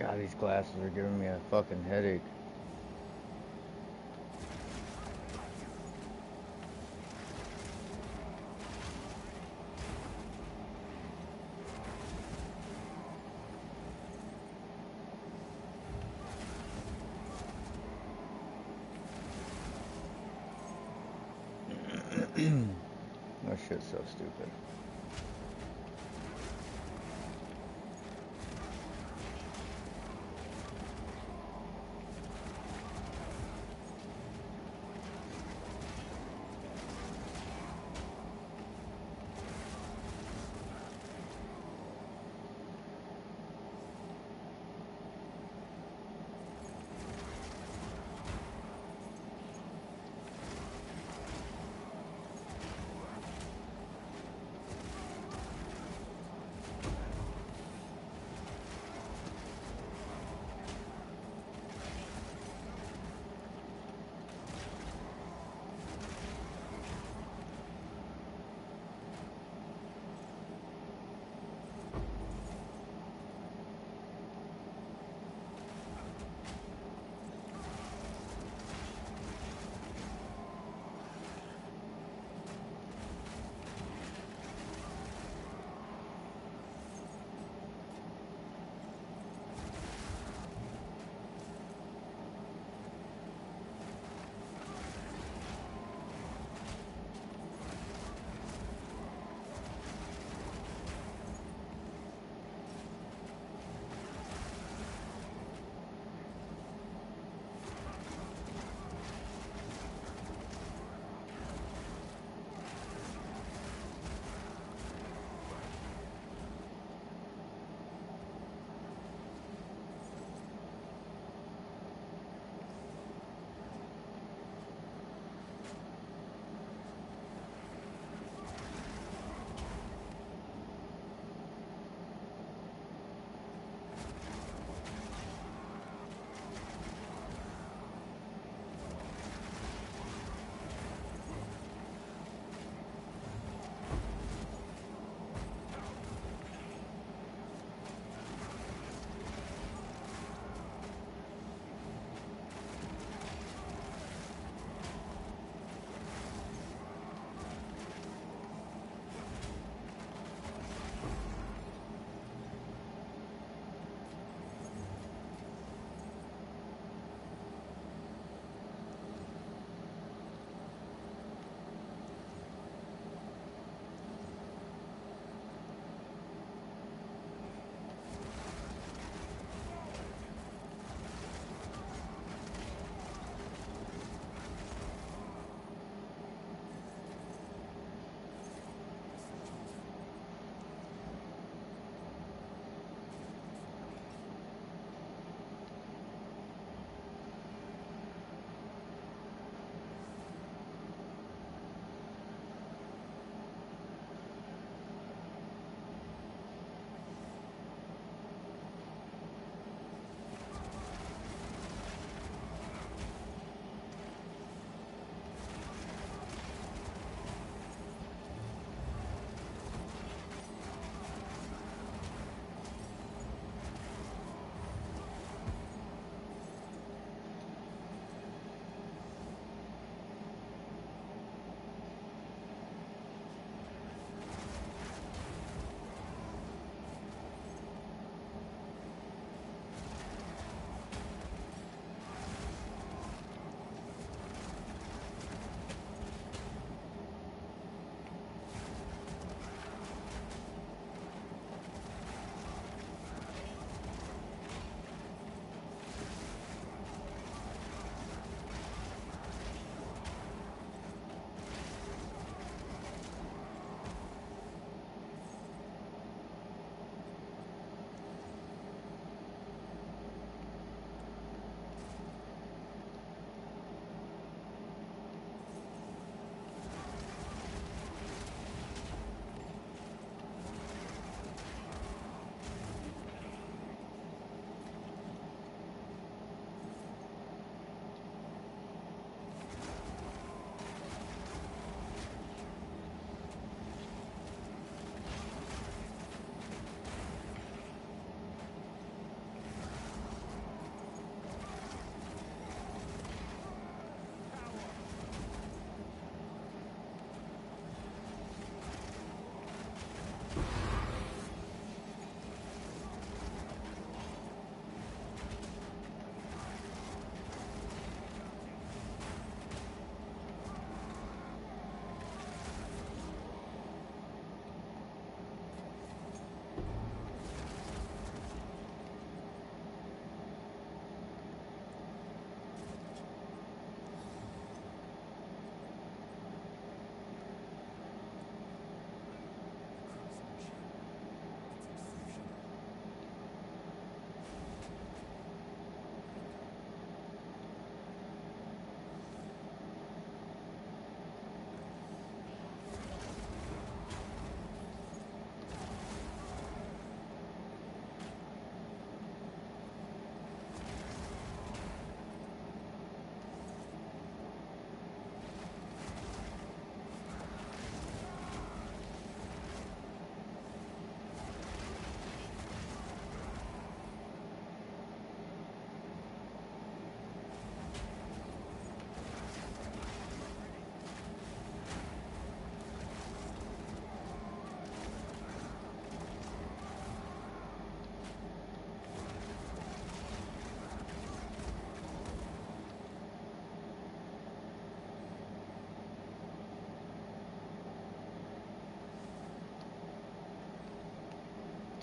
God, these glasses are giving me a fucking headache. That shit's so stupid.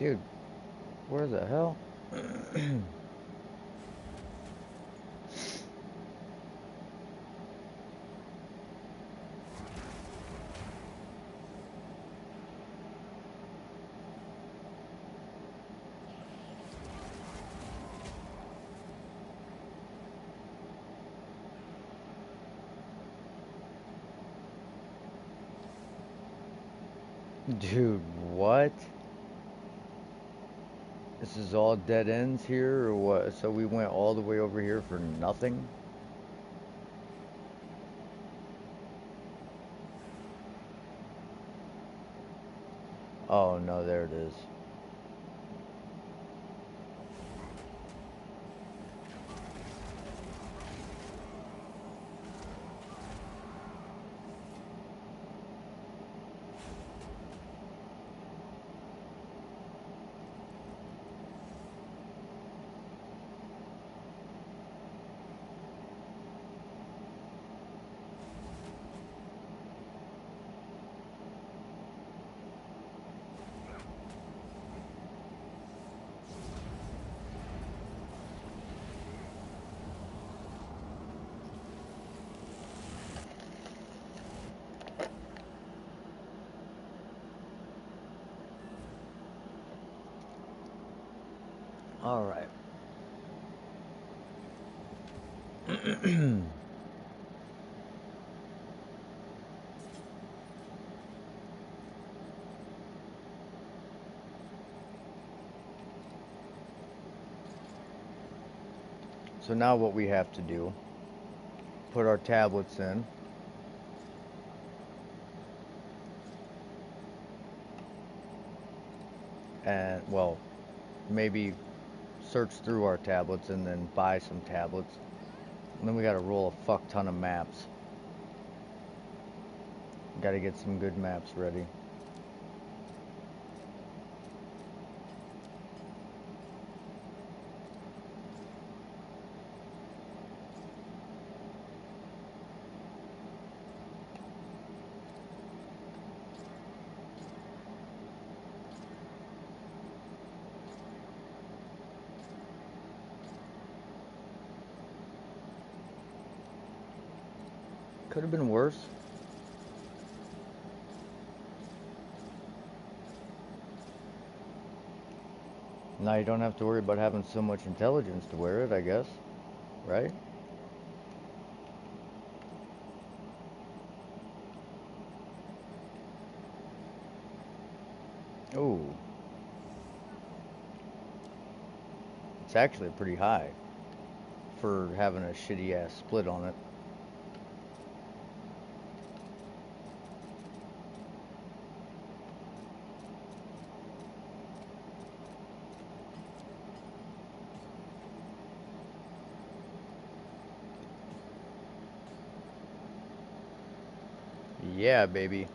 Dude, where the hell? Dude, what? This is all dead ends here, or what? So we went all the way over here for nothing? Oh no, there it is. All right. So now what we have to do, put our tablets in, and, well, maybe search through our tablets and then buy some tablets. And then we gotta roll a fuck ton of maps. Gotta get some good maps ready. Could have been worse. Now you don't have to worry about having so much intelligence to wear it, I guess. Right? Oh, it's actually pretty high for having a shitty ass split on it. Yeah, baby.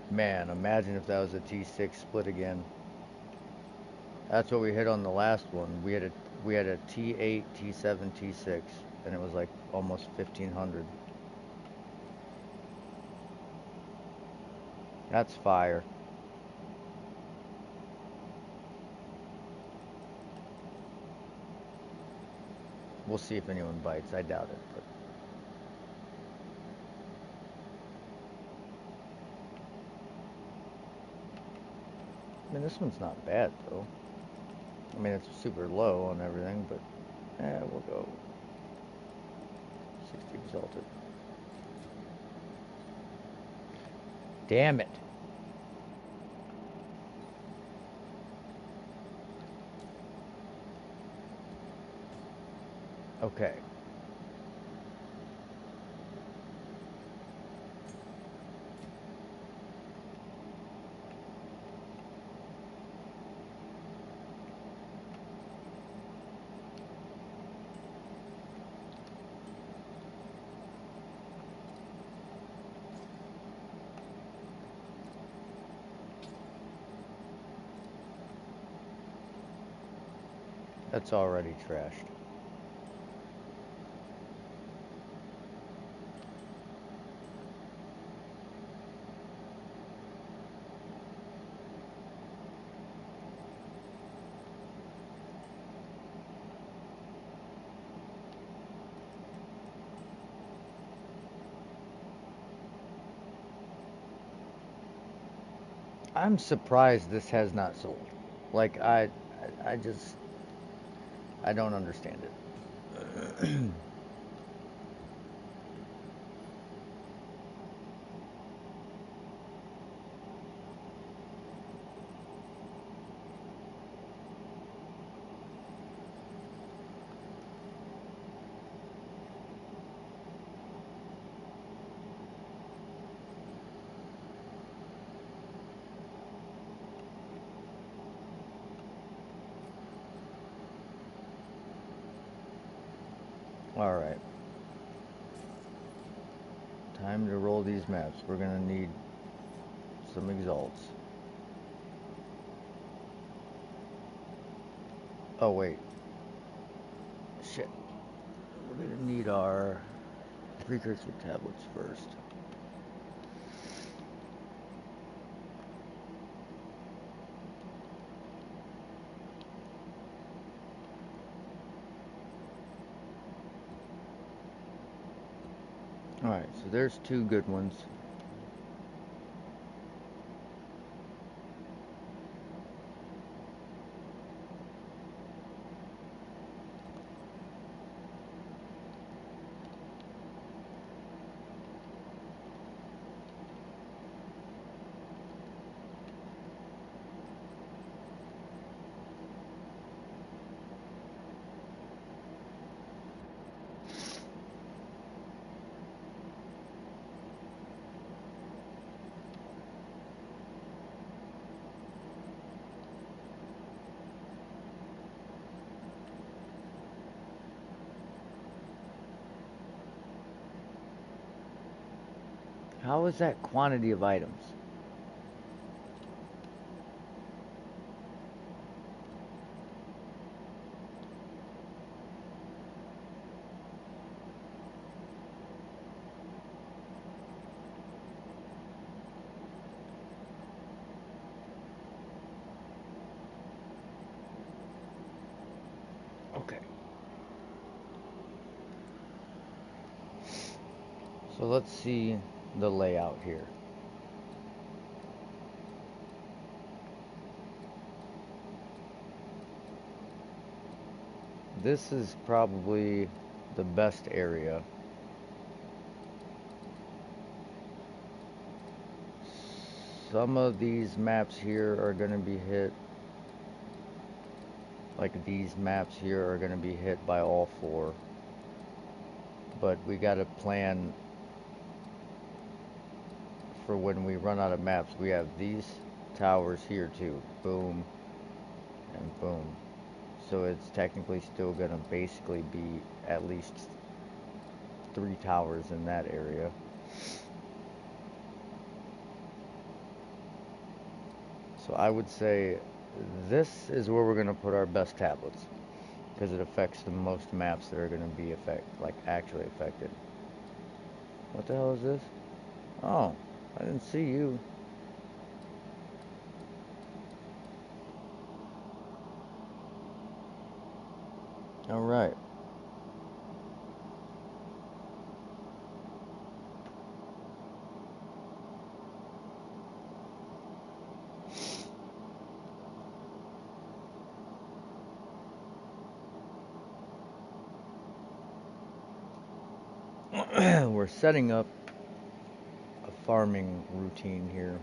Man, imagine if that was a T6 split again. That's what we hit on the last one. We had a T8, T7, T6, and it was like almost 1500. That's fire. We'll see if anyone bites. I doubt it, but I mean this one's not bad though. I mean it's super low on everything, but we'll go 60 exalted. Damn it. Okay. That's already trashed. I'm surprised this has not sold. Like I just I don't understand it. All right, time to roll these maps. We're gonna need some exalts. Oh wait, shit. We're gonna need our precursor tablets first. All right, so there's two good ones. How is that quantity of items? Okay. So let's see the layout here. This is probably the best area. Some of these maps here are going to be hit, like these maps here are going to be hit by all four. But we got to plan for when we run out of maps. We have these towers here too. Boom and boom. So it's technically still going to basically be at least 3 towers in that area. So I would say this is where we're going to put our best tablets because it affects the most maps that are going to be actually affected. What the hell is this? Oh, I didn't see you. All right. We're setting up a farming routine here.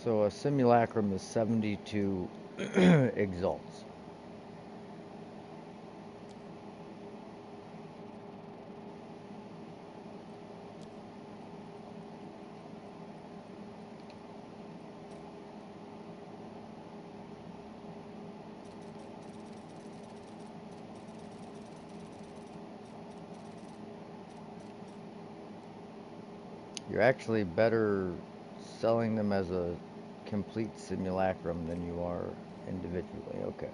So a simulacrum is 72 exalts. You're actually better selling them as a complete simulacrum than you are individually. Okay.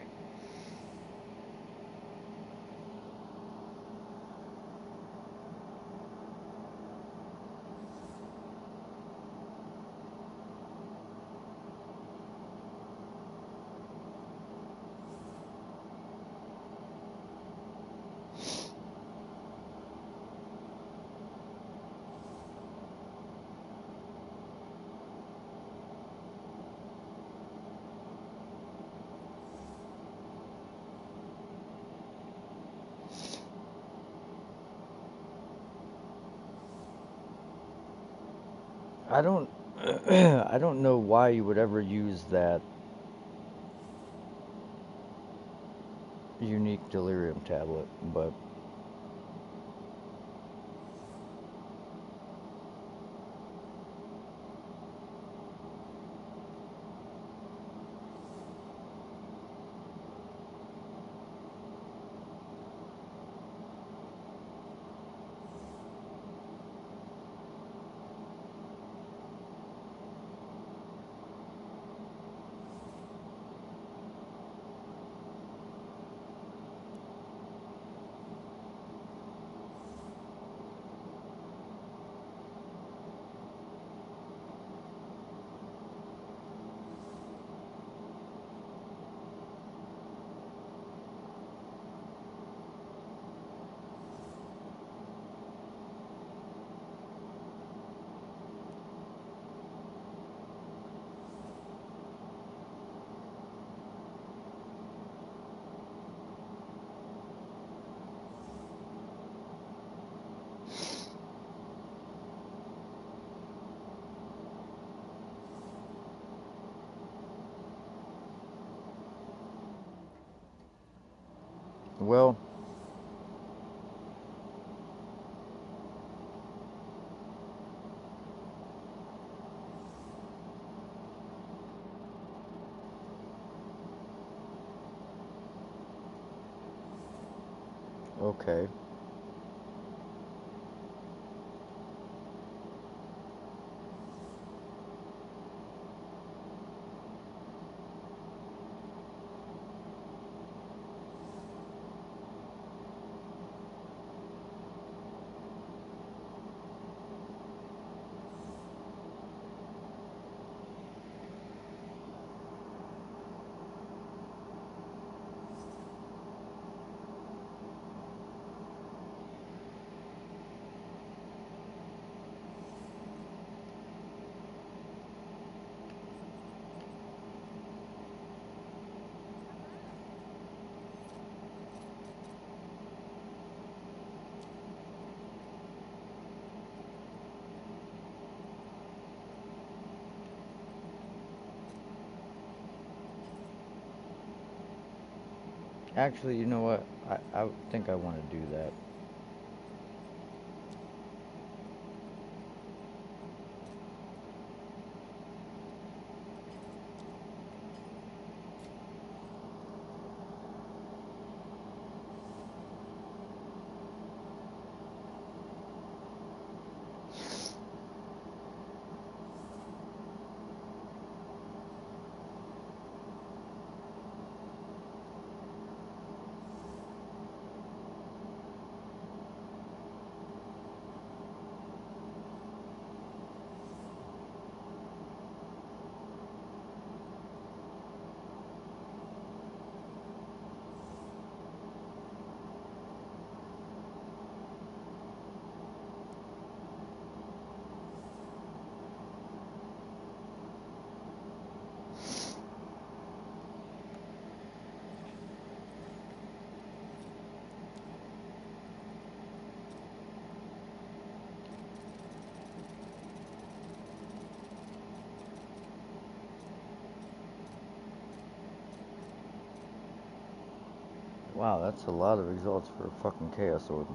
I don't I don't know why you would ever use that unique delirium tablet, but well, okay. Actually, you know what? I think I want to do that. Wow, that's a lot of exalts for a fucking chaos sword.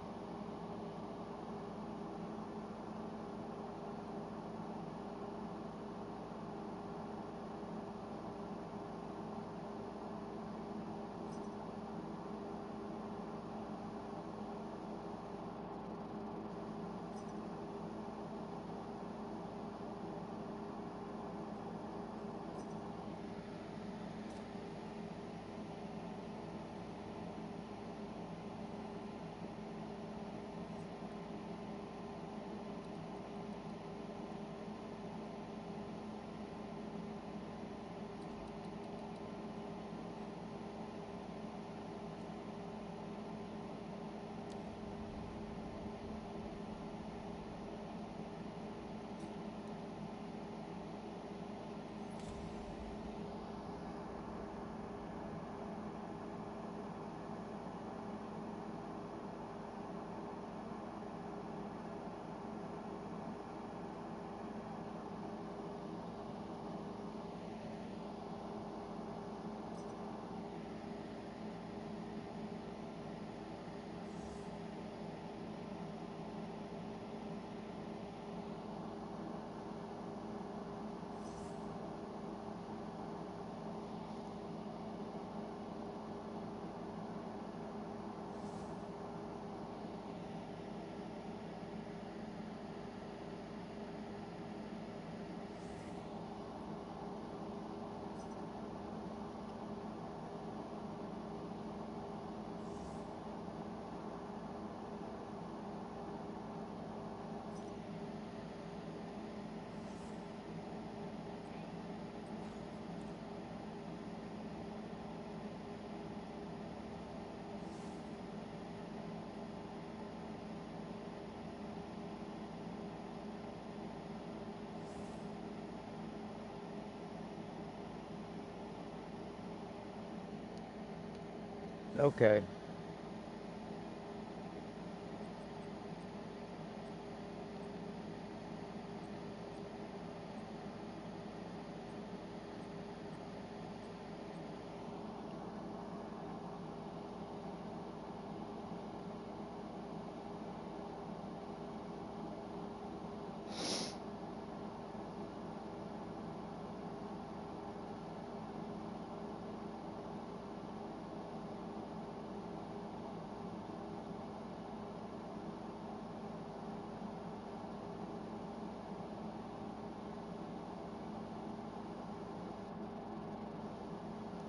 Okay.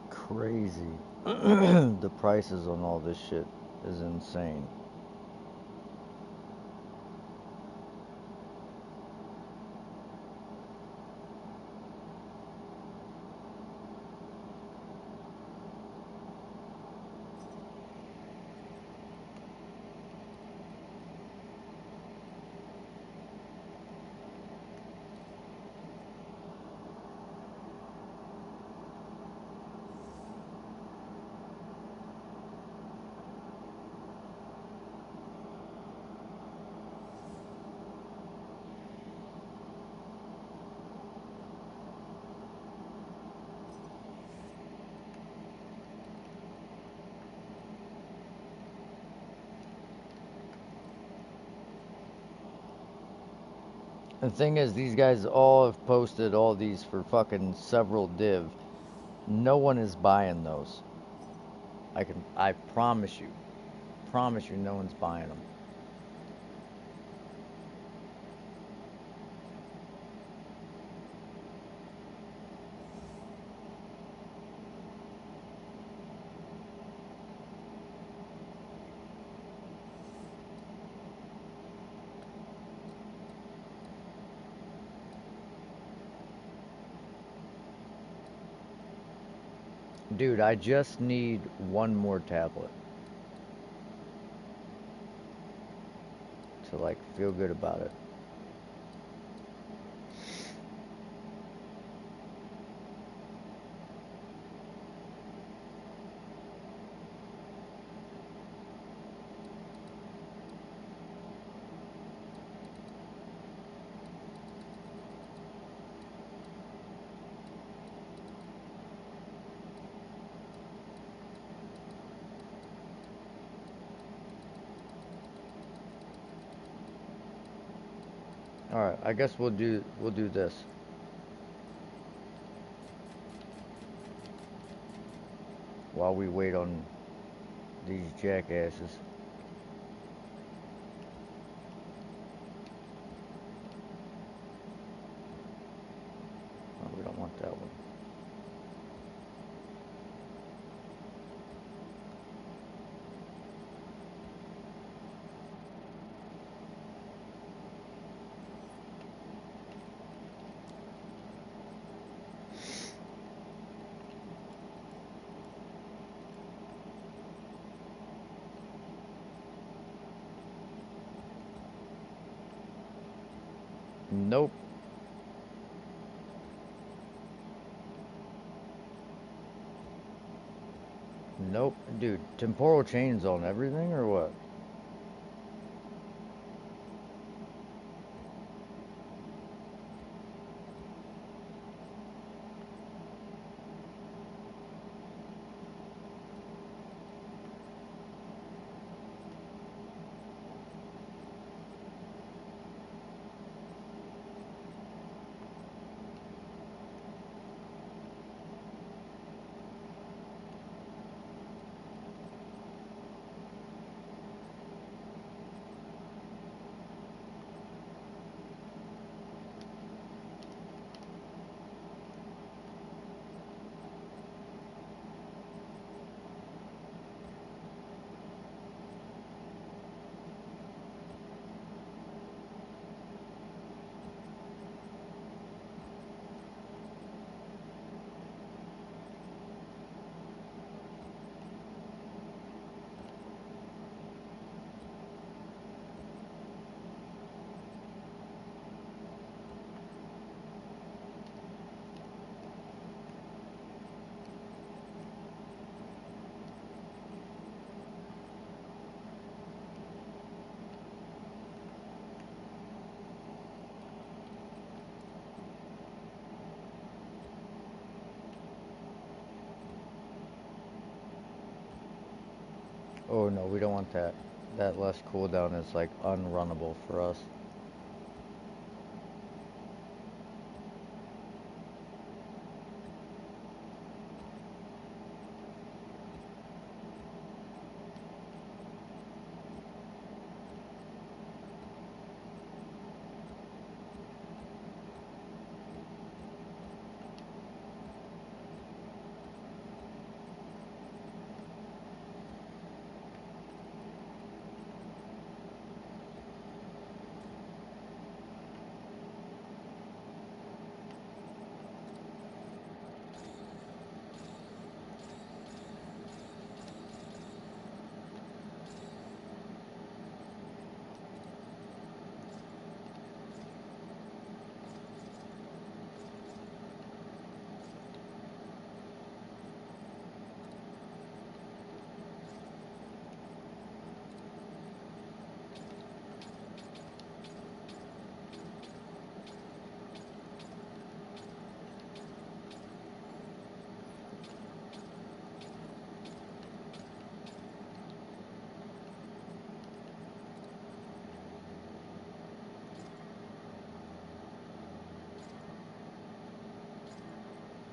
Crazy. The prices on all this shit is insane. The thing is, these guys all have posted all these for fucking several div. No one is buying those. I promise you, no one's buying them. Dude, I just need one more tablet to like feel good about it. All right, I guess we'll do this while we wait on these jackasses. Oh, we don't want that one. Nope. Nope. Dude, temporal chains on everything or what? Oh no, we don't want that. That less cooldown is like unrunnable for us.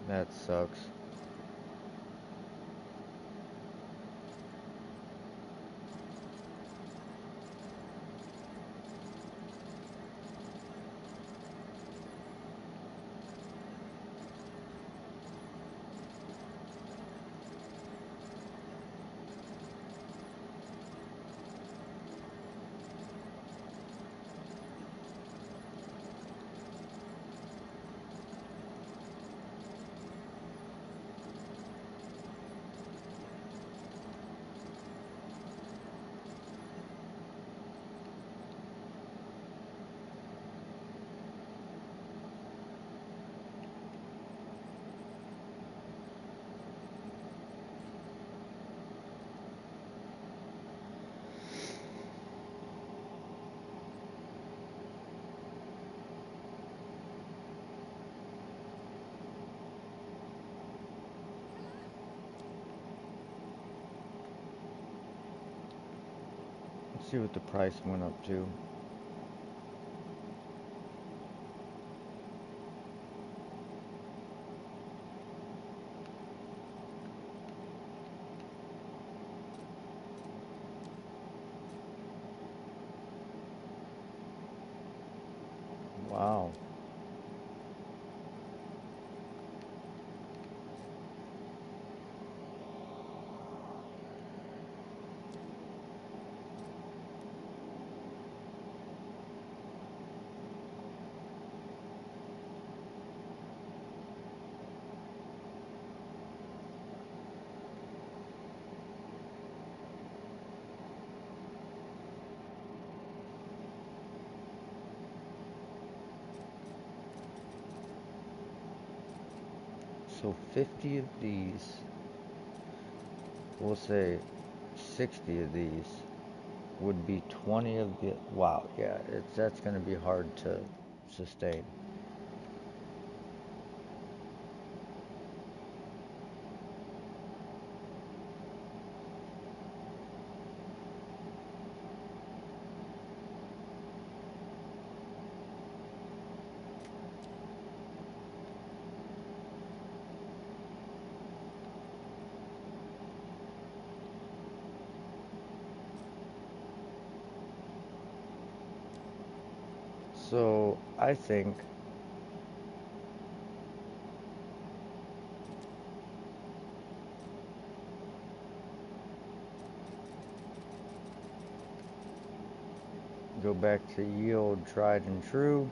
That sucks. Let's see what the price went up to. Wow. So 50 of these, we'll say 60 of these would be 20 of the, wow, yeah, that's going to be hard to sustain. So I think go back to ye old tried and true.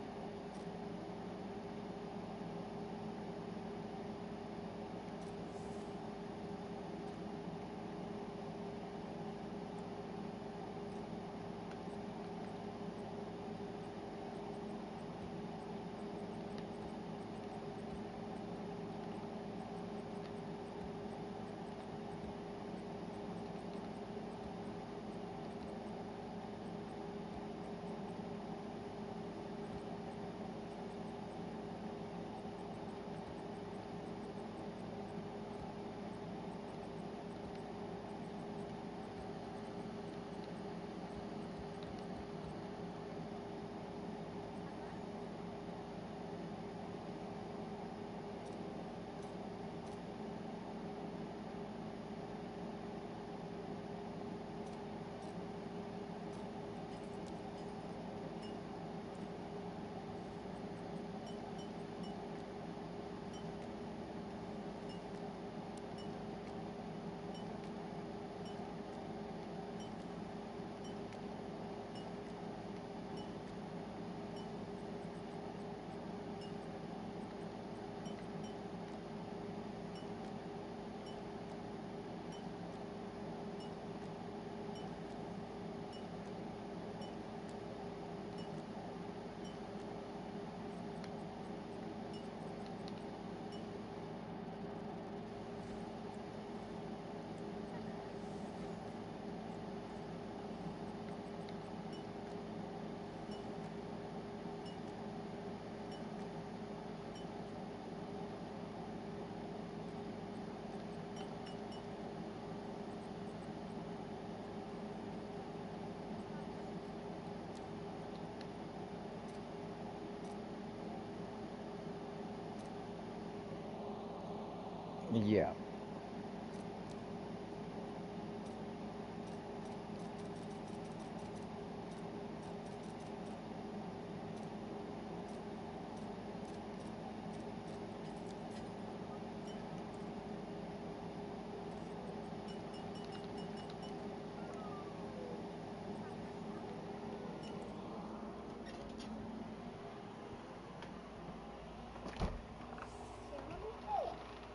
Yeah.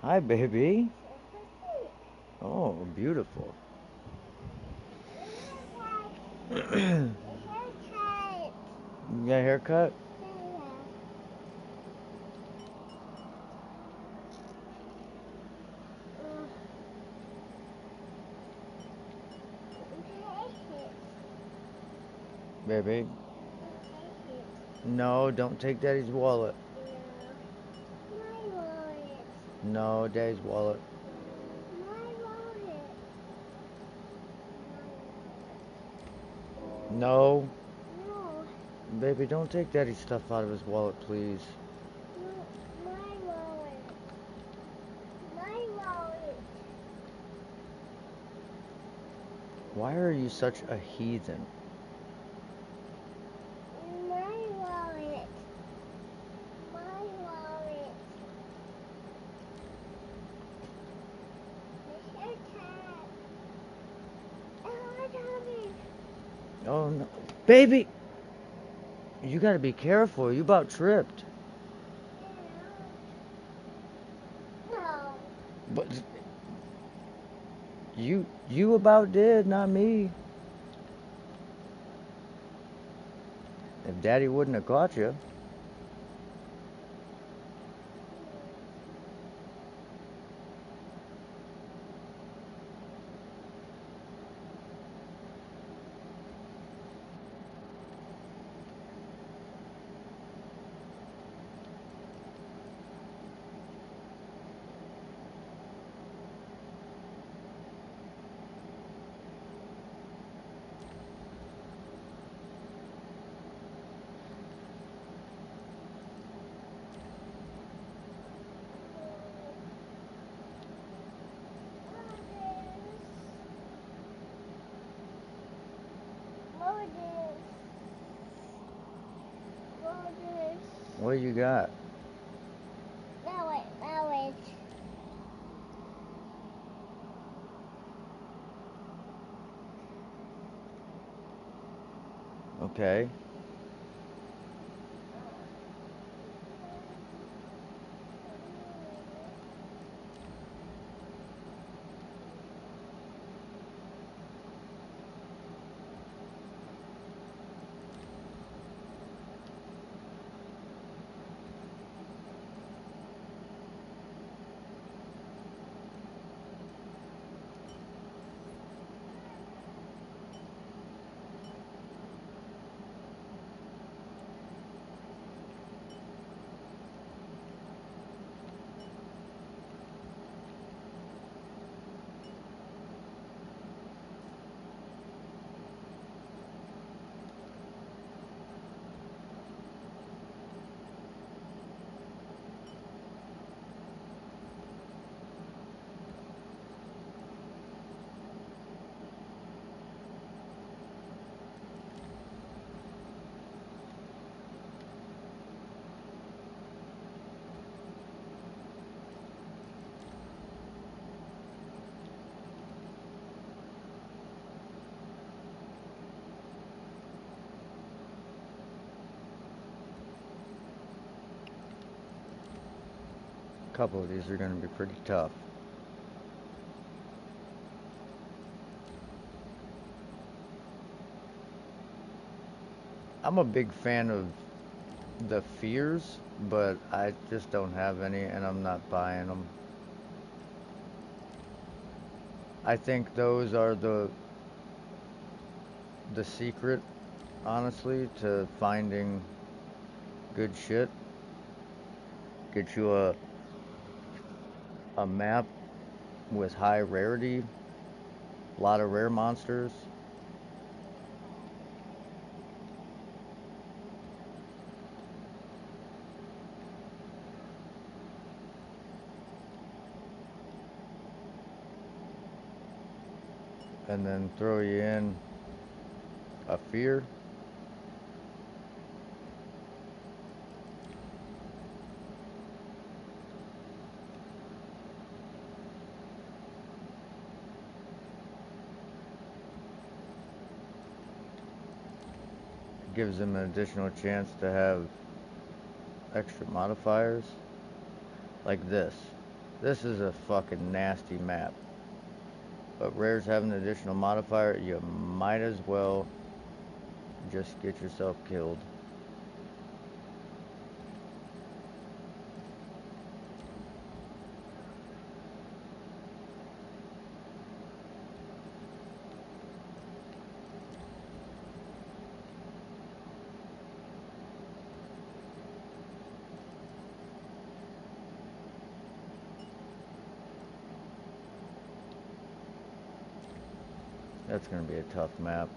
Hi, baby. Oh, beautiful. You got a haircut? Baby. No, don't take Daddy's wallet. No, Daddy's wallet. No. Baby, don't take Daddy's stuff out of his wallet, please. Why are you such a heathen? Oh, no. Baby! You gotta be careful. You about tripped. But you about did, not me. If Daddy wouldn't have caught you. What you got? Okay. A couple of these are gonna be pretty tough. I'm a big fan of the fears, but I just don't have any, and I'm not buying them. I think those are the secret, honestly, to finding good shit. Get you a map with high rarity, a lot of rare monsters. and then throw you in a fear. Gives them an additional chance to have extra modifiers. Like this. This is a fucking nasty map. But rares have an additional modifier, you might as well just get yourself killed. That's going to be a tough map.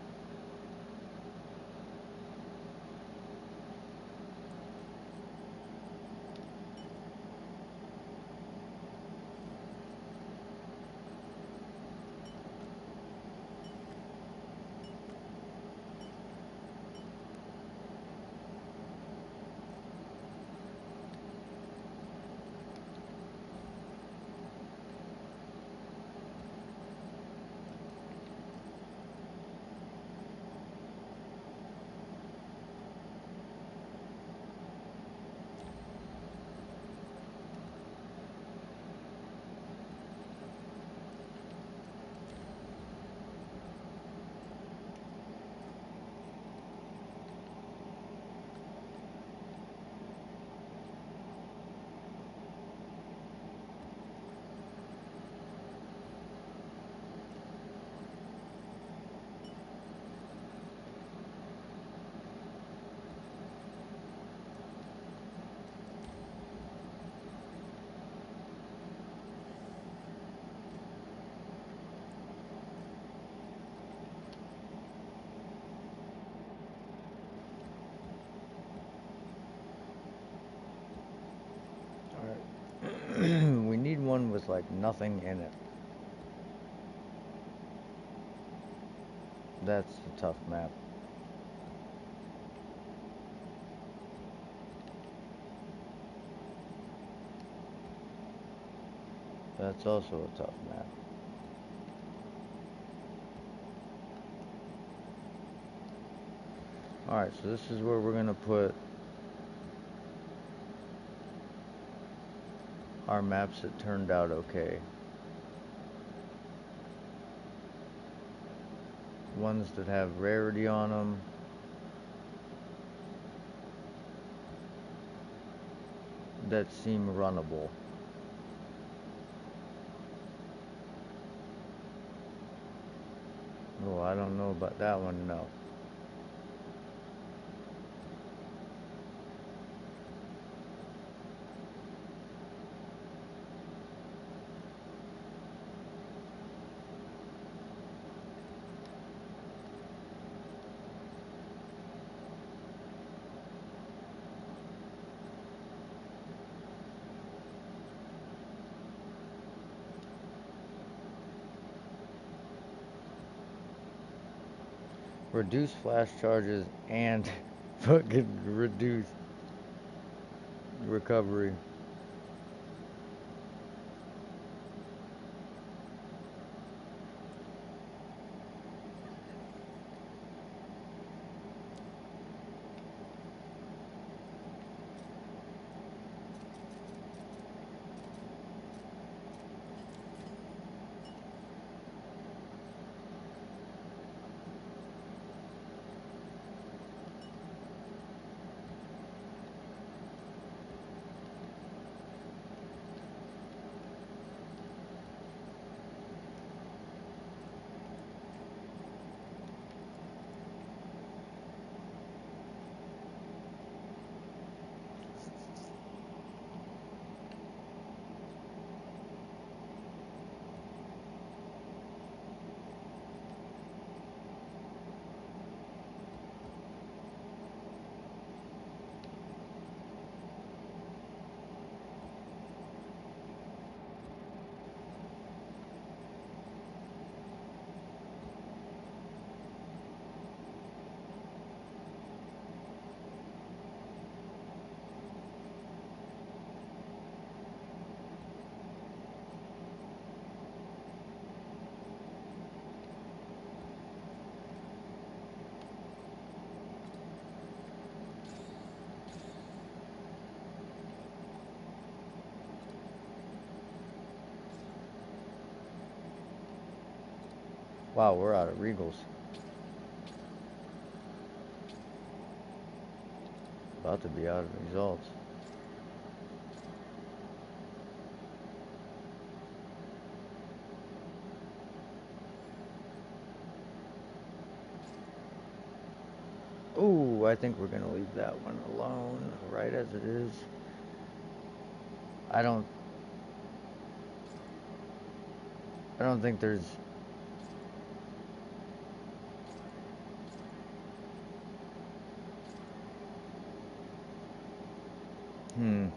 We need one with like nothing in it. That's a tough map. That's also a tough map. Alright, so this is where we're going to put our maps that turned out okay. Ones that have rarity on them. That seem runnable. Oh, I don't know about that one, no. Reduce flash charges and fucking reduce recovery. Wow, we're out of regals. About to be out of results. Ooh, I think we're gonna leave that one alone, right as it is. I don't I don't think there's hmm.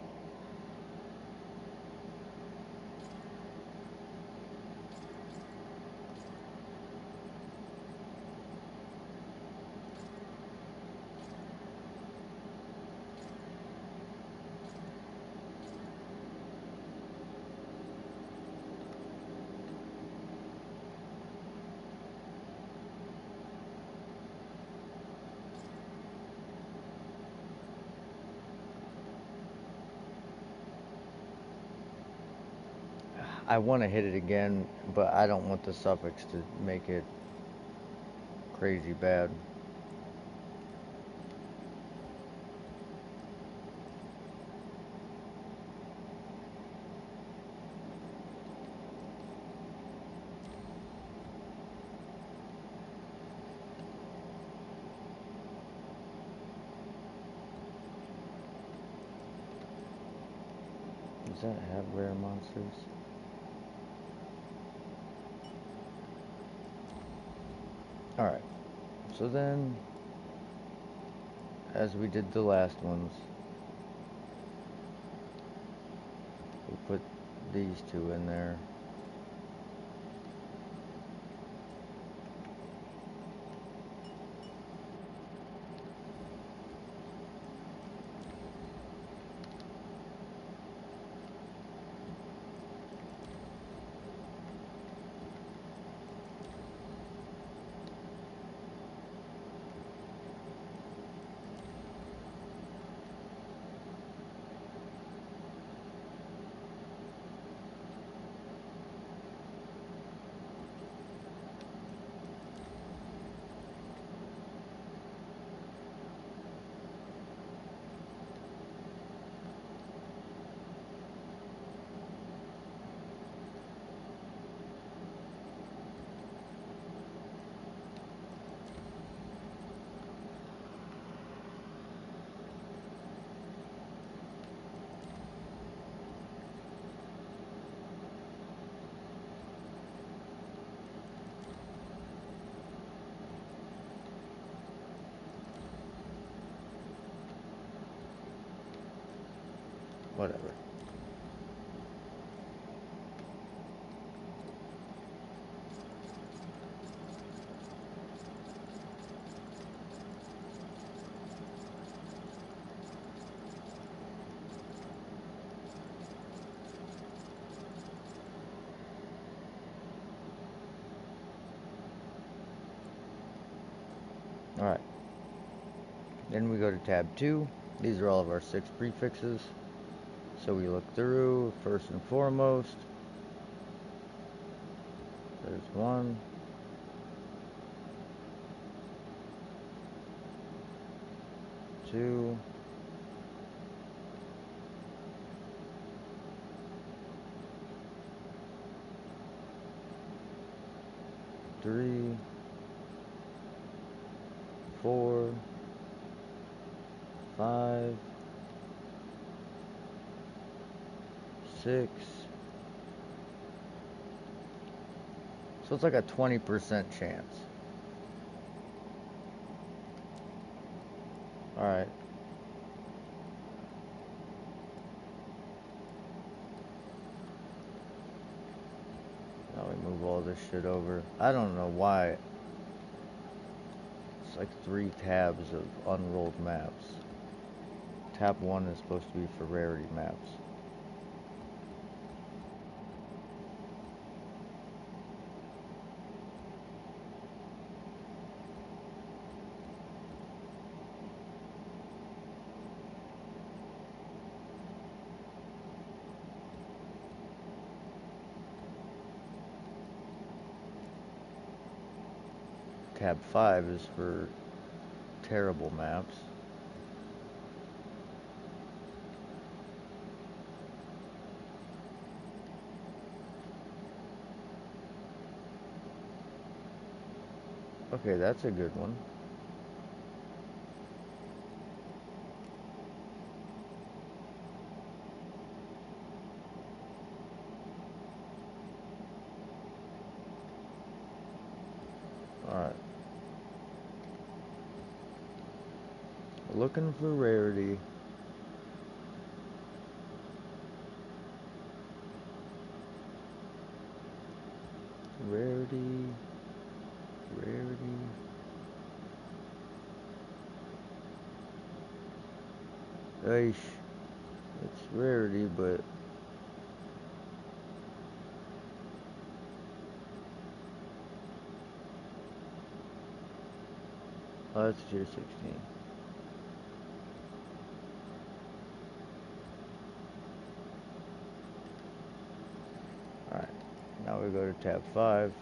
I want to hit it again, but I don't want the suffix to make it crazy bad. Does that have rare monsters? Alright, so then, as we did the last ones, we put these two in there. Whatever. Alright. Then we go to tab 2. These are all of our 6 prefixes. So we look through, first and foremost. There's 1. 2. 3. 4. 5. 6. So it's like a 20% chance. Alright. Now we move all this shit over. I don't know why. It's like 3 tabs of unrolled maps. Tab 1 is supposed to be for rarity maps. tab 5 is for terrible maps. Okay, that's a good one. Alright. Looking for rarity. Rarity. Rarity. Aish. It's rarity, but oh, that's tier 16. Alright. Now we go to tab 5.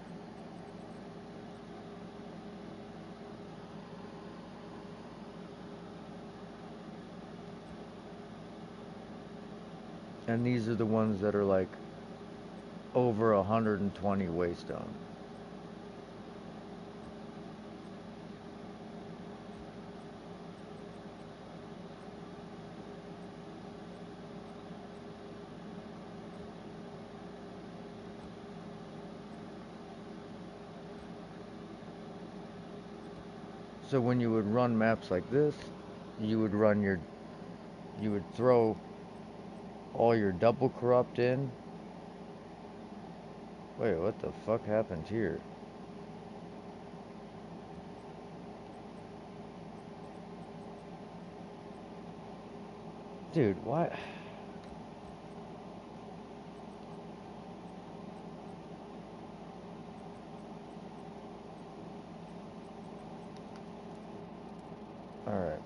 And these are the ones that are like over 120 waystone. So when you would run maps like this, you would throw all your double corrupt in. Wait, what the fuck happened here? Dude, why? Alright.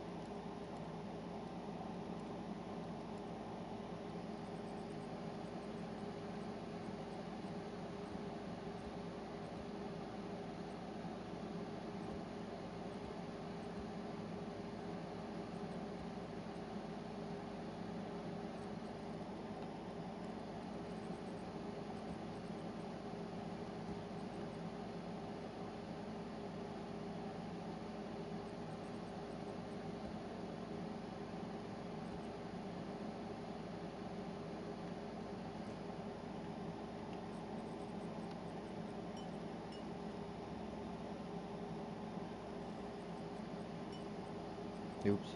Oops.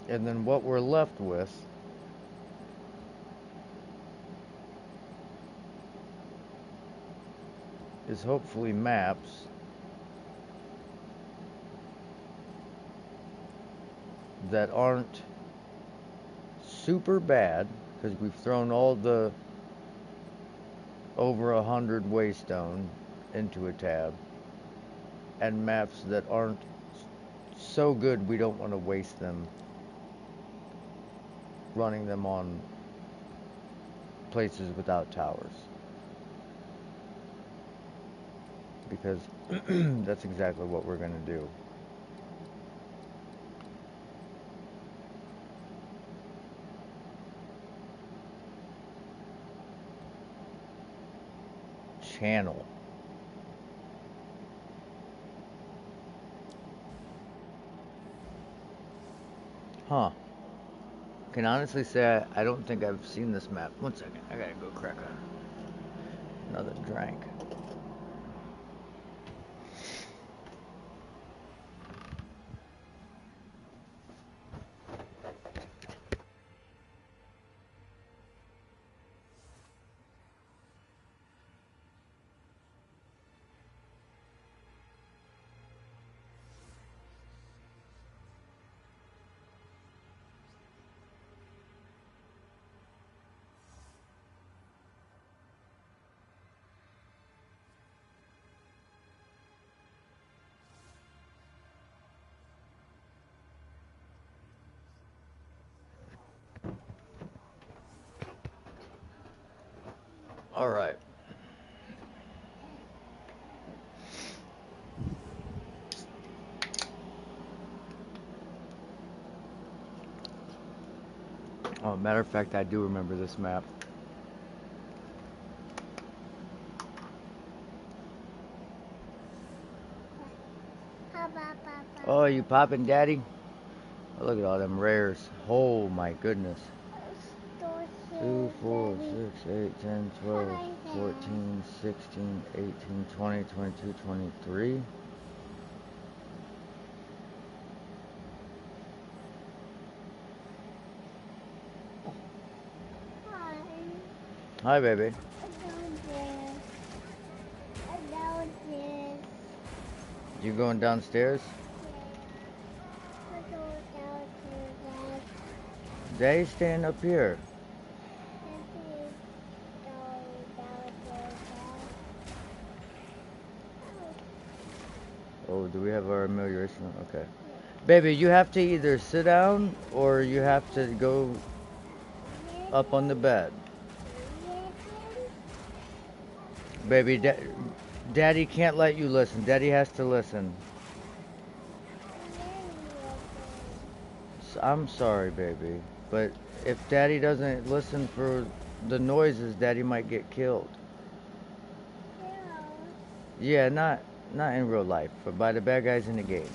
And then what we're left with is hopefully maps that aren't super bad, because we've thrown all the over 100 waystone into a tab, and maps that aren't so good we don't want to waste them running them on places without towers, because that's exactly what we're going to do. Channel. Huh. can honestly say I don't think I've seen this map. One second, I gotta go crack another drink. All right. Oh, matter of fact, I do remember this map. Oh, you popping, Daddy? Oh, look at all them rares. Oh my goodness. 2, 4, 6, 8, 10, 12, 14, 16, 18, 20, 22, 23. Hi, baby. You going downstairs? Daddy's staying up here. Oh, do we have our amelioration? Okay. Baby, you have to either sit down or you have to go up on the bed. Baby, Daddy can't let you listen. Daddy has to listen. I'm sorry, baby. But if Daddy doesn't listen for the noises, Daddy might get killed. Yeah, not in real life, but by the bad guys in the game.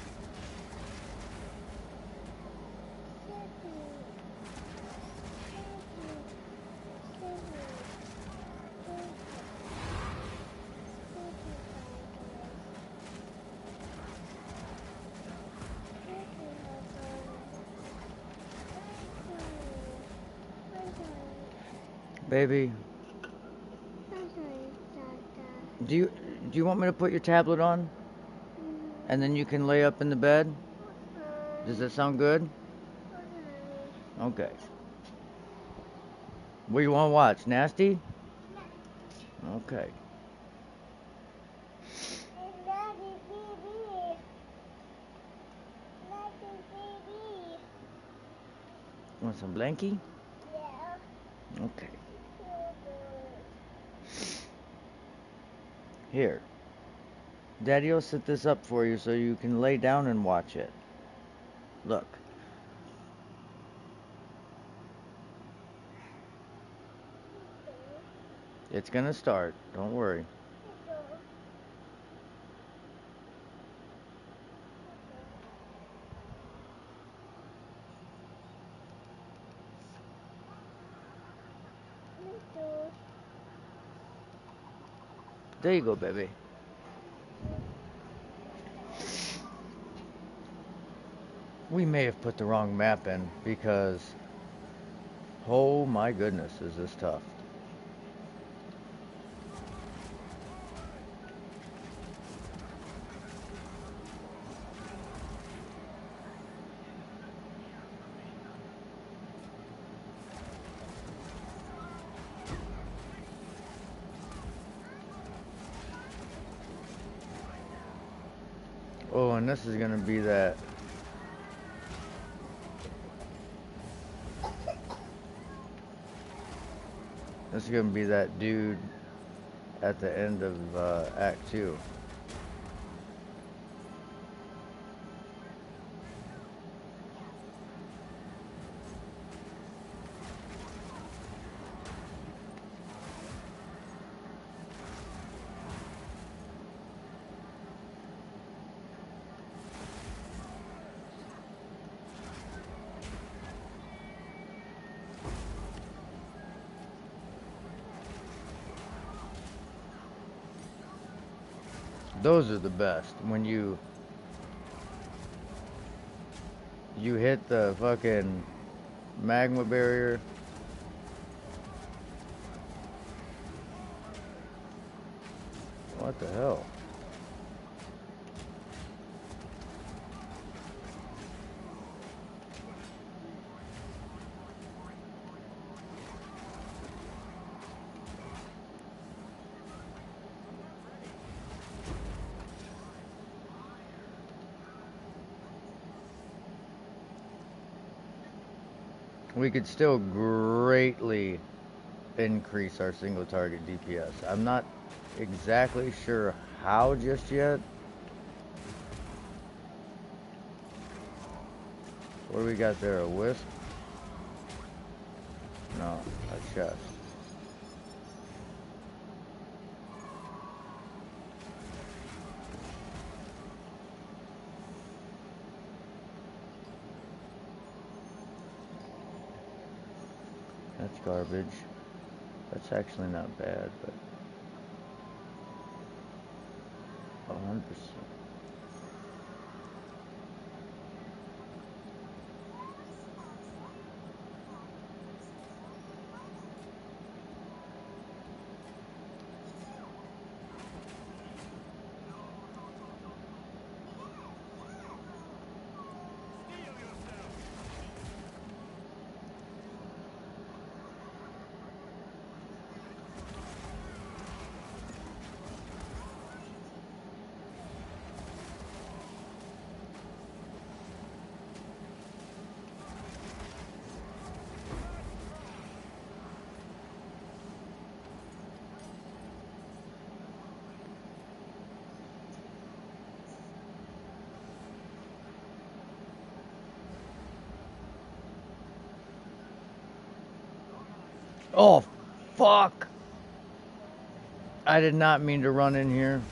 Baby, do you want me to put your tablet on? And then you can lay up in the bed? Does that sound good? Okay. What do you want to watch? Nasty? Okay. Want some blankie? Okay. Here. Daddy will set this up for you so you can lay down and watch it. Look. It's gonna start. Don't worry. There you go, baby. We may have put the wrong map in because, oh my goodness, is this tough. Oh, and this is gonna be that. This is gonna be that dude at the end of Act 2. Those are the best. When you hit the fucking magma barrier. What the hell? We could still greatly increase our single target DPS. I'm not exactly sure how just yet. What do we got there? A wisp? No, a chest. That's garbage. That's actually not bad, but 100%. Oh, fuck! I did not mean to run in here.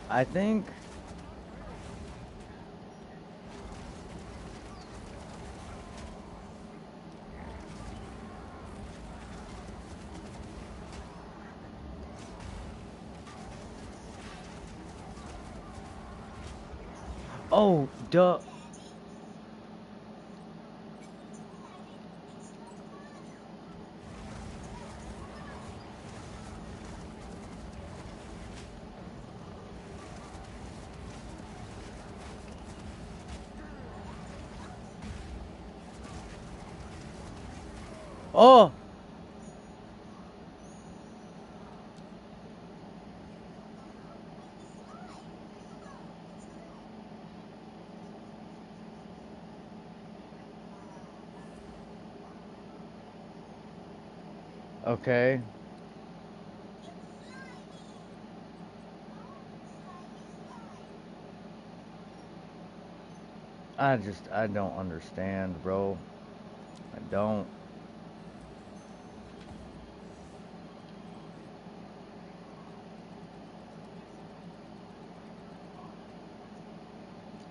I think... Oh, duh. Oh! Okay. I don't understand, bro. I don't.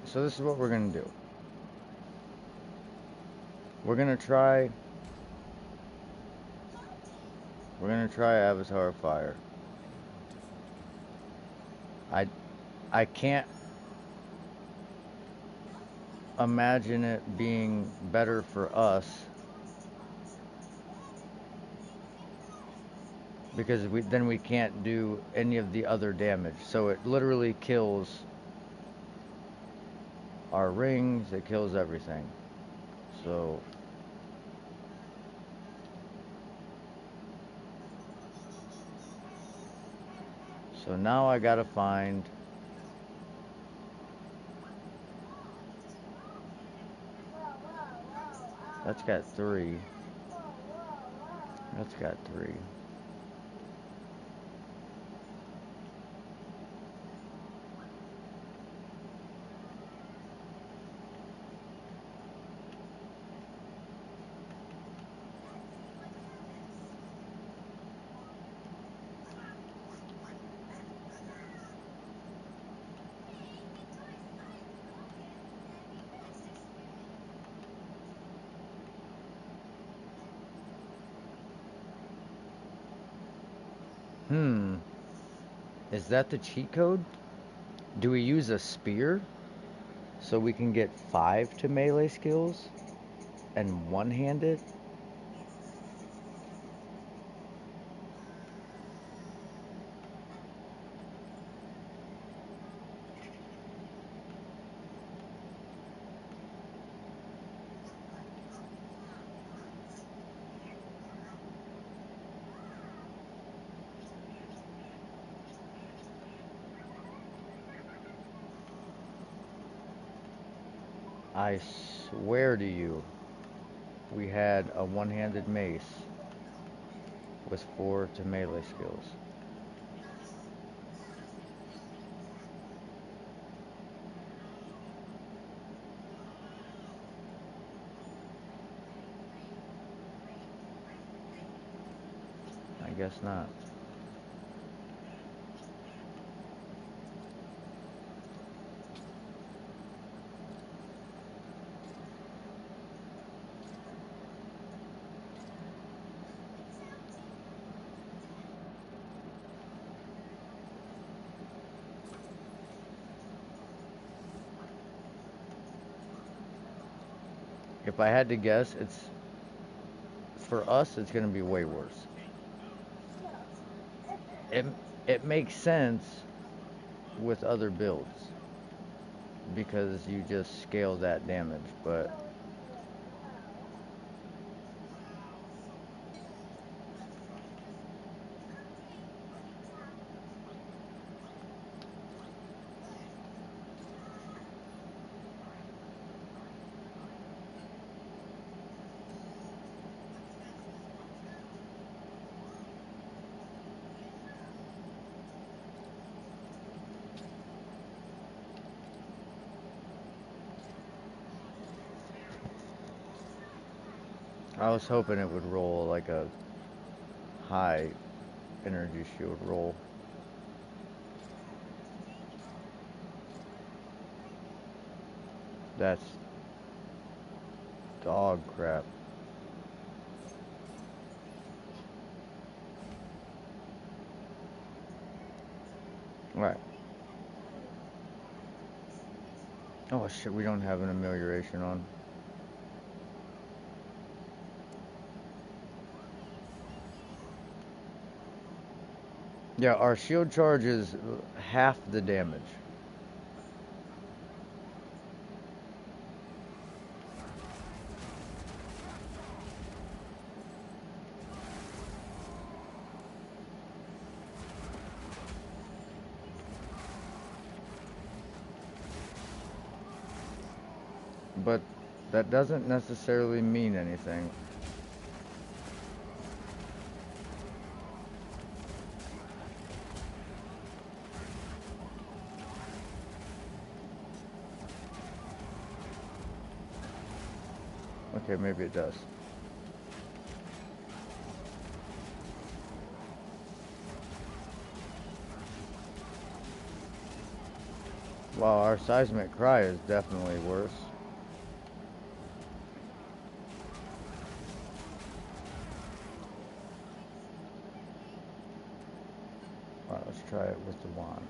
So this is what we're gonna do. We're gonna try. We're gonna try Avatar of Fire. I I can't imagine it being better for us because then we can't do any of the other damage. So it literally kills our rings. It kills everything. So now I gotta find. That's got 3. That's got 3. Hmm. Is that the cheat code? Do we use a spear so we can get 5 to melee skills and one-handed? I swear to you, we had a one-handed mace with 4 to melee skills. I guess not. If I had to guess, for us, it's going to be way worse. It, it makes sense with other builds because you just scale that damage, but I was hoping it would roll like a high energy shield roll. That's dog crap. Right. Oh shit, we don't have an amelioration on. Yeah, our shield charge is half the damage. But that doesn't necessarily mean anything. Okay, maybe it does. Well, our seismic cry is definitely worse. Alright, let's try it with the wand.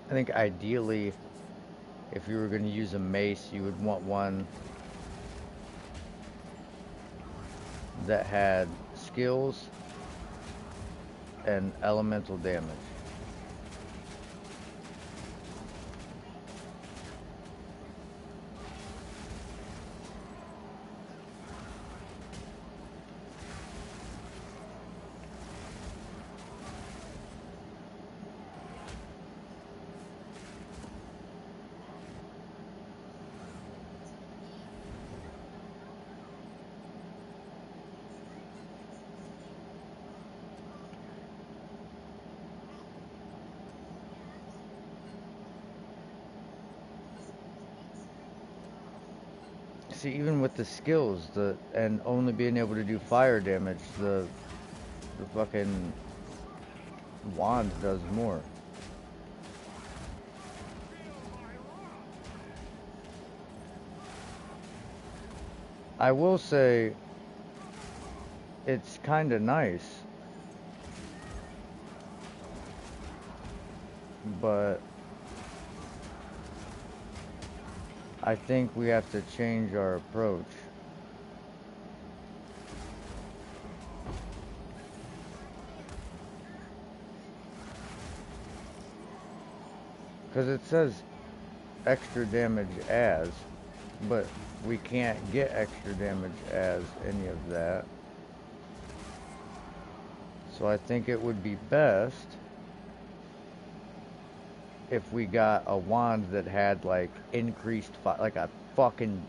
I think ideally, if you were going to use a mace, you would want one that had skills and elemental damage. See, even with the skills, and only being able to do fire damage, the fucking wand does more. I will say it's kind of nice, but I think we have to change our approach. Because it says extra damage as, but we can't get extra damage as any of that. So I think it would be best if we got a wand that had like increased like a fucking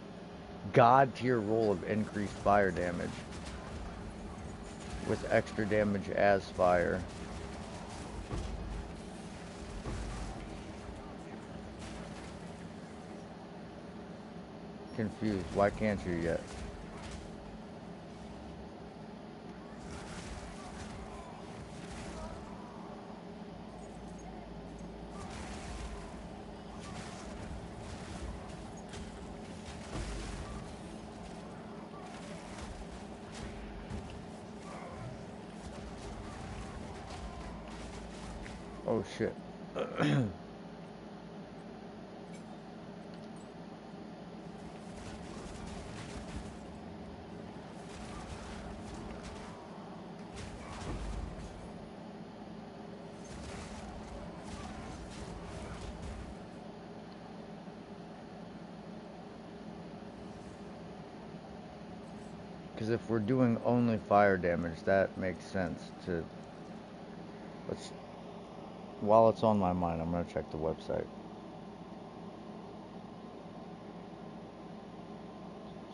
god tier roll of increased fire damage with extra damage as fire. Confused. Why can't you yet? Oh shit. Because if we're doing only fire damage, that makes sense to... Let's... While it's on my mind, I'm going to check the website.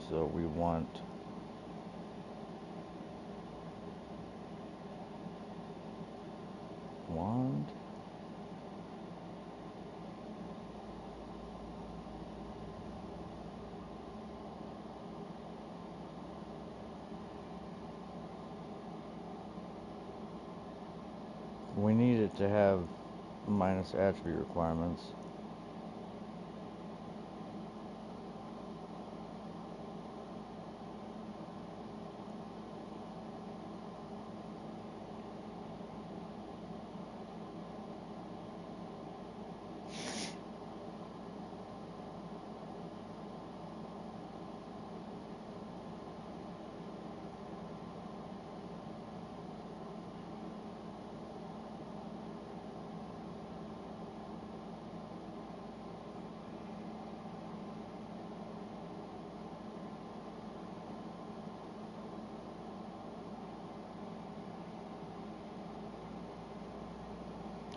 So we want... Wand? We need it to have minus attribute requirements.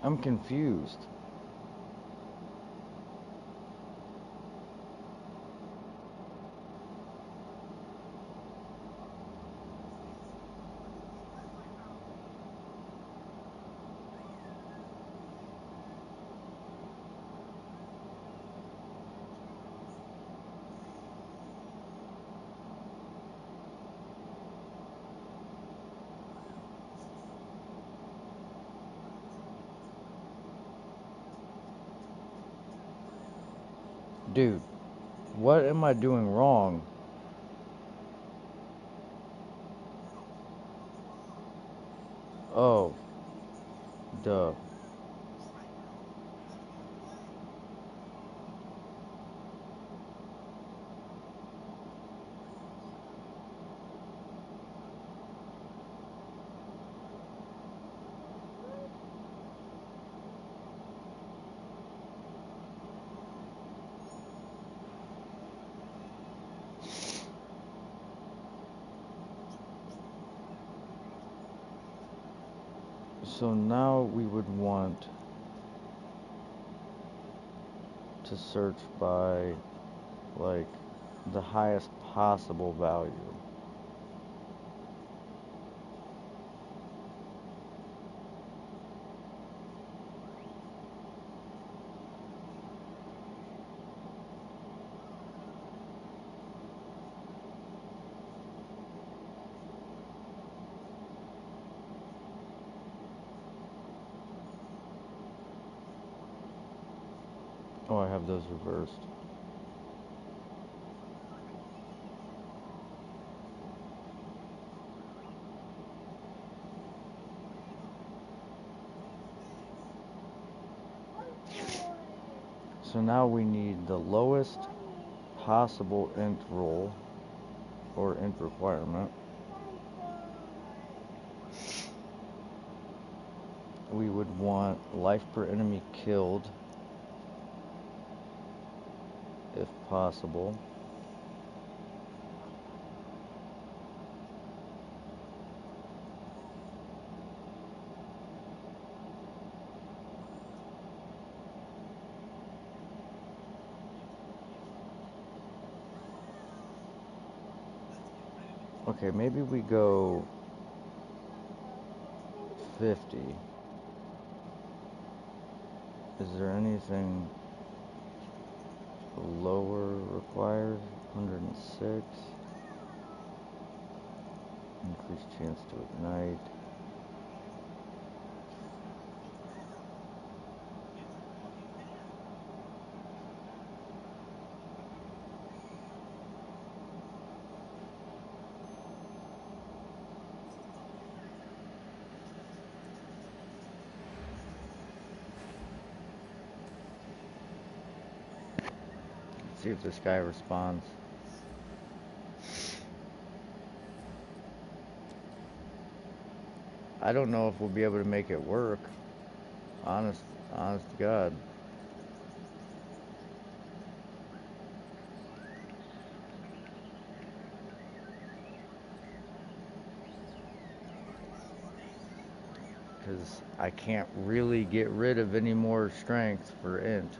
I'm confused. Dude, what am I doing wrong? Oh, duh. So now we would want to search by, like, the highest possible value. Oh, I have those reversed. So now we need the lowest possible int roll, or int requirement. We would want life per enemy killed, if possible. Okay, maybe we go 50. Is there anything lower required? 106. Increased chance to ignite. Let's see if this guy responds. I don't know if we'll be able to make it work. Honest to God. Because I can't really get rid of any more strength for int.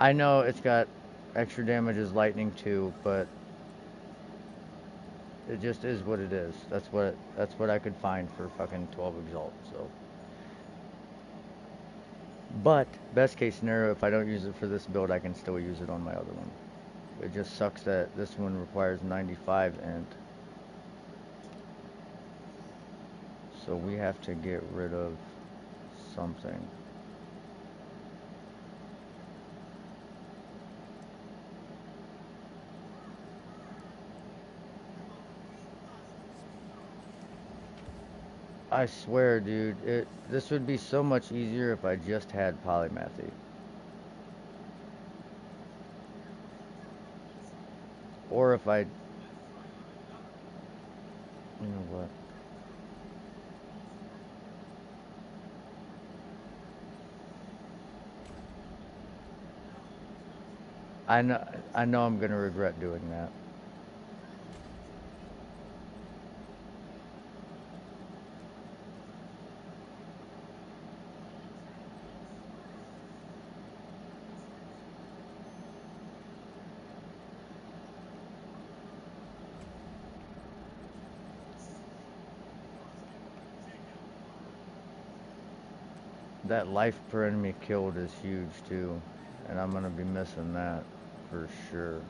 I know it's got extra damage as lightning too, but it just is what it is. That's what I could find for fucking 12 Exalt, so. But, best case scenario, if I don't use it for this build, I can still use it on my other one. It just sucks that this one requires 95 int. So we have to get rid of something. I swear, dude, this would be so much easier if I just had polymathy. Or if I... You know what? I know, I know I'm gonna regret doing that. That life per enemy killed is huge too, and I'm gonna be missing that for sure.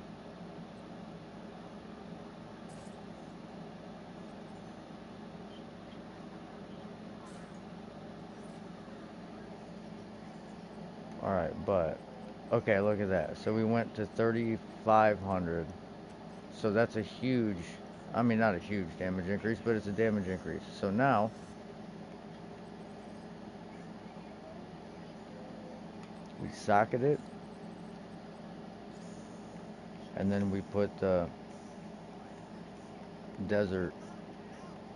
Alright, but okay, look at that. So we went to 3,500. So that's a huge, I mean, not a huge damage increase, but it's a damage increase. So now we socket it, and then we put the desert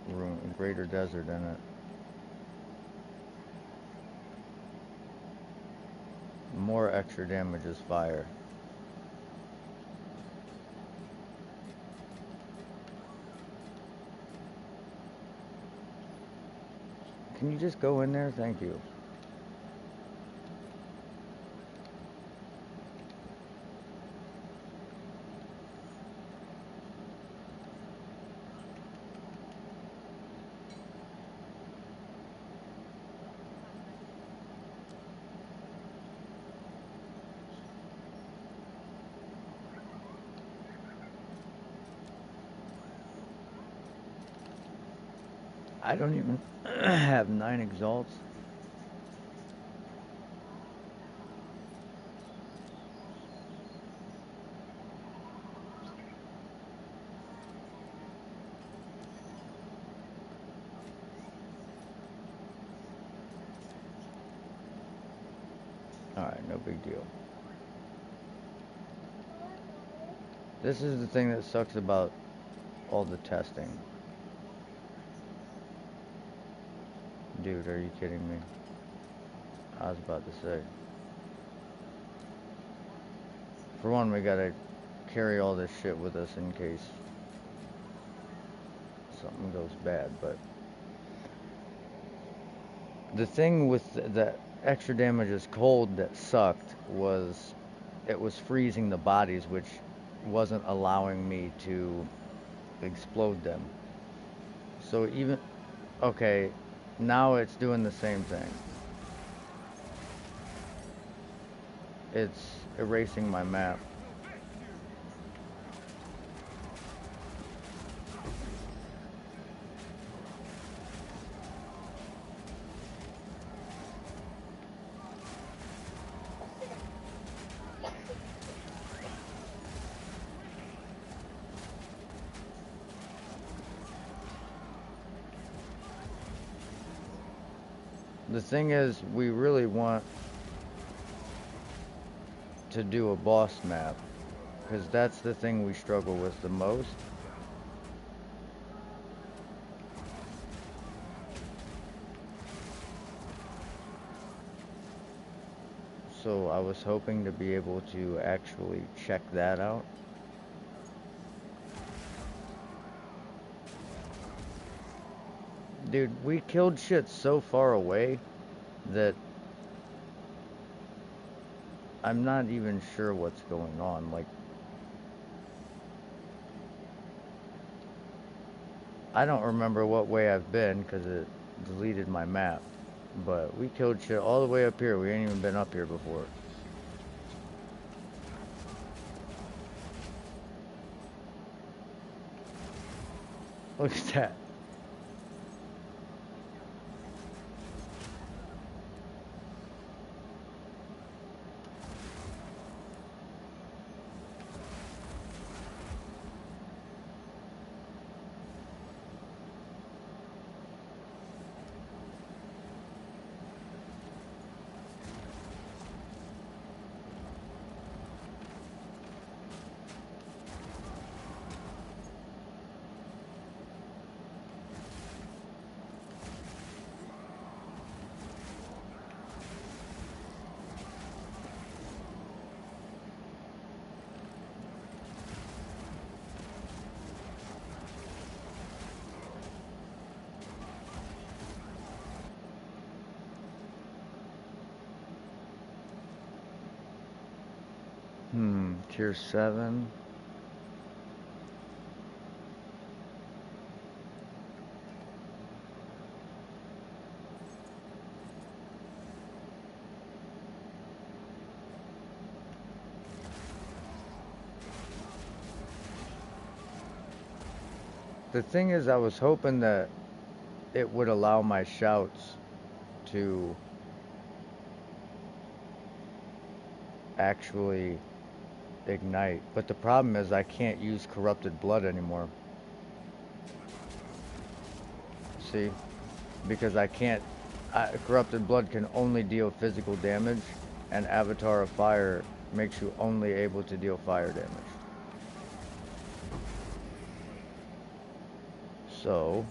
room, greater desert in it. More extra damage is fire. Can you just go in there? Thank you. I don't even have 9 exalts. Alright, no big deal. This is the thing that sucks about all the testing. Dude, are you kidding me? I was about to say. For one, we gotta carry all this shit with us in case something goes bad, but the thing with the extra damage is cold that sucked was it was freezing the bodies, which wasn't allowing me to explode them. So even, okay, now it's doing the same thing. It's erasing my map. The thing is, we really want to do a boss map, because that's the thing we struggle with the most. So I was hoping to be able to actually check that out. Dude, we killed shit so far away that I'm not even sure what's going on. Like, I don't remember what way I've been because it deleted my map. But we killed shit all the way up here. We ain't even been up here before. Look at that. Tier 7. The thing is, I was hoping that it would allow my shouts to actually ignite. But the problem is I can't use corrupted blood anymore. See? Because I can't... corrupted blood can only deal physical damage, and Avatar of Fire makes you only able to deal fire damage. So...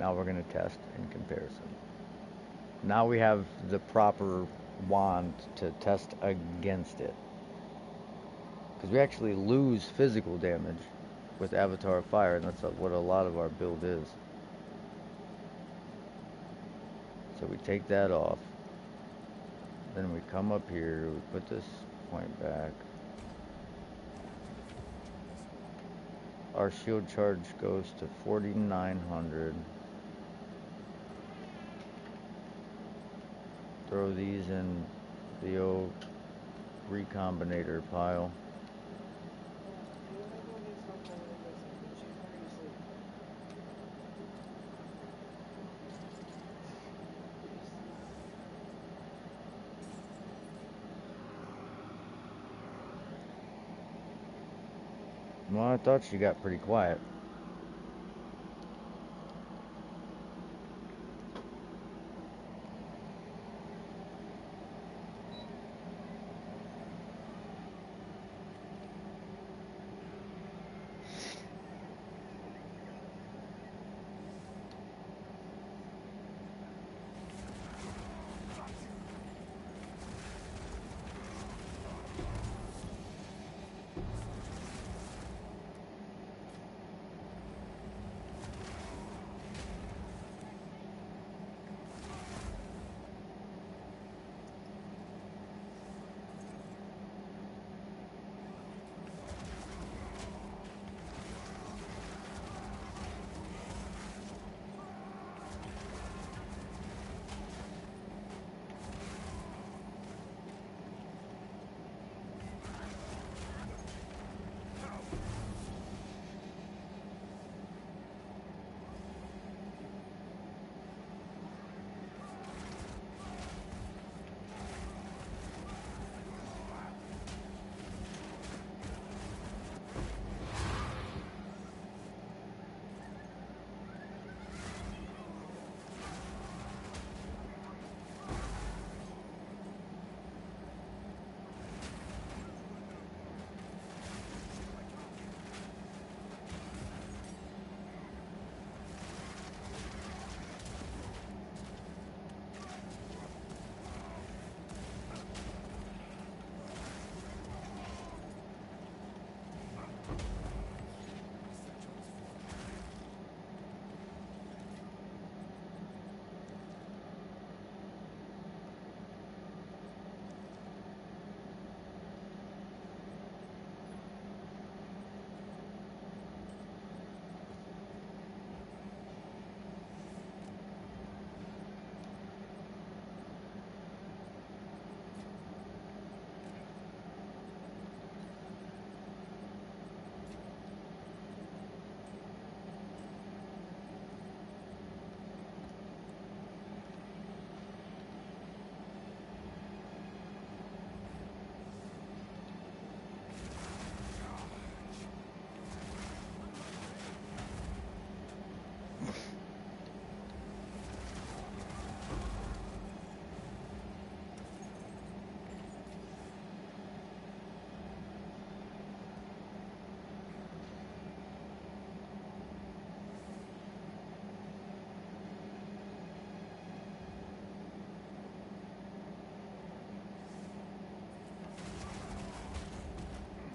now we're going to test in comparison. Now we have the proper wand to test against it. Because we actually lose physical damage with Avatar of Fire, and that's what a lot of our build is. So we take that off. Then we come up here, we put this point back. Our shield charge goes to 4,900. Throw these in the old recombinator pile. Well, I thought she got pretty quiet.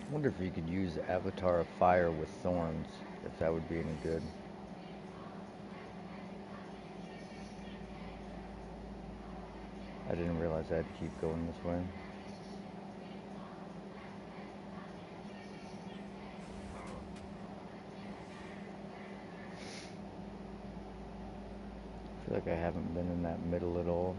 I wonder if you could use Avatar of Fire with thorns, if that would be any good. I didn't realize I had to keep going this way. I feel like I haven't been in that middle at all.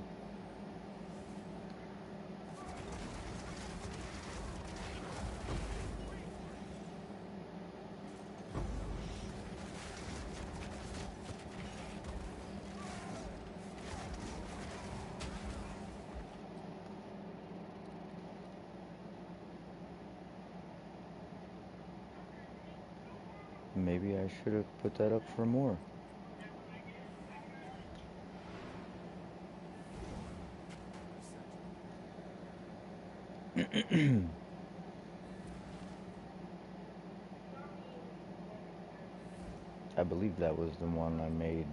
Maybe I should have put that up for more. I believe that was the one I made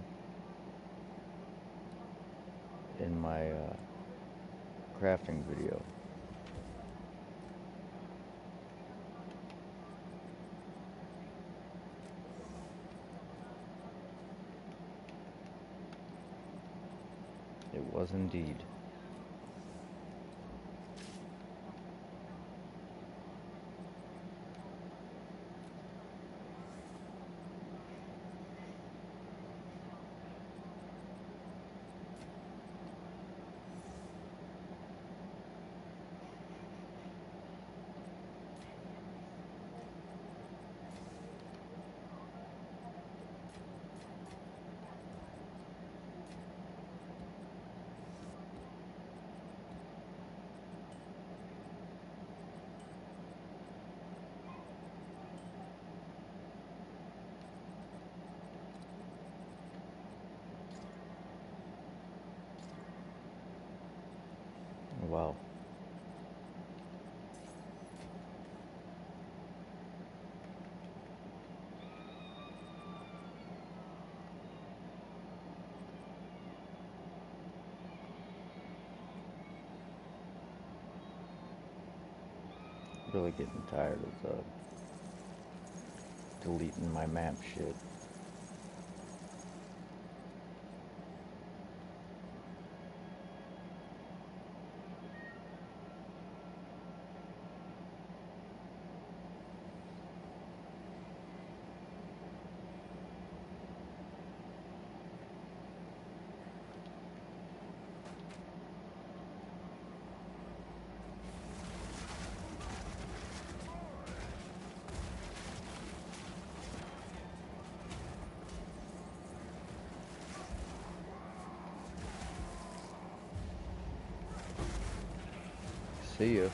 in my crafting video. It was indeed. Wow. Really getting tired of deleting my map shit. See ya.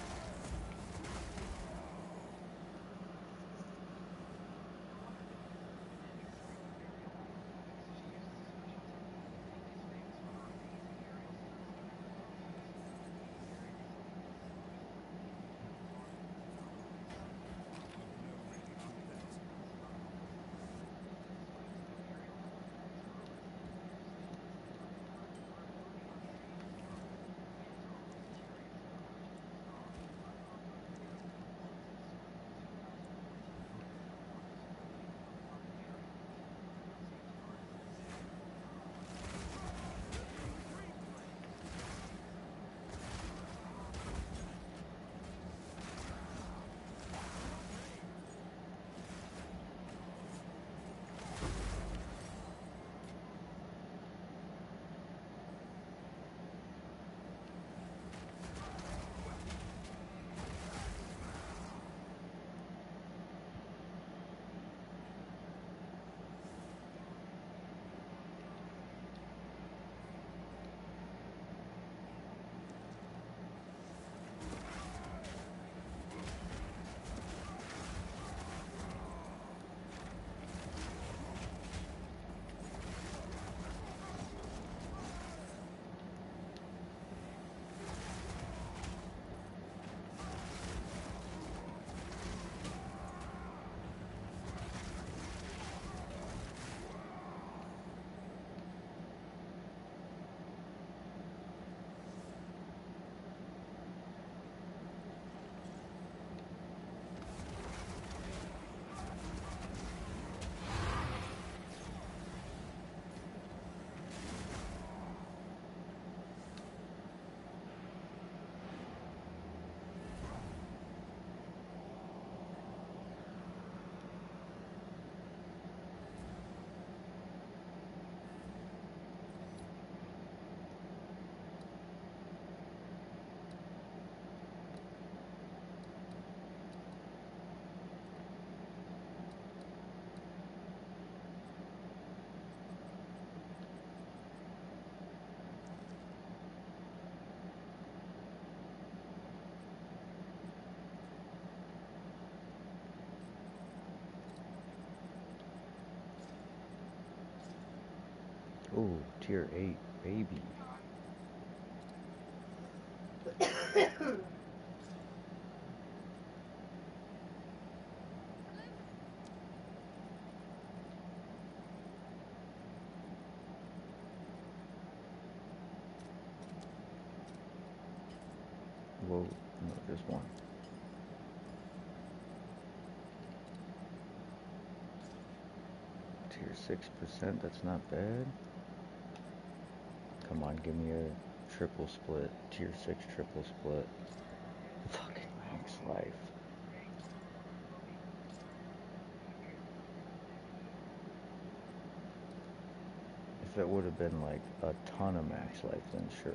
Ooh, tier 8, baby. Whoa, no, just one. Tier 6%, that's not bad. Come on, give me a triple split. Tier 6 triple split. Fucking max life. If it would have been like a ton of max life, then sure.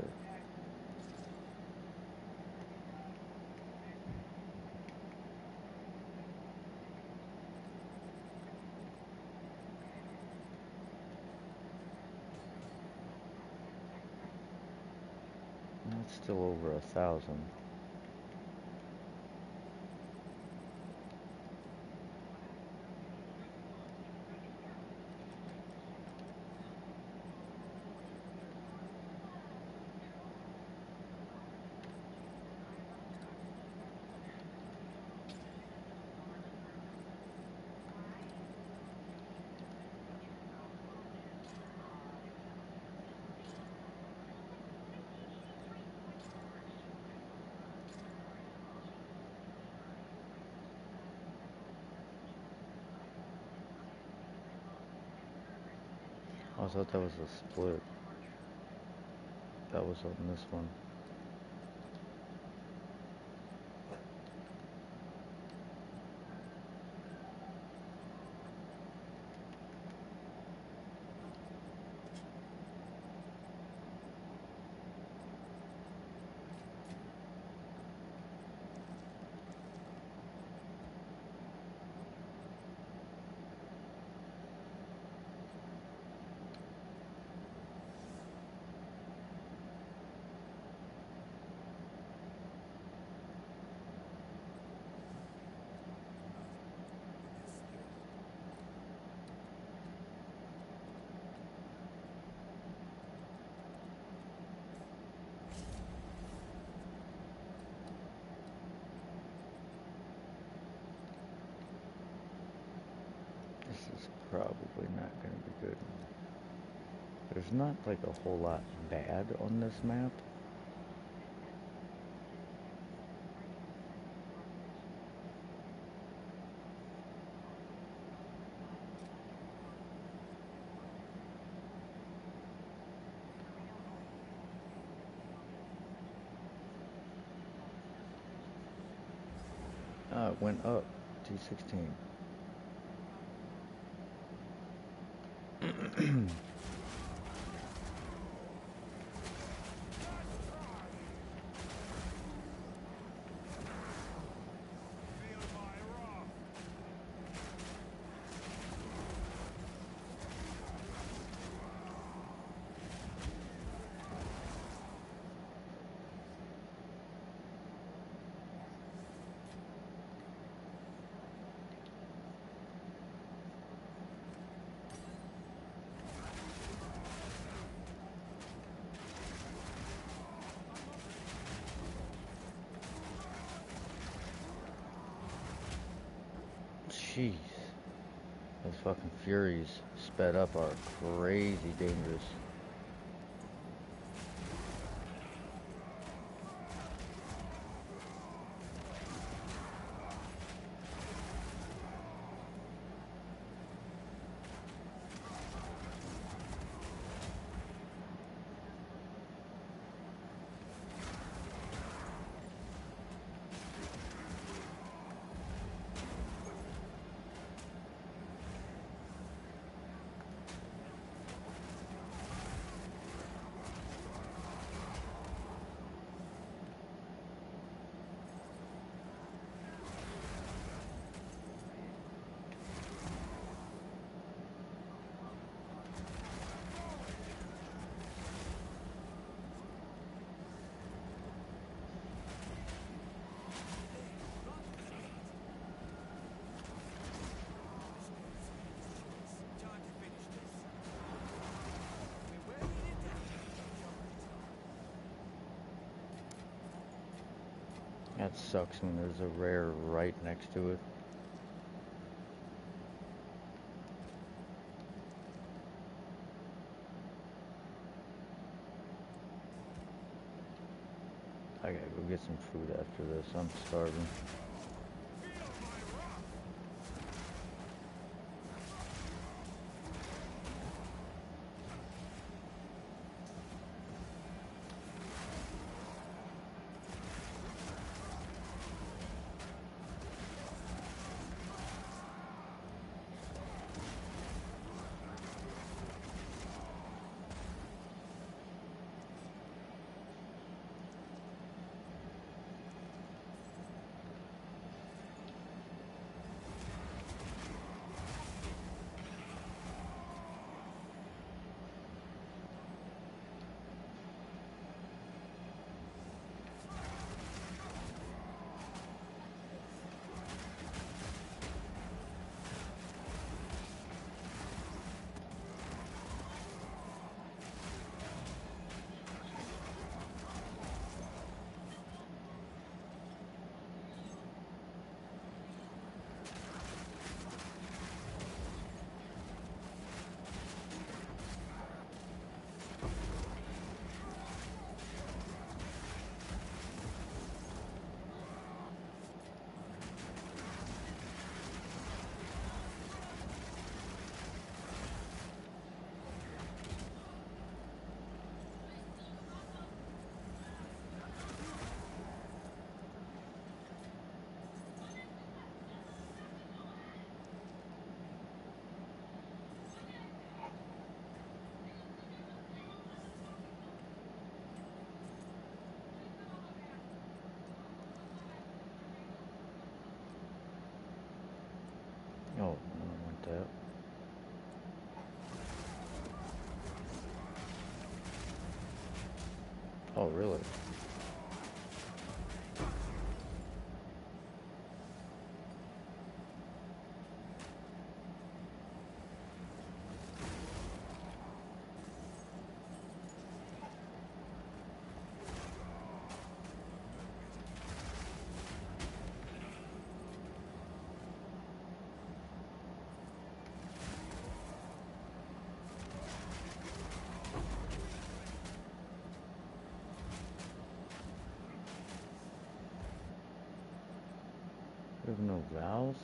That's still over 1,000. I thought that was a split. That was on this one. This is probably not going to be good. There's not like a whole lot bad on this map. It went up. T16. Jeez. Those fucking Furies sped up are crazy dangerous. That sucks when there's a rare right next to it. I gotta go get some food after this. I'm starving. Oh, I don't want that. Oh, really? We have no vowels?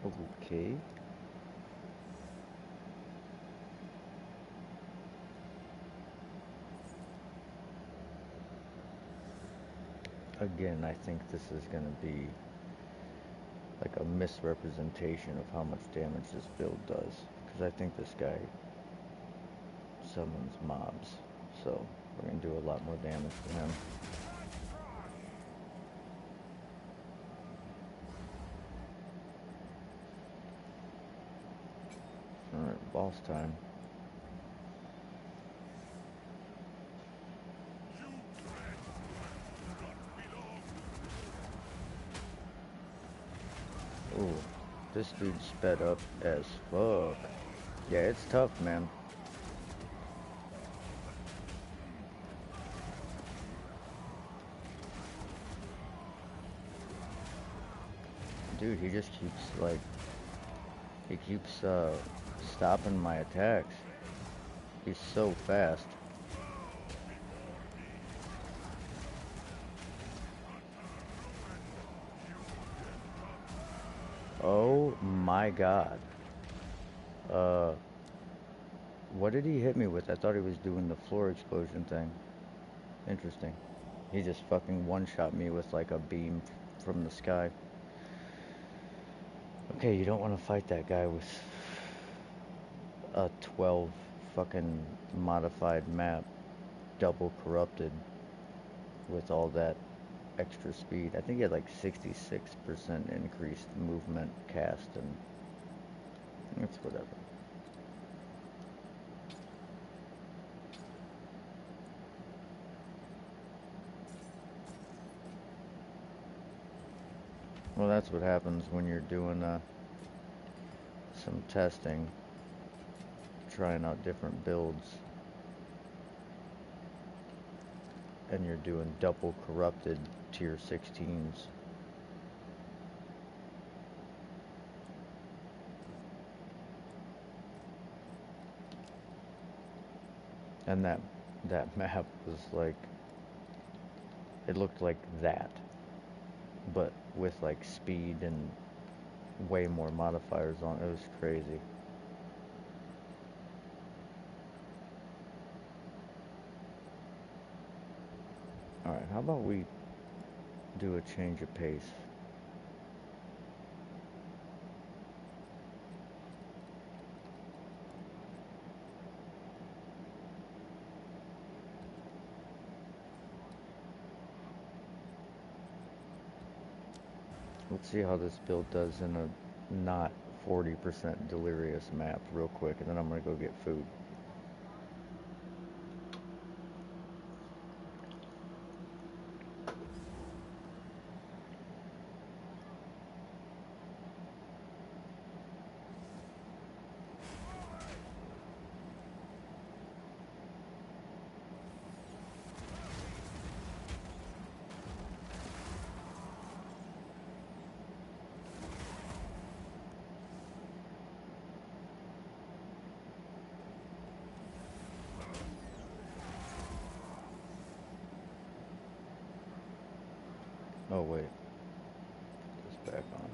Okay. Again, I think this is going to be like a misrepresentation of how much damage this build does. Because I think this guy summons mobs. So we're going to do a lot more damage to him. Alright, boss time. Ooh, this dude sped up as fuck. Yeah, it's tough, man. Dude, he just keeps, like, he keeps, stopping my attacks. He's so fast. Oh my god. What did he hit me with? I thought he was doing the floor explosion thing. Interesting. He just fucking one-shot me with like a beam from the sky. Okay, you don't want to fight that guy with a 12 fucking modified map, double corrupted, with all that extra speed. I think he had like 66% increased movement cast, and it's whatever. Well, that's what happens when you're doing some testing, trying out different builds, and you're doing double corrupted tier 16s. And that map was like, it looked like that, but with like speed and way more modifiers on it. It was crazy. Alright, how about we do a change of pace? Let's see how this build does in a not 40% delirious map real quick, and then I'm gonna go get food. Oh wait, put this back on.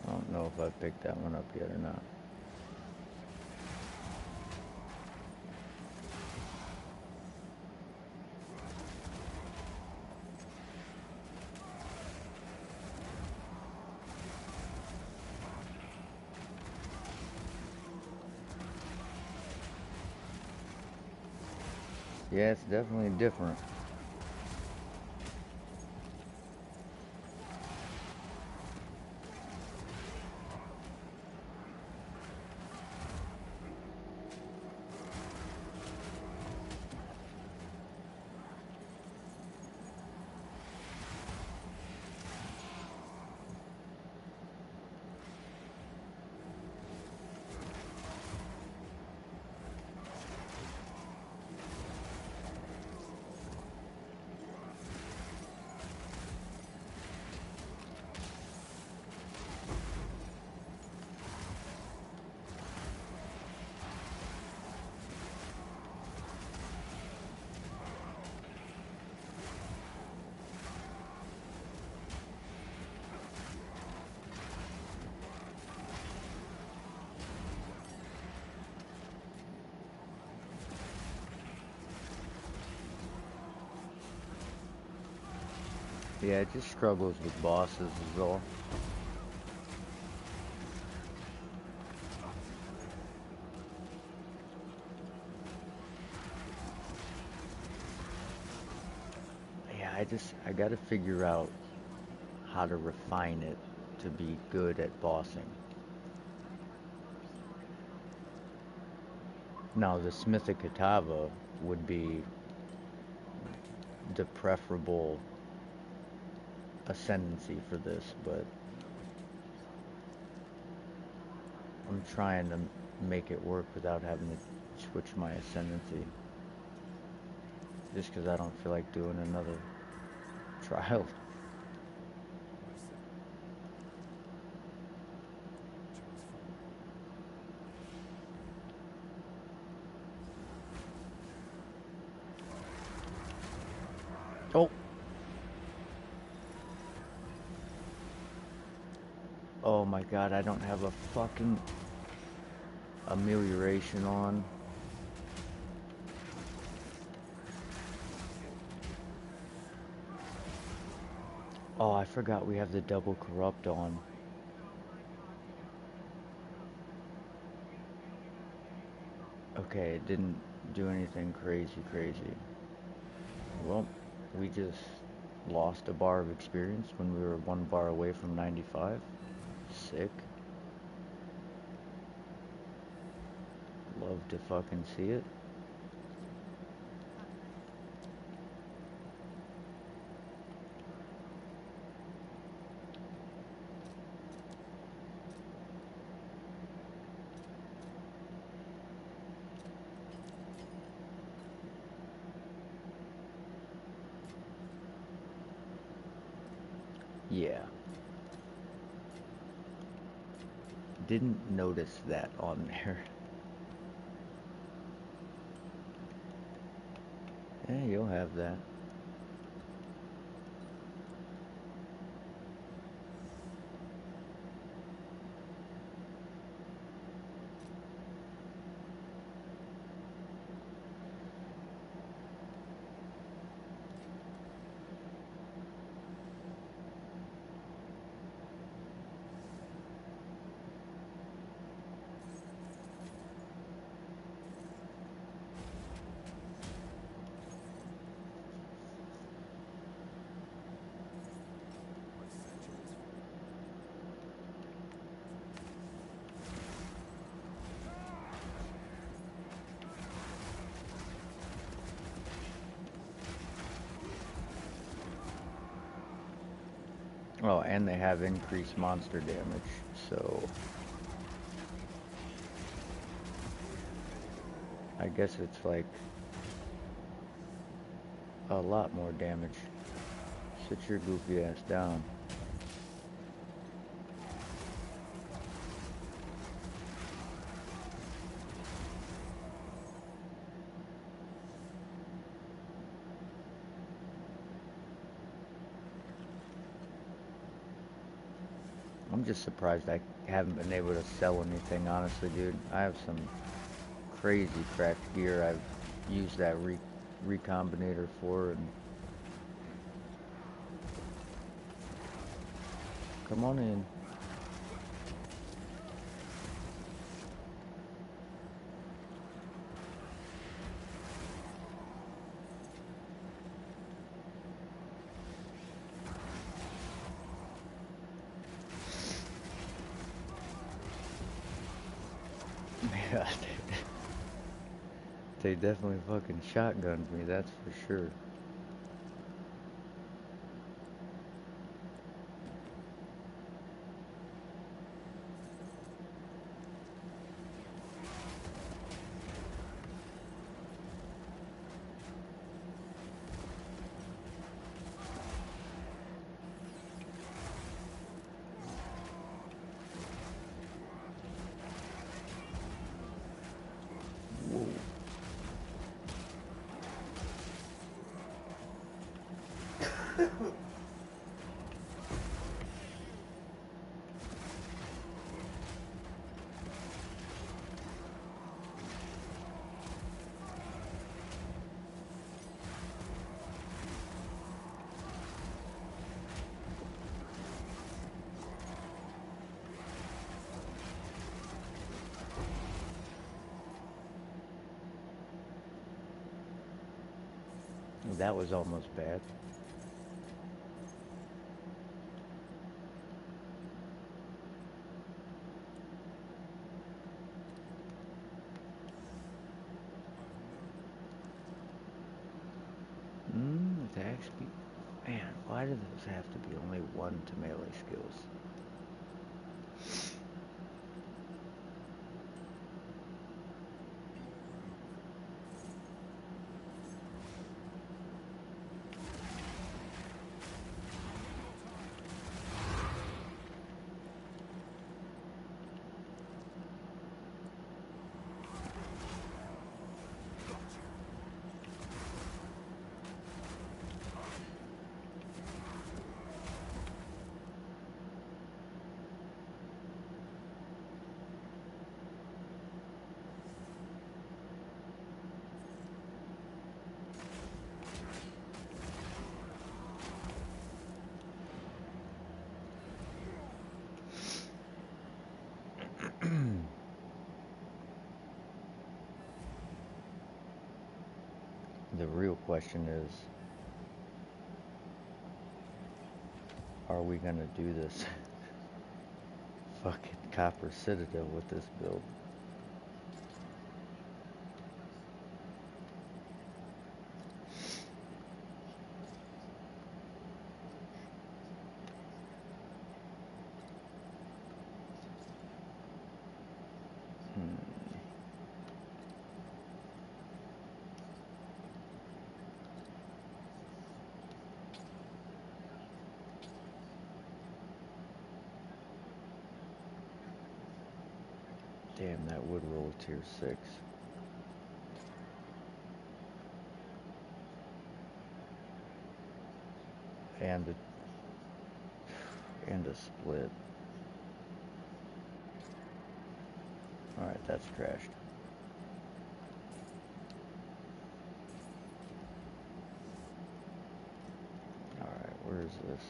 I don't know if I picked that one up yet or not. Yeah, it's definitely different. Yeah, it just struggles with bosses is all. Yeah, I gotta figure out how to refine it to be good at bossing. Now, the Smithic Katava would be the preferable ascendancy for this, but I'm trying to make it work without having to switch my ascendancy. Just because I don't feel like doing another trial. Oh! Oh my god, I don't have a fucking amelioration on. Oh, I forgot we have the double corrupt on. Okay, it didn't do anything crazy. Well, we just lost a bar of experience when we were one bar away from 95. Sick. Love to fucking see it. Yeah. Didn't notice that on there. Yeah, you'll have that. Oh, and they have increased monster damage, so I guess it's like a lot more damage. Sit your goofy ass down. I'm just surprised I haven't been able to sell anything, honestly, dude. I have some crazy cracked gear I've used that recombinator for, and come on in. Yeah, they definitely fucking shotgunned me, that's for sure. Whoa. That was almost bad. Attack speed. Man, why do those have to be only 1 to melee skills? The real question is, are we gonna do this fucking Copper Citadel with this build? Damn, that would roll tier 6. And a split. Alright, that's crashed. Alright, where is this?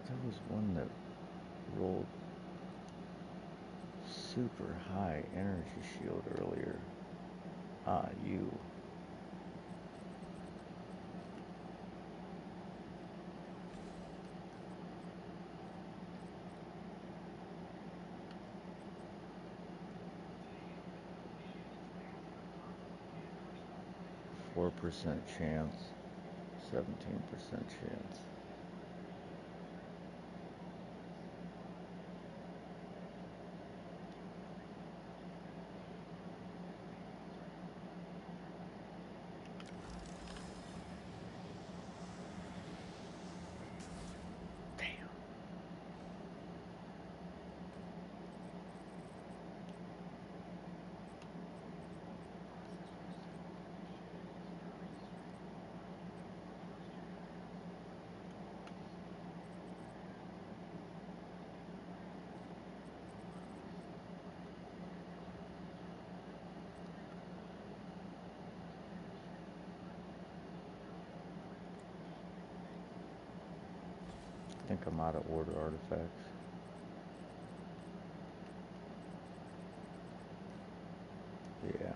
There was one that rolled super high energy shield earlier. Ah, you. Four percent chance, 17% chance. I think I'm out of order artifacts. Yeah.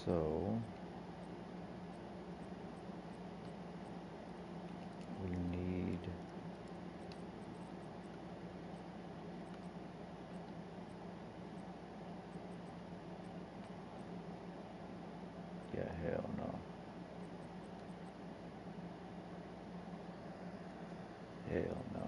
So we need Hell no.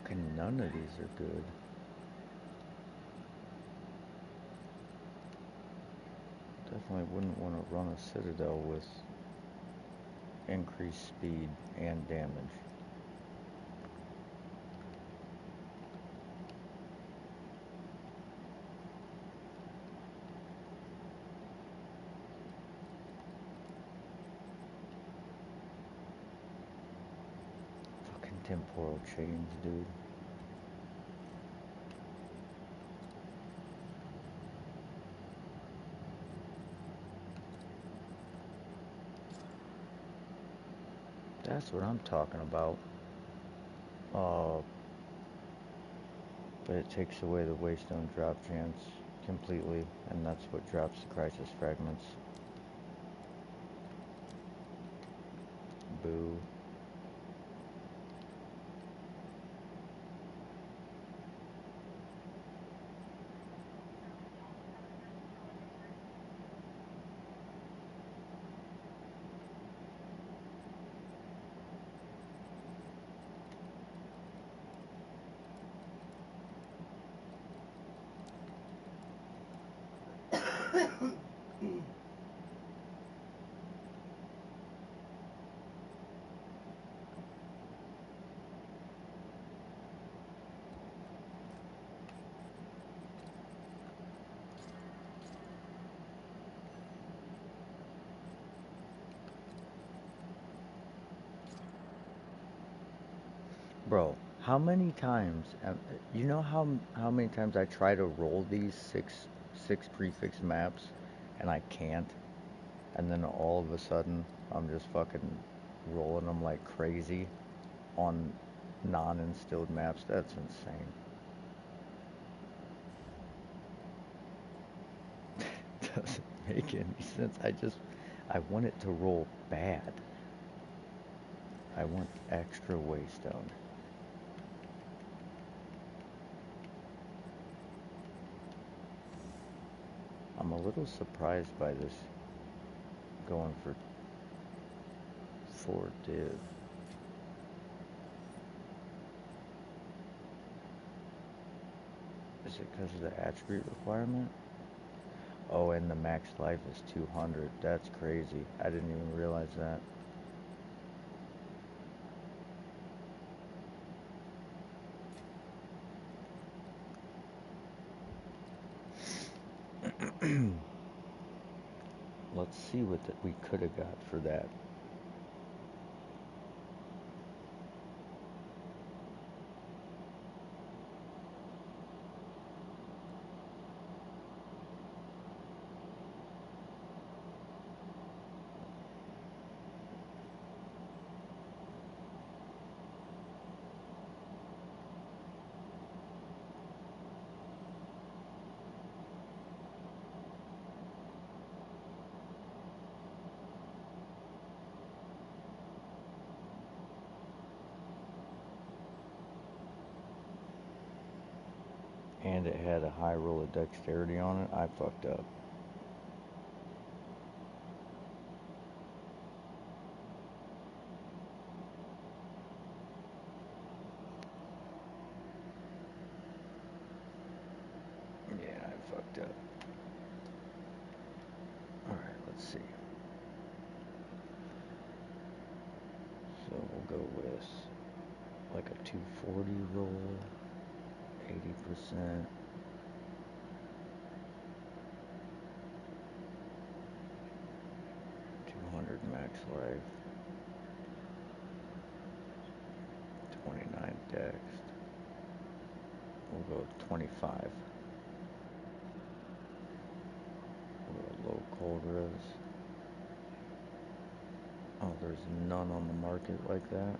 Fucking none of these are good. Definitely wouldn't want to run a Citadel with increased speed and damage. Fucking temporal chains, dude. That's what I'm talking about. Uh, but it takes away the Waystone drop chance completely, and that's what drops the Crisis Fragments. Boo. Bro, how many times, you know how many times I try to roll these six prefix maps and I can't, and then all of a sudden I'm just fucking rolling them like crazy on non-instilled maps. That's insane. Doesn't make any sense. I want it to roll bad. I want extra Waystone. I'm a little surprised by this going for 4 div. Is it because of the attribute requirement? Oh, and the max life is 200. That's crazy. I didn't even realize that. Let's see what we could have got for that. And it had a high roll of dexterity on it. I fucked up. Yeah, I fucked up. Alright, let's see. So we'll go with like a 240 roll, 80%, 200 max life, 29 dex. We'll go 25. We'll go low cold res. Oh, there's none on the market like that.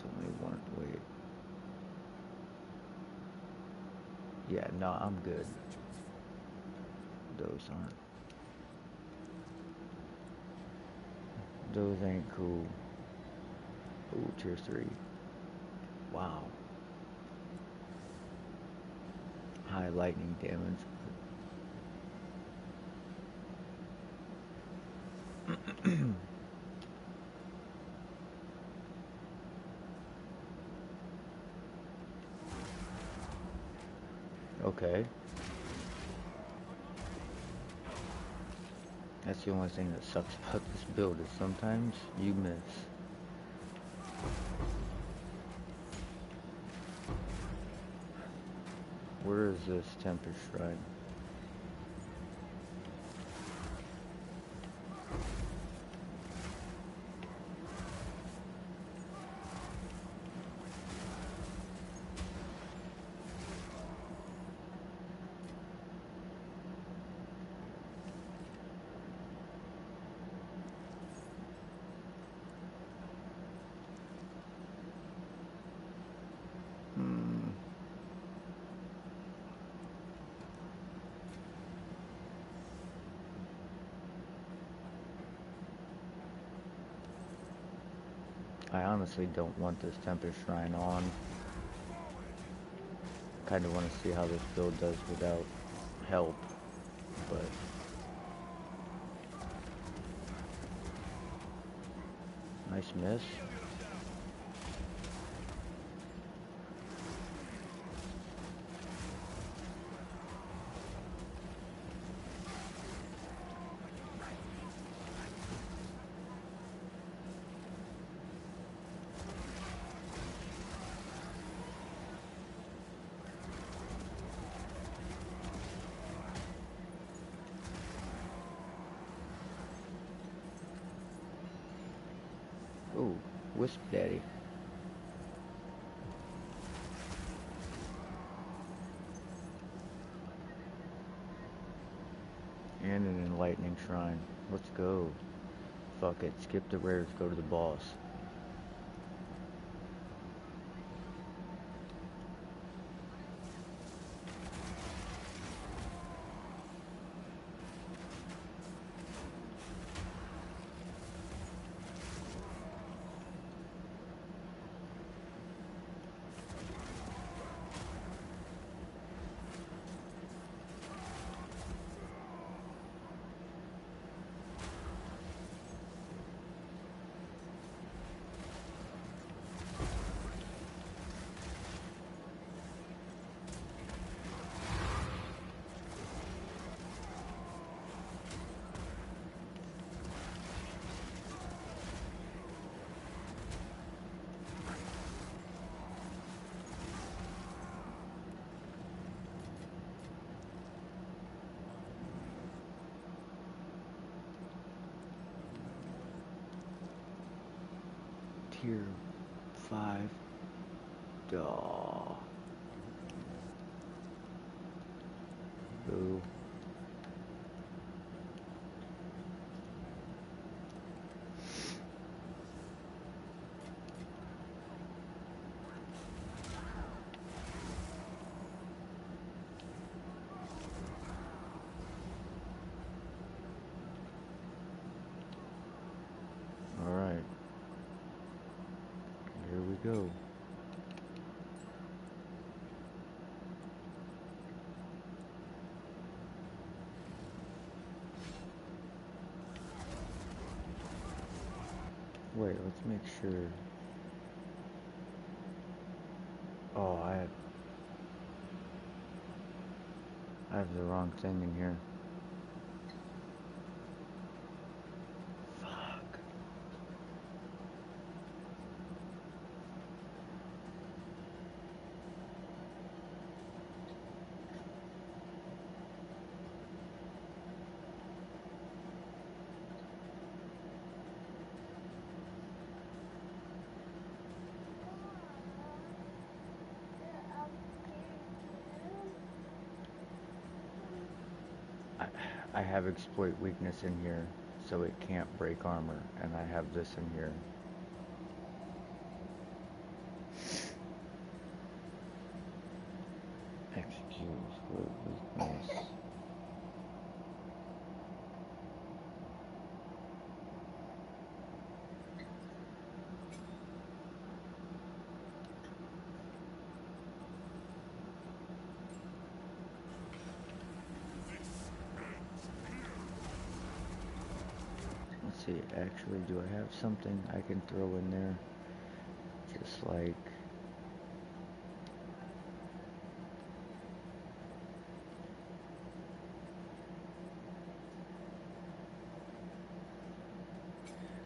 It's only one. Wait. Yeah, no, I'm good. Those aren't. Those ain't cool. Ooh, tier 3. Wow. High lightning damage. Okay. That's the only thing that sucks about this build is sometimes you miss. Where is this Tempest Shrine? I honestly don't want this Tempest Shrine on. Kind of want to see how this build does without help, but nice miss. Ooh, Wisp Daddy. And an Enlightening Shrine. Let's go. Fuck it, skip the rares, go to the boss. Tier 5. Duh. Boo. Alright. Here we go. Wait, let's make sure. Oh, I have the wrong thing in here. Fuck. I have exploit weakness in here, so it can't break armor, and I have this in here. Nice. Let's see, actually, do I have something I can throw in there? Just like...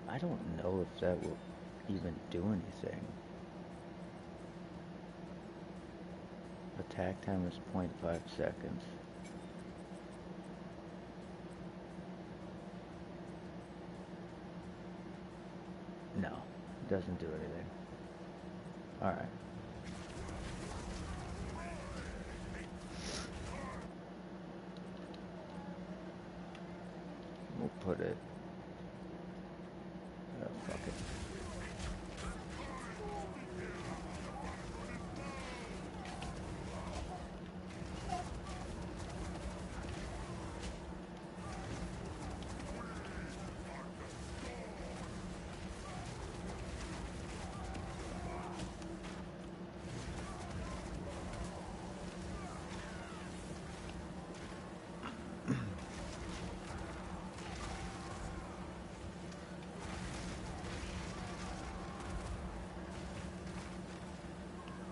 I don't know if that will even do anything. Attack time is 0.5 seconds. No, it doesn't do anything. Alright. We'll put it... Oh, fuck it.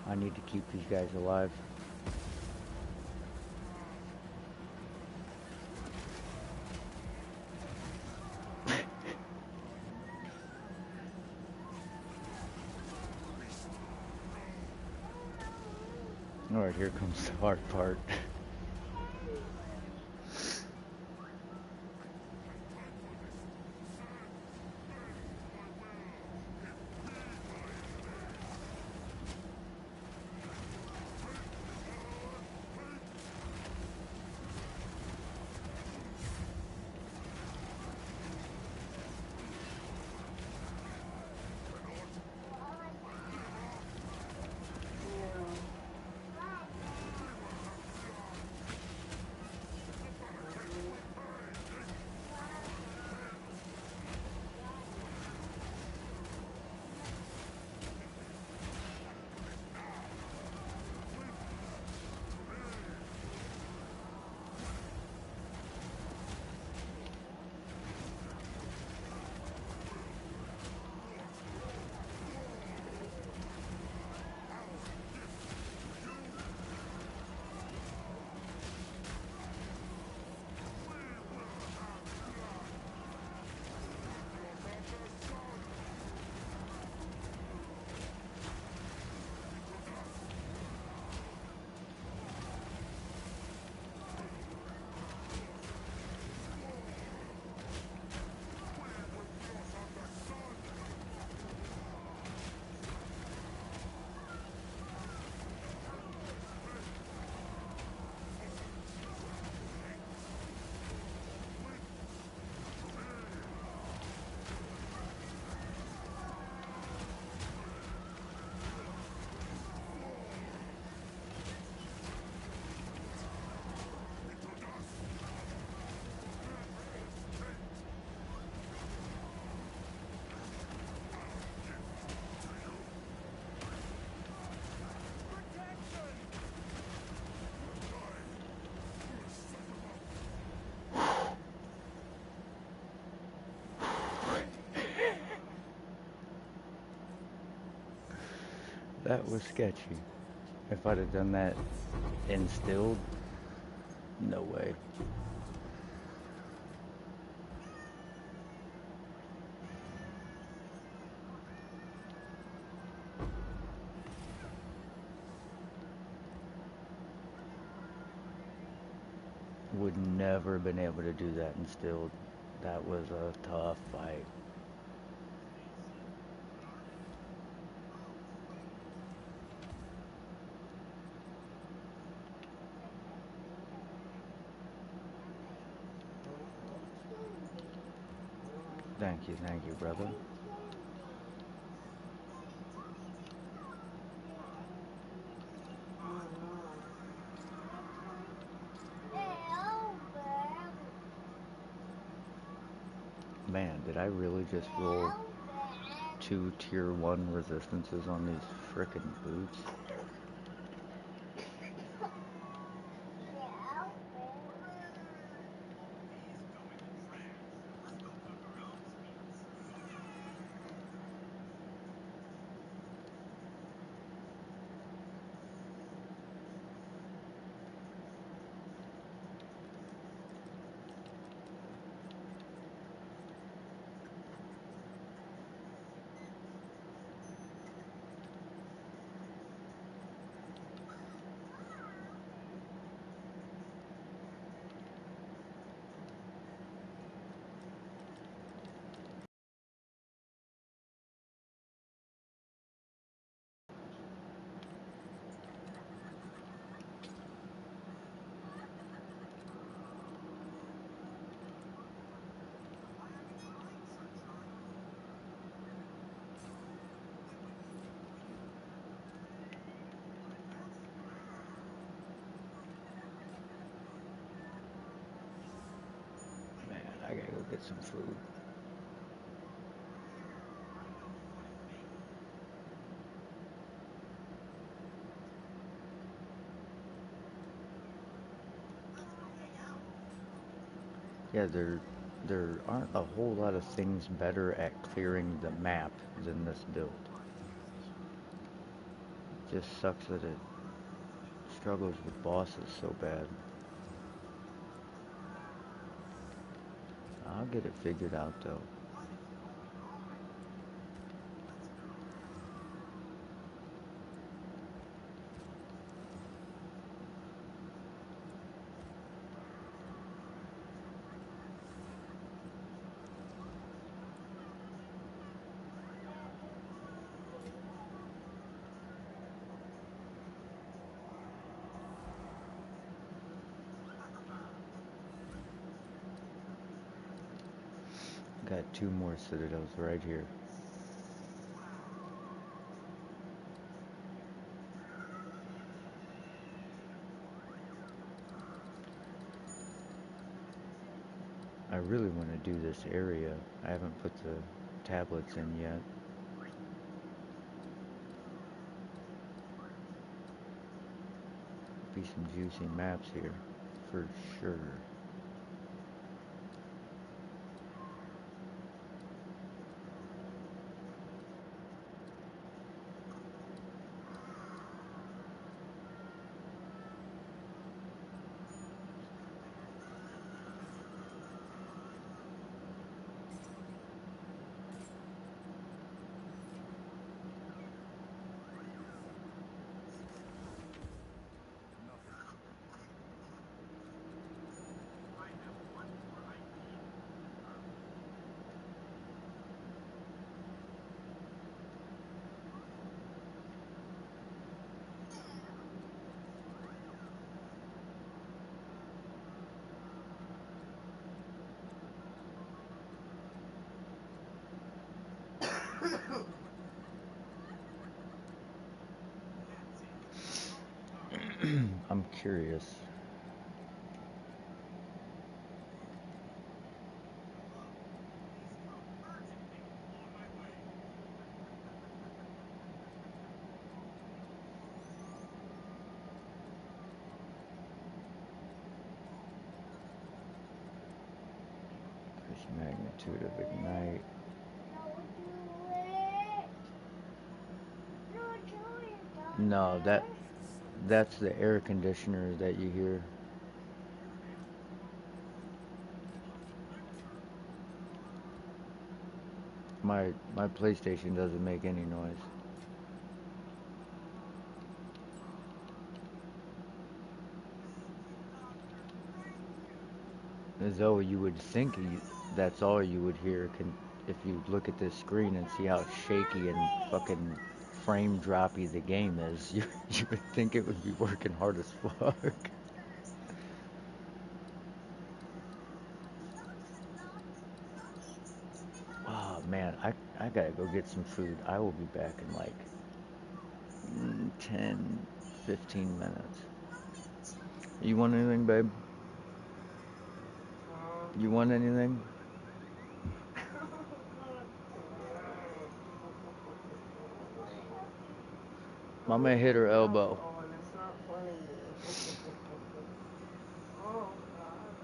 I need to keep these guys alive. Alright, here comes the hard part. That was sketchy. If I'd have done that instilled, no way. Would never have been able to do that instilled. That was a tough fight. Thank you, brother. Man, did I really just roll two tier 1 resistances on these frickin' boots? Man, I gotta go get some food. Yeah, there aren't a whole lot of things better at clearing the map than this build. Just sucks that it struggles with bosses so bad. I'll get it figured out though. Got two more citadels right here. I really want to do this area. I haven't put the tablets in yet. Be some juicy maps here, for sure. I'm curious. Increase magnitude of ignite. No, that's the air conditioner that you hear. My PlayStation doesn't make any noise. As though you would think that's all you would hear if you look at this screen and see how shaky and fucking frame droppy the game is. You would think it would be working hard as fuck. Oh man, I gotta go get some food. I will be back in like 10, 15 minutes. You want anything, babe? You want anything? Mama hit her elbow. Oh, and it's not funny. Oh, God.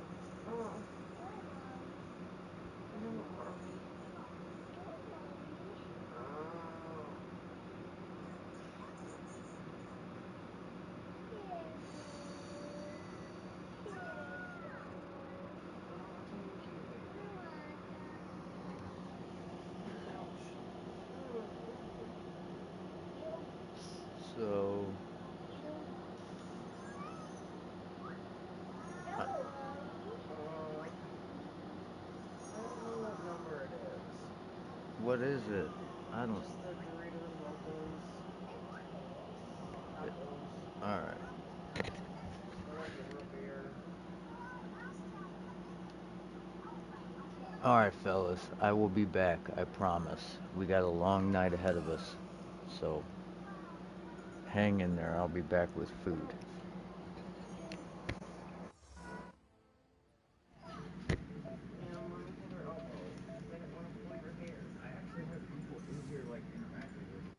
Oh. No, mommy. Oh. Oh, thank you, baby. Ouch. So, uh, I don't know what number it is. what is it? I don't. Just the Doritos Locos tacos. All right. I like the root beer. All right, fellas. I will be back. I promise. We got a long night ahead of us. So, hang in there. I'll be back with food. Yeah, mommy hit her elbow because I didn't want to pull your hair. I actually had people in here like interacting with me.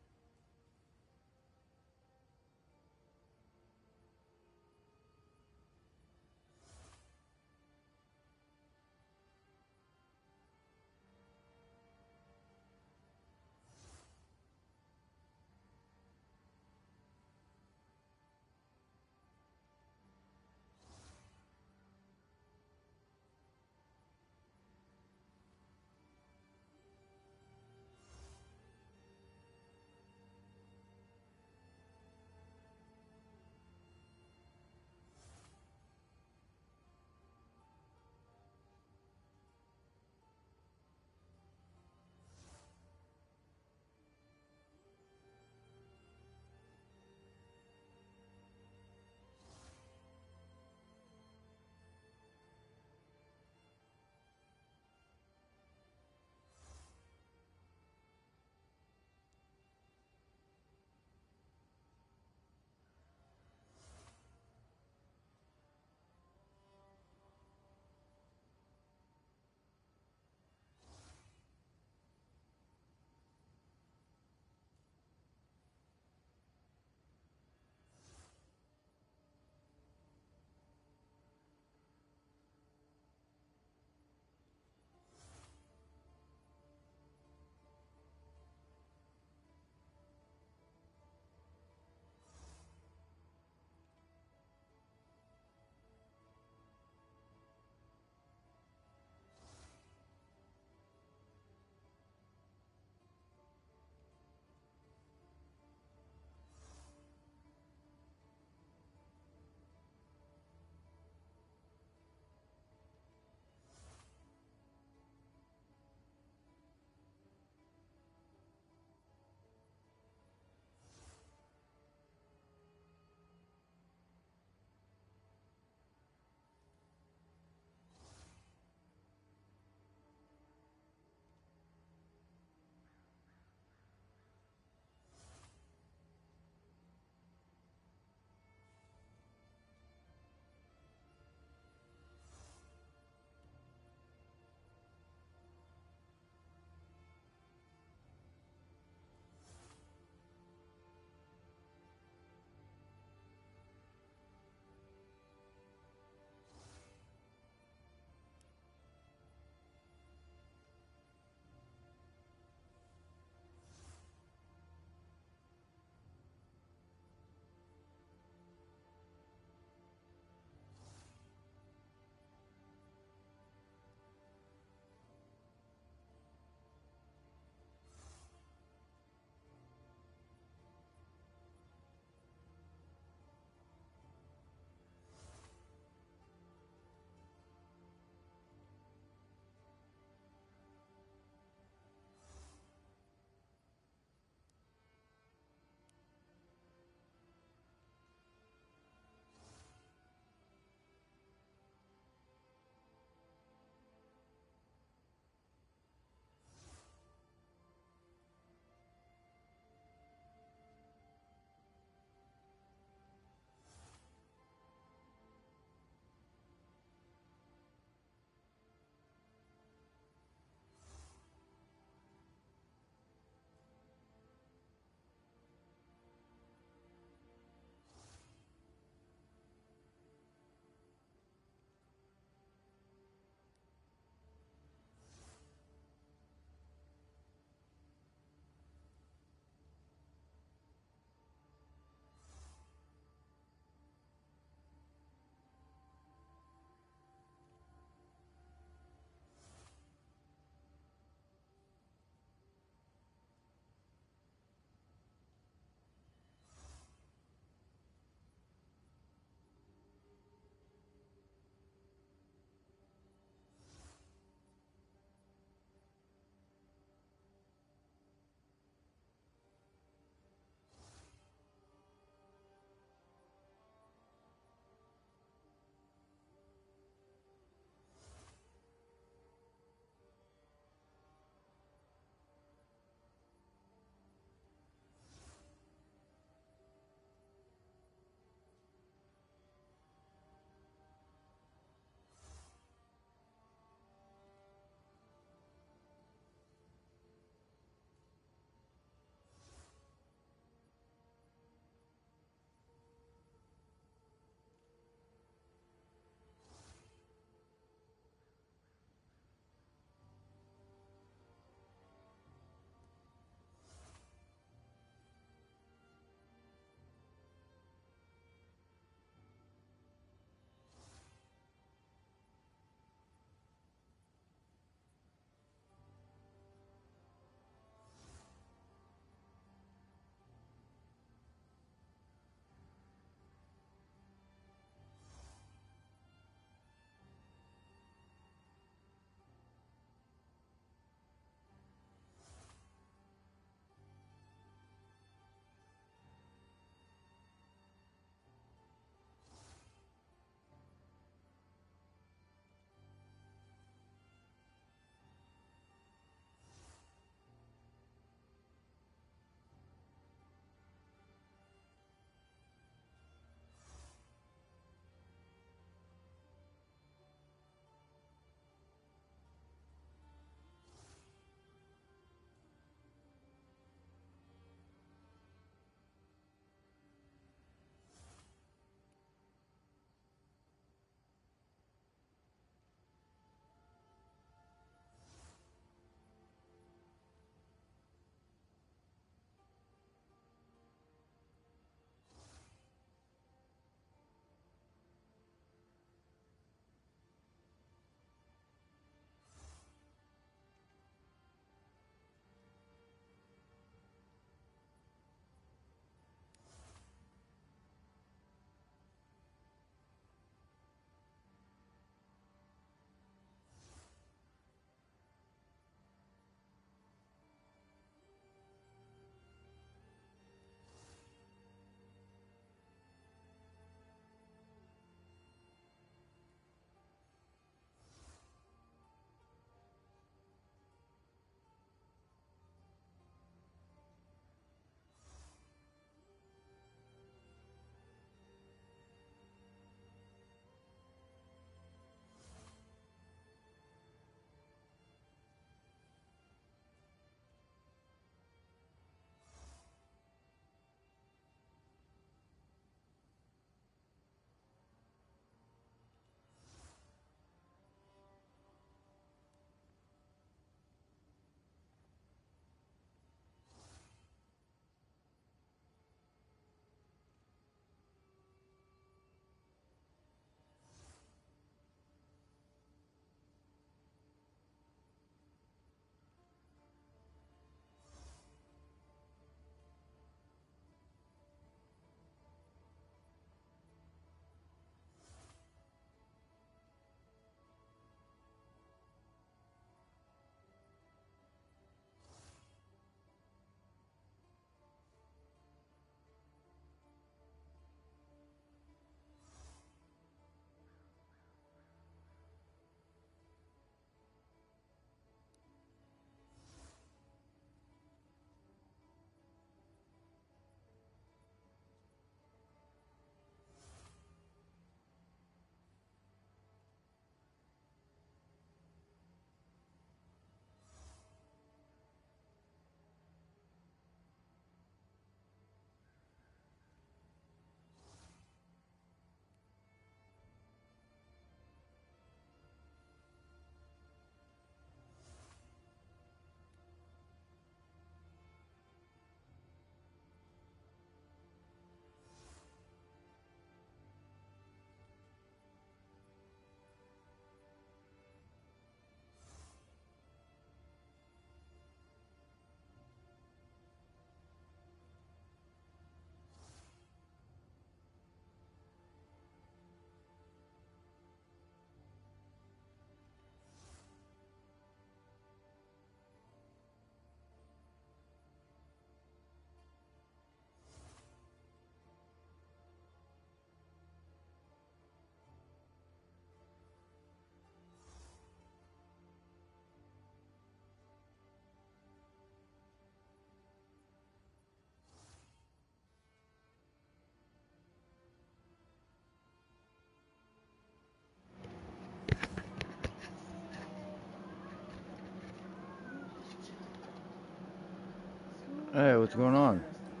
Hey, what's That's going on? interesting.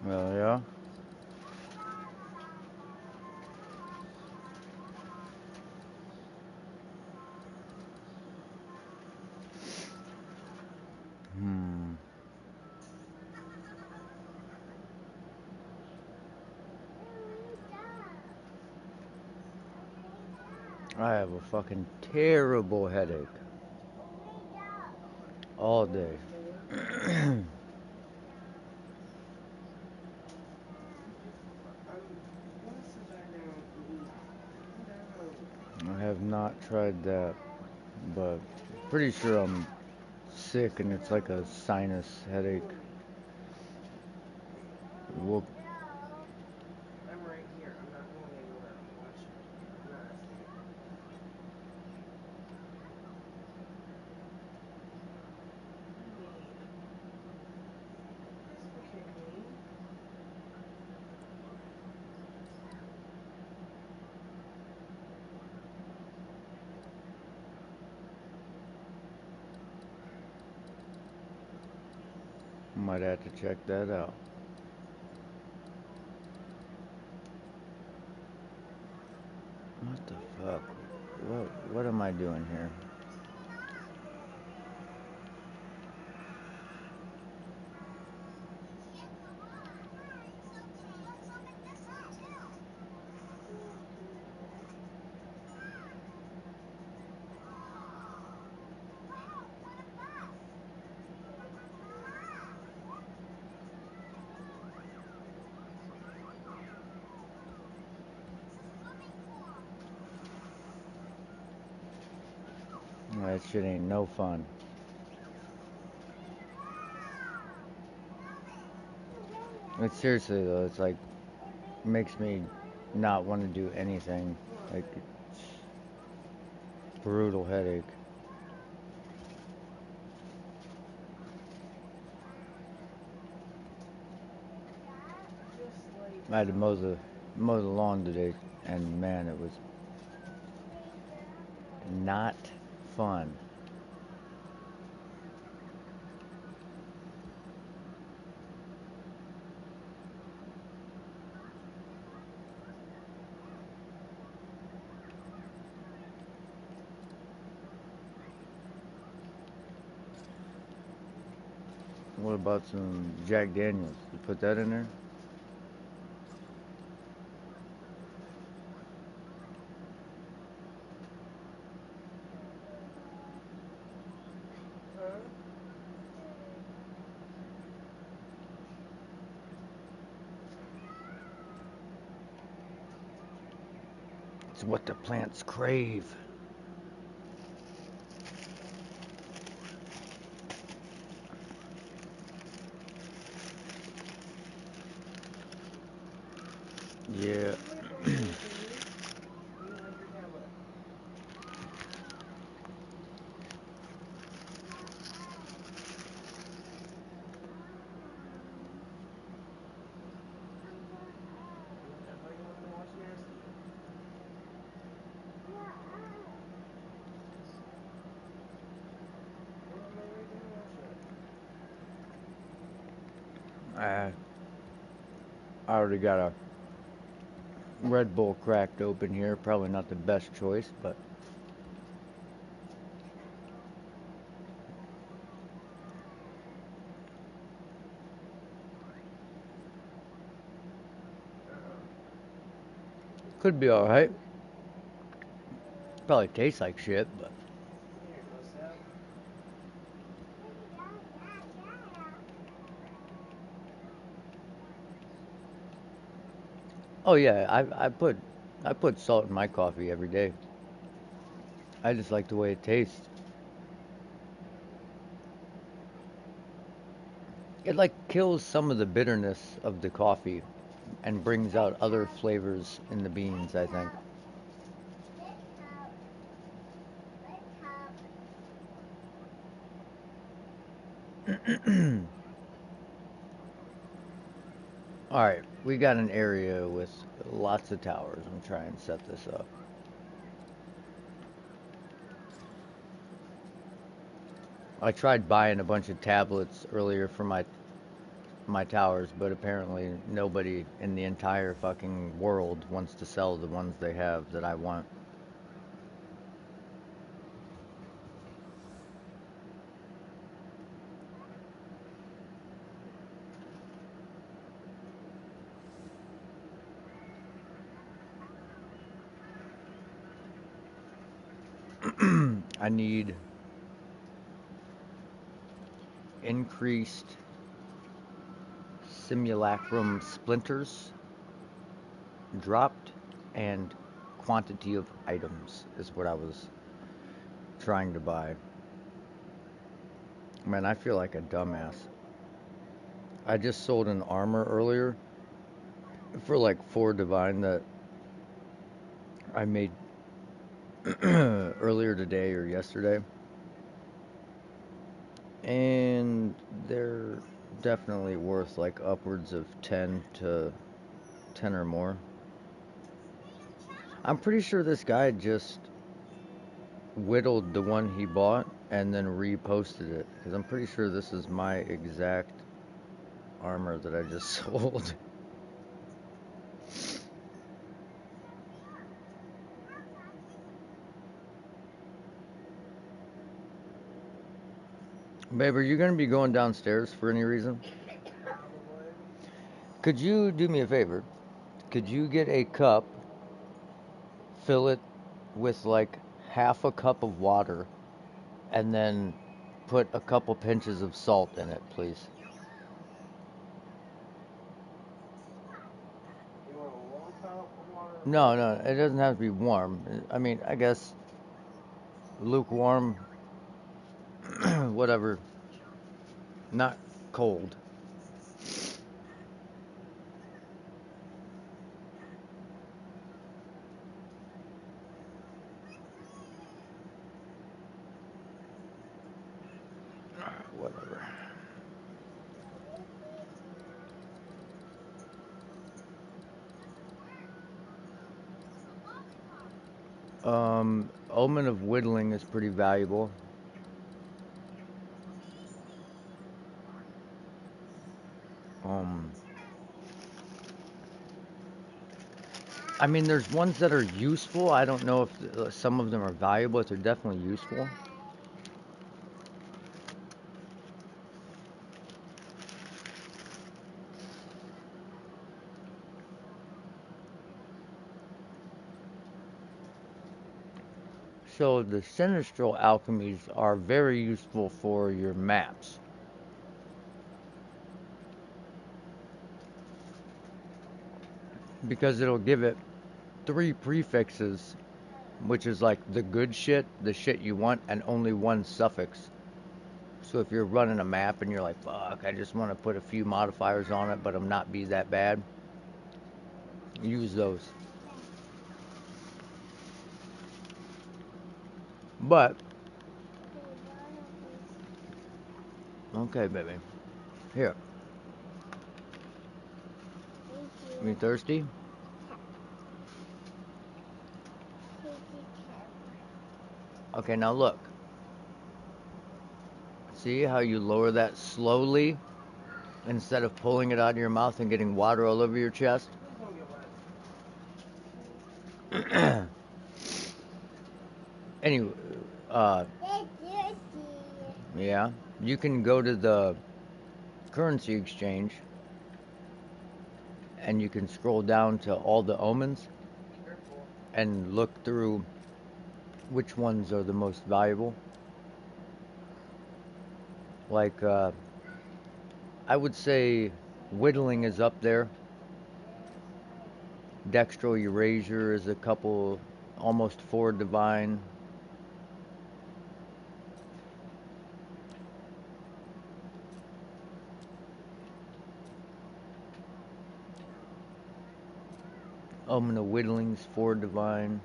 Well, yeah. Hmm. I have a fucking terrible headache all I day. understand. Let's sit back down and eat. Sit down. I have not tried that, but pretty sure I'm sick and Sit it's like a down. sinus headache. Come here. Well, I'm right here. I'm not going anywhere. I'm watching you. I'm not asleep. What do you mean? Don't kick me. might have to check that out. What the fuck? What am I doing here? That shit ain't no fun. It's seriously though, it's like makes me not want to do anything. What? Like it's brutal headache. Just lay I had to down, okay? mow the lawn today, and man, it was not fun. What about some Jack Daniels? You put that in there? Huh? It's what the plants crave. Yeah. Just lay up on here, okay? Behind your tablet. That's why you want to watch Nasty. Well, lay right down and watch it. I I already got a Red Bull cracked open here. Probably not the best choice, but Uh-oh. could be all right. Probably tastes like shit, but Here, you want a sip? oh yeah, I put salt in my coffee every day. I just like the way it tastes. It like kills some of the bitterness of the coffee and brings out other flavors in the beans, I think. All right, we got an area with lots of towers. I'm trying to set this up. I tried buying a bunch of tablets earlier for my towers, but apparently nobody in the entire fucking world wants to sell the ones they have that I want. I need increased simulacrum splinters dropped and quantity of items is what I was trying to buy. Man, I feel like a dumbass. I just sold an armor earlier for like 4 divine that I made earlier today or yesterday. And they're definitely worth like upwards of 10 to 10 or more. I'm pretty sure this guy just whittled the one he bought and then reposted it because I'm pretty sure this is my exact armor that I just sold. Babe, are you gonna be going downstairs for any reason? Could you do me a favor? Could you get a cup, fill it with like half a cup of water, and then put a couple pinches of salt in it, please? You want a warm cup of water? No, no, it doesn't have to be warm. I mean, I guess lukewarm, whatever. Not cold. Whatever. Omen of Whittling is pretty valuable. Um, I mean, there's ones that are useful. I don't know if some of them are valuable, but they're definitely useful. So the Sinistral alchemies are very useful for your maps because it'll give it 3 prefixes, which is like the good shit, the shit you want, and only 1 suffix. So if you're running a map and you're like, fuck, I just want to put a few modifiers on it, but I'm not be that bad, use those. But, okay, baby. Here. You thirsty? Okay, now look. See how you lower that slowly instead of pulling it out of your mouth and getting water all over your chest? Please don't get wet. Anyway, uh, yeah, you can go to the currency exchange and you can scroll down to all the omens Careful. and look through which ones are the most valuable. Like, I would say whittling is up there. Dextral erasure is a couple, almost 4 divine. Omen of whittling's 4 divine.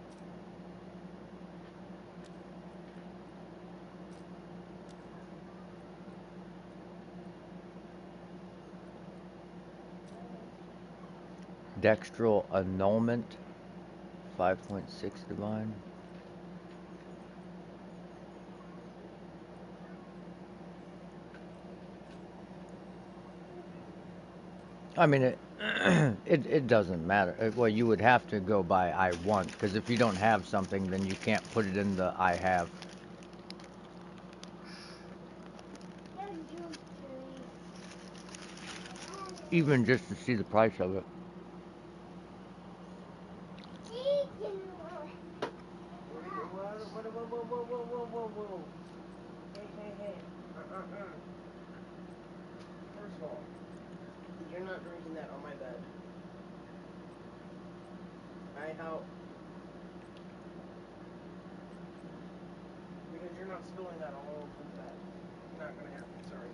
Dextral annulment, 5.6 divine. I mean, it doesn't matter. Well, you would have to go by I want, because if you don't have something, then you can't put it in the I have. Even just to see the price of it. Whoa. Hey. First of all, you're not drinking that on my bed. How? Because you're not spilling that all over the bed. Not gonna happen. Sorry.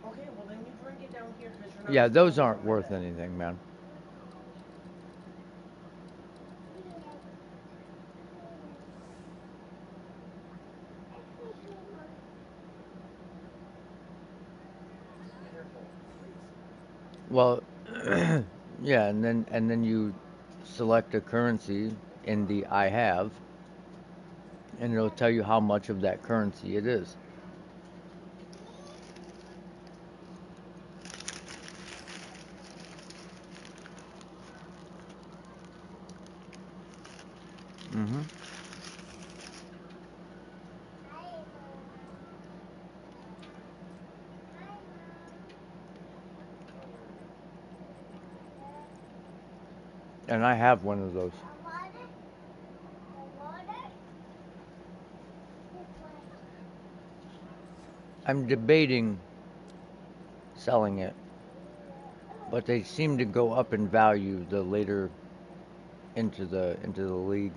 Okay, well then you drink it down here because you're not Yeah, those spilling it aren't on my worth bed. anything, man. Careful, please. Well, yeah, and then you select a currency in the I have, and it'll tell you how much of that currency it is. Mm-hmm. And I have one of those. I'm debating selling it, but they seem to go up in value the later into the league.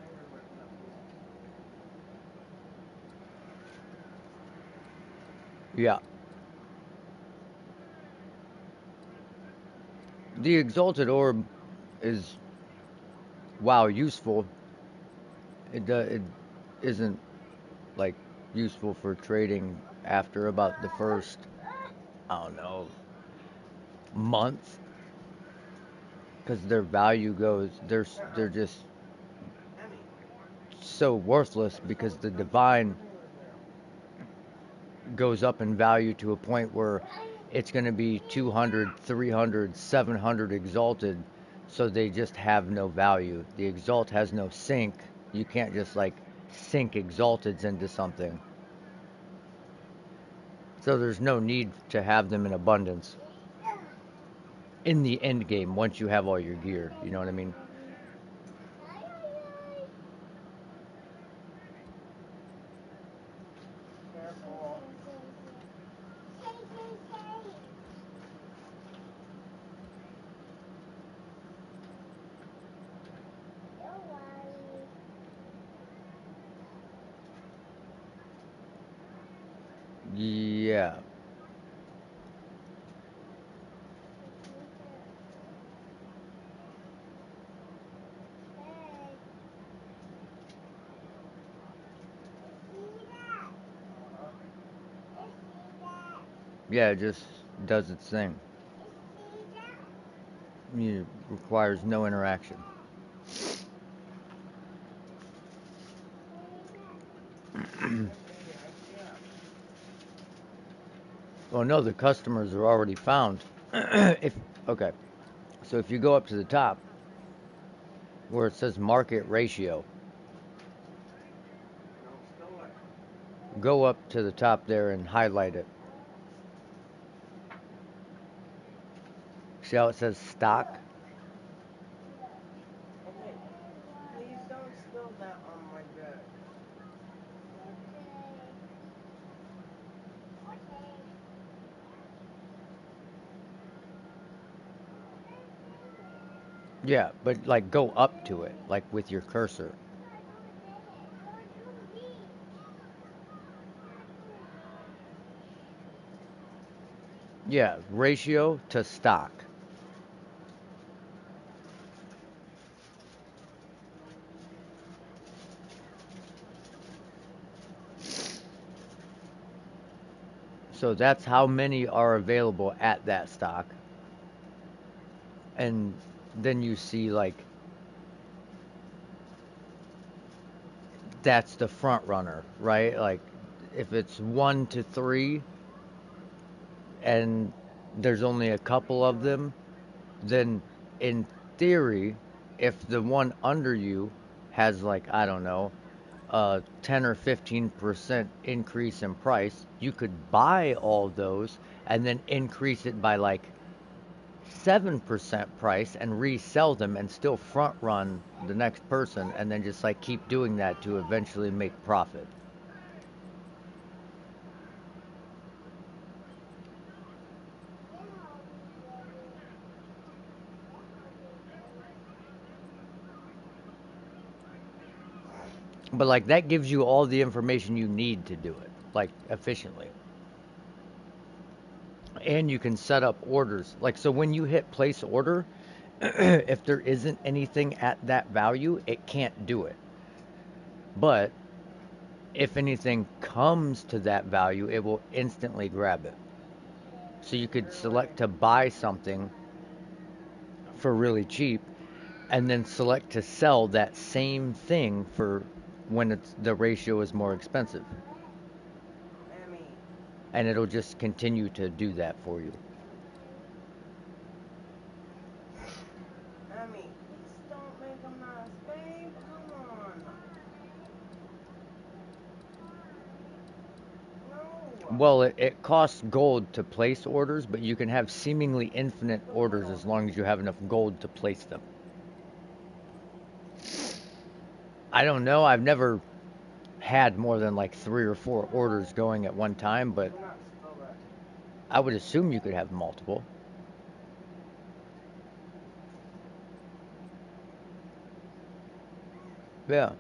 Fingers wet enough, please. Yeah. The exalted orb is wow useful. It isn't like useful for trading after about the first, I don't know, month, because their value goes they're just Emmy, so worthless because the divine fingers there. goes up in value to a point where it's going to be 200, 300, 700 exalted, so they just have no value. The exalt has no sink. You can't just like sink exalteds into something. So there's no need to have them in abundance in the end game once you have all your gear. You know what I mean? Careful. Yeah. Uh-huh. Yeah, it just does its thing. It requires no interaction. I see ya. Well, no, the customers are already found. if Okay, so if you go up to the top where it says market ratio, No, still wet. go up to the top there and highlight it. See how it says stock? Okay, please don't spill that on my bed. Yeah, but like go up to it, like with your cursor. Yeah, ratio to stock. So that's how many are available at that stock. And then you see like that's the front runner, right? Like if it's 1 to 3 and there's only a couple of them, then in theory, if the one under you has like, I don't know, a 10 or 15% increase in price, you could buy all those and then increase it by like 7% price and resell them and still front run the next person and then just like keep doing that to eventually make profit. But like that gives you all the information you need to do it like efficiently. And you can set up orders. Like so when you hit place order, if there isn't anything at that value, it can't do it. But if anything comes to that value, it will instantly grab it. So you could select to buy something for really cheap and then select to sell that same thing for when the ratio is more expensive. Emmy. And it'll just continue to do that for you. Emmy, please don't make a mess, babe. Come on. No. Well, it costs gold to place orders, but you can have seemingly infinite The orders puddle. as long as you have enough gold to place them. I don't know. I've never had more than like 3 or 4 orders going at one time, but Do not spell that. I would assume you could have multiple. Yeah. What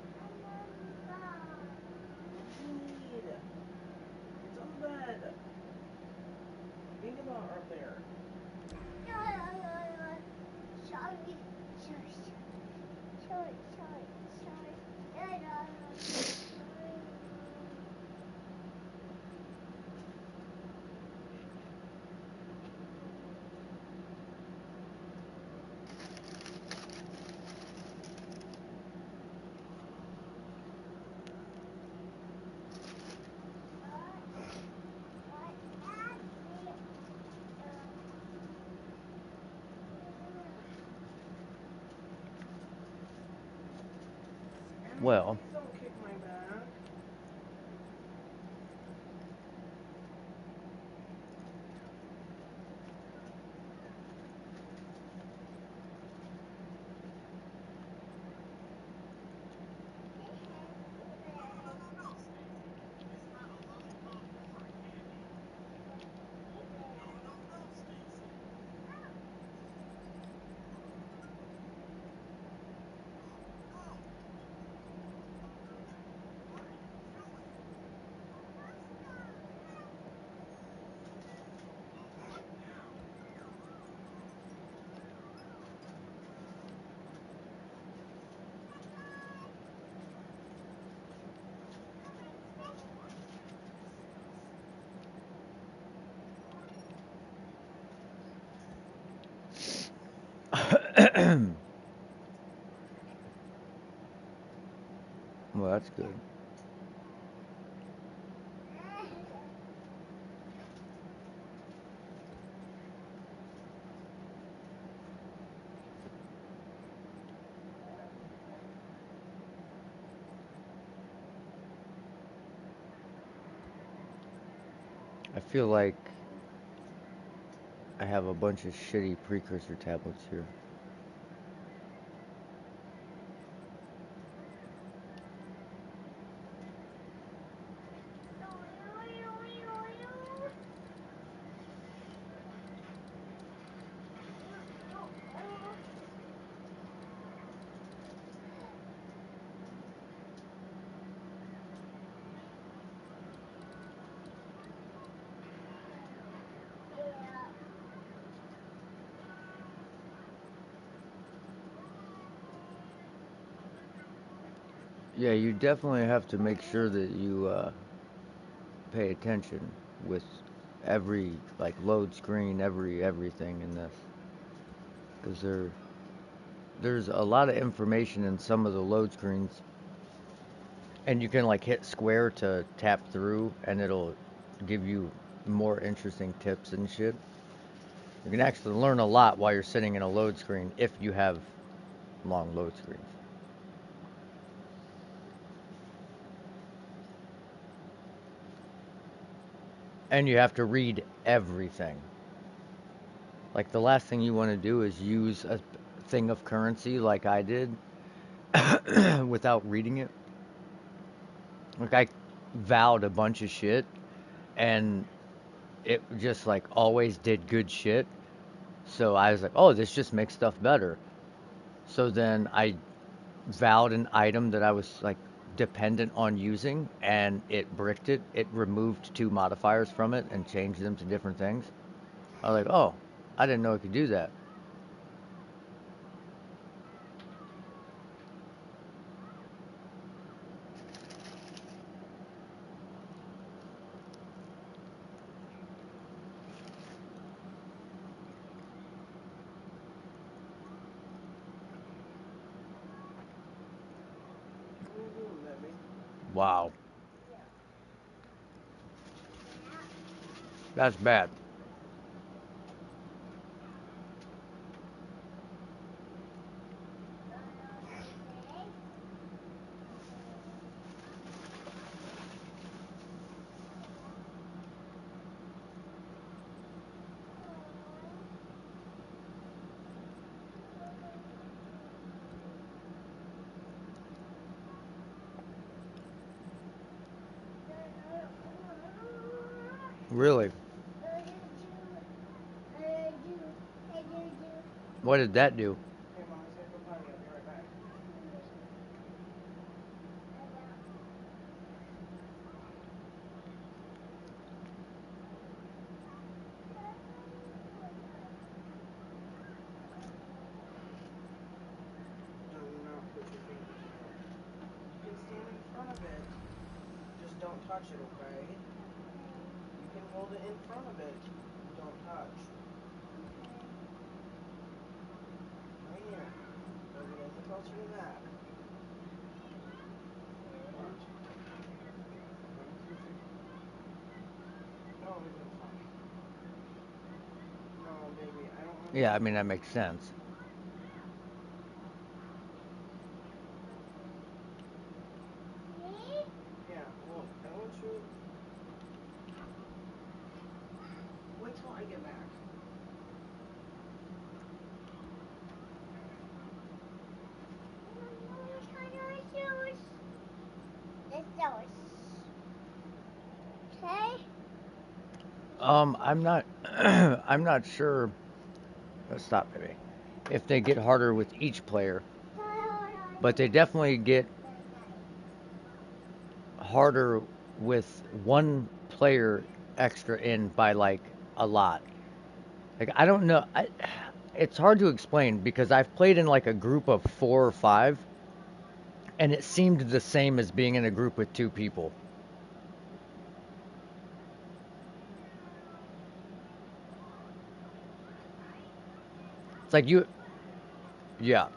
do you need? It's on the bed. Think about up there. Emmy, Well, please don't kick my back. well, that's good. I feel like I have a bunch of shitty precursor tablets here. Yeah, you definitely have to make sure that you pay attention with every like load screen, everything in this, because there's a lot of information in some of the load screens, and you can like hit square to tap through, and it'll give you more interesting tips and shit. You can actually learn a lot while you're sitting in a load screen if you have long load screens. And you have to read everything. Like the last thing you want to do is use a thing of currency like I did without reading it. Like I vowed a bunch of shit and it just like always did good shit. So I was like, oh, this just makes stuff better. So then I vowed an item that I was like dependent on using and it bricked it. It removed two modifiers from it and changed them to different things. I was like, oh, I didn't know it could do that. What are you doing, baby? Wow, that's bad. Really? What did that do? Hey, Mommy's gonna go potty. I'll be right back. Do not put your fingers in it. You can stand in front of it. Just don't touch it, okay? You can hold it in front of it. Don't touch. Right here. Don't get any closer than that. What? Let me see your finger. No, leave it fine. No, baby, I don't want you. Yeah, I mean, that makes sense. Yeah, well, I want you. Wait till I get back. I'm not, I'm not sure. Stop, baby. If they get harder with each player, but they definitely get harder with one player extra in by like a lot. Like I don't know. It's hard to explain because I've played in like a group of 4 or 5, and it seemed the same as being in a group with 2 people. It's like you, yeah.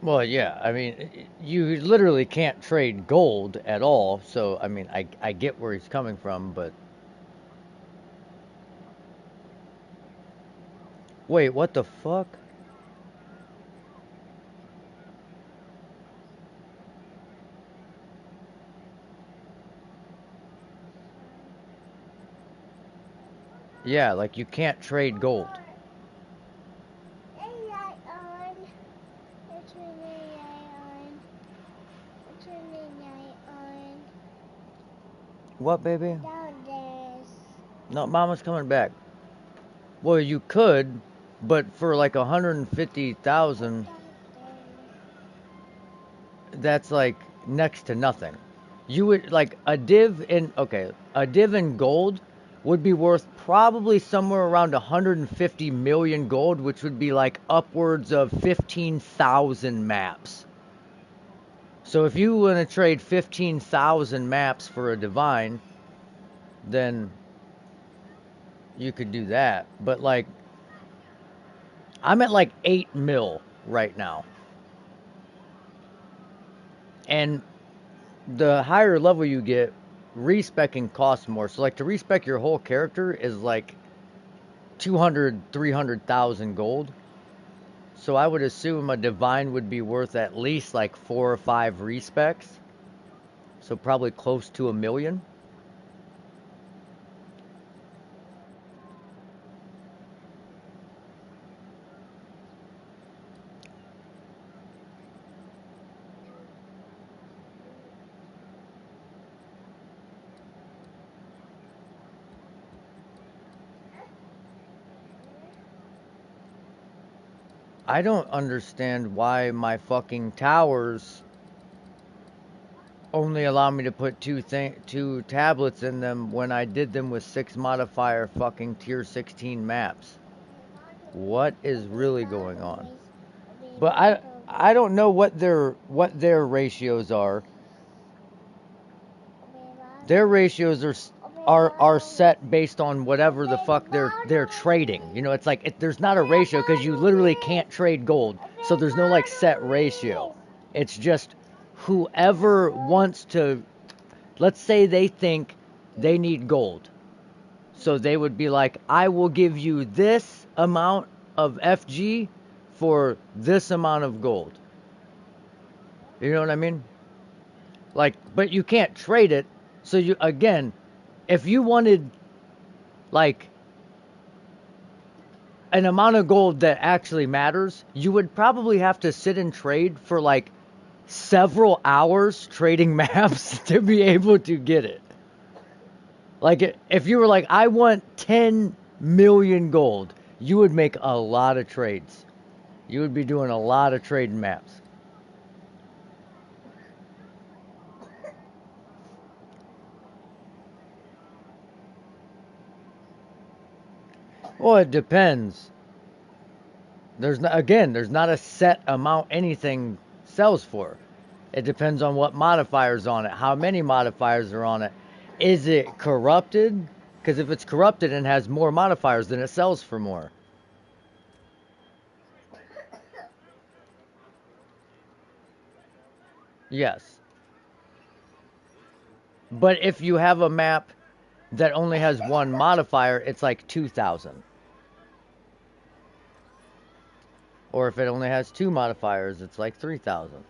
Well, yeah. I mean, you literally can't trade gold at all. So I mean, I get where he's coming from, but wait, what the fuck? Yeah, like you can't trade gold. What, baby? Downstairs. No, Mama's coming back. Well, you could, but for like 150,000, Downstairs. that's like next to nothing. You would like a div in okay, a div in gold would be worth probably somewhere around 150 million gold, which would be like upwards of 15,000 maps. So if you want to trade 15,000 maps for a divine, then you could do that. But like I'm at like 8 mil right now. And the higher level you get, respecking costs more. So like to respec your whole character is like 200, 300,000 gold. So I would assume a divine would be worth at least like 4 or 5 respecs. So probably close to 1 million. I don't understand why my fucking towers only allow me to put two tablets in them when I did them with 6 modifier fucking tier 16 maps. What is really going on? But I don't know what their ratios are. Their ratios are set based on whatever the fuck they're trading. You know, it's like there's not a ratio because you literally can't trade gold. So there's no like set ratio. It's just whoever wants to, let's say they think they need gold. So they would be like, I will give you this amount of FG for this amount of gold. You know what I mean? Like, but you can't trade it. So you, again, if you wanted like an amount of gold that actually matters, you would probably have to sit and trade for like several hours trading maps to be able to get it. Like if you were like, I want 10 million gold, you would make a lot of trades. You would be doing a lot of trading maps. Well, it depends. There's not a set amount anything sells for. It depends on what modifiers on it, how many modifiers are on it. Is it corrupted? Because if it's corrupted and has more modifiers, then it sells for more. Yes. But if you have a map that only has one modifier, it's like 2,000. Or if it only has two modifiers, it's like 3,000.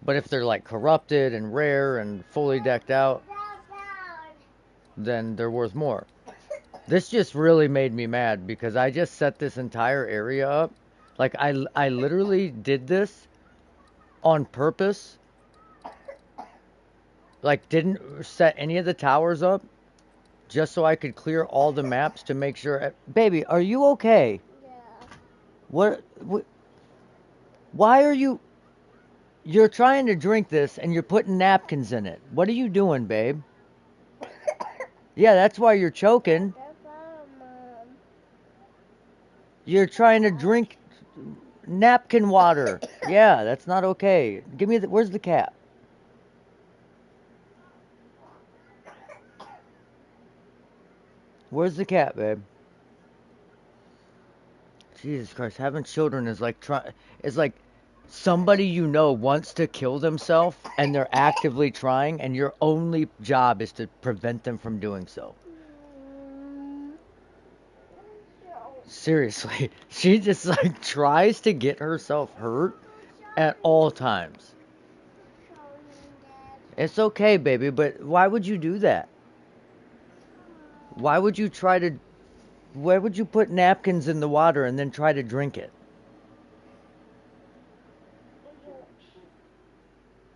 But if they're like corrupted and rare and fully decked out, then they're worth more. This just really made me mad because I just set this entire area up. Like I literally did this on purpose. Like didn't set any of the towers up just so I could clear all the maps to make sure. Baby, are you okay? Yeah. What why are you? You're trying to drink this and you're putting napkins in it. What are you doing, babe? Yeah, that's why you're choking. That's all, Mom. You're trying to drink napkin water. Yeah, that's not okay. Give me where's the cap? Where's the cat, babe? Jesus Christ, having children is like somebody you know wants to kill themselves and they're actively trying and your only job is to prevent them from doing so. Seriously, she just like tries to get herself hurt at all times. It's okay, baby, but why would you do that? Why would you try to why would you put napkins in the water and then try to drink it?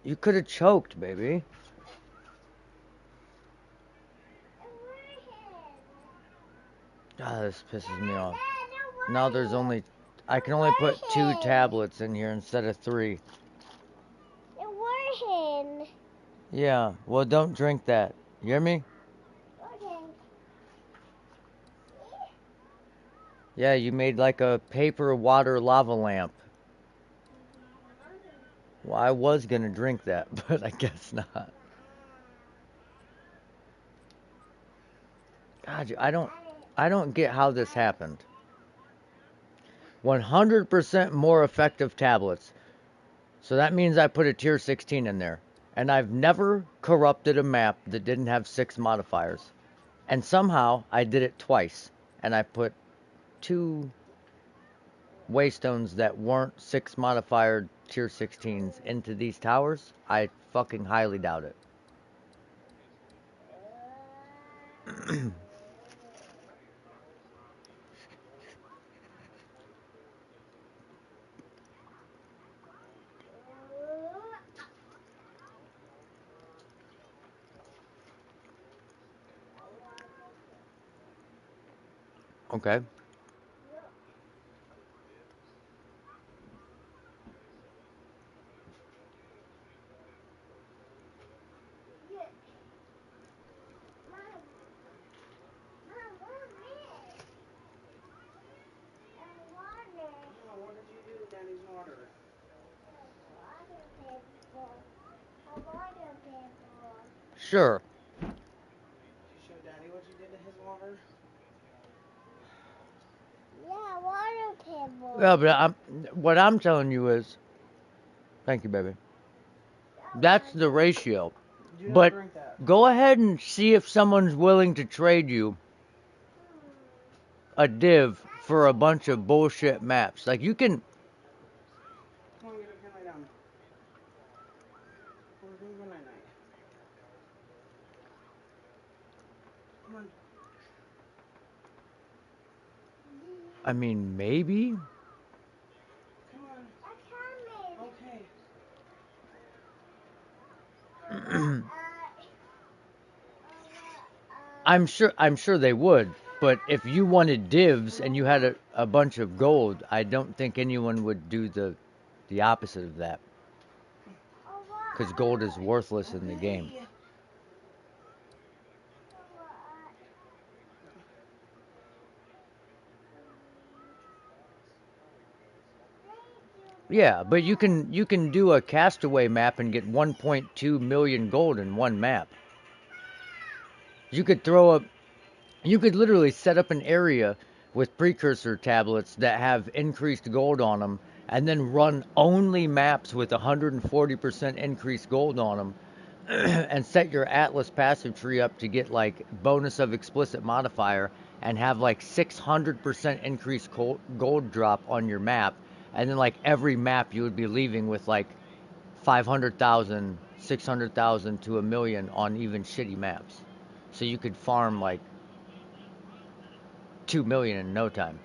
You could have choked, baby. Ah, this pisses me off. Now there's only, I can only put 2 tablets in here instead of 3. You're working. Yeah, well, don't drink that. You hear me? Okay. Yeah, you made like a paper water lava lamp. Well, I was gonna drink that, but I guess not. God, I don't get how this happened. 100% more effective tablets. So that means I put a tier 16 in there. And I've never corrupted a map that didn't have 6 modifiers. And somehow I did it twice. And I put 2 waystones that weren't 6 modifier tier 16s into these towers. I fucking highly doubt it. Okay. Oh, what did you do to Daddy's water? Water paper. A water paper. Sure. Did you show Daddy what you did to his water? Yeah, water paper. Yeah, but what I'm telling you is, thank you, baby. That's the ratio. Do not But drink that. go ahead and see if someone's willing to trade you a div for a bunch of bullshit maps. Like you can, Come on, get up here and lay down. We're gonna go night night. Come on. I mean, maybe. Come on. I'm coming. Okay. I'm sure they would. But if you wanted divs and you had a bunch of gold, I don't think anyone would do the opposite of that. Because gold is worthless in the game. Okay. Yeah, but you can do a castaway map and get 1.2 million gold in one map. You could throw a You could literally set up an area with precursor tablets that have increased gold on them and then run only maps with 140% increased gold on them and set your Atlas passive tree up to get like bonus of explicit modifier and have like 600% increased gold drop on your map. And then like every map you would be leaving with like 500,000, 600,000 to a million on even shitty maps. So you could farm like 2 million in no time.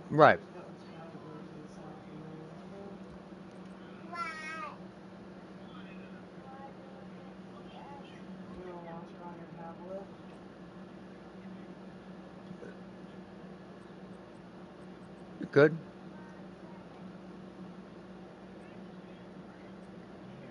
Right. Got tablets inside the mirror. You wanna watch it on your tablet? You could. Here.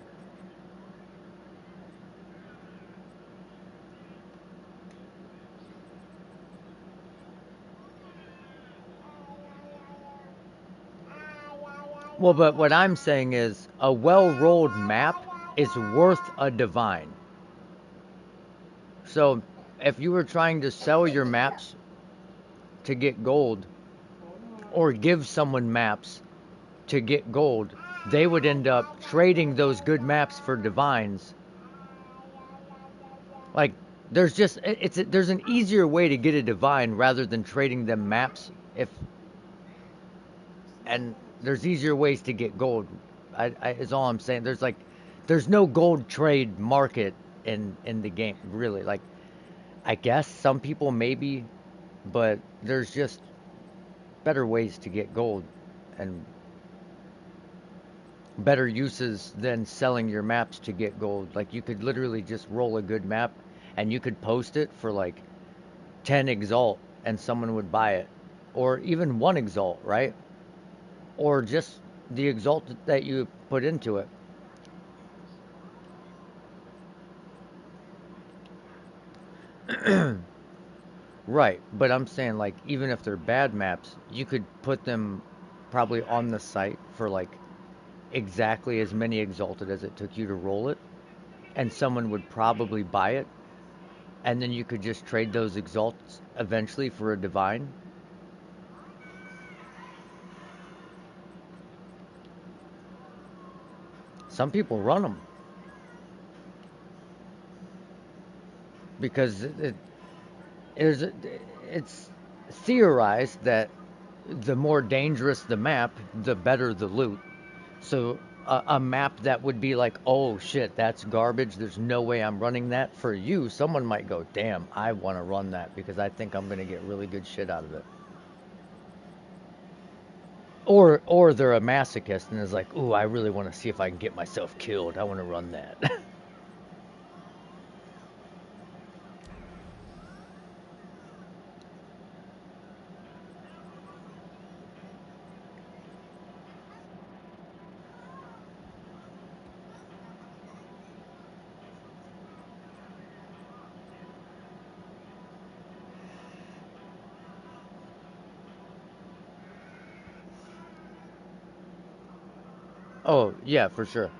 Well, but what I'm saying is a well-rolled map is worth a divine. So if you were trying to sell your maps to get gold Hold on. or give someone maps to get gold, they would end up trading those good maps for divines. Like there's an easier way to get a divine rather than trading them maps if and there's easier ways to get gold. Is all I'm saying. There's no gold trade market in the game really. Like I guess some people maybe, but there's just better ways to get gold and better uses than selling your maps to get gold. Like you could literally just roll a good map and you could post it for like 10 exalt and someone would buy it. Or even one exalt, right? Or just the exalt that you put into it. Right, but I'm saying like even if they're bad maps, you could put them probably on the site for like exactly as many exalted as it took you to roll it, and someone would probably buy it, and then you could just trade those exalts eventually for a divine. Some people run them because is it's theorized that the more dangerous the map, the better the loot. So a map that would be like, oh shit, that's garbage. There's no way I'm running that. For you, someone might go, damn, I want to run that because I think I'm gonna get really good shit out of it. Or they're a masochist and is like, ooh, I really want to see if I can get myself killed. I want to run that. Oh yeah, for sure.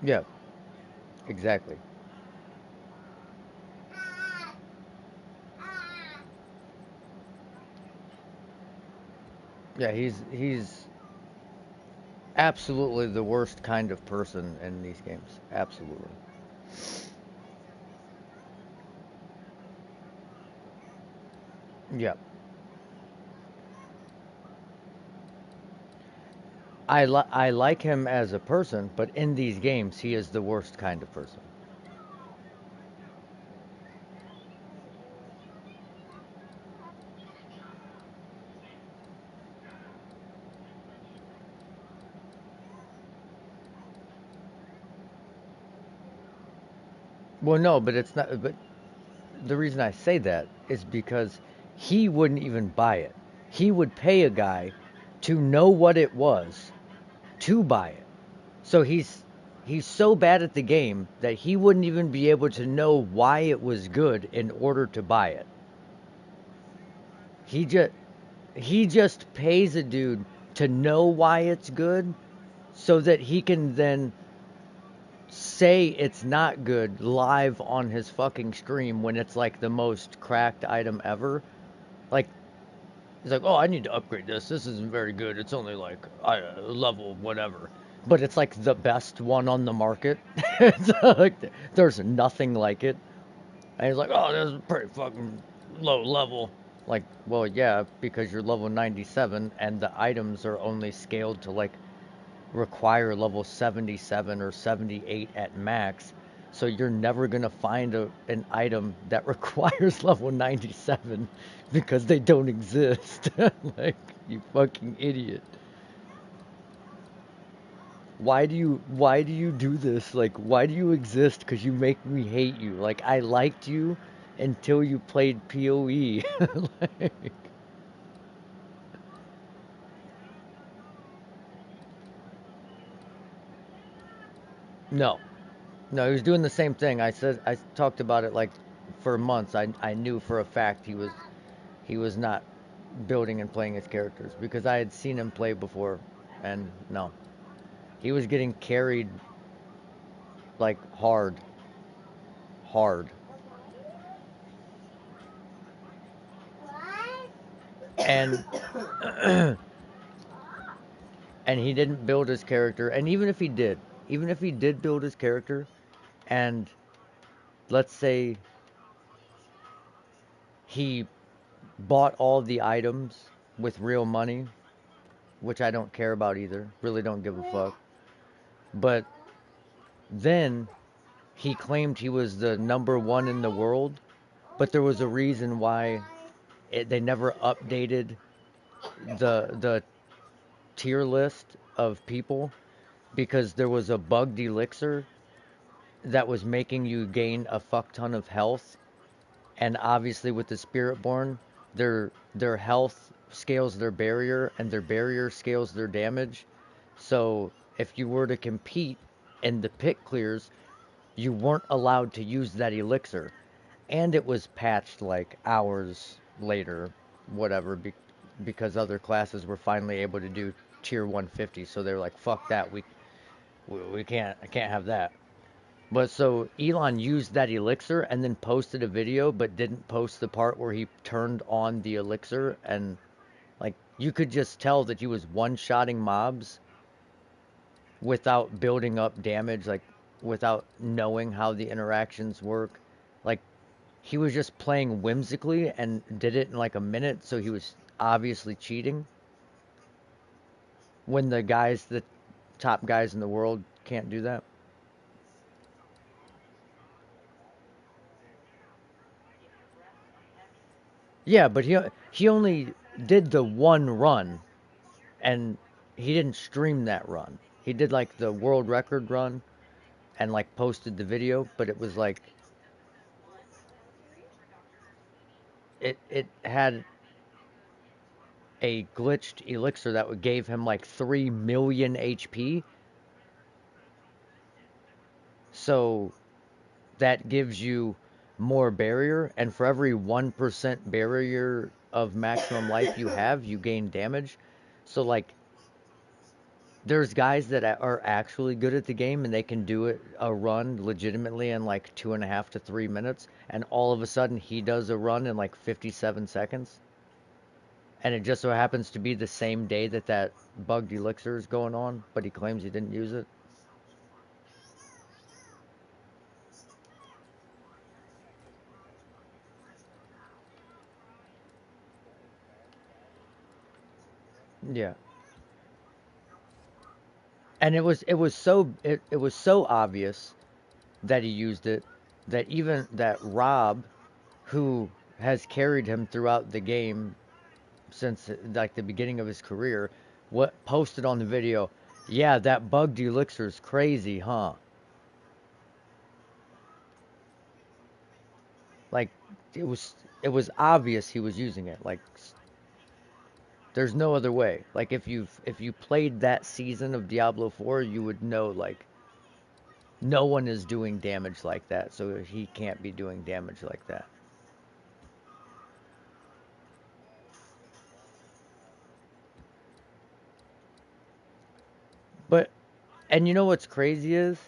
Yeah, exactly. Yeah, he's absolutely the worst kind of person in these games. Absolutely. Yeah. I like him as a person, but in these games, he is the worst kind of person. Well, no, but it's not. But the reason I say that is because he wouldn't even buy it. He would pay a guy to know what it was to buy it. So he's so bad at the game that he wouldn't even be able to know why it was good in order to buy it. He just he just pays a dude to know why it's good so that he can then say it's not good live on his fucking stream when it's like the most cracked item ever. Like he's like, "Oh, I need to upgrade this. This isn't very good. It's only like level whatever." But it's like the best one on the market. It's like there's nothing like it. And he's like, "Oh, this is pretty fucking low level." Like, well, yeah, because you're level 97 and the items are only scaled to like require level 77 or 78 at max. So you're never going to find an item that requires level 97 because they don't exist. Like, you fucking idiot. Why do you do this? Like, why do you exist? Because you make me hate you. Like, I liked you until you played PoE. Like, no. No, he was doing the same thing. I talked about it like for months. I knew for a fact he was not building and playing his characters because I had seen him play before, and no, he was getting carried like hard, hard, and and he didn't build his character. And even if he did build his character, and let's say he bought all the items with real money, which I don't care about either. Really don't give a fuck. But then he claimed he was the number one in the world, but there was a reason why they never updated the tier list of people, because there was a bugged elixir that was making you gain a fuck ton of health, and obviously with the Spiritborn, their health scales their barrier, and their barrier scales their damage. So if you were to compete in the pit clears, you weren't allowed to use that elixir. And it was patched like hours later, whatever, because other classes were finally able to do tier 150. So they're like, fuck that, we can't, I can't have that. But so Elon used that elixir and then posted a video, but didn't post the part where he turned on the elixir, and like you could just tell that he was one-shotting mobs without building up damage, like without knowing how the interactions work. Like he was just playing whimsically and did it in like a minute, so he was obviously cheating. When the top guys in the world can't do that. Yeah, but he only did the one run, and he didn't stream that run. He did like the world record run and like posted the video, but it was like it had a glitched elixir that would gave him like 3 million HP. So that gives you more barrier, and for every 1% barrier of maximum life you have, you gain damage. So like there's guys that are actually good at the game, and they can do it a run legitimately in like 2.5 to 3 minutes, and all of a sudden he does a run in like 57 seconds, and it just so happens to be the same day that that bugged elixir is going on, but he claims he didn't use it. Yeah, and it was so obvious that he used it, that even that Rob, who has carried him throughout the game since like the beginning of his career, what posted on the video, yeah, that bugged elixir's crazy, huh? Like it was obvious he was using it. Like there's no other way. Like if you played that season of Diablo 4, you would know like no one is doing damage like that, so he can't be doing damage like that. But and you know what's crazy is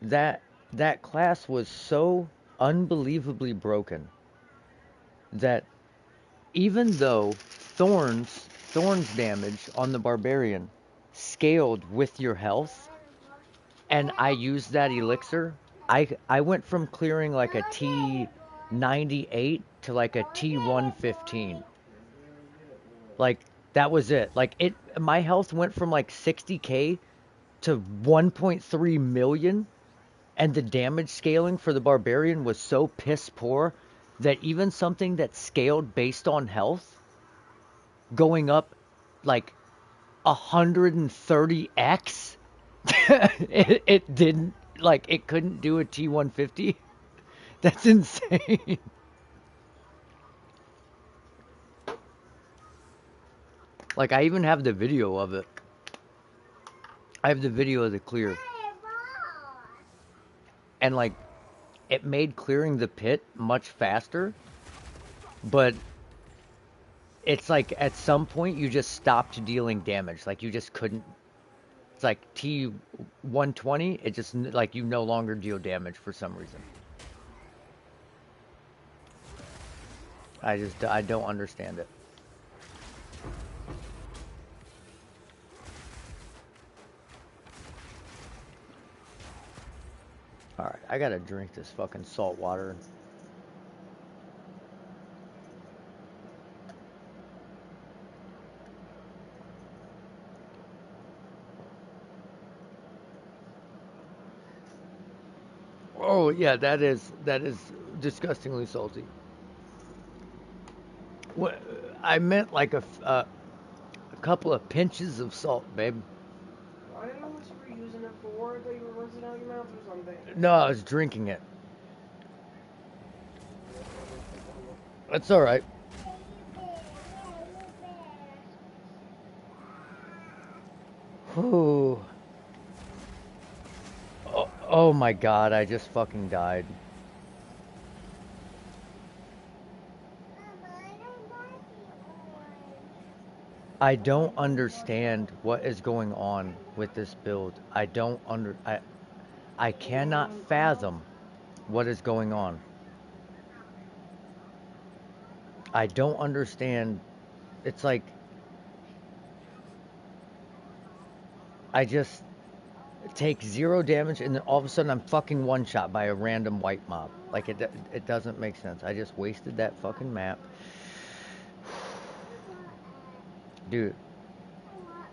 that that class was so unbelievably broken that even though thorns damage on the barbarian scaled with your health, and I used that elixir, I went from clearing like a T98 to like a T115. Like that was it. Like it my health went from like 60k to 1.3 million, and the damage scaling for the barbarian was so piss poor that even something that scaled based on health going up like 130x, it didn't, like it couldn't do a T150. That's insane. Like I even have the video of it. I have the video of the clear, and like it made clearing the pit much faster, but it's like at some point you just stopped dealing damage. Like you just couldn't. It's like T120. It just like you no longer deal damage for some reason. I don't understand it. All right, I gotta drink this fucking salt water. Oh yeah, that is disgustingly salty. What I meant like a couple of pinches of salt, babe. I didn't know what you were using it for. I thought you were rinsing out your mouth or something. No, I was drinking it. That's all right. Yeah, you better. Yeah, you better. Whew. Oh my God, I just fucking died. Mama, I don't like the orange. I don't understand what is going on with this build. I cannot fathom what is going on. I don't understand. It's like I just take zero damage and then all of a sudden I'm fucking one shot by a random white mob. Like it doesn't make sense. I just wasted that fucking map. I want Dude, I want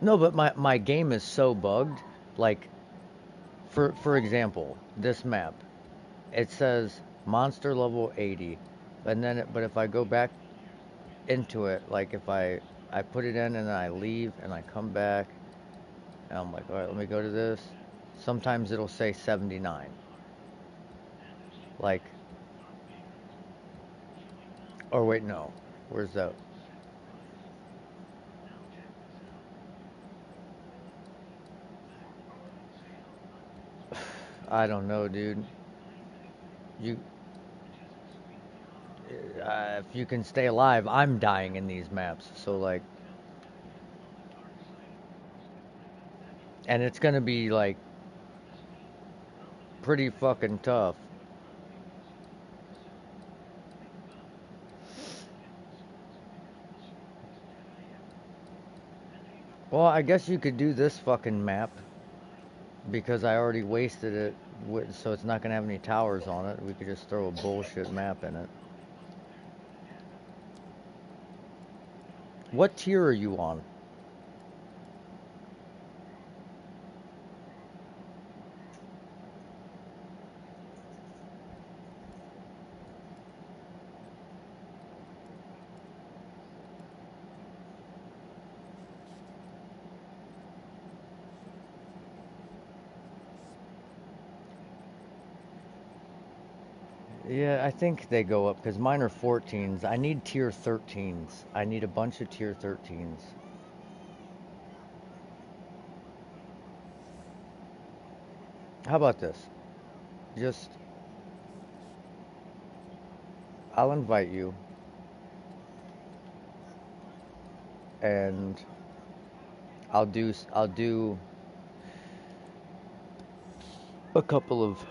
no, but my game is so bugged. Like for example, this map, it says monster level 80. And then but if I go back into it, like if I put it in and then I leave and I come back and I'm like, "All right, let me go to this." Sometimes it'll say 79. Like or wait, no. Where's that? I don't know, dude. You if you can stay alive, I'm dying in these maps. So like and it's going to be like pretty fucking tough. Well, I guess you could do this fucking map because I already wasted it, so it's not gonna have any towers on it. We could just throw a bullshit map in it. What tier are you on? Yeah, I think they go up because mine are 14s. I need tier 13s. I need a bunch of tier 13s. How about this? Just, I'll invite you and I'll do a couple of,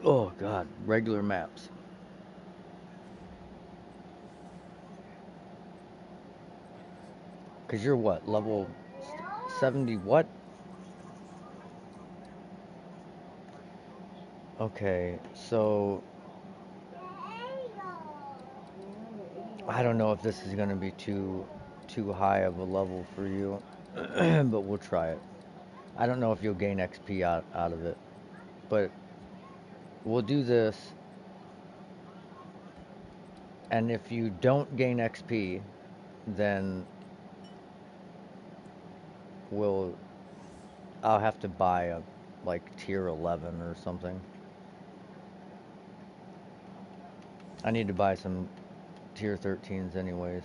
oh God, regular maps. Cause you're what, level 70 what? Okay, so I don't know if this is gonna be too high of a level for you, but we'll try it. I don't know if you'll gain XP out of it, but we'll do this. And if you don't gain XP, then we'll I'll have to buy a like tier 11 or something. I need to buy some tier 13s anyways,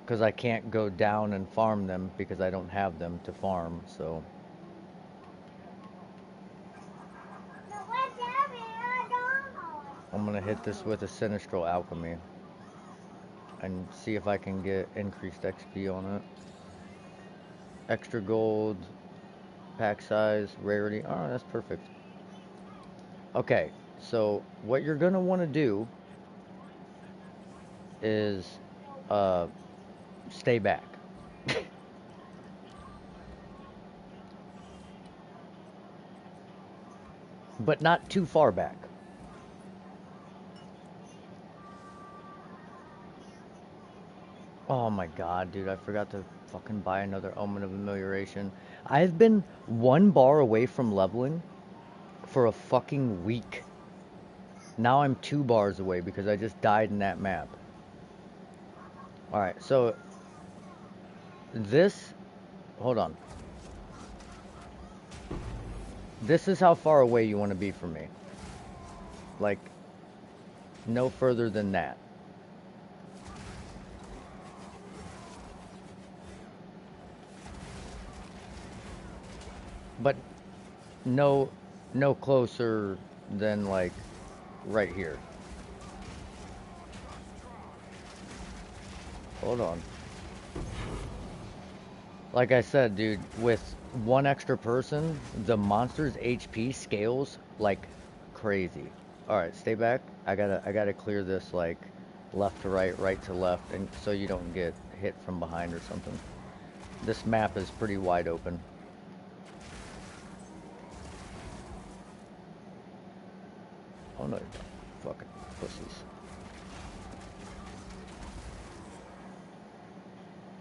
because I can't go down and farm them because I don't have them to farm. So no, what's happening? I don't know. I'm gonna hit this with a Sinistral Alchemy and see if I can get increased XP on it. Extra gold, pack size, rarity. Oh, that's perfect. Okay, so what you're gonna want to do is uh, stay back, but not too far back. Oh my God, dude, I forgot to fucking buy another Omen of Amelioration. I've been one bar away from leveling, for a fucking week. Now I'm 2 bars away because I just died in that map. Alright, so this, hold on. This is how far away you want to be from me. Like, no further than that. But no closer than like right here. Hold on. Like I said, dude, with one extra person, the monster's HP scales like crazy. All right, stay back. I gotta clear this like left to right, right to left, and so you don't get hit from behind or something. This map is pretty wide open. Oh no, fucking pussies.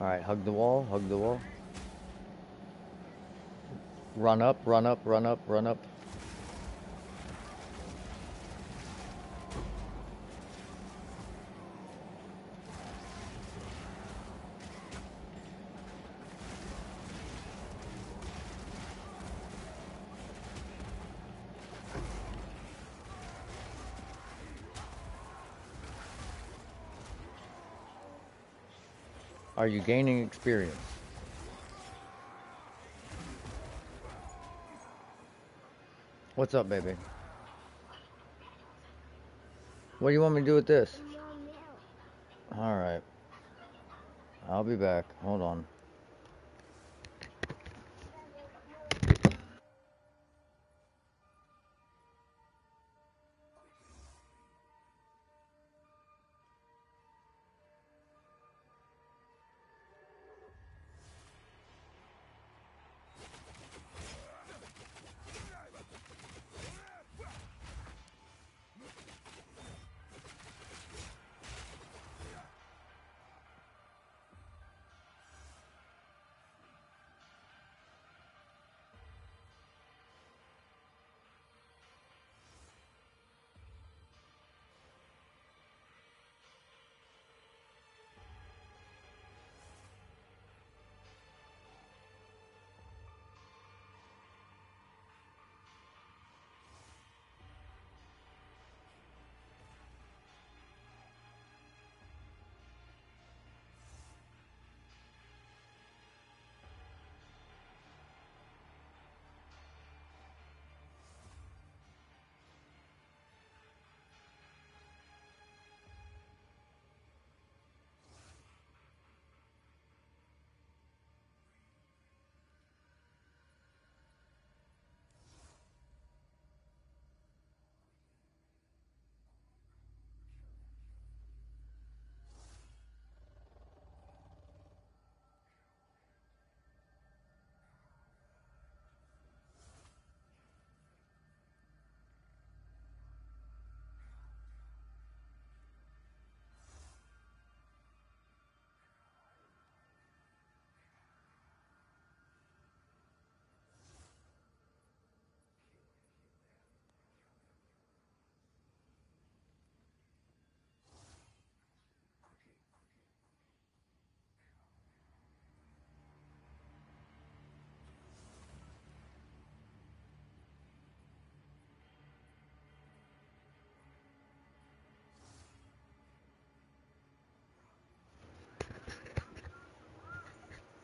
All right, hug the wall, hug the wall. Run up, run up, run up, run up. Are you gaining experience? What's up, baby? What do you want me to do with this? Alright. I'll be back. Hold on.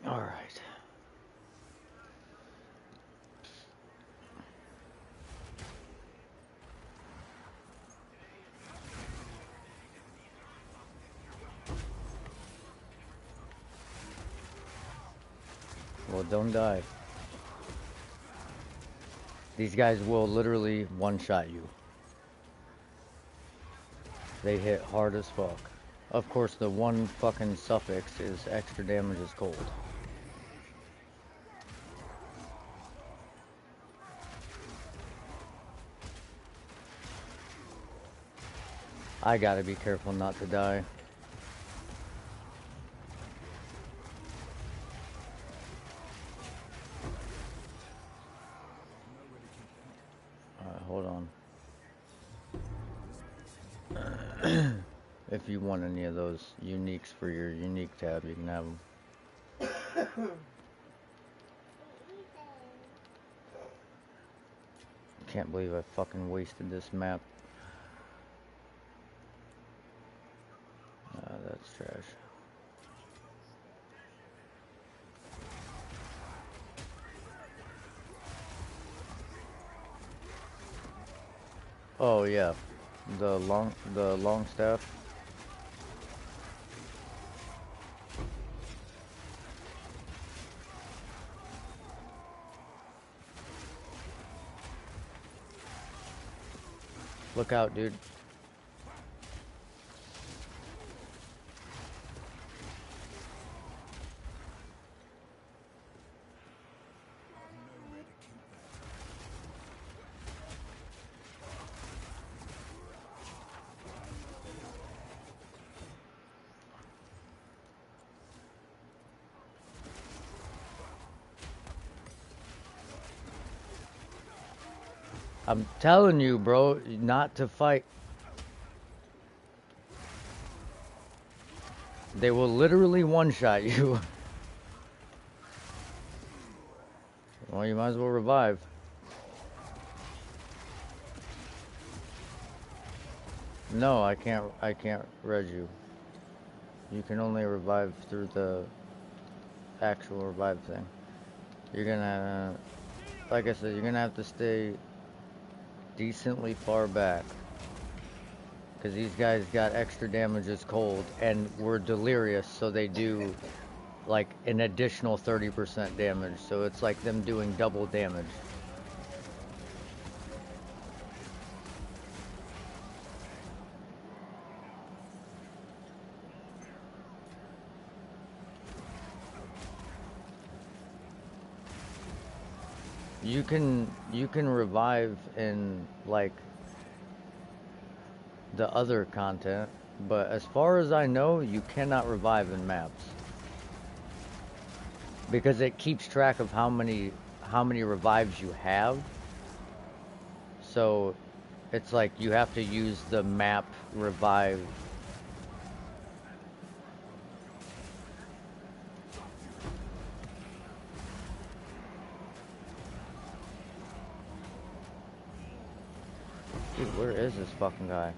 Alright. Well, don't die. These guys will literally one-shot you. They hit hard as fuck. Of course, the one fucking suffix is extra damage is cold. I gotta be careful not to die. If you want any of those uniques for your unique tab, you can have them. Can't believe I fucking wasted this map. That's trash. Oh yeah, the long staff. Look out, dude. I'm telling you, bro, not to fight. They will literally one-shot you. Well, you might as well revive. No, I can't res you. You can only revive through the actual revive thing. You're gonna, like I said, you're gonna have to stay decently far back. Because these guys got extra damage as cold, and we're delirious, so they do like an additional 30% damage. So it's like them doing double damage. You can revive in like the other content, but as far as I know, you cannot revive in maps because it keeps track of how many revives you have. So it's like you have to use the map revive. Dude, where is this fucking guy?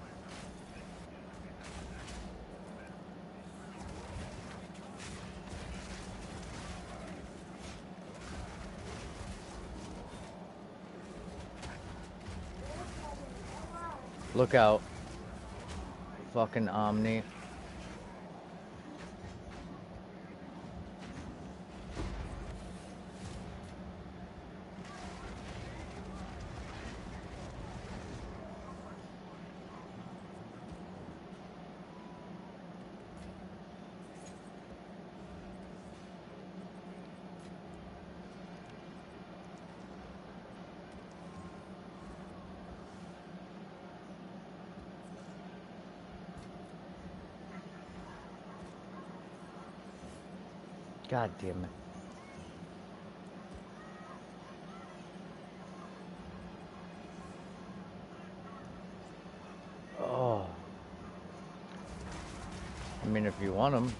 Look out. Fucking Omni. God damn it. Oh. I mean, if you want them.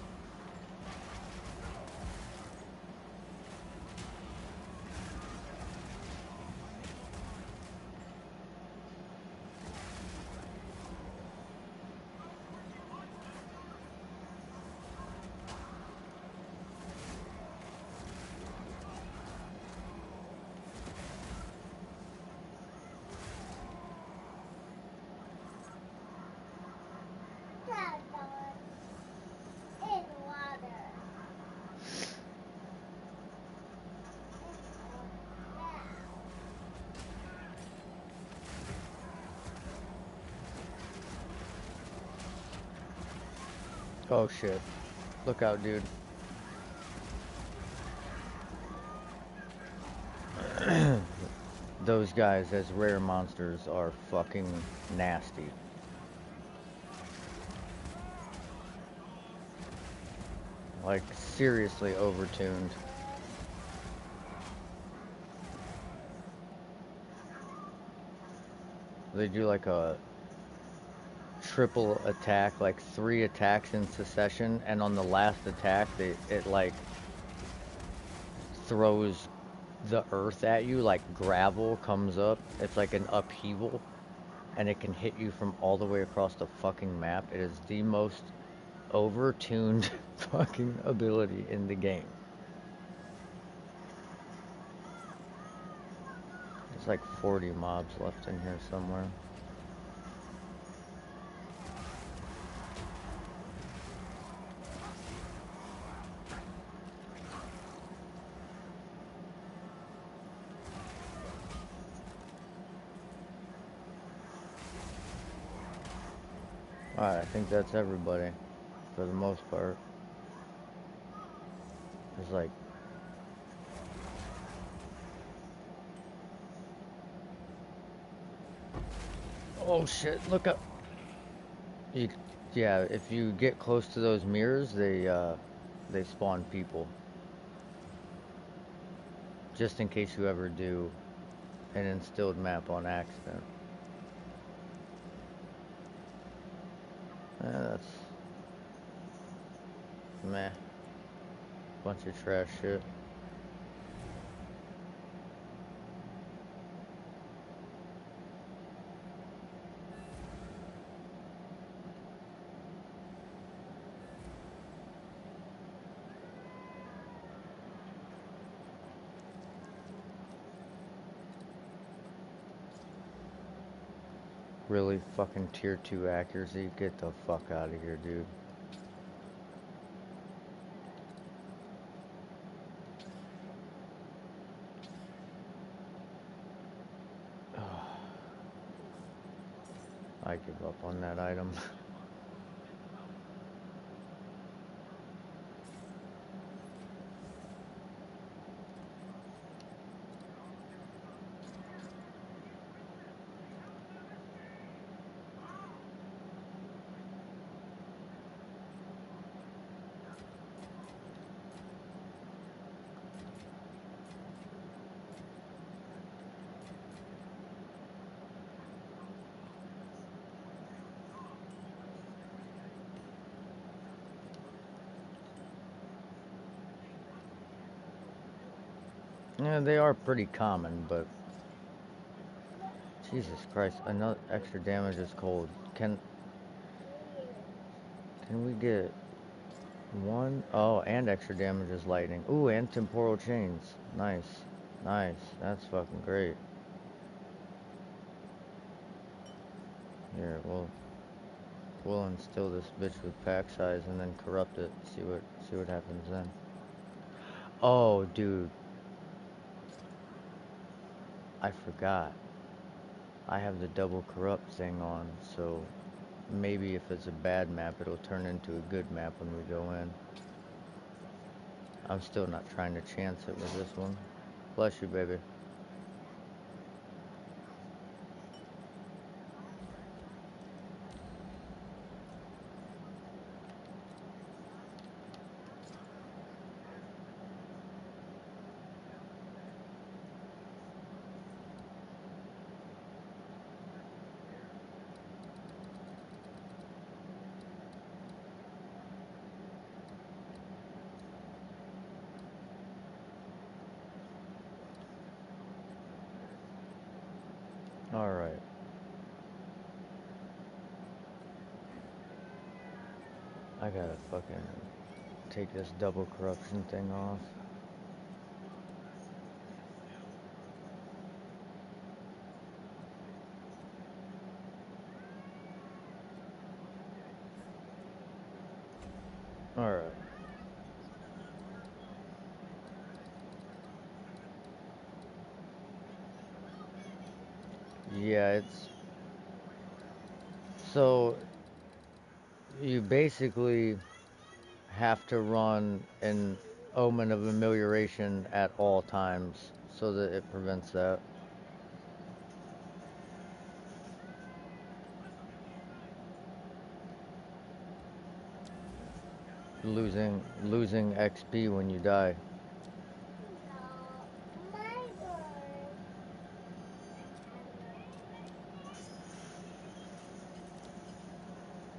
Oh shit. Look out, dude. Those guys as rare monsters are fucking nasty. Like, seriously overtuned. They do like a triple attack, like 3 attacks in succession, and on the last attack, it like throws the earth at you, like gravel comes up. It's like an upheaval, and it can hit you from all the way across the fucking map. It is the most over-tuned fucking ability in the game. There's like 40 mobs left in here somewhere. Alright, I think that's everybody, for the most part. There's like... Oh shit, look up! You, yeah, if you get close to those mirrors, they spawn people. Just in case you ever do an instilled map on accident. That's... meh. Bunch of trash shit. Really fucking tier 2 accuracy? Get the fuck out of here, dude. I give up on that item. Yeah, they are pretty common, but Jesus Christ, another extra damage is cold. Can we get one? Oh, and extra damage is lightning. Ooh, and temporal chains. Nice. Nice. That's fucking great. Here, we'll instill this bitch with pack size and then corrupt it. See what happens then. Oh, dude. I forgot. I have the double corrupt thing on, so maybe if it's a bad map, it'll turn into a good map when we go in. I'm still not trying to chance it with this one. Bless you, baby. Alright. I gotta fucking take this double corruption thing off. Alright. Yeah, it's... So, you basically have to run an Omen of Amelioration at all times so that it prevents that. Losing XP when you die.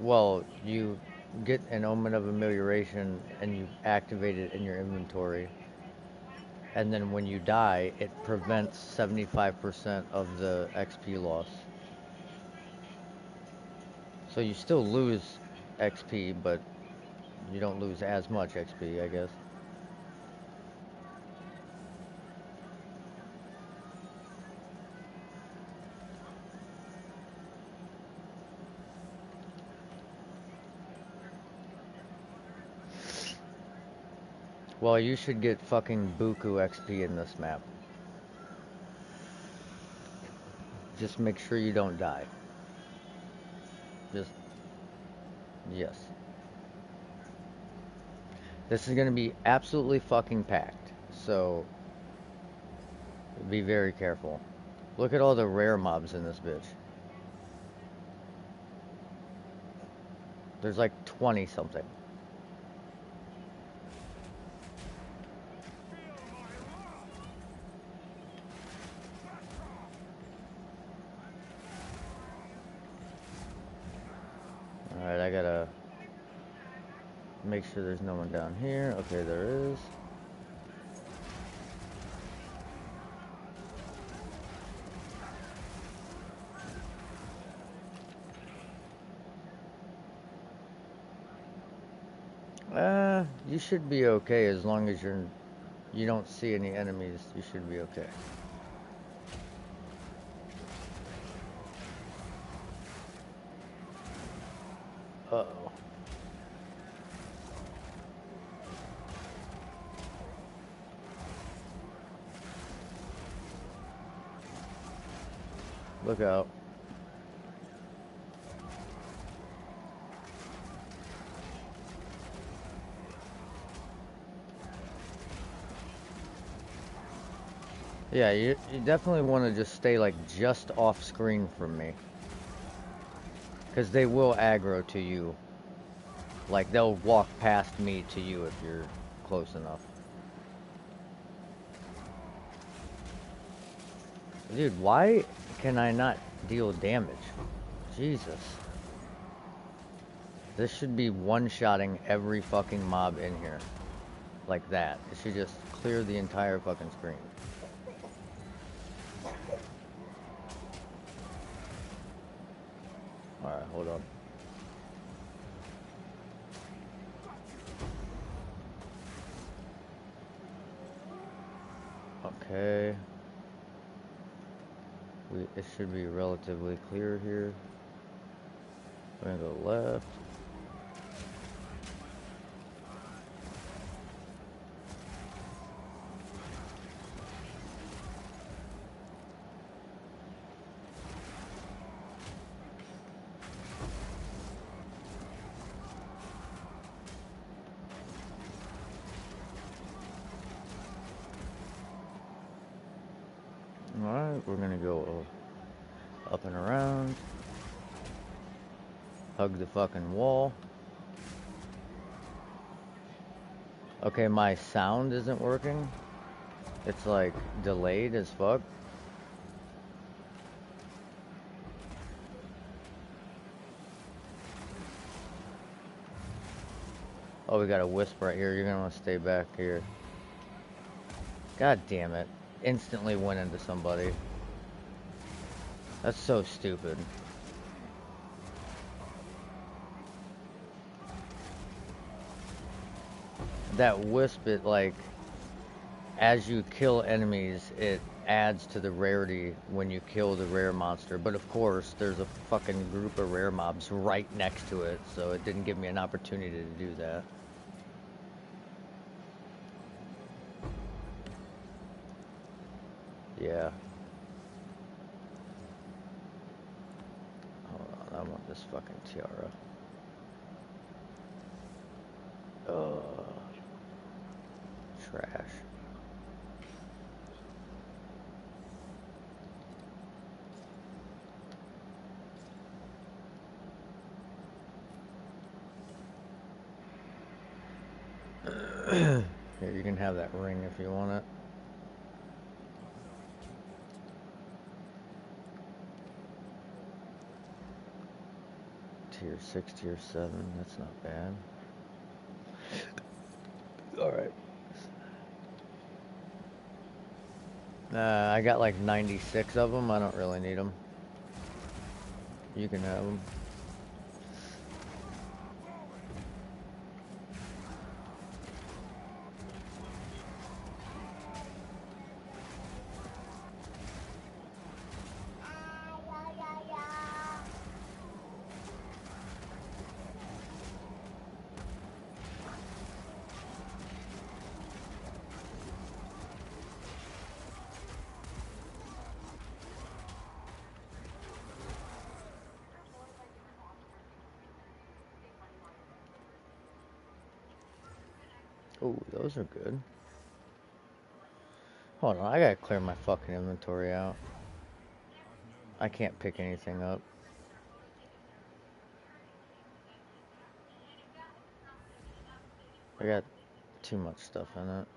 Well, you get an Omen of Amelioration and you activate it in your inventory. And then when you die, it prevents 75% of the XP loss. So you still lose XP, but you don't lose as much XP, I guess. Well, you should get fucking buku XP in this map. Just make sure you don't die. Just, yes. This is gonna be absolutely fucking packed, so be very careful. Look at all the rare mobs in this bitch. There's like 20 something. Alright, I gotta make sure there's no one down here. Okay, there is. You should be okay as long as you don't see any enemies. You should be okay. Uh-oh. Look out. Yeah, you definitely want to just stay like just off screen from me. Because they will aggro to you. Like they'll walk past me to you if you're close enough. Dude, why can I not deal damage? Jesus. This should be one-shotting every fucking mob in here. Like that. It should just clear the entire fucking screen. Alright, hold on. Okay. It should be relatively clear here. We're gonna go left. Alright, we're gonna go up and around. Hug the fucking wall. Okay, my sound isn't working. It's like delayed as fuck. Oh, we got a wisp right here. You're gonna want to stay back here. God damn it. Instantly went into somebody. That's so stupid. That wisp, it like, as you kill enemies, it adds to the rarity when you kill the rare monster. But of course, there's a fucking group of rare mobs right next to it, so it didn't give me an opportunity to do that. Yeah. Hold on, I want this fucking tiara. Oh. Trash. Here, you can have that ring if you want it. Tier 6, Tier 7, that's not bad. Alright. I got like 96 of them. I don't really need them. You can have them. Oh, those are good. Hold on, I gotta clear my fucking inventory out. I can't pick anything up. I got too much stuff in it.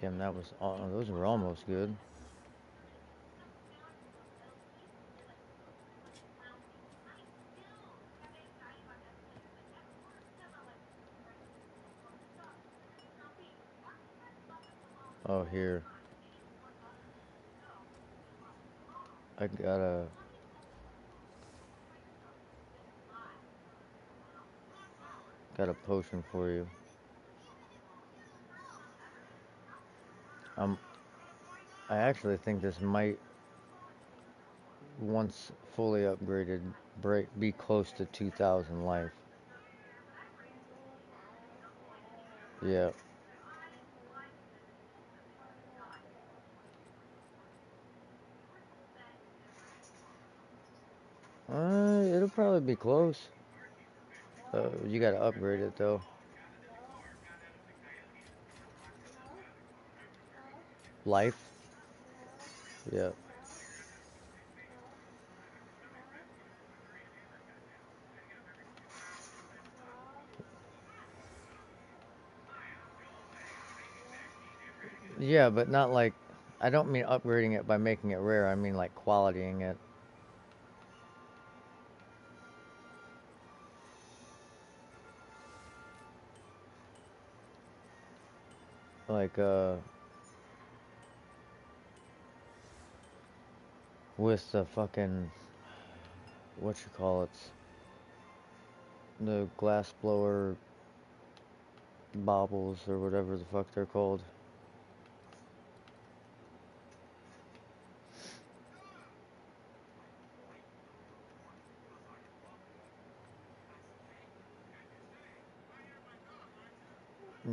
Damn, that was all. Those were almost good. Oh, here. I got a potion for you. I actually think this might, once fully upgraded, be close to 2,000 life. Yeah. It'll probably be close. You gotta upgrade it though. Life? Yeah. Yeah, but not like, I don't mean upgrading it by making it rare, I mean like qualitying it. Like, with the fucking, what you call it, the glass blower baubles or whatever the fuck they're called.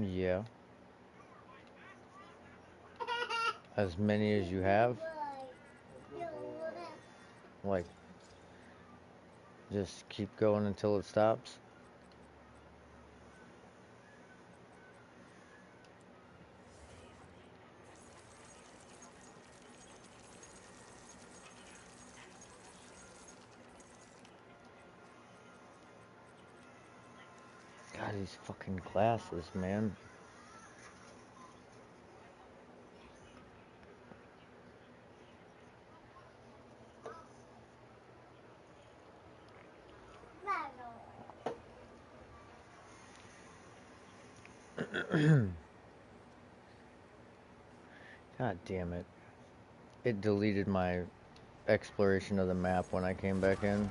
Yeah. As many as you have. Like, just keep going until it stops. God, these fucking glasses, man. God damn it. It deleted my exploration of the map when I came back in.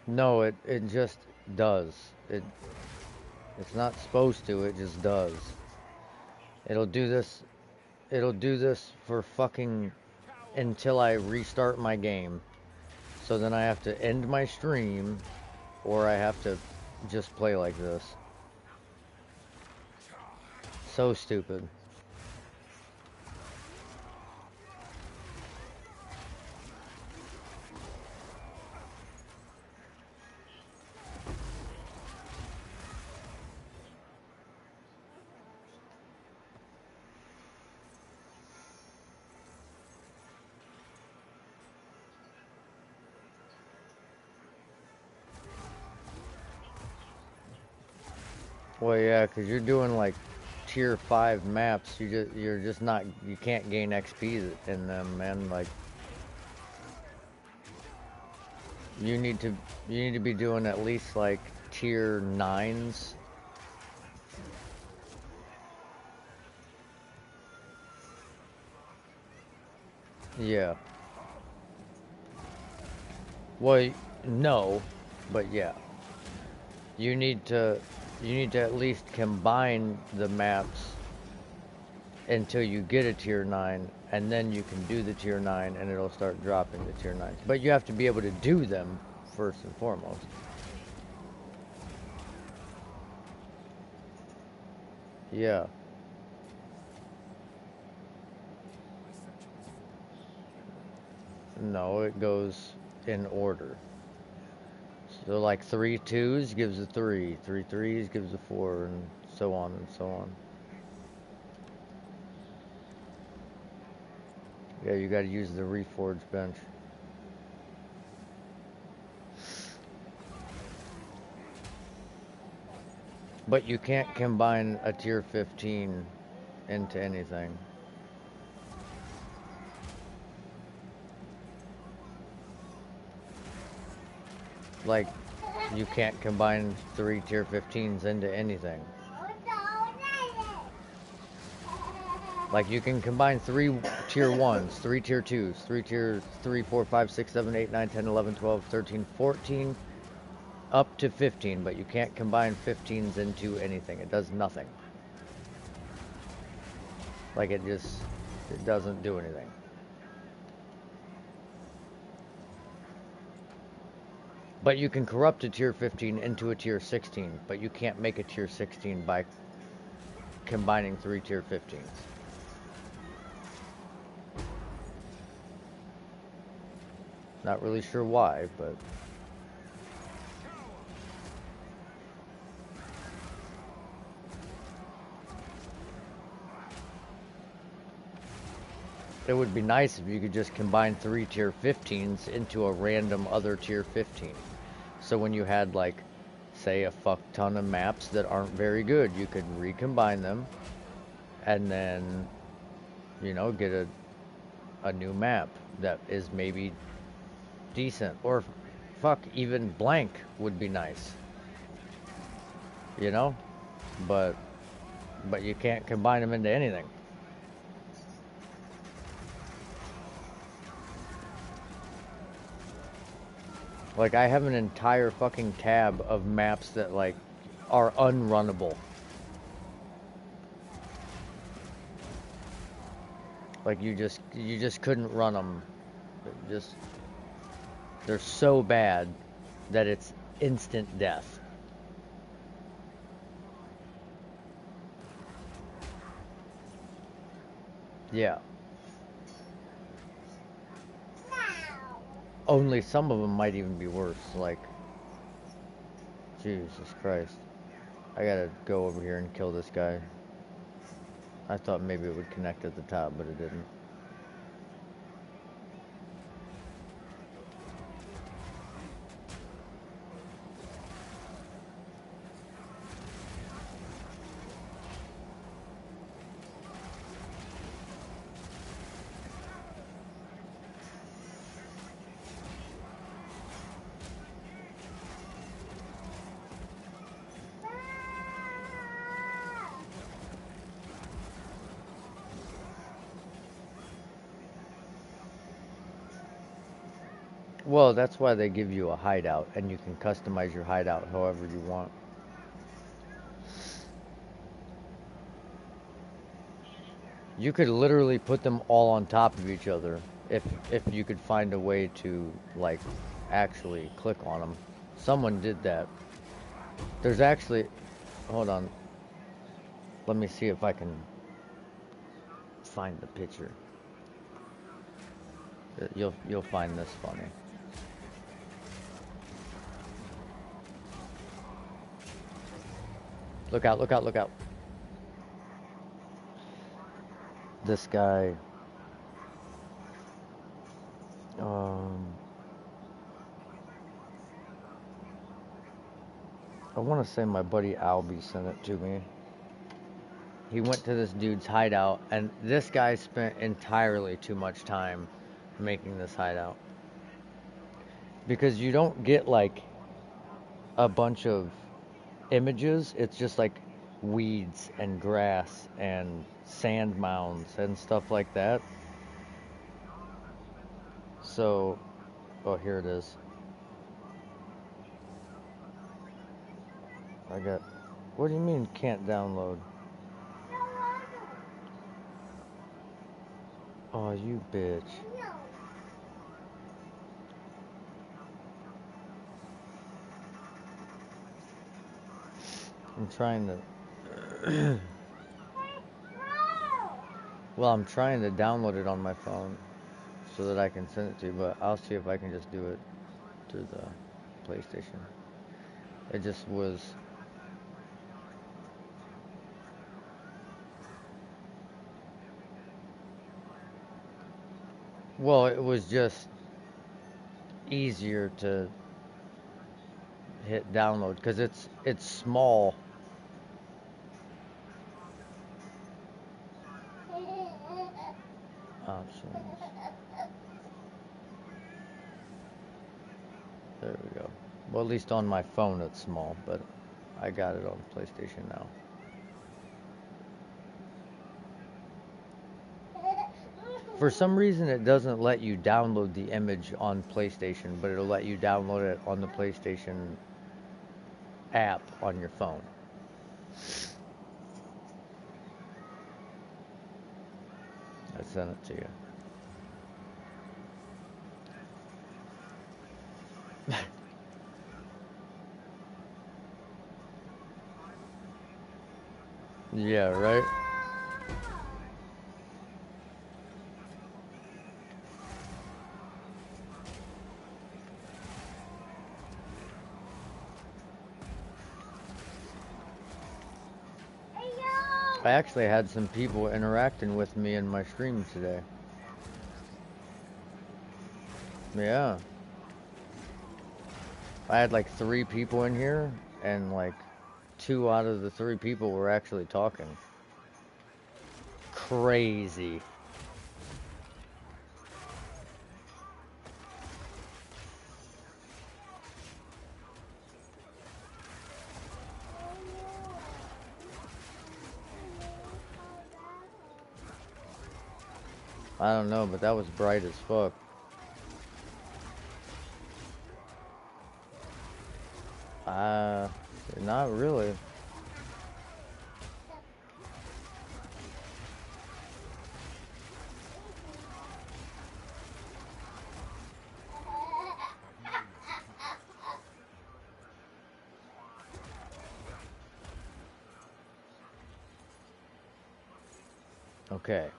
No, it just does. It's not supposed to, it just does. It'll do this for fucking until I restart my game. So then I have to end my stream or I have to just play like this. So stupid. Well, yeah, because you're doing like tier 5 maps. You're just not, you can't gain XP in them, man. Like you need to you need to be doing at least like tier 9s. Yeah. Well, no, but yeah. You need to at least combine the maps until you get a tier 9, and then you can do the tier 9 and it'll start dropping the tier 9s. But you have to be able to do them first and foremost. Yeah. No, it goes in order. So like 3 2s gives a 3, 3 3s gives a 4, and so on and so on. Yeah, you got to use the reforged bench. But you can't combine a tier 15 into anything. Like, you can't combine 3 tier 15s into anything. Like, you can combine 3 tier 1s, 3 tier 2s, 3 tier 3, 4, 5, 6, 7, 8, 9, 10, 11, 12, 13, 14, up to 15, but you can't combine 15s into anything. It does nothing. Like, it doesn't do anything. But you can corrupt a tier 15 into a tier 16, but you can't make a tier 16 by combining 3 tier 15s. Not really sure why, but it would be nice if you could just combine 3 tier 15s into a random other tier 15. So when you had, like, say a fuck ton of maps that aren't very good, you could recombine them and then, you know, get a new map that is maybe decent. Or fuck, even blank would be nice. You know? But you can't combine them into anything. Like, I have an entire fucking tab of maps that, like, are unrunnable. Like, you just couldn't run them. Just, they're so bad that it's instant death. Yeah. Only some of them might even be worse. Like, Jesus Christ. I gotta go over here and kill this guy. I thought maybe it would connect at the top, but it didn't. Well, that's why they give you a hideout, and you can customize your hideout however you want. You could literally put them all on top of each other if you could find a way to, like, actually click on them. Someone did that. There's actually, hold on. Let me see if I can find the picture. You'll find this funny. Look out, look out, look out. This guy, um, I want to say my buddy Albie sent it to me. He went to this dude's hideout, and this guy spent entirely too much time making this hideout. Because you don't get like a bunch of images, it's just like weeds and grass and sand mounds and stuff like that. So, oh, here it is. I got, what do you mean can't download? Oh, you bitch. I'm trying to, well, I'm trying to download it on my phone so that I can send it to you, but I'll see if I can just do it through the PlayStation. It just was, well, it was just easier to hit download because it's small. Options. There we go. Well, at least on my phone it's small, but I got it on PlayStation now. For some reason, it doesn't let you download the image on PlayStation, but it'll let you download it on the PlayStation app on your phone. I sent it to you. Yeah, right? I actually had some people interacting with me in my stream today. Yeah. I had like 3 people in here, and like 2 out of the 3 people were actually talking. Crazy. I don't know, but that was bright as fuck. Not really. Okay.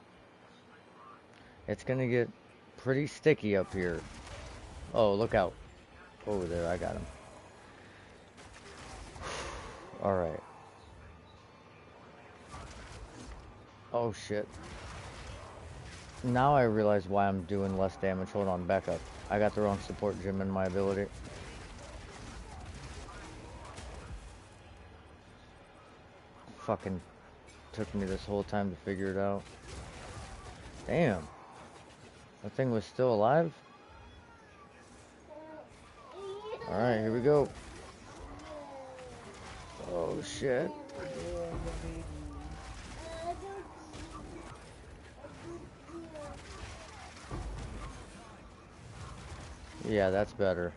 It's gonna get pretty sticky up here. Oh, look out. Over there, I got him. Alright. Oh, shit. Now I realize why I'm doing less damage. Hold on, back up. I got the wrong support gem in my ability. Fucking took me this whole time to figure it out. Damn. That thing was still alive? Alright, here we go. Oh, shit. Yeah, that's better.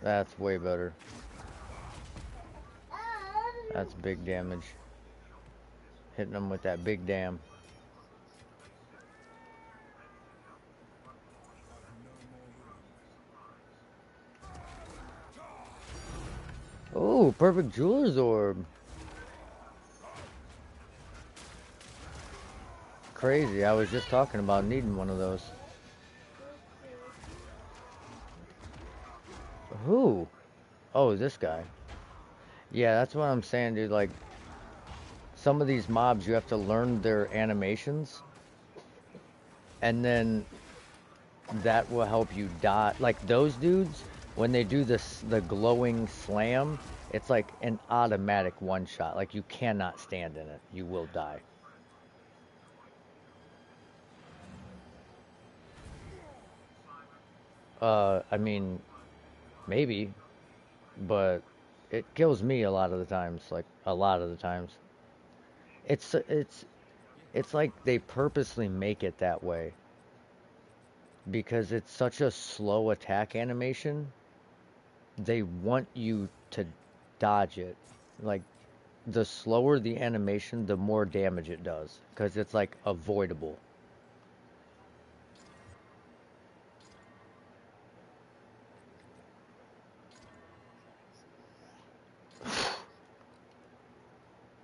That's way better. That's big damage. Hitting them with that big damn. Oh, perfect jeweler's orb. Crazy. I was just talking about needing one of those. Who? Oh, this guy. Yeah, that's what I'm saying, dude. Like, some of these mobs, you have to learn their animations. And then that will help you dodge. Like, those dudes, when they do this, the glowing slam, it's like an automatic one shot. Like you cannot stand in it. You will die. I mean, maybe, but it kills me a lot of the times. Like a lot of the times, it's it's like they purposely make it that way because it's such a slow attack animation. They want you to dodge it. Like the slower the animation, the more damage it does because it's like avoidable.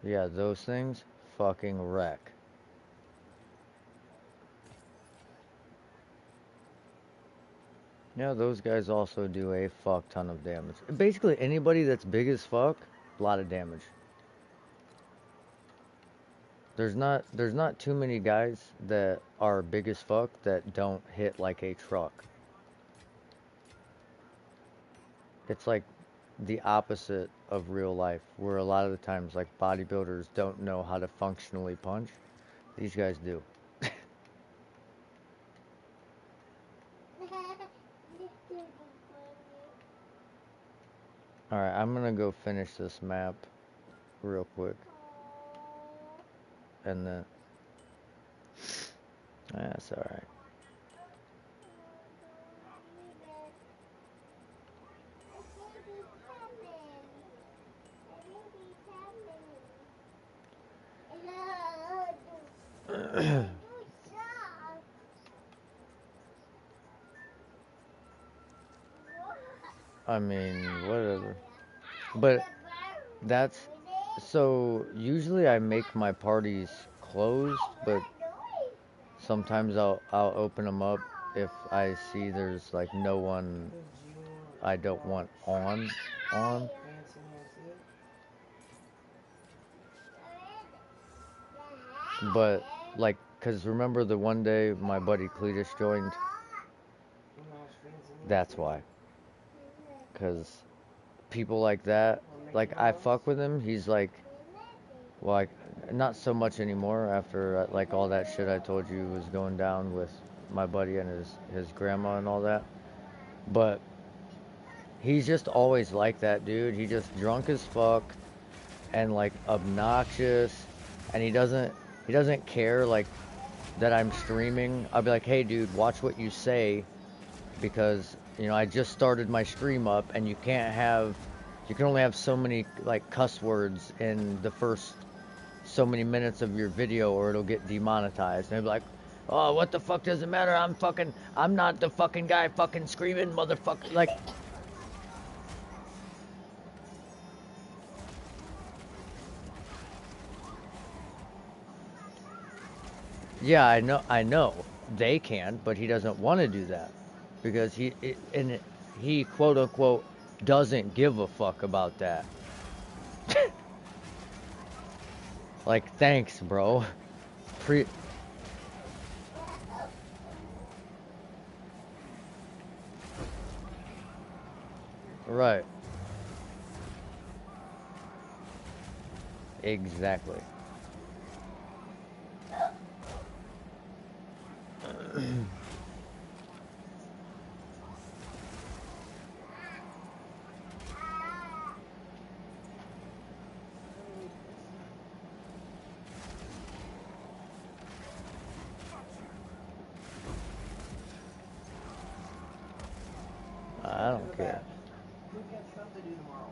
Yeah, those things fucking wreck. Yeah, those guys also do a fuck ton of damage. Basically, anybody that's big as fuck, a lot of damage. There's not too many guys that are big as fuck that don't hit like a truck. It's like the opposite of real life, where a lot of the times like bodybuilders don't know how to functionally punch. These guys do. All right, I'm gonna go finish this map real quick, and then that's all right. I mean, whatever. But that's so usually I make my parties closed, but sometimes I'll open them up if I see there's like no one I don't want on. Fancy Nancy. But like, cause remember the one day my buddy Cletus joined? No, it's Fancy That's Nancy. why. Cause people like that, Or Mickey like I Mouse. fuck with him. He's like, well, not so much anymore after like all that shit I told you was going down with my buddy and his grandma and all that. But he's just always like that, dude. He just drunk as fuck and like obnoxious, and he doesn't care like that I'm streaming. I'll be like, hey, dude, watch what you say because I just started my stream up, and you can only have so many like cuss words in the first so many minutes of your video or it'll get demonetized. And they'll be like, oh, what the fuck does it matter? I'm not the fucking guy fucking screaming, motherfucker. Like, yeah, I know, they can, but he doesn't want to do that because he quote unquote doesn't give a fuck about that. Like, thanks, bro. Pre Right. Exactly. I don't care. We've got stuff to do tomorrow.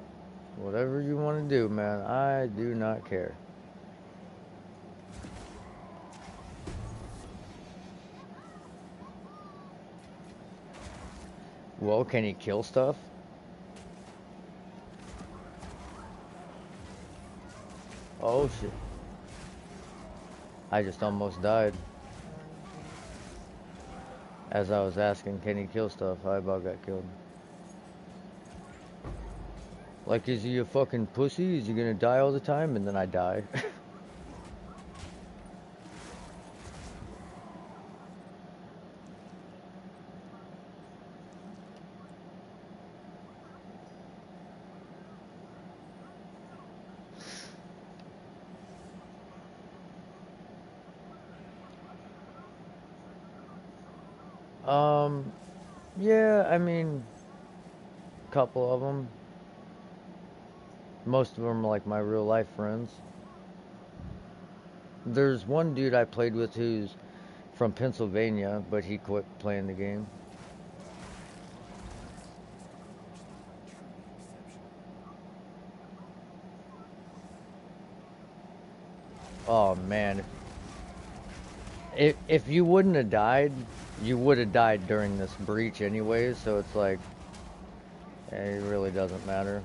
Whatever you want to do, man. I do not care. Well, can he kill stuff? Oh shit. I just almost died. As I was asking, can he kill stuff? I about got killed. Like, is he a fucking pussy? Is he gonna die all the time? And then I die. Um, yeah, I mean, a couple of them. Most of them are like my real life friends. There's one dude I played with who's from Pennsylvania, but he quit playing the game. Oh man, if you wouldn't have died, you would have died during this breach anyways, so it's like, it really doesn't matter.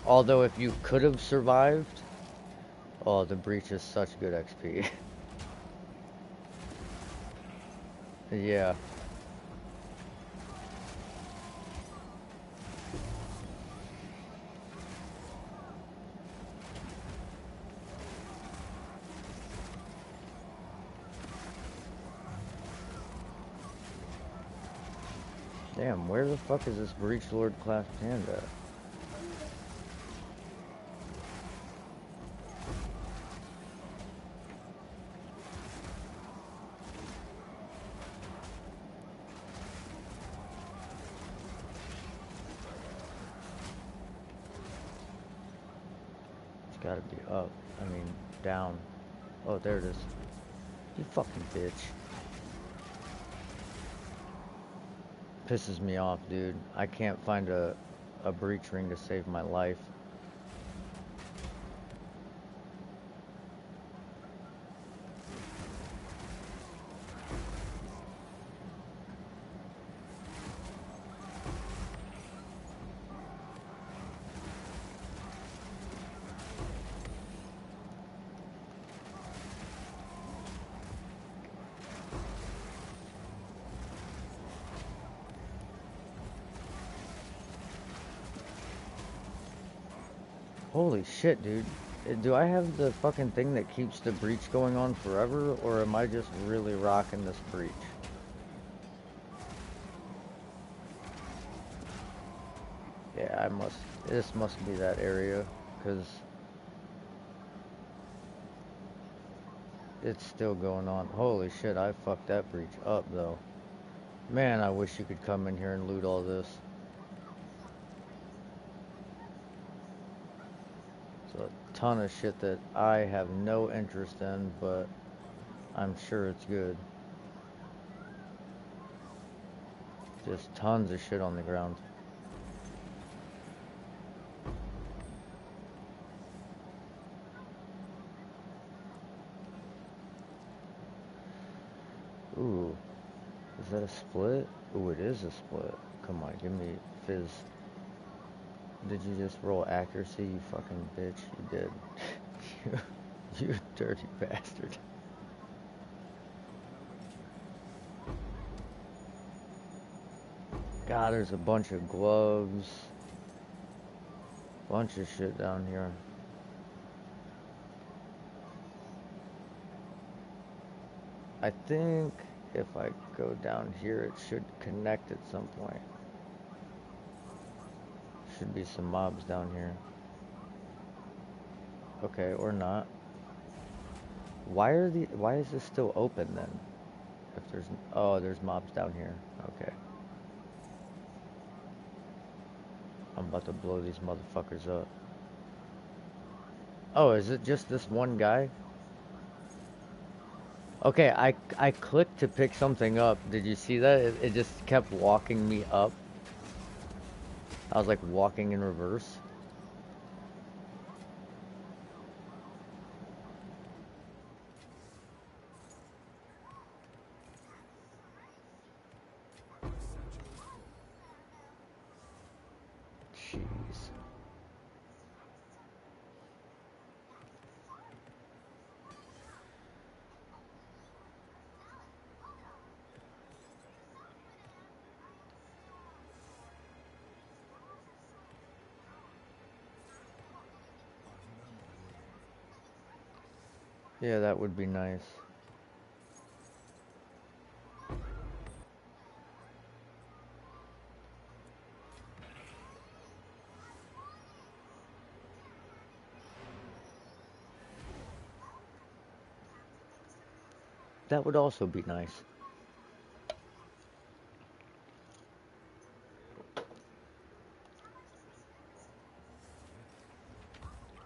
Although if you could have survived, oh, the breach is such good XP. Yeah. Damn, where the fuck is this Breach Lord class panda? It's gotta be up. I mean, down. Oh, there it is. You fucking bitch. Pisses me off, dude. I can't find a breach ring to save my life. Holy shit, dude. Do I have the fucking thing that keeps the breach going on forever, or am I just really rocking this breach? Yeah, I must. This must be that area, because it's still going on. Holy shit, I fucked that breach up, though. Man, I wish you could come in here and loot all this. It's a ton of shit that I have no interest in, but I'm sure it's good. Just tons of shit on the ground. Ooh, is that a split? Ooh, it is a split. Come on, give me fizz. Did you just roll accuracy, you fucking bitch? You did. you dirty bastard. God, there's a bunch of gloves. Bunch of shit down here. I think if I go down here, it should connect at some point. Should be some mobs down here. Okay, or not. Why is this still open then? If there's, oh, there's mobs down here. Okay. I'm about to blow these motherfuckers up. Oh, is it just this one guy? Okay, I clicked to pick something up. Did you see that? It just kept walking me up. I was like walking in reverse. Jeez. Yeah, that would be nice. That would also be nice.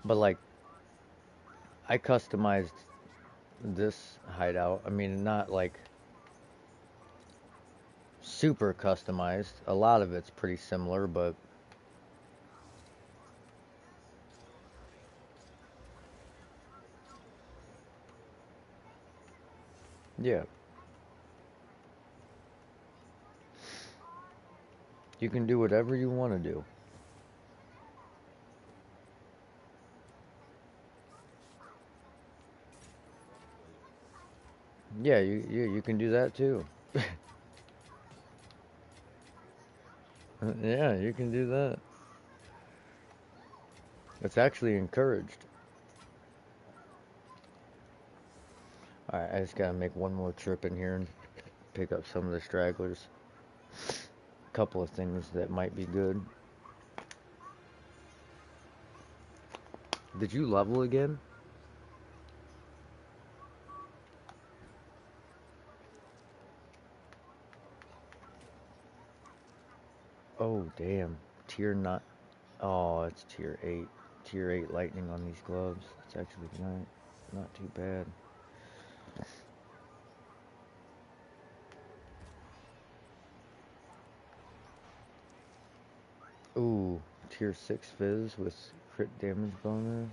But like, I customized this hideout. I mean, not like super customized. A lot of it's pretty similar, but yeah, you can do whatever you want to do. Yeah, you can do that too. Yeah, you can do that. It's actually encouraged. Alright, I just gotta make one more trip in here and pick up some of the stragglers. A couple of things that might be good. Did you level again? Oh, damn. Tier not. Oh, it's tier 8. Tier 8 lightning on these gloves. It's actually not too bad. Ooh, tier 6 fizz with crit damage bonus.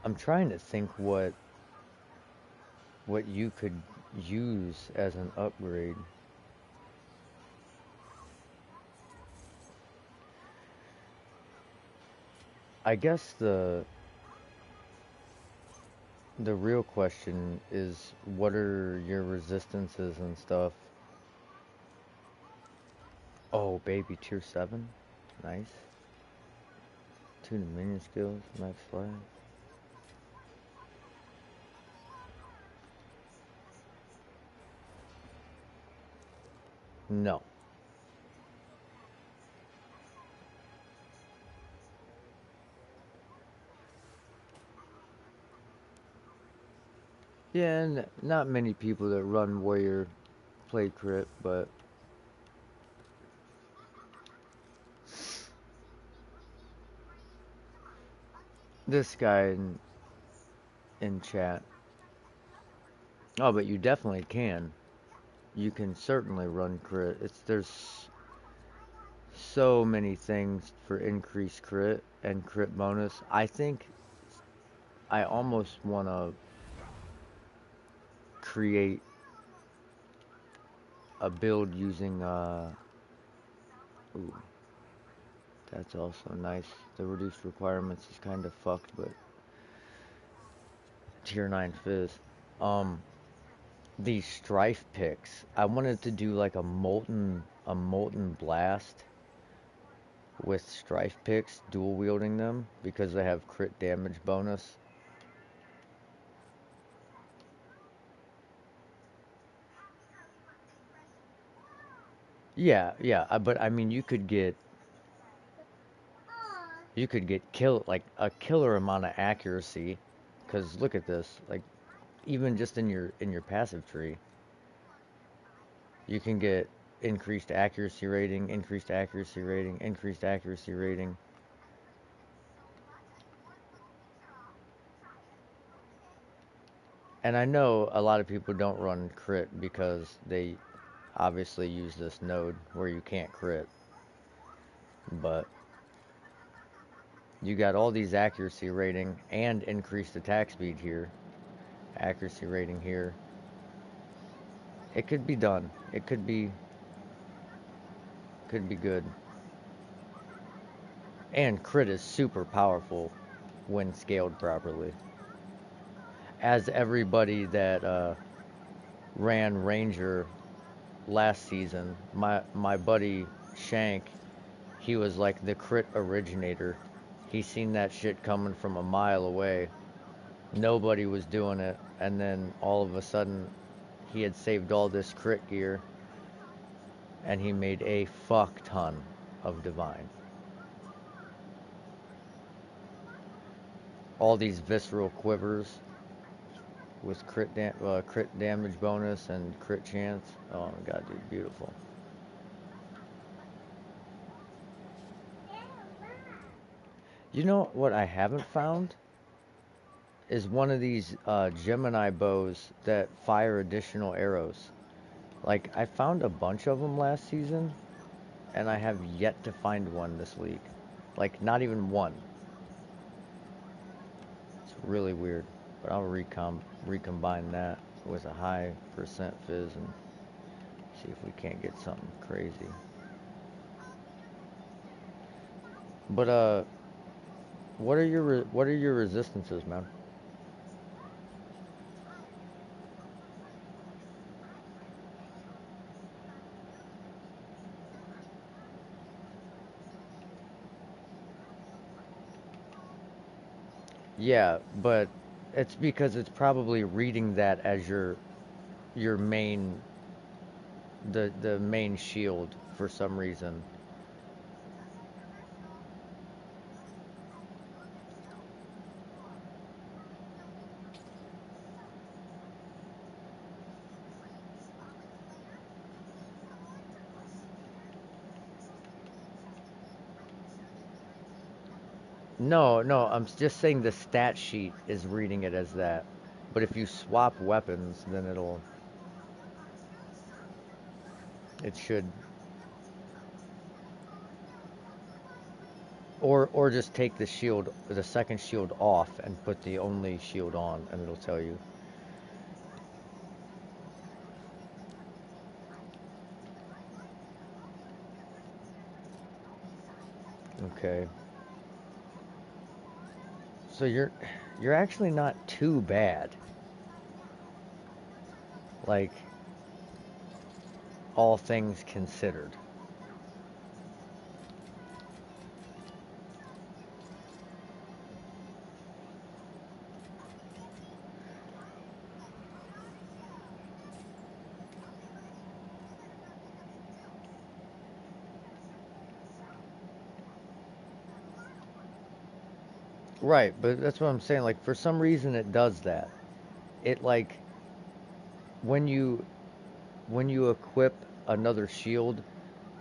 I'm trying to think what you could use as an upgrade. I guess the real question is what are your resistances and stuff? Oh, baby, tier 7. Nice. 2 minion skills, max fly. No. Yeah, and not many people that run warrior play crit, but this guy in chat. Oh, but you definitely can. You can certainly run crit. There's so many things for increased crit and crit bonus. I think I almost want to create a build using ooh, that's also nice. The reduced requirements is kind of fucked, but tier 9 fizz. Um these strife picks. I wanted to do like a molten blast with strife picks, dual wielding them because they have crit damage bonus. Yeah, yeah, but I mean you could get kill like a killer amount of accuracy cuz look at this. Like even just in your passive tree, you can get increased accuracy rating, increased accuracy rating, increased accuracy rating. And I know a lot of people don't run crit because they obviously use this node where you can't crit, but you got all these accuracy rating and increased attack speed here, accuracy rating here. It could be done. It could be good. And crit is super powerful when scaled properly. As everybody that ran Ranger last season, my buddy Shank, he was like the crit originator. He seen that shit coming from a mile away. Nobody was doing it, and then all of a sudden, he had saved all this crit gear, and he made a fuck ton of divine. All these visceral quivers with crit damage bonus and crit chance. Oh my god, dude, beautiful. You know what I haven't found is one of these Gemini bows that fire additional arrows. Like, I found a bunch of them last season, and I have yet to find one this week. Like, not even one. It's really weird. But I'll recombine that with a high percent fizz and see if we can't get something crazy. But what are your resistances, man? Yeah, but it's because it's probably reading that as your main the main shield for some reason. No, no, I'm just saying the stat sheet is reading it as that. But if you swap weapons, then it should, or just take the shield, the second shield off and put the only shield on, and it'll tell you. Okay. So you're actually not too bad. Like, all things considered. Right, but that's what I'm saying. Like, for some reason it does that. It like when you when you equip another shield,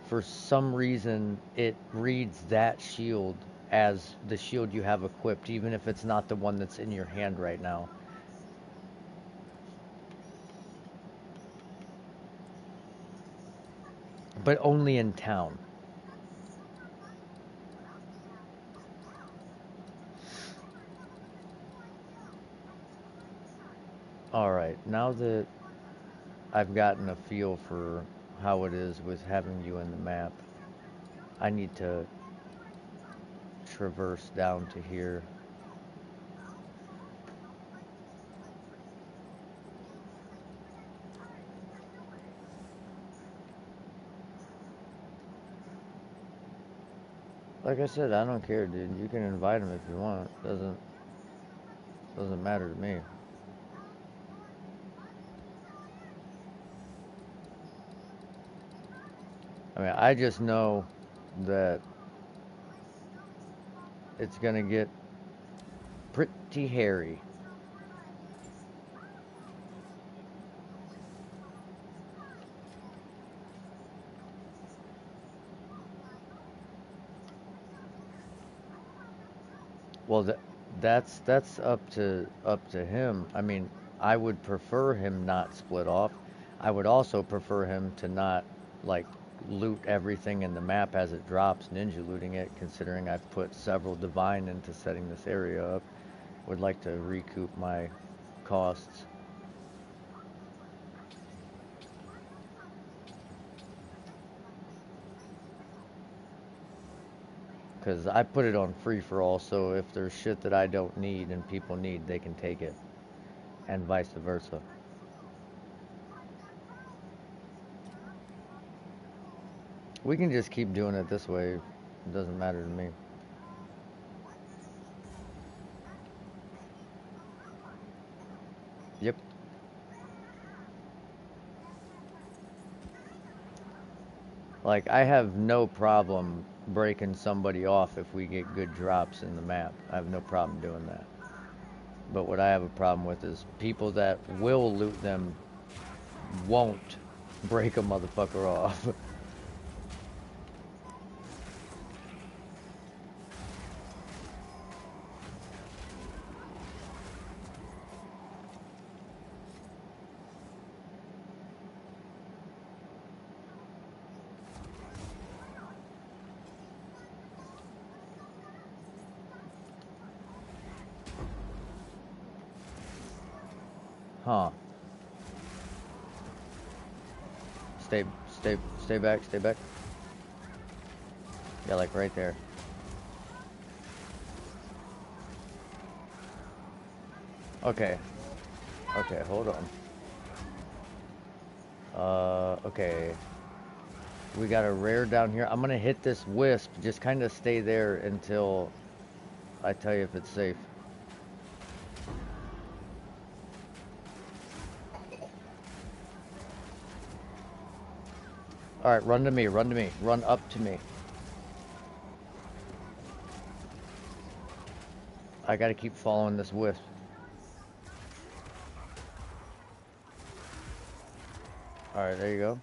for some reason it reads that shield as the shield you have equipped, even if it's not the one that's in your hand right now. But only in town. Alright, now that I've gotten a feel for how it is with having you in the map, I need to traverse down to here. Like I said, I don't care, dude. You can invite him if you want. Doesn't matter to me. I mean, I just know that it's gonna get pretty hairy. Well, that's up to him. I mean, I would prefer him not split off. I would also prefer him to not like loot everything in the map as it drops, ninja looting it, considering I've put several divine into setting this area up. Would like to recoup my costs. Because I put it on free for all, so if there's shit that I don't need and people need, they can take it. And vice versa. We can just keep doing it this way. It doesn't matter to me. Yep. Like, I have no problem breaking somebody off if we get good drops in the map. I have no problem doing that. But what I have a problem with is people that will loot them won't break a motherfucker off. Huh. Stay, stay back, stay back. Yeah, like right there. Okay. Okay, hold on. Okay. We got a rare down here. I'm gonna hit this wisp. Just kind of stay there until I tell you if it's safe. Alright, run to me, run to me. Run up to me. I gotta keep following this wisp. Alright, there you go.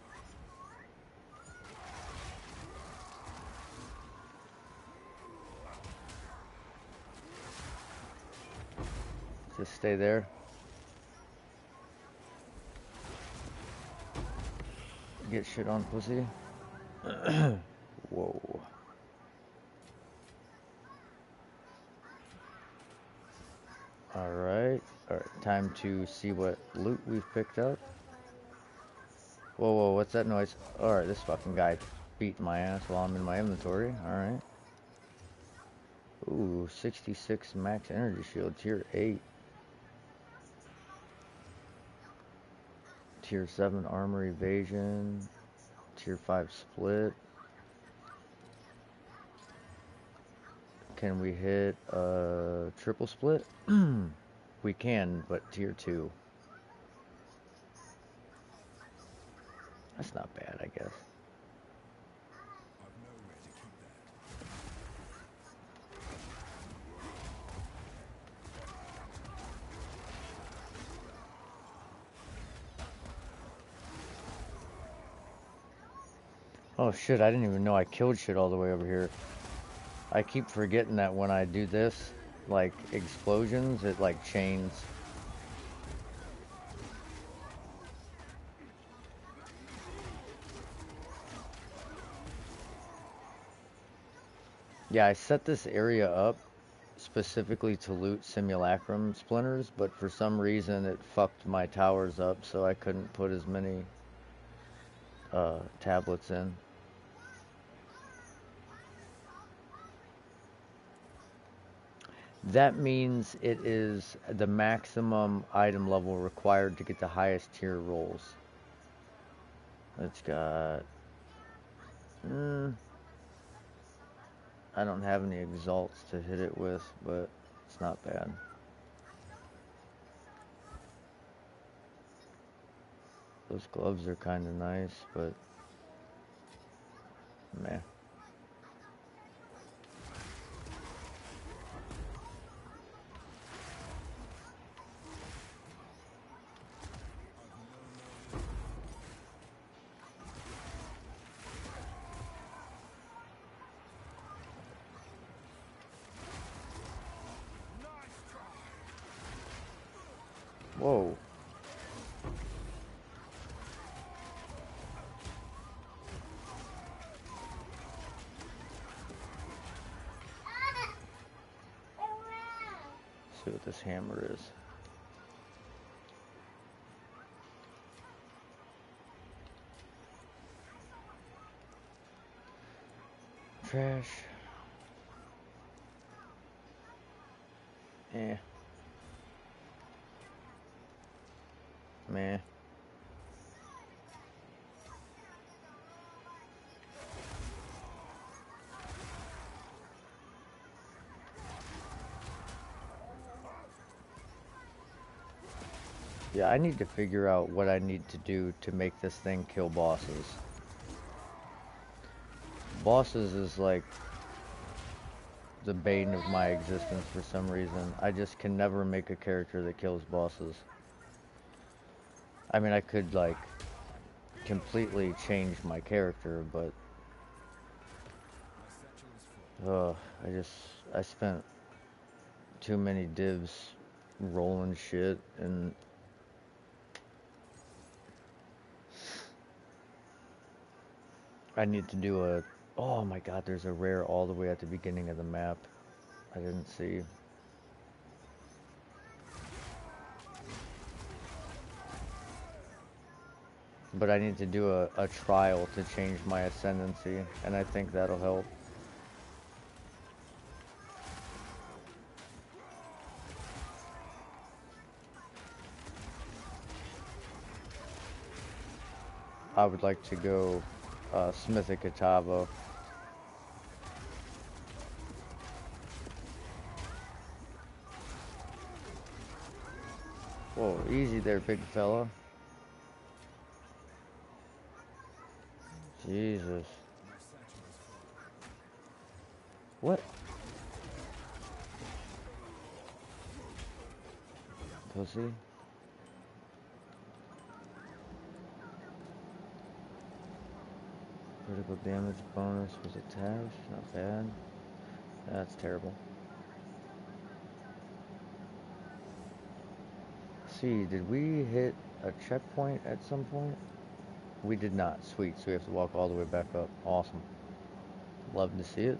Just stay there. Get shit on, pussy. Whoa. Alright. Alright, time to see what loot we've picked up. Whoa, whoa, what's that noise? Alright, this fucking guy beating my ass while I'm in my inventory. Alright. Ooh, 66 max energy shield, tier 8. Tier 7 armor evasion. Tier 5 split. Can we hit a triple split? We can, but tier 2. That's not bad, I guess. Oh shit, I didn't even know I killed shit all the way over here. I keep forgetting that when I do this, like, explosions, it, like, chains. Yeah, I set this area up specifically to loot simulacrum splinters, but for some reason it fucked my towers up, so I couldn't put as many tablets in. That means it is the maximum item level required to get the highest tier rolls. It's got... I don't have any exalts to hit it with, but it's not bad. Those gloves are kind of nice, but meh. Whoa. See what this hammer is. Trash. Eh. Meh. Yeah, I need to figure out what I need to do to make this thing kill bosses. Bosses is like the bane of my existence for some reason. I just can never make a character that kills bosses. I mean, I could like completely change my character, but I spent too many divs rolling shit, and I need to do a... Oh my god, there's a rare all the way at the beginning of the map I didn't see. But I need to do a trial to change my ascendancy, and I think that'll help. I would like to go Smith at Catavo. Whoa, easy there, big fella. Jesus. What? Pussy. Critical damage bonus was attached. Not bad. That's terrible. See, did we hit a checkpoint at some point? We did not. Sweet. So we have to walk all the way back up. Awesome. Love to see it.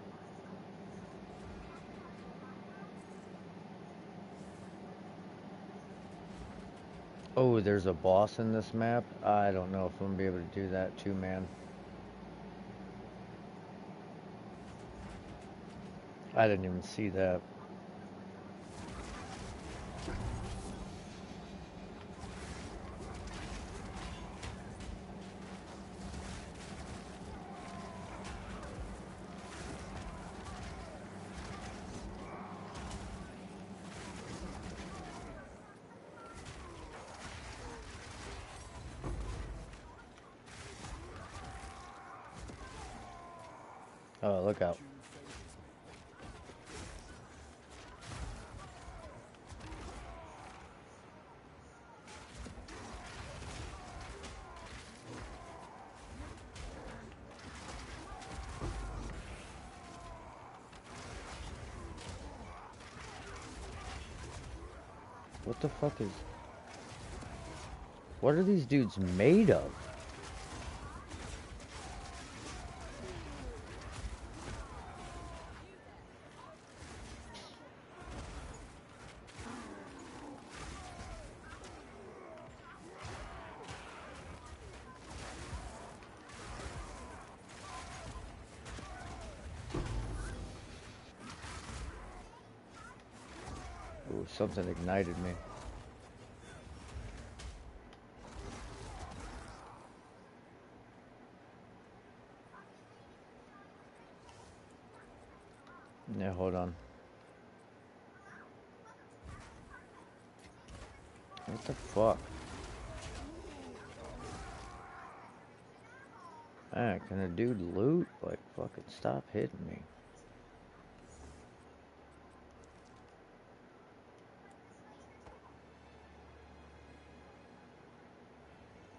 Oh, there's a boss in this map. I don't know if I'm gonna be able to do that too, man. I didn't even see that. Oh, look out. What the fuck is... What are these dudes made of? Ooh, something ignited me. Yeah, hold on. What the fuck? Man, can a dude loot? Like, fucking stop hitting me.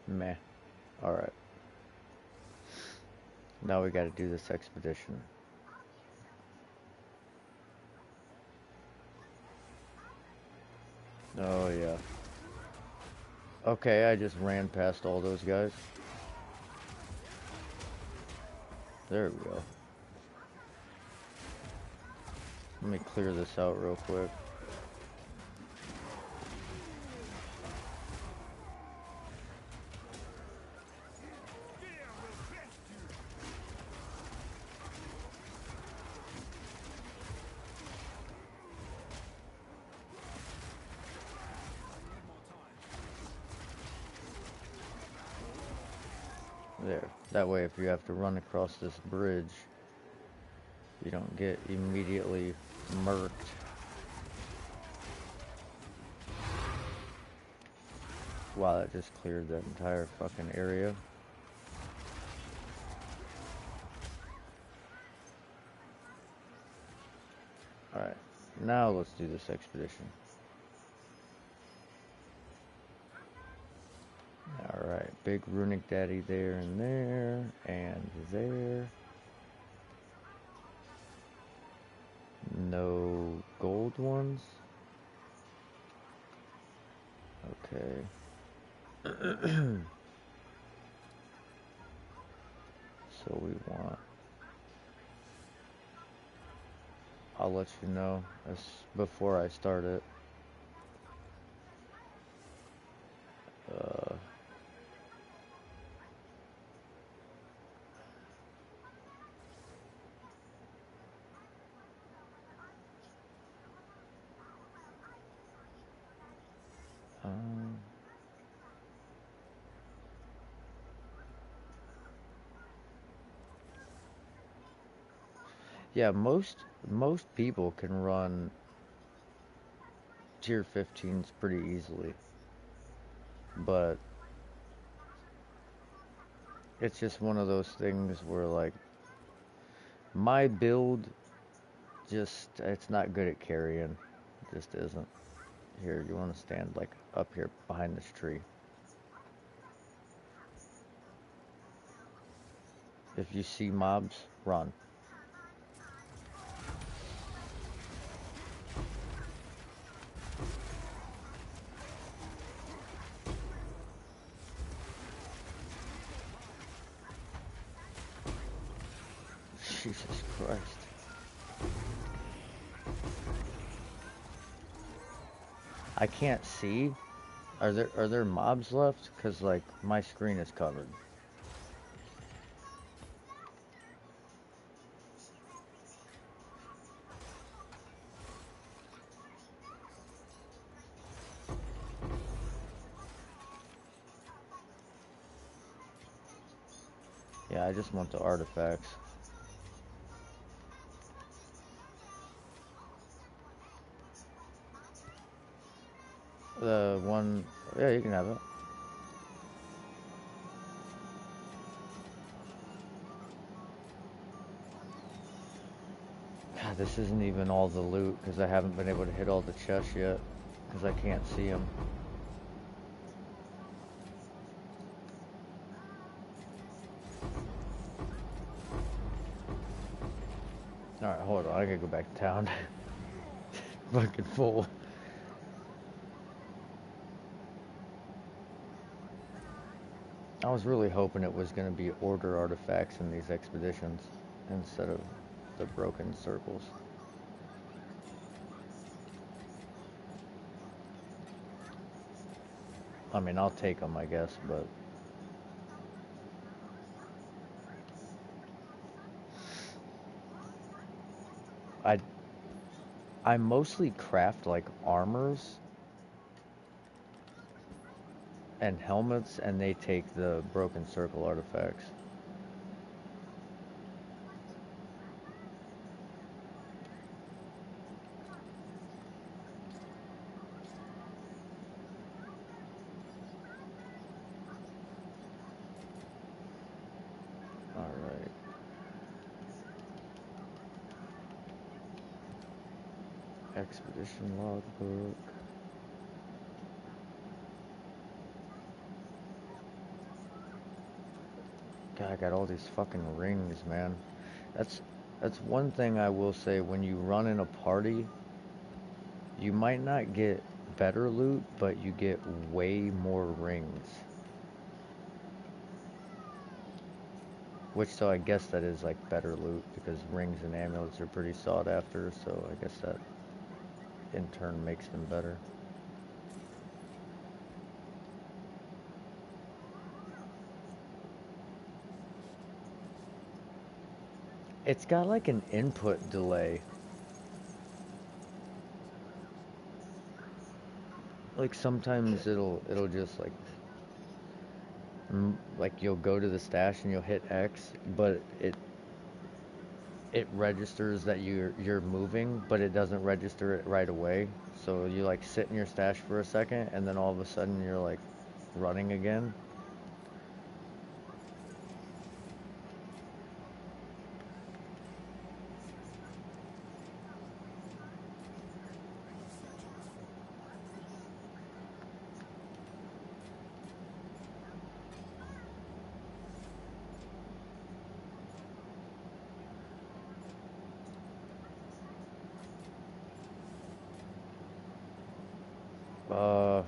Meh. Alright. Now we gotta do this expedition. Oh, yeah. Okay, I just ran past all those guys. There we go. Let me clear this out real quick. There. That way, if you have to run across this bridge, you don't get immediately murked. Wow, that just cleared that entire fucking area. Alright, now let's do this expedition. Alright, big runic daddy there and there, and there. No gold ones? Okay. So we want... I'll let you know as before I start it. Yeah, most people can run tier 15s pretty easily, but it's just one of those things where like my build just it's not good at carrying. It just isn't. Here, you want to stand like up here behind this tree. If you see mobs, run. Jesus Christ. I can't see. Are there mobs left? Cause like my screen is covered. Yeah, I just want the artifacts. The one, yeah, you can have it. God, this isn't even all the loot because I haven't been able to hit all the chests yet because I can't see them. All right, hold on. I gotta go back to town. Fucking full. I was really hoping it was gonna be order artifacts in these expeditions instead of the broken circles. I mean, I'll take them, I guess, but I I mostly craft like armors and helmets, and they take the broken circle artifacts. All right. Expedition logbook. God, I got all these fucking rings, man. That's that's one thing I will say. When you run in a party, you might not get better loot, but you get way more rings. Which, so I guess that is like better loot because rings and amulets are pretty sought after. So I guess that in turn makes them better. It's got like an input delay. Like sometimes it'll just like you'll go to the stash and you'll hit X, but it registers that you're moving, but it doesn't register it right away. So you like sit in your stash for a second, and then all of a sudden you're like running again. Uh,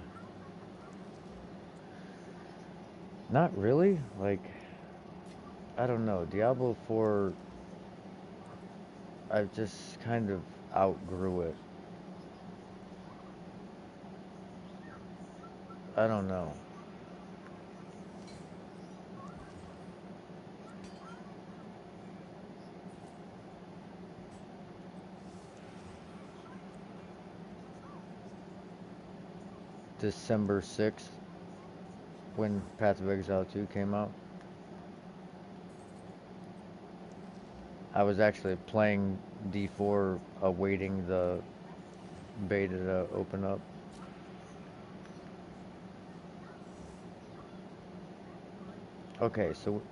Not really. Like I don't know, Diablo 4. I just kind of outgrew it. I don't know. December 6th, when Path of Exile 2 came out. I was actually playing D4, awaiting the beta to open up. Okay, so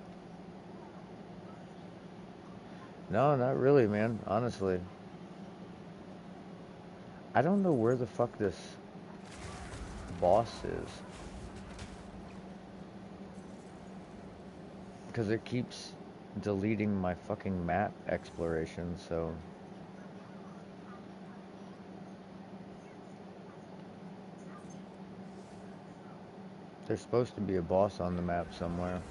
no, not really, man. Honestly, I don't know where the fuck this boss is because it keeps deleting my fucking map exploration. So there's supposed to be a boss on the map somewhere.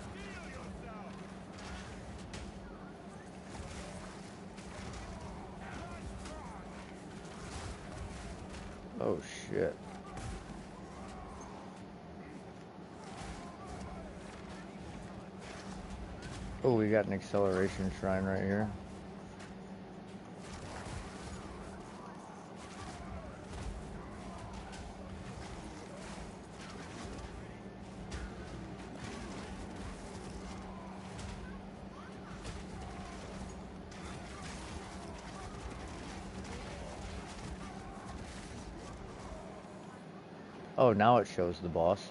Oh shit. Oh, we got an acceleration shrine right here. Oh, now it shows the boss.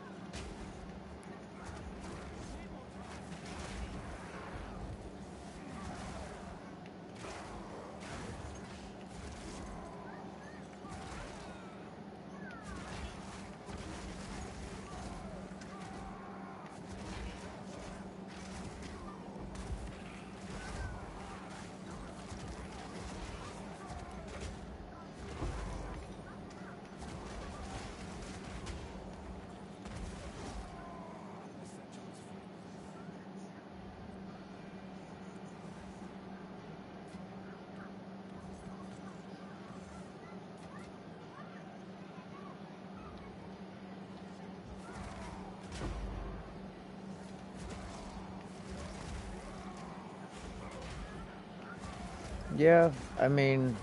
Yeah, I mean,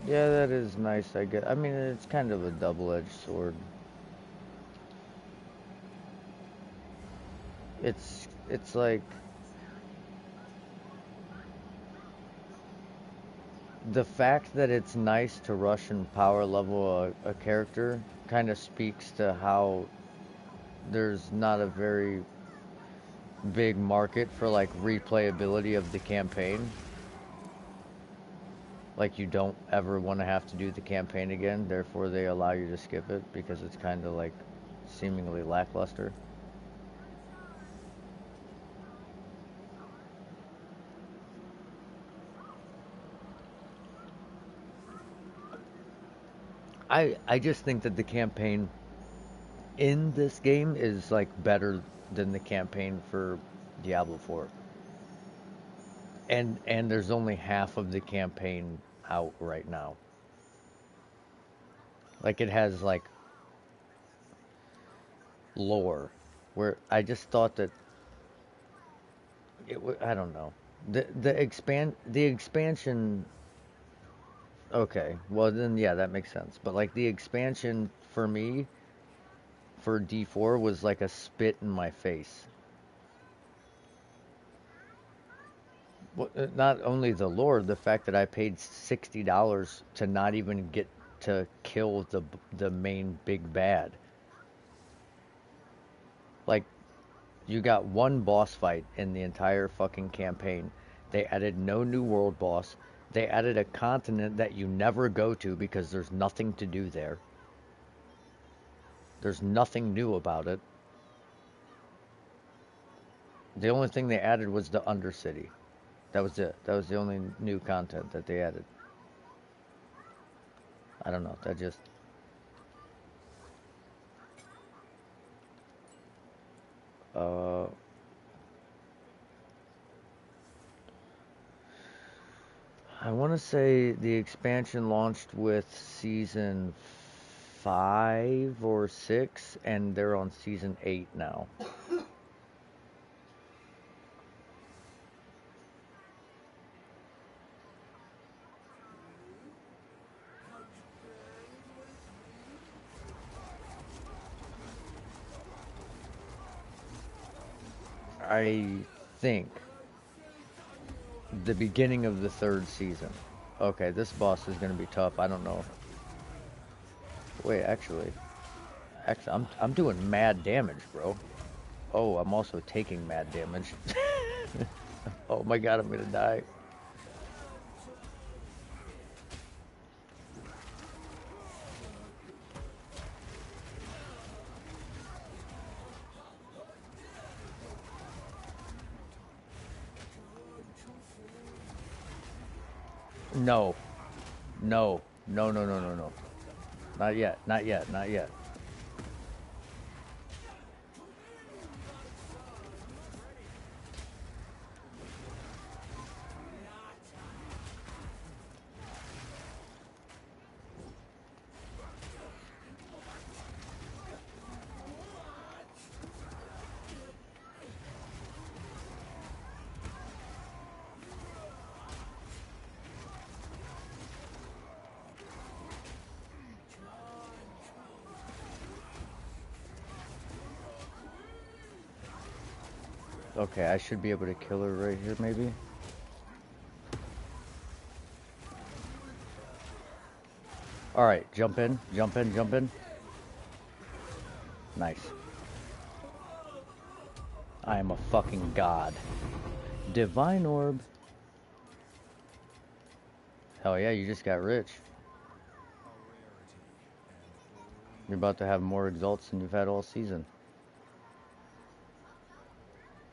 yeah, that is nice, I guess. I mean, it's kind of a double-edged sword. It's like the fact that it's nice to rush and power level a character kind of speaks to how there's not a very big market for like replayability of the campaign. Like you don't ever want to have to do the campaign again, therefore they allow you to skip it because it's kind of like seemingly lackluster. I just think that the campaign in this game is like better than the campaign for Diablo 4. And there's only half of the campaign out right now. Like it has like lore where I just thought that I don't know. The expansion, okay. Well then yeah, that makes sense. But like the expansion for me for D4 was like a spit in my face. Well, not only the lore, the fact that I paid $60 to not even get to kill the main big bad. Like you got one boss fight in the entire fucking campaign. They added no new world boss. They added a continent that you never go to because there's nothing to do there. There's nothing new about it. The only thing they added was the Undercity. That was it. That was the only new content that they added. I don't know. That just uh I want to say the expansion launched with season 5 or 6 and they're on season 8 now. I think the beginning of the third season. Okay, this boss is gonna be tough. I don't know. Wait, actually, I'm doing mad damage, bro. Oh, I'm also taking mad damage. Oh my god, I'm gonna die. No, no, no, no, no, no, no. Not yet, not yet, not yet. Okay, I should be able to kill her right here, maybe. All right, jump in, jump in, jump in. Nice. I am a fucking god. Divine orb. Hell yeah, you just got rich. You're about to have more exalts than you've had all season.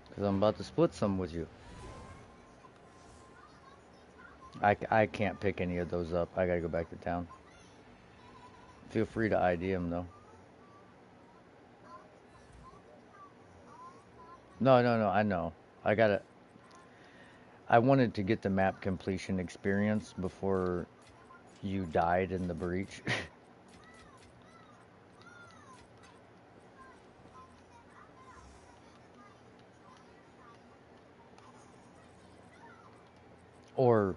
Because I'm about to split some with you. I can't pick any of those up. I gotta go back to town. Feel free to ID them though. No, no, no, I know. I gotta. I wanted to get the map completion experience before you died in the breach. Or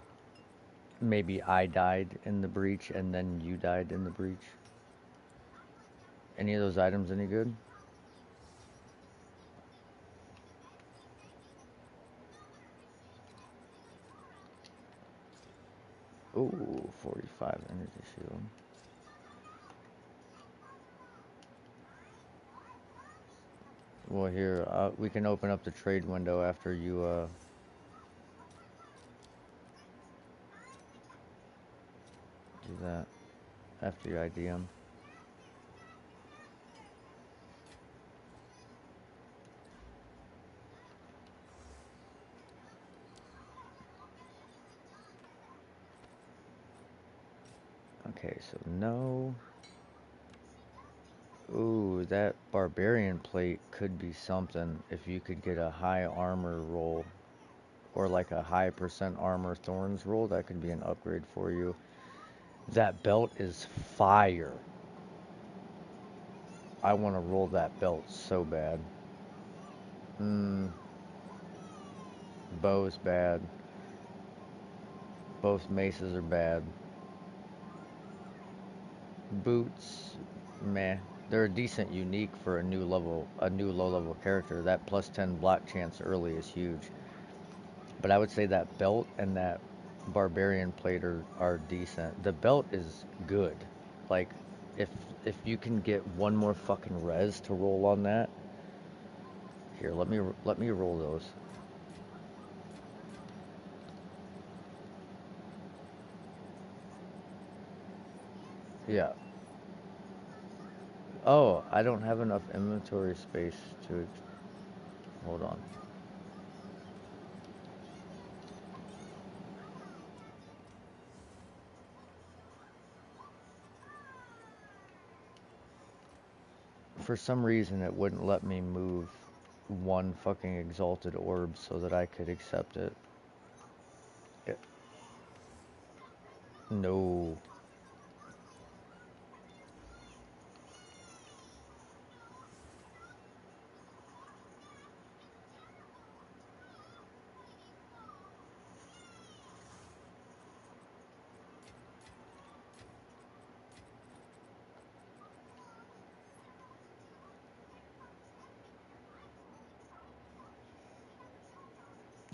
maybe I died in the breach and then you died in the breach. Any of those items any good? Ooh, 45 energy shield. Well, here, we can open up the trade window after you, do that. After you ID them. Okay, so no. Ooh, that barbarian plate could be something if you could get a high armor roll or like a high percent armor thorns roll. That could be an upgrade for you. That belt is fire. I want to roll that belt so bad. Bow's bad. Both maces are bad. Boots, meh. They're a decent unique for a new low level character. That plus 10 block chance early is huge. But I would say that belt and that barbarian plate are decent. The belt is good. Like, if you can get one more fucking res to roll on that. Here, let me roll those. Yeah. Oh, I don't have enough inventory space to... Hold on. For some reason, it wouldn't let me move one fucking exalted orb so that I could accept it. No.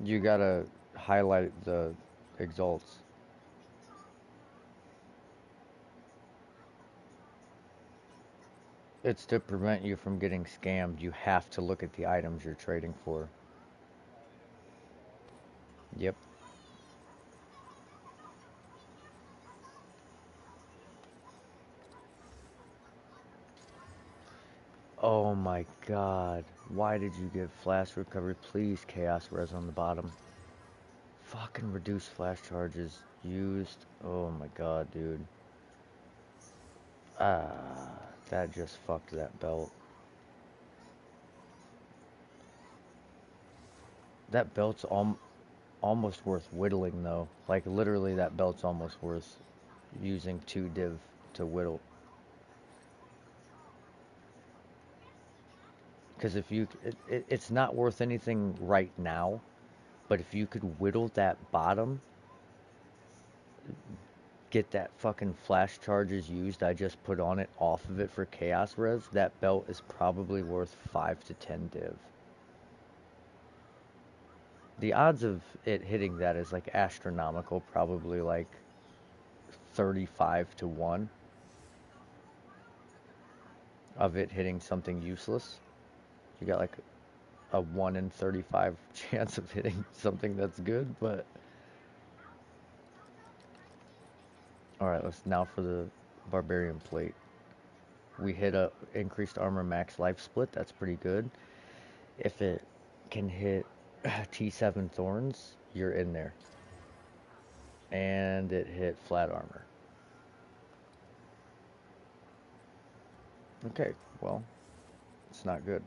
You gotta highlight the exalts. It's to prevent you from getting scammed. You have to look at the items you're trading for. Yep. Oh my god. Why did you get flash recovery? Please, chaos res on the bottom. Fucking reduce flash charges used. Oh my god, dude. Ah, that just fucked that belt. That belt's almost worth whittling though. Like literally that belt's almost worth using 2 div to whittle. Because if you, it's not worth anything right now, but if you could whittle that bottom, get that fucking flash charges used I just put on it off of it for chaos res, that belt is probably worth 5 to 10 div. The odds of it hitting that is like astronomical, probably like 35 to 1 of it hitting something useless. You got like a 1 in 35 chance of hitting something that's good, but alright, let's now for the barbarian plate. We hit a increased armor max life split, that's pretty good. If it can hit T7 thorns, you're in there. And it hit flat armor. Okay, well, it's not good.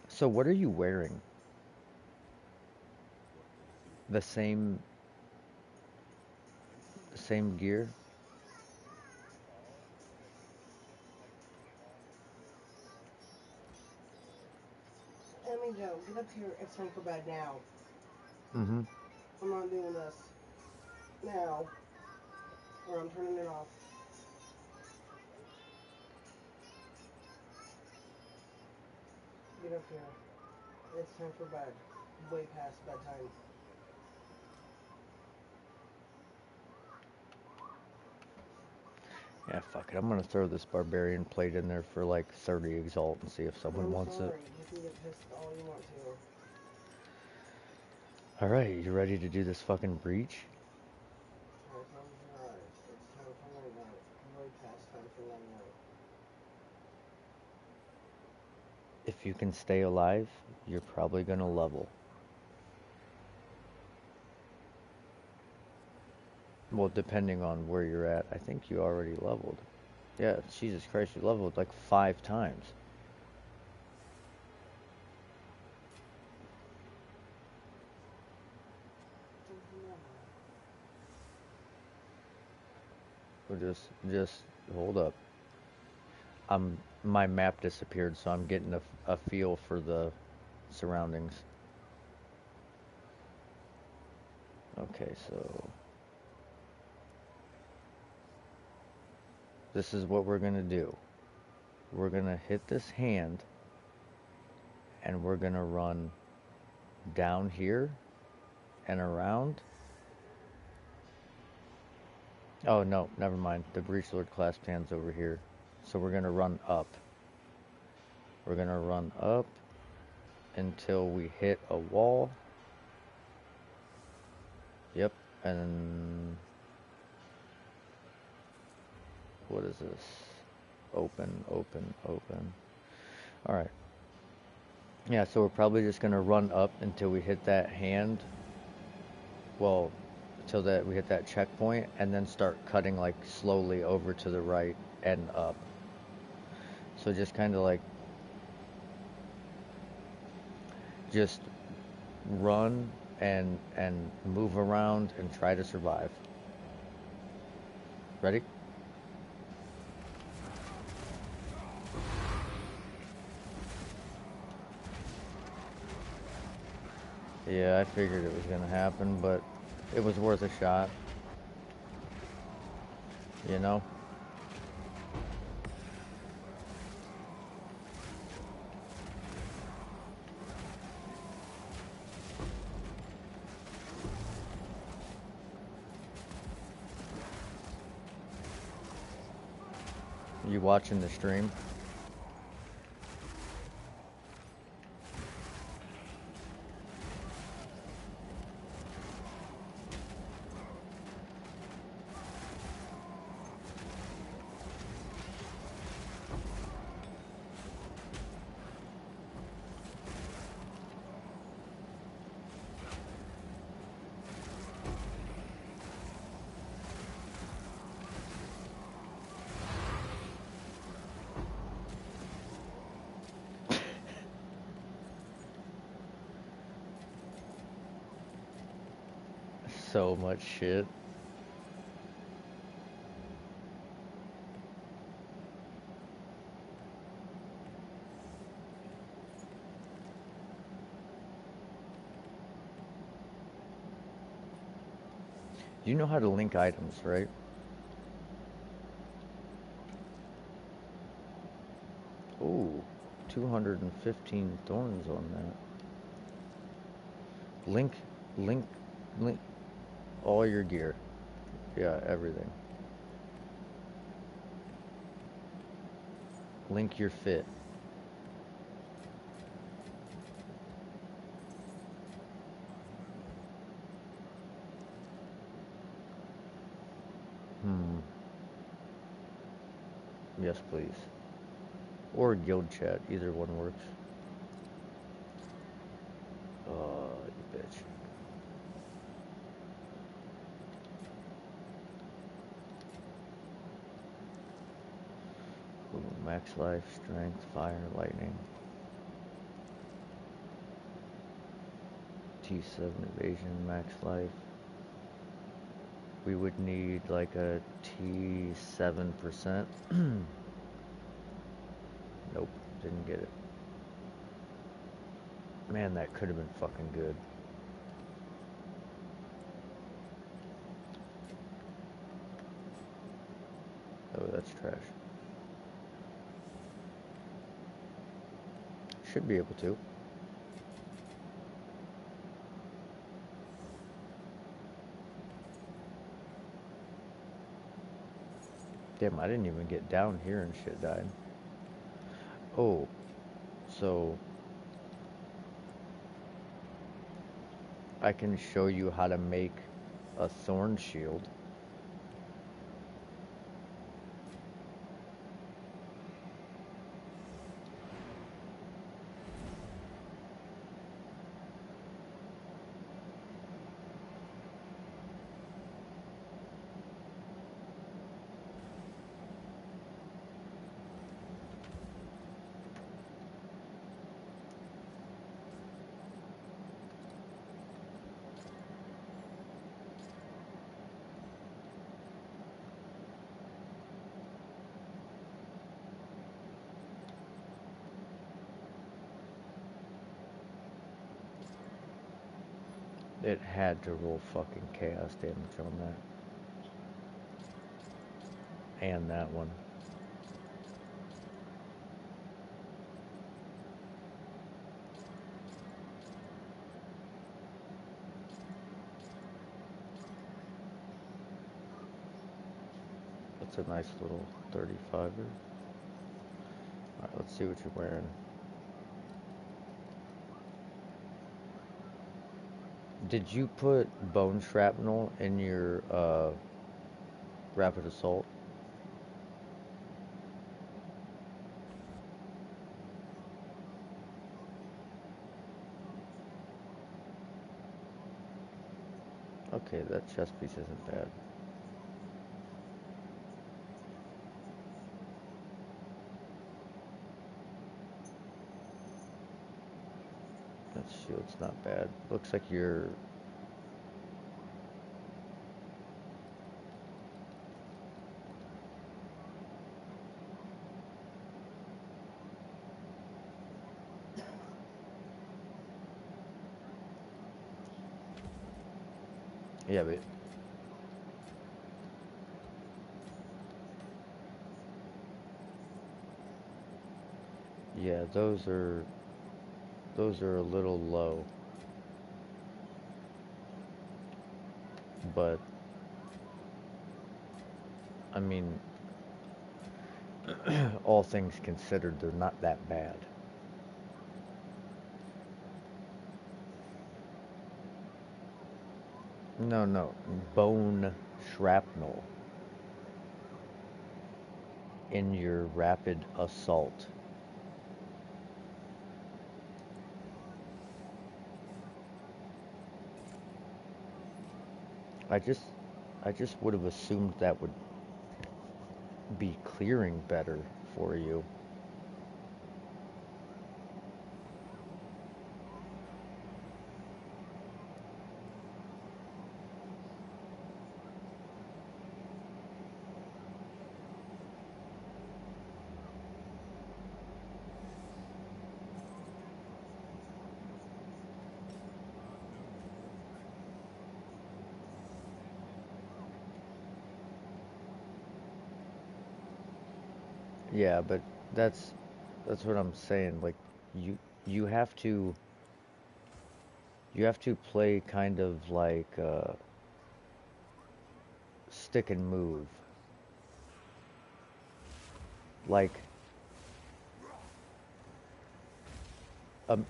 So what are you wearing? The same gear? Emmy Joe, get up here. It's time for bed now. Mm-hmm. I'm not doing this. Now. Or I'm turning it off. Get up here. It's time for bed. Way past bedtime. Yeah, fuck it. I'm gonna throw this barbarian plate in there for like 30 exalt and see if someone I'm wants it. sorry. You can get pissed all you want to. Alright, you ready to do this fucking breach? Alright, close your eyes. It's time for night night. Way past time for night night. If you can stay alive, you're probably gonna level. Well, depending on where you're at. I think you already leveled. Yeah, Jesus Christ, you leveled like 5 times. We'll just hold up. My map disappeared, so I'm getting a feel for the surroundings. Okay, so this is what we're gonna do. We're gonna hit this hand, and we're gonna run down here and around. Oh no, never mind. The Breach Lord clasp hand's over here. So we're gonna run up. We're gonna run up until we hit a wall. Yep, and what is this? Open, open, open. Alright. Yeah, so we're probably just gonna run up until we hit that hand. Well, until that we hit that checkpoint, and then start cutting like slowly over to the right and up. So just kind of like just run and move around and try to survive. Ready? Yeah, I figured it was gonna happen, but it was worth a shot. You know? You watching the stream? So much shit. You know how to link items, right? Ooh, 215 thorns on that. Link, link all your gear. Yeah, everything. Link your fit. Hmm. Yes, please. Or guild chat. Either one works. Oh, you bitch. Ooh, max life, strength, fire, lightning. T7 evasion, max life. We would need like a T7%. Nope, didn't get it. Man, that could have been fucking good. Oh, that's trash. Should be able to. Damn, I didn't even get down here and shit died. Oh, so I can show you how to make a thorn shield. It had to roll fucking chaos damage on that. And that one. That's a nice little 35er. Alright, let's see what you're wearing. Did you put bone shrapnel in your rapid assault? Okay, that chest piece isn't bad. That shield's not bad. Looks like you're... Yeah, but... Yeah, those are a little low. But I mean, All things considered, they're not that bad. No, no, bone shrapnel in your rapid assault. I just, I just would have assumed that would be clearing better for you. Yeah, but that's that's what I'm saying. Like you you have to you have to play kind of like stick and move. Like um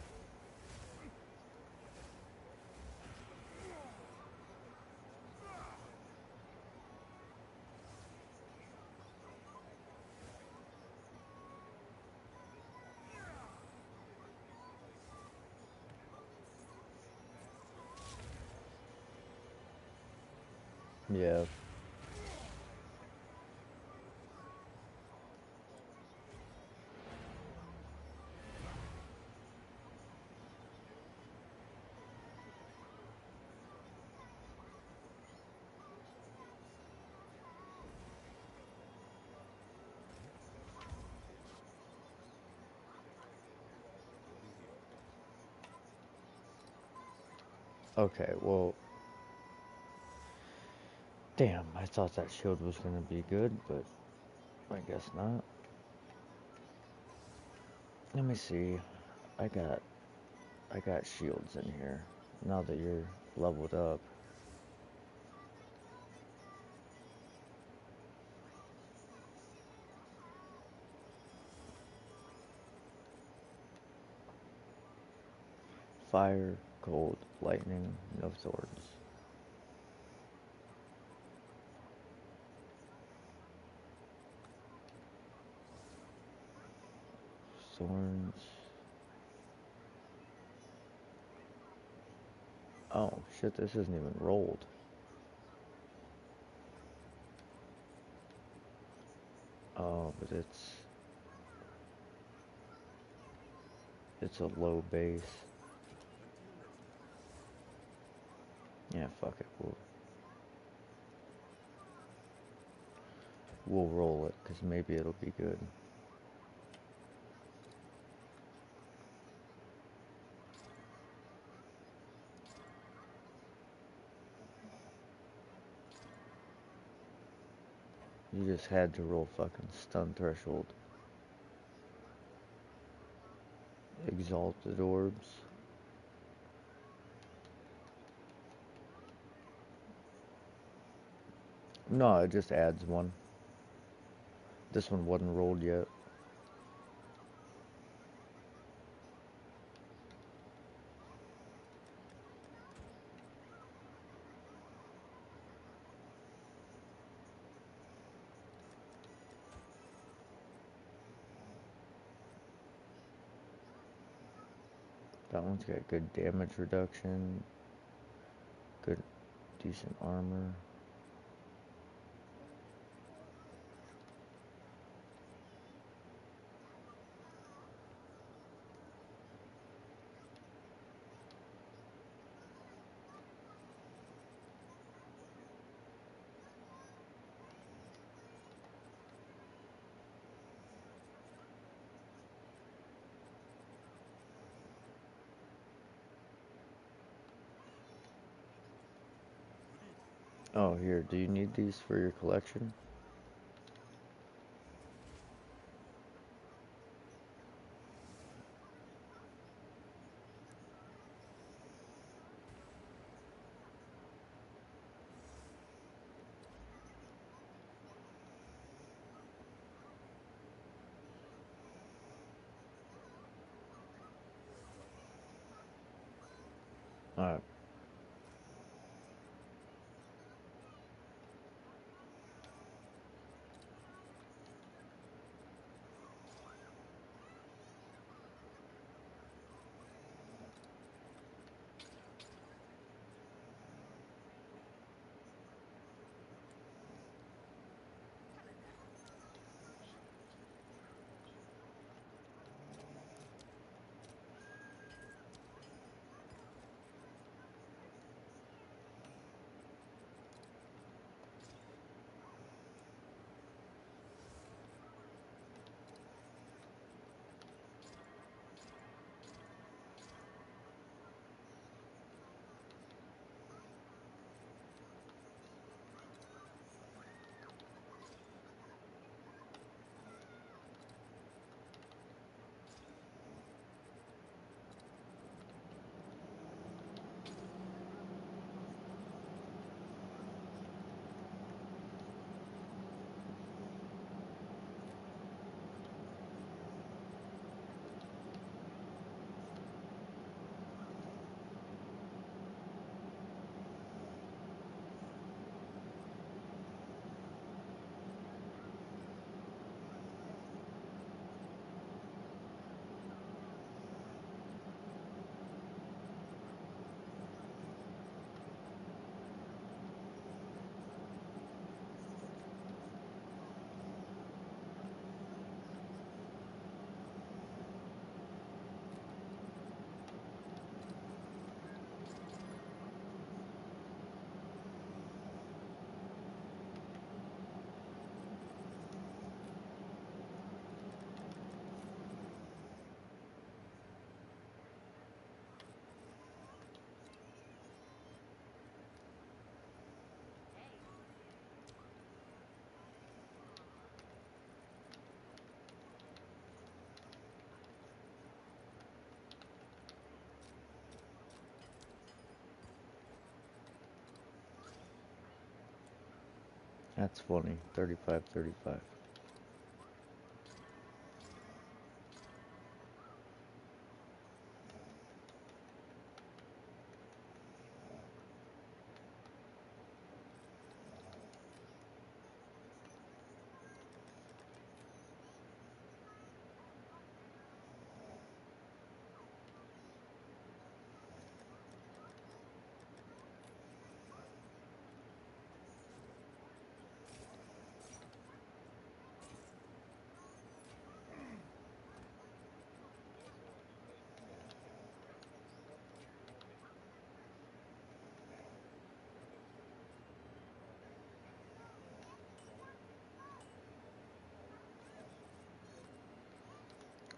yeah. Okay, well, damn, I thought that shield was gonna be good, but I guess not. Let me see. I got I got shields in here. Now that you're leveled up. Fire, cold, lightning, no thorns. Thorns. Oh shit, this isn't even rolled. Oh, but it's a low base. Yeah, fuck it. We'll roll it, cause maybe it'll be good. You just had to roll fucking stun threshold. Exalted orbs. No, it just adds one. This one wasn't rolled yet. That one's got good damage reduction, good, decent armor. Oh, here, do you need these for your collection? Alright. That's funny. 35, 35.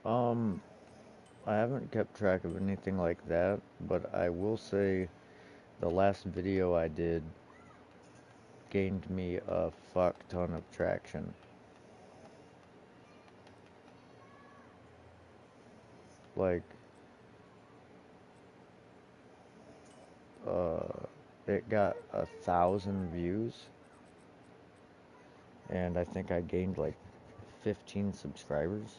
Um, I haven't kept track of anything like that, but I will say the last video I did gained me a fuck ton of traction. Like, uh, it got 1,000 views, and I think I gained like 15 subscribers.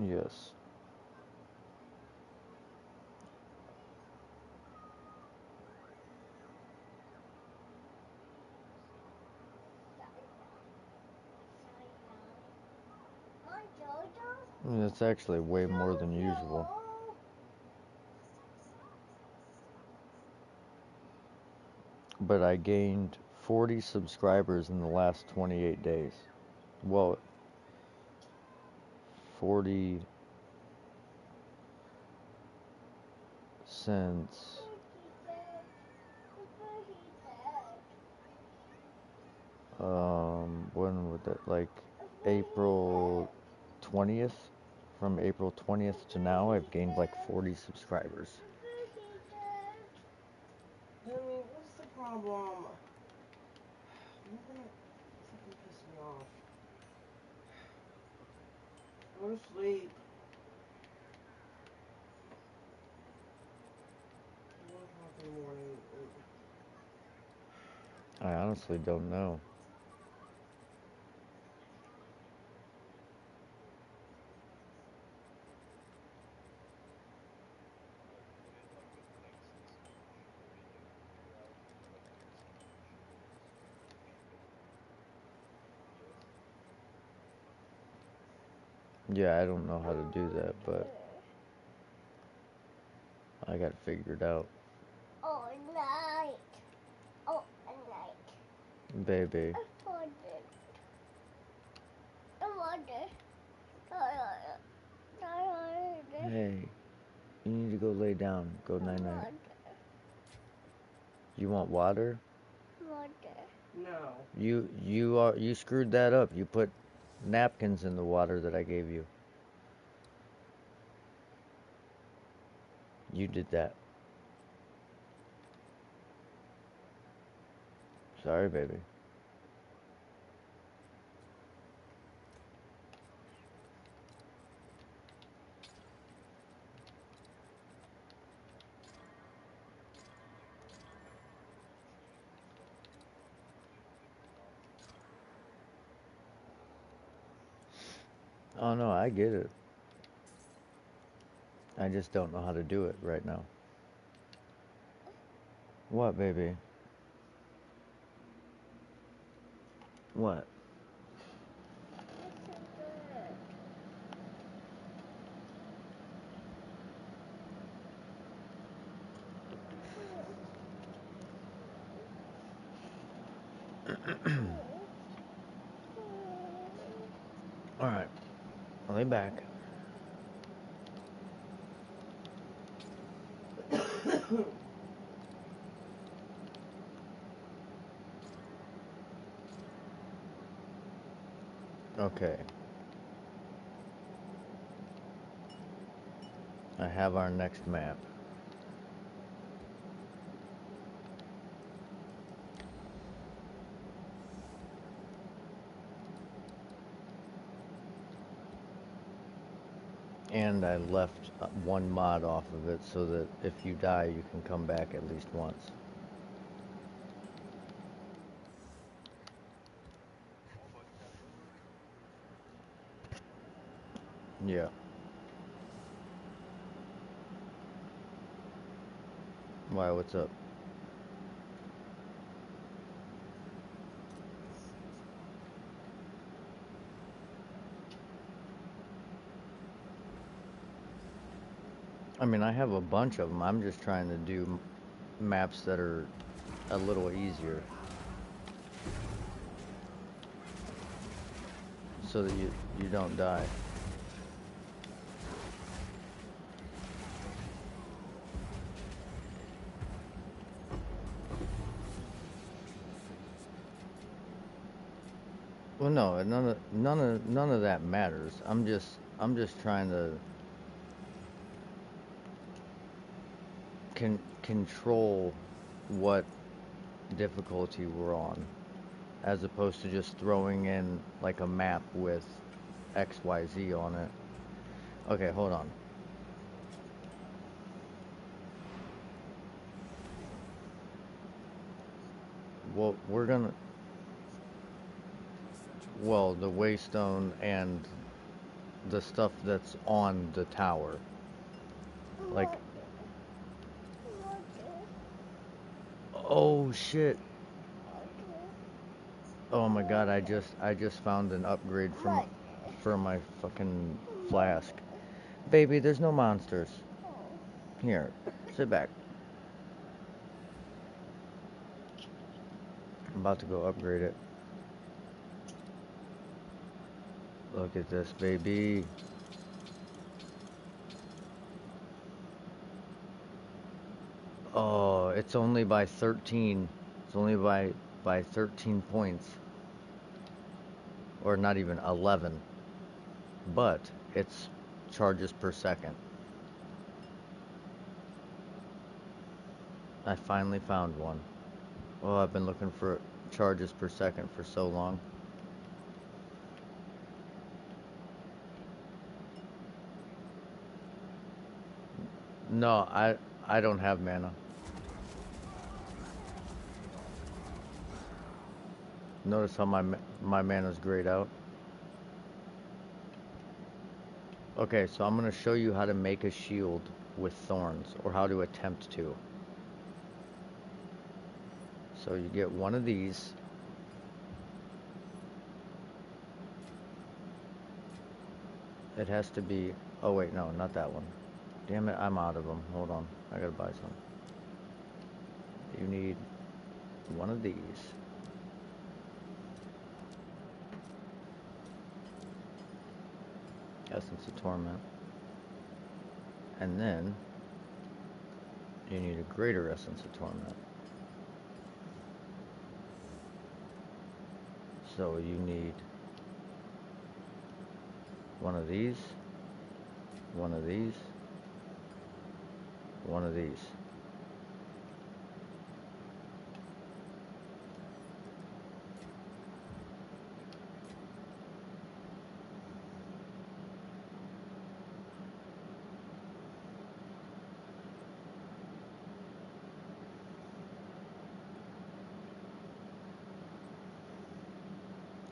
Yes. It's actually way more than usual. But I gained 40 subscribers in the last 28 days. Well, 40 since when would that, like April 20th, from April 20th to now, I've gained like 40 subscribers. Henry, what's the problem? You're gonna fucking piss me off. Go to sleep. 1 o'clock in the morning. I honestly don't know. Yeah, I don't know how to do that, but I got it figured out. Oh, night. Oh, night. Baby. I want it. I want it. I want it. Hey, you need to go lay down. Go night night. You want water? No. You screwed that up. You put napkins in the water that I gave you. You did that. Sorry, baby. Oh no, I get it. I just don't know how to do it right now. What, baby? What? All right, lay back. Okay. I have our next map. And I left one mod off of it so that if you die, you can come back at least once. Yeah. Why, what's up? I mean, I have a bunch of them. I'm just trying to do maps that are a little easier so that you don't die. Well, no, none of that matters. I'm just trying to control what difficulty we're on, as opposed to just throwing in like a map with XYZ on it. Okay, hold on. Well, the waystone and the stuff that's on the tower. Like, oh shit. Oh my god, I just found an upgrade for my fucking flask. Baby, there's no monsters. Here, sit back. I'm about to go upgrade it. Look at this, baby. Oh, it's only by 13. It's only by 13 points. Or not even 11. but it's charges per second. I finally found one. Oh, I've been looking for charges per second for so long. No, I don't have mana. Notice how my mana's grayed out. Okay, so I'm gonna show you how to make a shield with thorns, or how to attempt to. So you get one of these. It has to be, oh wait, no, not that one. Damn it, I'm out of them. Hold on, I gotta buy some. You need one of these. Essence of Torment. And then you need a greater Essence of Torment. So you need one of these, one of these, one of these.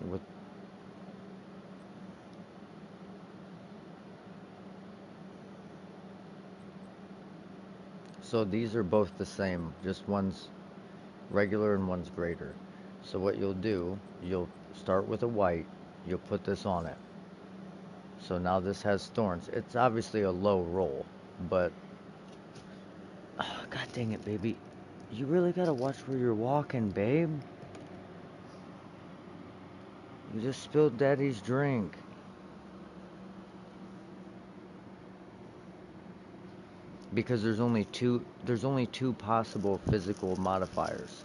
With So these are both the same, just one's regular and one's greater. So what you'll do, you'll start with a white, you'll put this on it. So now this has thorns. It's obviously a low roll, but God dang it, baby. You really gotta watch where you're walking, babe. You just spilled daddy's drink. Because there's only two possible physical modifiers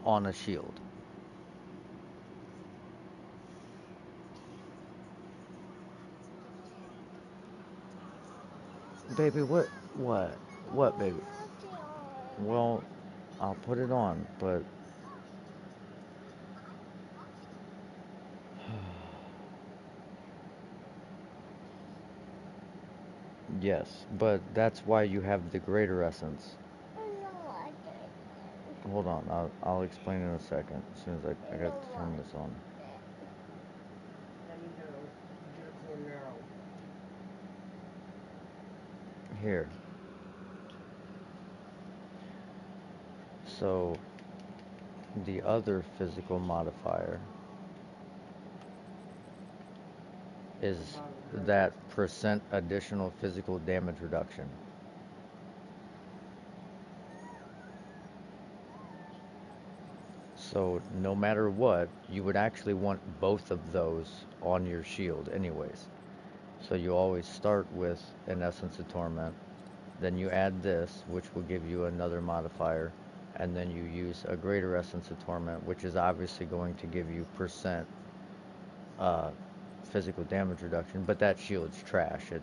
on a shield. Baby, what, baby? Well, I'll put it on, but yes, but that's why you have the greater essence. Hold on, I'll explain in a second. As soon as I got to turn this on. Let me know. Get a call now. Here. So the other physical modifier is that percent additional physical damage reduction. So no matter what, you would actually want both of those on your shield anyways. So you always start with an Essence of Torment, then you add this, which will give you another modifier, and then you use a greater Essence of Torment, which is obviously going to give you percent uh, physical damage reduction, but that shield's trash. It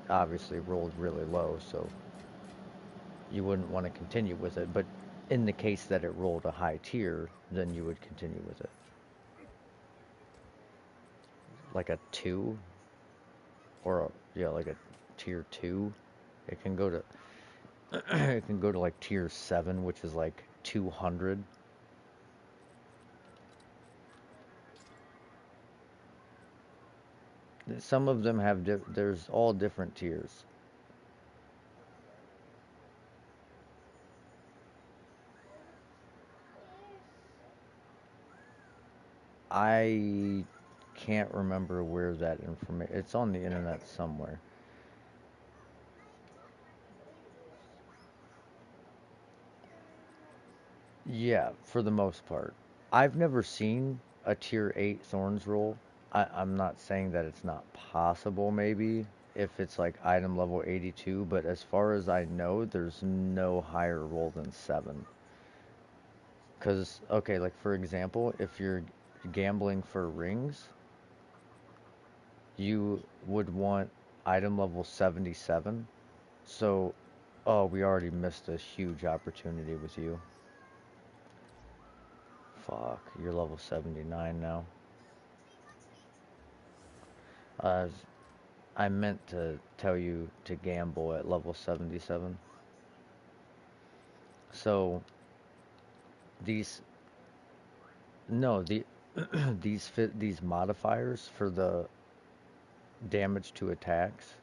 obviously rolled really low, so you wouldn't want to continue with it. But in the case that it rolled a high tier, then you would continue with it. Like a 2, or yeah, like a tier 2. It can go to it can go to like tier 7, which is like 200. Some of them have there's all different tiers. I can't remember where that information. It's on the internet somewhere. Yeah, for the most part. I've never seen a tier 8 thorns roll. I'm not saying that it's not possible, maybe, if it's like item level 82, but as far as I know, there's no higher roll than 7. Because, okay, like for example, if you're gambling for rings, you would want item level 77. So, oh, we already missed a huge opportunity with you. Fuck, you're level 79 now. Uh, I meant to tell you to gamble at level 77. So, these, no, these modifiers for the damage to attacks,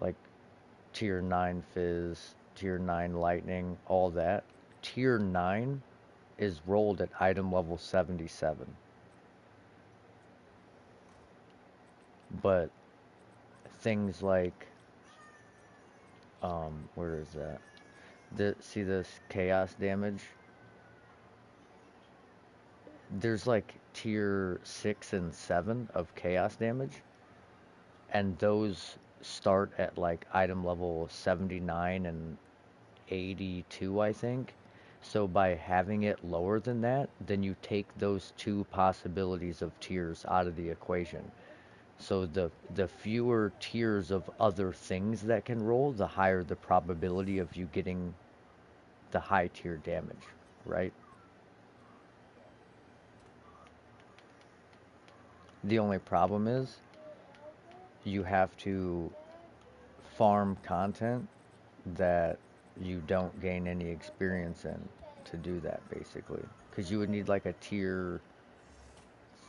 like tier 9 fizz, tier 9 lightning, all that. Tier 9 is rolled at item level 77. But things like, where is that? See this chaos damage? There's like tier 6 and 7 of chaos damage, and those start at like item level 79 and 82, I think. So by having it lower than that, then you take those two possibilities of tiers out of the equation. So the fewer tiers of other things that can roll, the higher the probability of you getting the high tier damage, right? The only problem is you have to farm content that you don't gain any experience in to do that, basically. Because you would need like a tier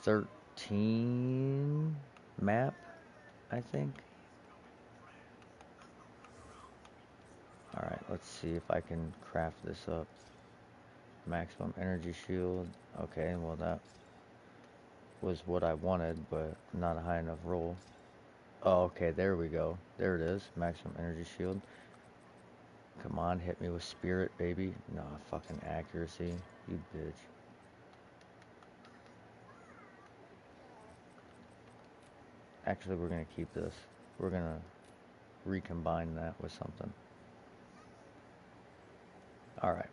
13 map, I think. Alright, let's see if I can craft this up. Maximum energy shield. Okay, well that was what I wanted, but not a high enough roll. Oh, okay, there we go. There it is. Maximum energy shield. Come on, hit me with spirit, baby. Nah, fucking accuracy. You bitch. Actually, we're gonna keep this. We're gonna recombine that with something. Alright.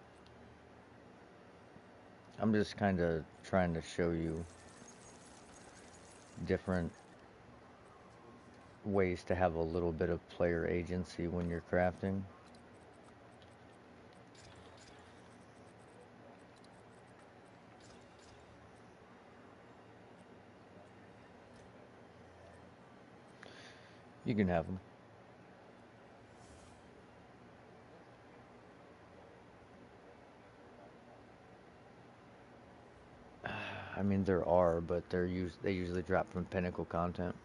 I'm just kind of trying to show you different ways to have a little bit of player agency when you're crafting. You can have them. I mean, there are, but they usually drop from pinnacle content.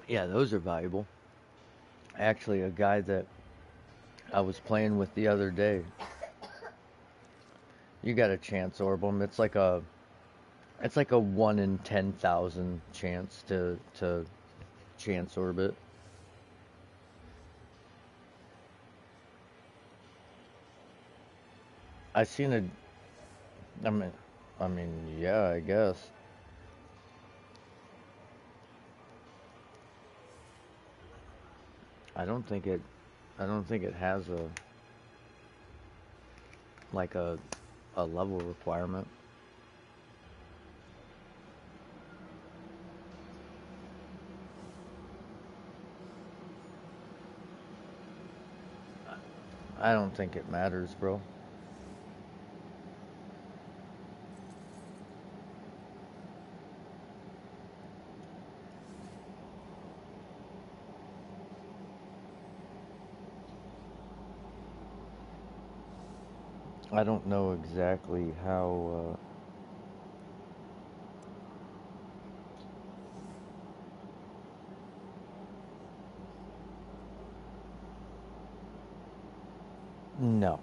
Yeah, those are valuable. Actually, a guy that I was playing with the other day, you got a chance orb him. It's like a 1 in 10,000 chance to chance orbit. I seen a, I mean, yeah, I guess. I don't think it, I don't think it has a, like a level requirement. I don't think it matters, bro. I don't know exactly how, no,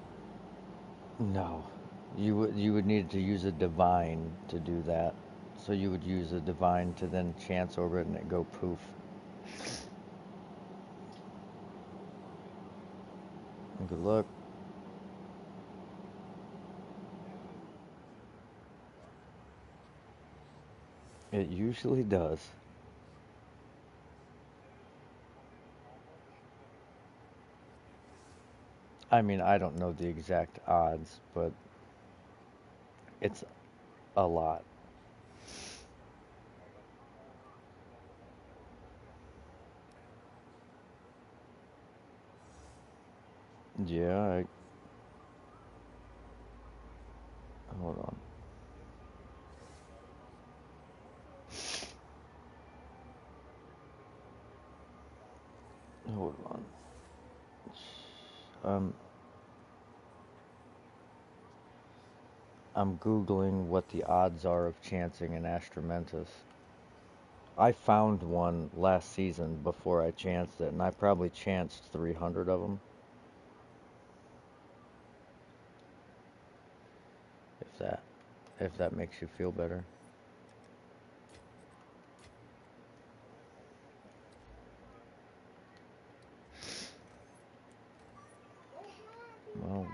no. You would need to use a divine to do that. So you would use a divine to then chance orbit and it go poof. Good luck. It usually does. I mean, I don't know the exact odds, but it's a lot. Yeah, hold on. Hold on. Um, I'm Googling what the odds are of chancing in Astromentus. I found one last season before I chanced it, and I probably chanced 300 of them, if that, if that makes you feel better. Well,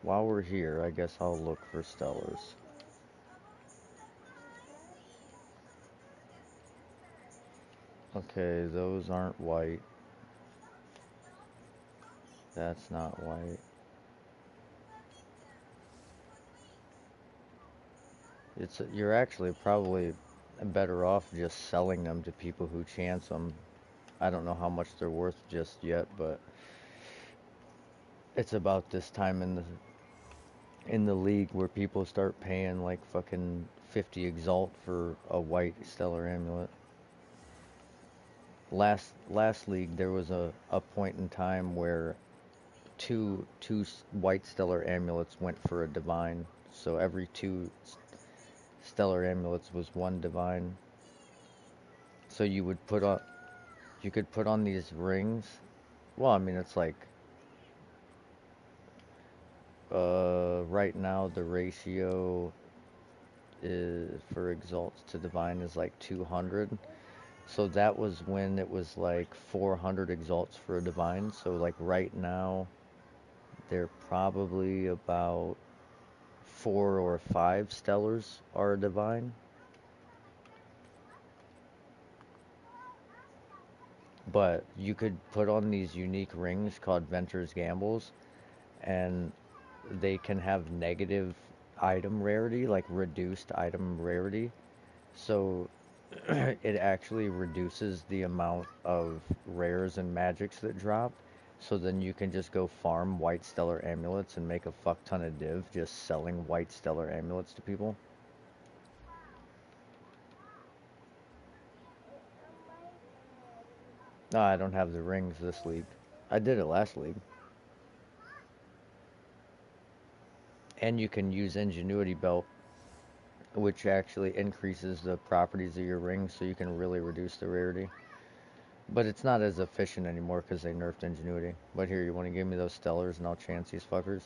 while we're here, I guess I'll look for stellars. Okay, those aren't white. That's not white. You're actually probably better off just selling them to people who chance them. I don't know how much they're worth just yet, but it's about this time in the league where people start paying like fucking 50 exalt for a white stellar amulet. Last league there was a point in time where two white stellar amulets went for a divine. So every two stellar amulets was one divine. So you could put on these rings. Well, I mean it's like right now the ratio is for exalts to divine is like 200. So that was when it was like 400 exalts for a divine. So like right now they're probably about 4 or 5 stellars are a divine. But you could put on these unique rings called Venter's Gambles, and they can have negative item rarity, like reduced item rarity. So it actually reduces the amount of rares and magics that drop. So then you can just go farm white stellar amulets and make a fuck ton of div just selling white stellar amulets to people. No, I don't have the rings this league. I did it last league. And you can use Ingenuity Belt, which actually increases the properties of your rings so you can really reduce the rarity. But it's not as efficient anymore because they nerfed Ingenuity. But here, you want to give me those stellars and I'll chance these fuckers?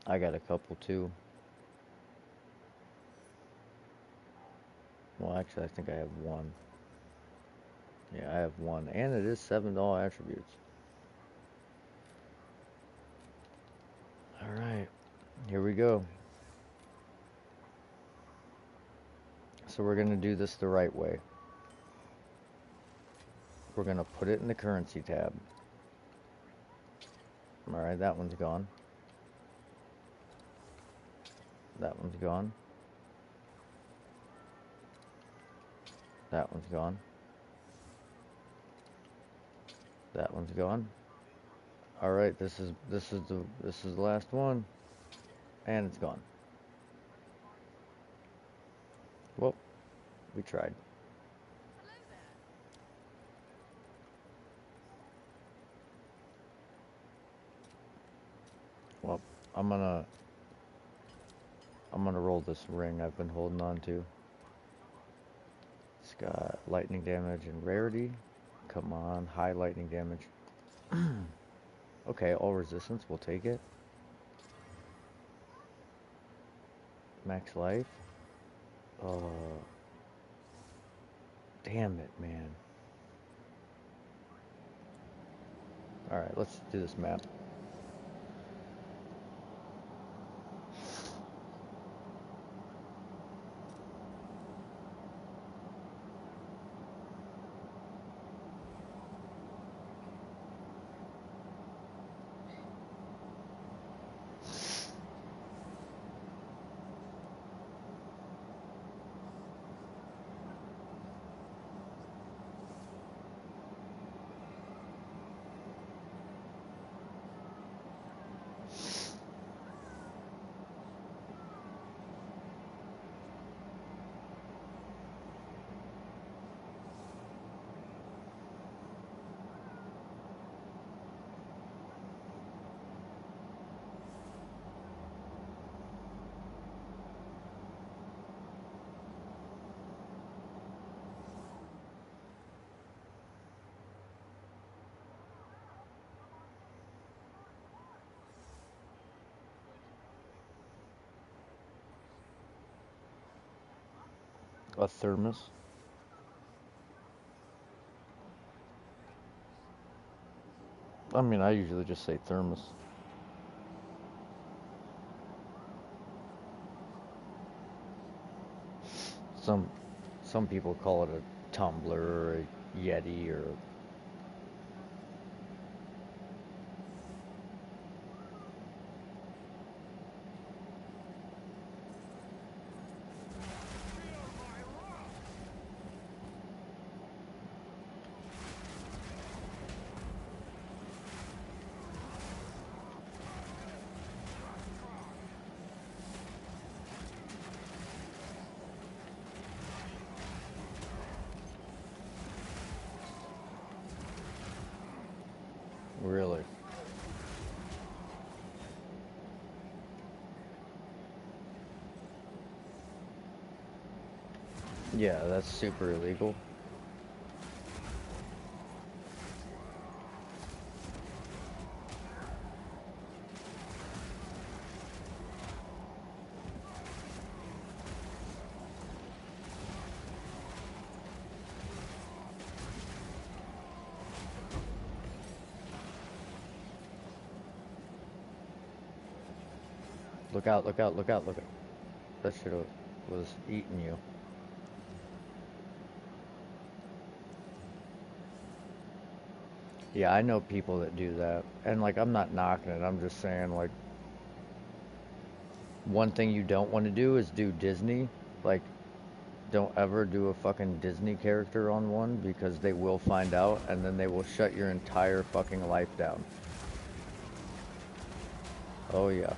I got a couple too. Well, actually, I think I have one. Yeah, I have one. And it is $7 attributes. Alright, here we go. So we're going to do this the right way. We're going to put it in the currency tab. Alright, that one's gone. That one's gone. That one's gone. That one's gone. Alright, this is the last one. And it's gone. Well, we tried. Well, I'm gonna I'm gonna roll this ring I've been holding on to. It's got lightning damage and rarity. Come on, high lightning damage. Okay, all resistance, we'll take it. Max life. Oh, damn it, man. Alright, let's do this map. A thermos. I mean, I usually just say thermos. Some some people call it a tumbler or a Yeti or really. Yeah, that's super illegal. Look out, look out, look out, look out. That shit was eating you. Yeah, I know people that do that. And like I'm not knocking it. I'm just saying like one thing you don't want to do is do Disney. Like don't ever do a fucking Disney character on one because they will find out and then they will shut your entire fucking life down. Oh yeah.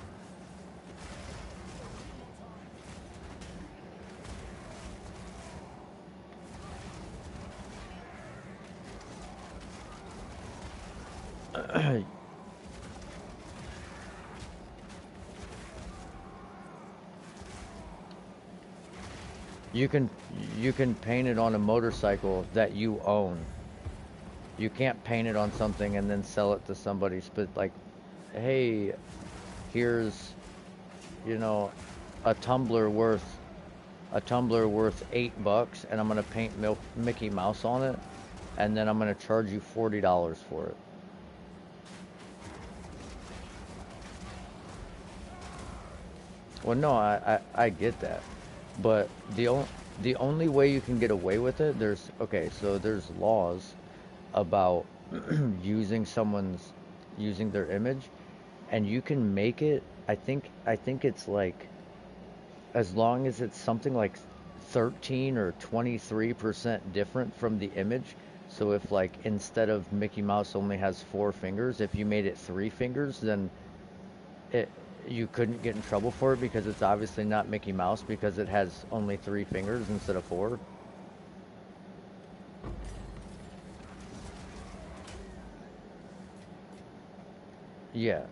You can you can paint it on a motorcycle that you own. You can't paint it on something and then sell it to somebody. But like, hey, here's you know a tumbler worth $8, and I'm gonna paint Mickey Mouse on it, and then I'm gonna charge you $40 for it. Well, no, I get that, but the only way you can get away with it, so there's laws about using their image, and you can make it. I think it's like as long as it's something like 13 or 23% different from the image. So if like instead of Mickey Mouse only has 4 fingers, if you made it 3 fingers, then it you couldn't get in trouble for it because it's obviously not Mickey Mouse because it has only 3 fingers instead of 4. Yeah,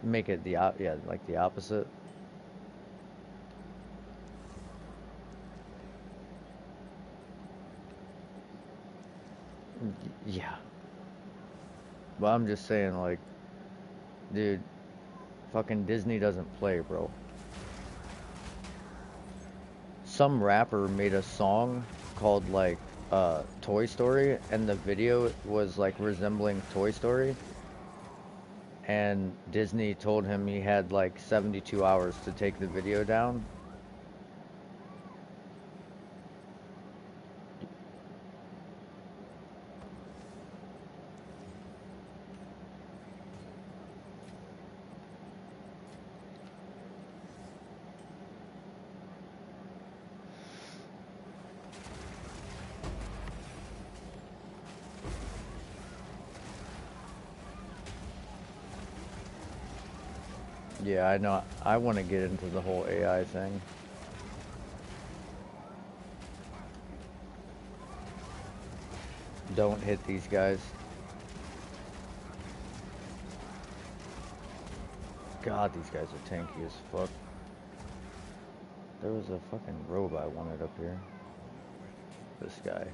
make it yeah, like the opposite. Yeah, but I'm just saying like, dude, fucking Disney doesn't play, bro. Some rapper made a song called like Toy Story, and the video was like resembling Toy Story, and Disney told him he had like 72 hours to take the video down. Yeah, I know. I want to get into the whole AI thing. Don't hit these guys. God, these guys are tanky as fuck. There was a fucking robe I wanted up here. This guy.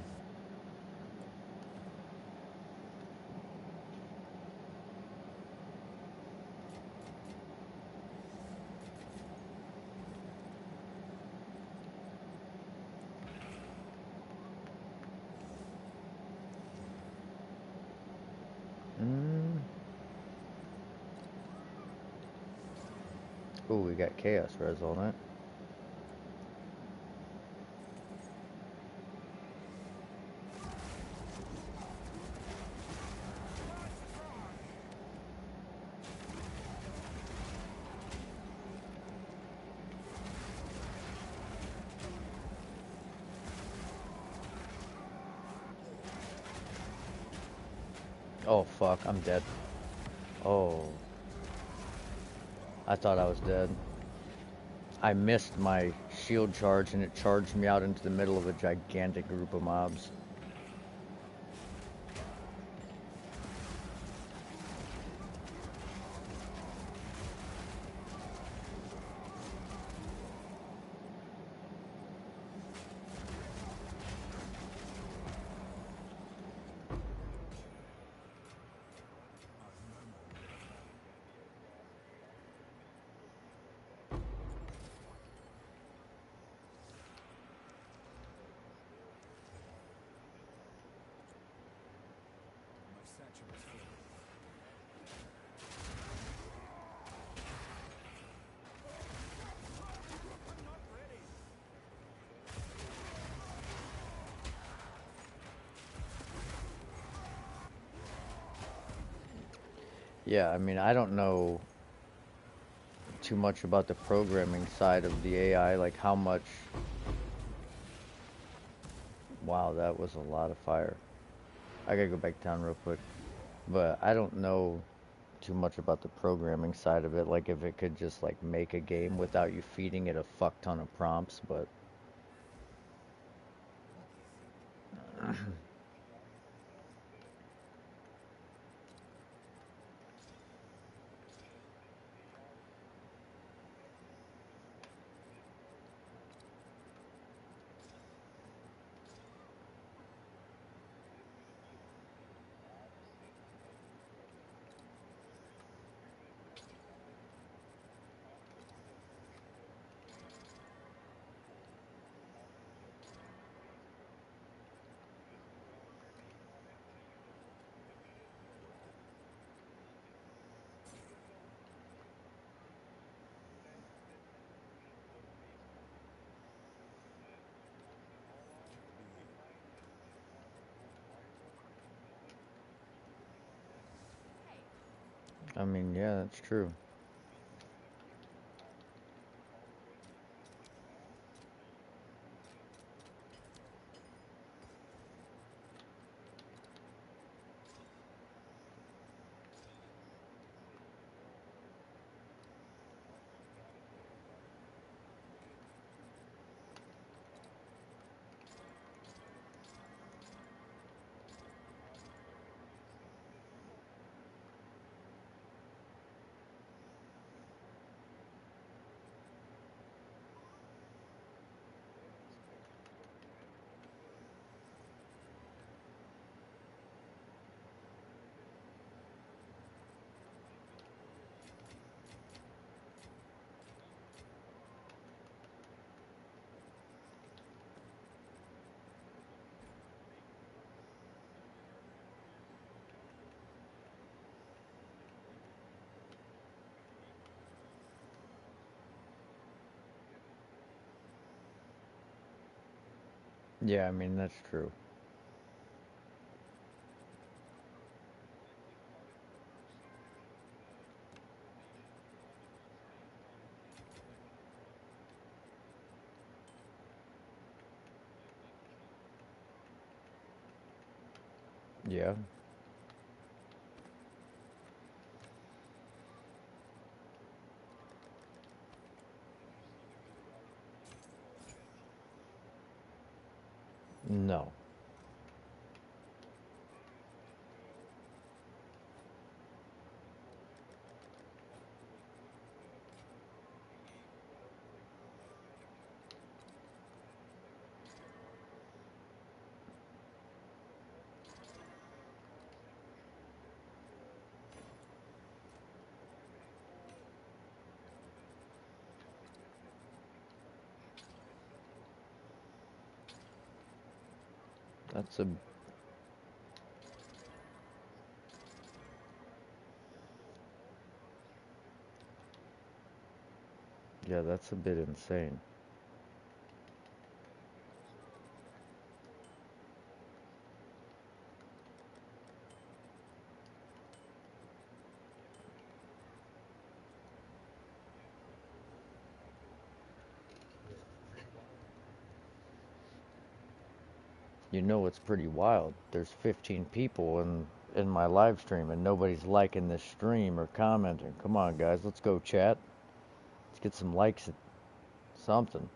Mm. Ooh, we got chaos res on it. Oh fuck, I'm dead. Oh, I thought I was dead. I missed my shield charge and it charged me out into the middle of a gigantic group of mobs. Yeah, I mean, I don't know too much about the programming side of the AI, like how much. Wow, that was a lot of fire. I gotta go back down real quick. But I don't know too much about the programming side of it, like if it could just like make a game without you feeding it a fuck ton of prompts, but I mean, yeah, that's true. Yeah, I mean, that's true. Yeah. No. That's a Yeah, that's a bit insane. You know it's pretty wild. There's 15 people in my live stream and nobody's liking this stream or commenting. Come on, guys, let's go chat. Let's get some likes at something.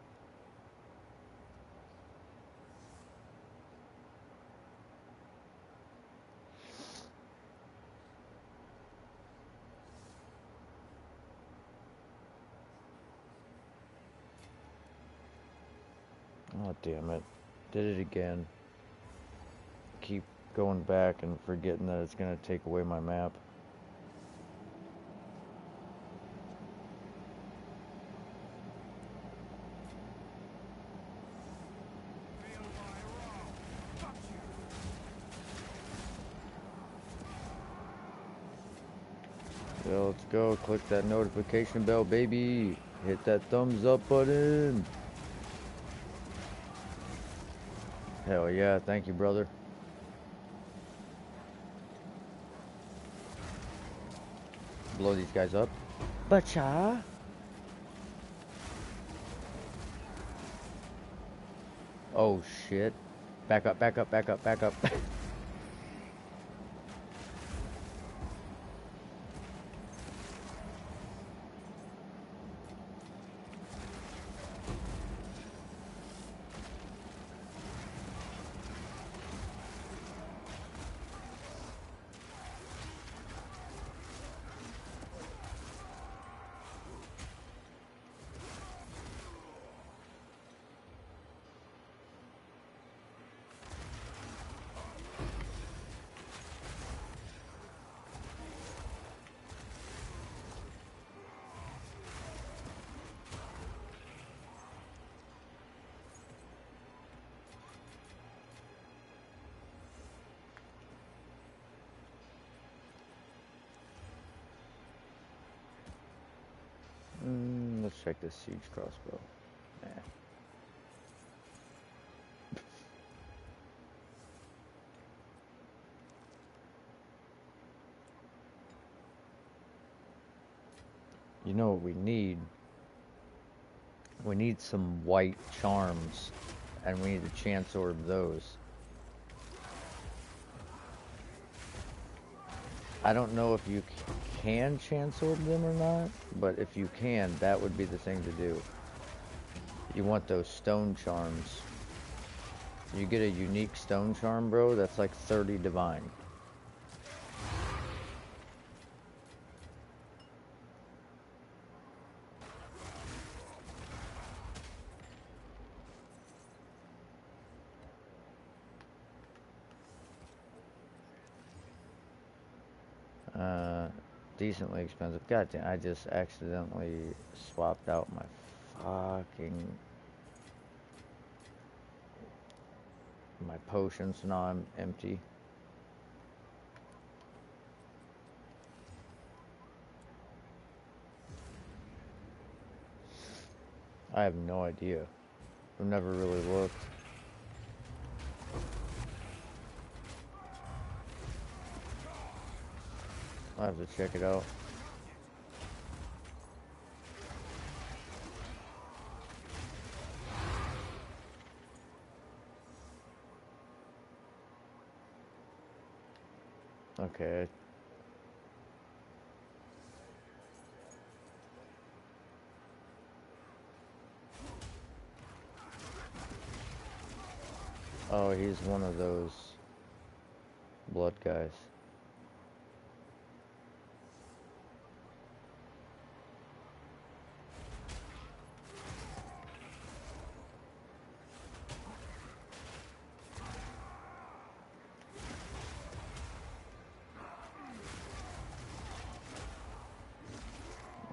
Oh, damn it. Did it again. Keep going back and forgetting that it's going to take away my map. Yeah, let's go. Click that notification bell, baby. Hit that thumbs up button. Hell yeah. Thank you, brother. Blow these guys up. Bacha. Oh, shit. Back up, back up, back up, back up. Let's check this siege crossbow. Nah. You know what we need? We need some white charms, and we need to chance orb those. I don't know if you can chance orb them or not, but if you can, that would be the thing to do. You want those stone charms. You get a unique stone charm, bro, that's like 30 divine. Decently expensive. God damn, I just accidentally swapped out my fucking my potions, so now I'm empty. I have no idea. I've never really looked. I'll have to check it out. Okay. Oh, he's one of those blood guys.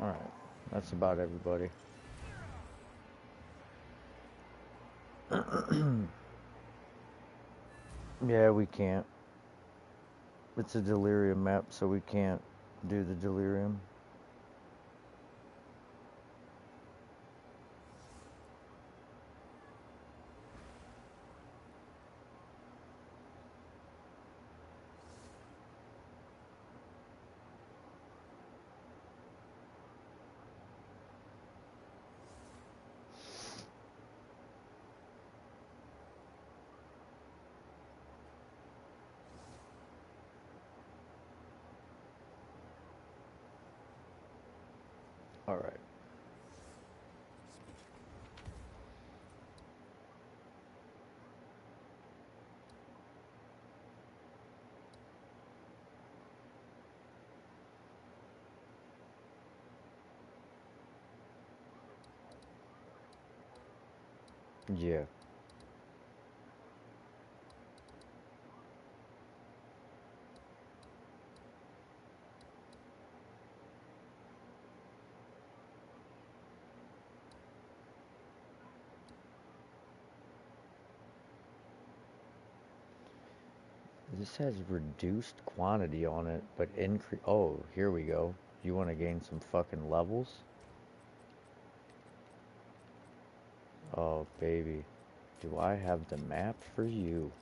Alright. That's about everybody. Yeah, we can't. It's a delirium map, so we can't do the delirium. Alright. Yeah. This has reduced quantity on it, but increase. Oh, here we go. You want to gain some fucking levels? Oh, baby. Do I have the map for you?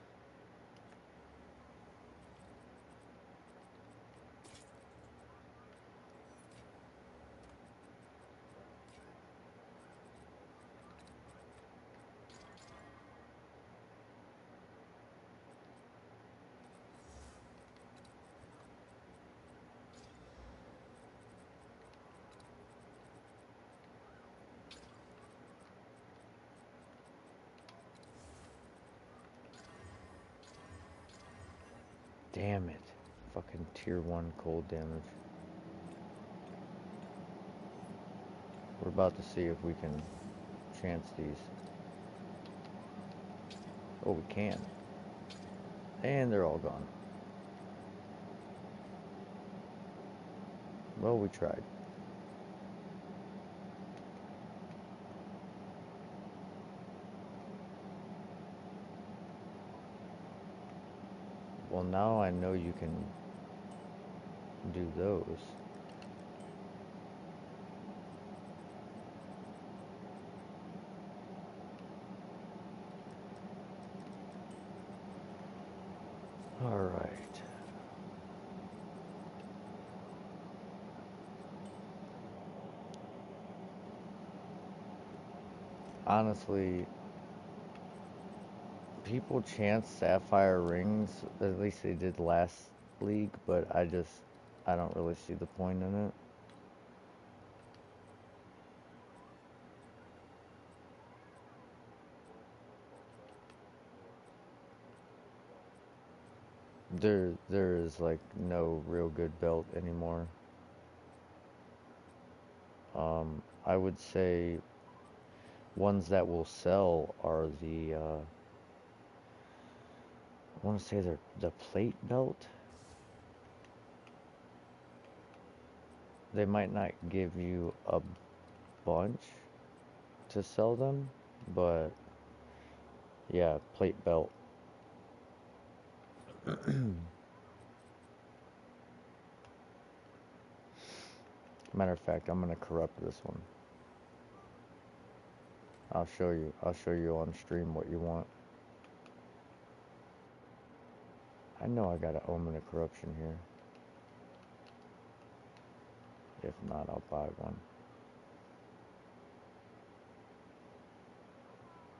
Damn it. Fucking tier 1 cold damage. We're about to see if we can chance these. Oh, we can. And they're all gone. Well, we tried. Well, now I know you can do those. Alright. Honestly, people chance sapphire rings, at least they did last league, but I don't really see the point in it. There is like no real good belt anymore. I would say ones that will sell are I want to say they're the plate belt. They might not give you a bunch to sell them, but yeah, plate belt. Matter of fact, I'm gonna corrupt this one. I'll show you. I'll show you on stream what you want. I know I got an omen of corruption here. If not, I'll buy one.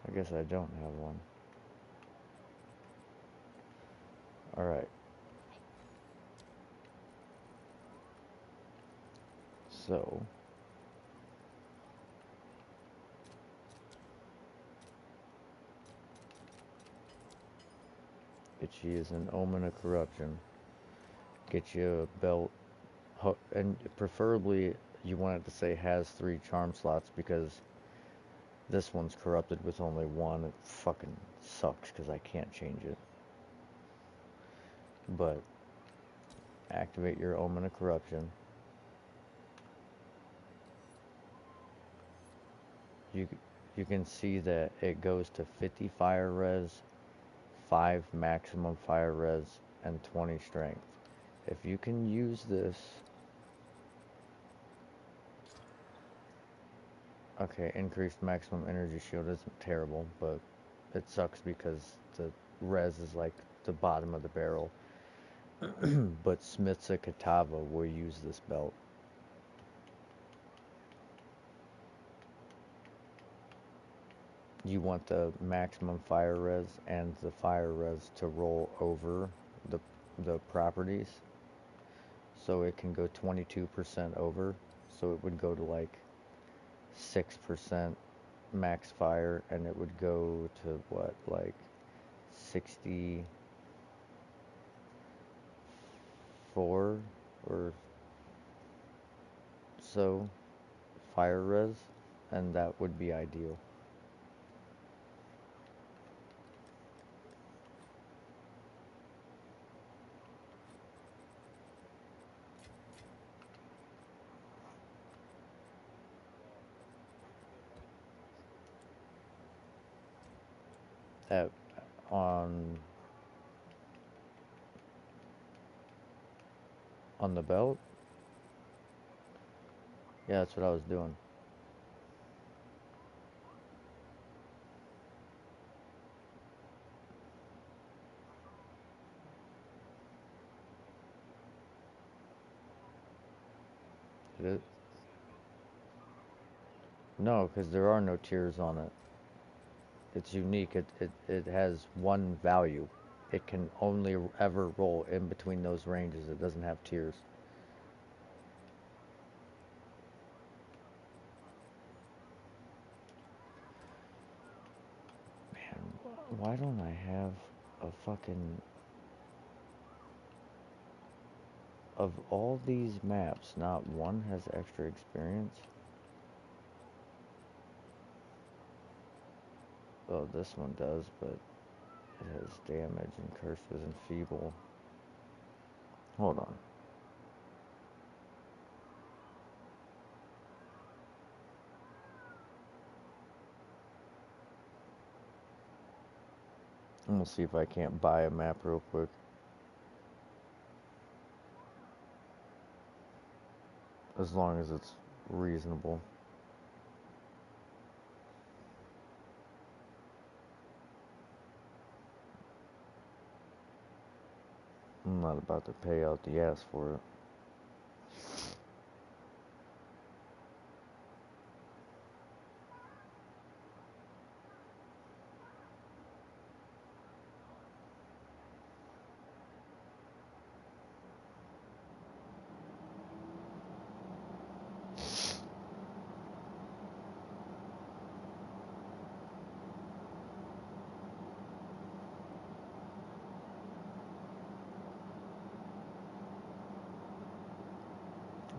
I guess I don't have one. Alright. So, Itchy is an omen of corruption. Get you a belt, and preferably you want it to say has 3 charm slots because this one's corrupted with only 1. It fucking sucks because I can't change it. But activate your omen of corruption. You you can see that it goes to 50 fire res, 5 maximum fire res, and 20 strength. If you can use this, okay, increased maximum energy shield isn't terrible, but it sucks because the res is like the bottom of the barrel. But Smith's a Katava will use this belt. You want the maximum fire res and the fire res to roll over the the properties, so it can go 22% over. So it would go to like 6% max fire, and it would go to what, like 64 or so fire res, and that would be ideal. At, on the belt, yeah, that's what I was doing. It, no, because there are no tiers on it. It's unique. It has one value. It can only ever roll in between those ranges. It doesn't have tiers. Man, why don't I have a fucking... Of all these maps, not one has extra experience? Oh, this one does, but it has damage and curses and feeble. Hold on. I'm gonna see if I can't buy a map real quick. As long as it's reasonable. I'm not about to pay out the ass for it.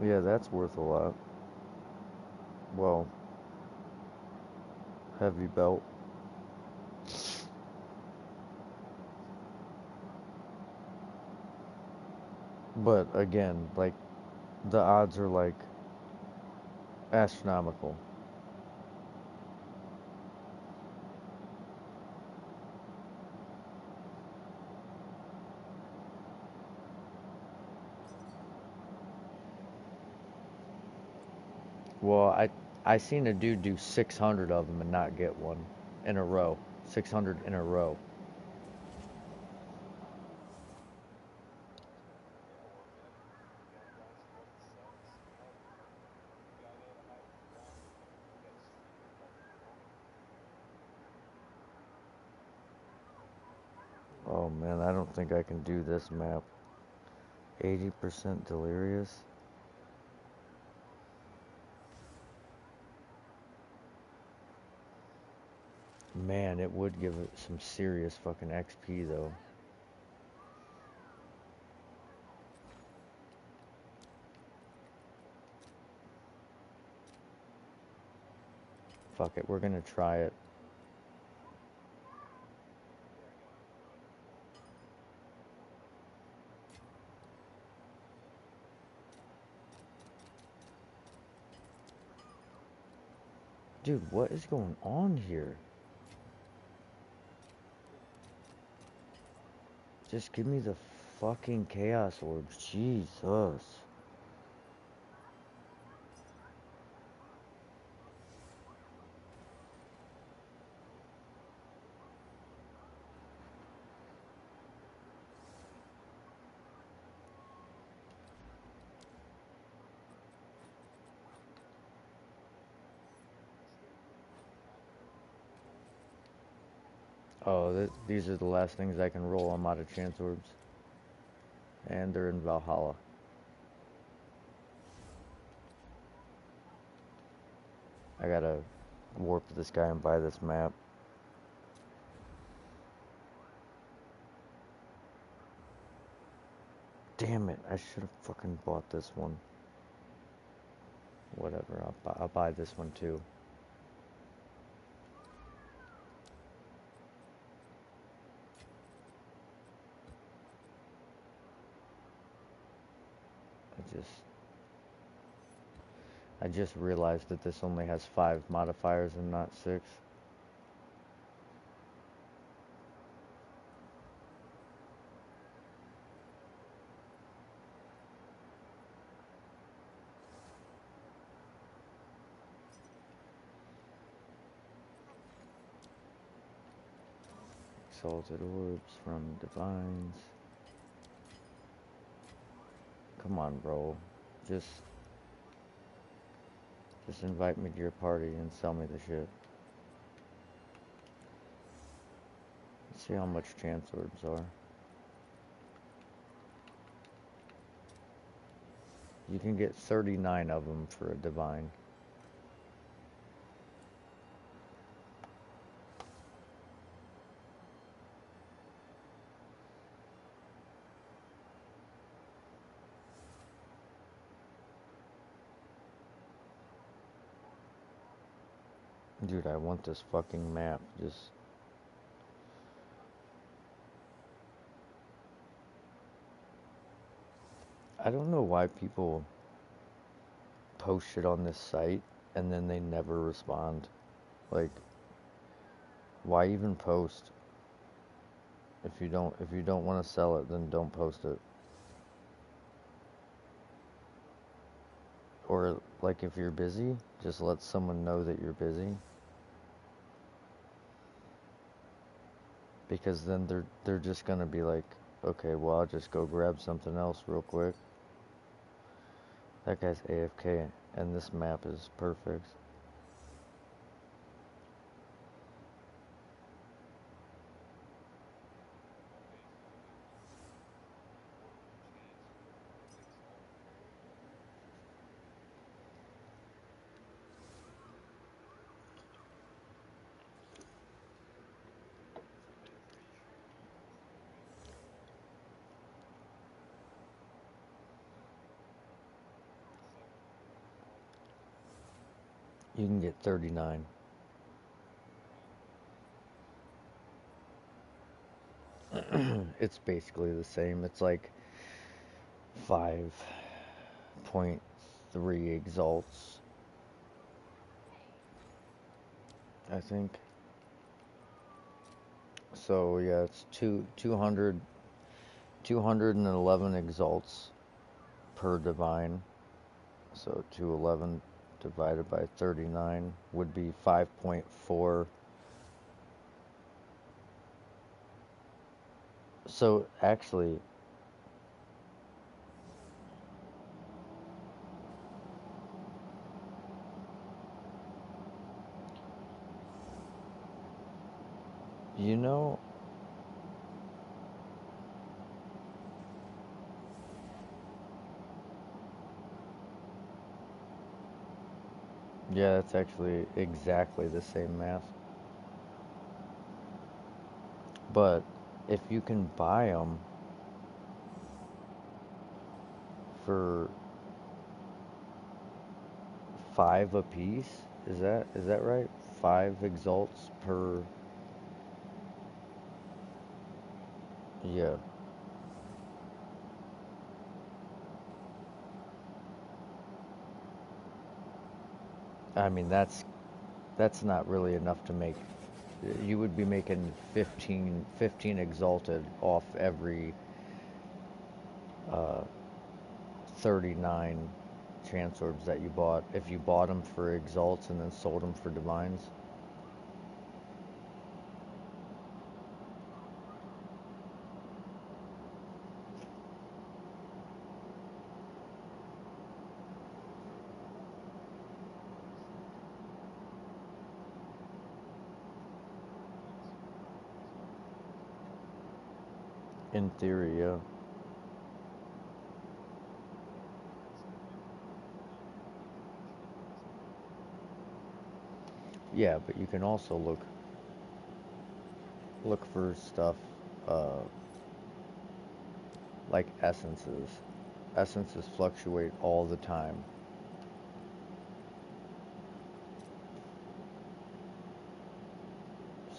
Yeah, that's worth a lot. Well, heavy belt. But again, like, the odds are like astronomical. Well, I seen a dude do 600 of them and not get one in a row. 600 in a row. man, I don't think I can do this map. 80% delirious? Man, it would give it some serious fucking XP though. Fuck it, we're gonna try it. Dude, what is going on here? Just give me the fucking chaos orbs. Jesus. Oh, these are the last things I can roll. I'm out of chance orbs. And they're in Valhalla. I gotta warp this guy and buy this map. Damn it, I should have fucking bought this one. Whatever, I'll buy this one too. I just realized that this only has 5 modifiers and not 6. Exalted orbs from divines. Come on, bro. Just invite me to your party and sell me the shit. Let's see how much chance orbs are. You can get 39 of them for a divine. Dude, I want this fucking map. I don't know why people post shit on this site and then they never respond. Like, why even post? If you don't want to sell it, then don't post it. Or like if you're busy, just let someone know that you're busy. Because then they're just gonna be like, okay, well I'll just go grab something else real quick. That guy's AFK and this map is perfect. You can get 39. It's basically the same. It's like 5.3 exalts, I think. So yeah, it's 211 exalts per divine. So 211 divided by 39 would be 5.4. So actually, you know, Yeah, that's actually exactly the same math. But if you can buy them for 5 apiece, is that right? 5 exalts per. Yeah. I mean, that's not really enough to make. You would be making 15 exalted off every uh, 39 chance orbs that you bought. If you bought them for exalts and then sold them for divines. In theory, yeah. Yeah, but you can also look for stuff uh, like essences. Essences fluctuate all the time.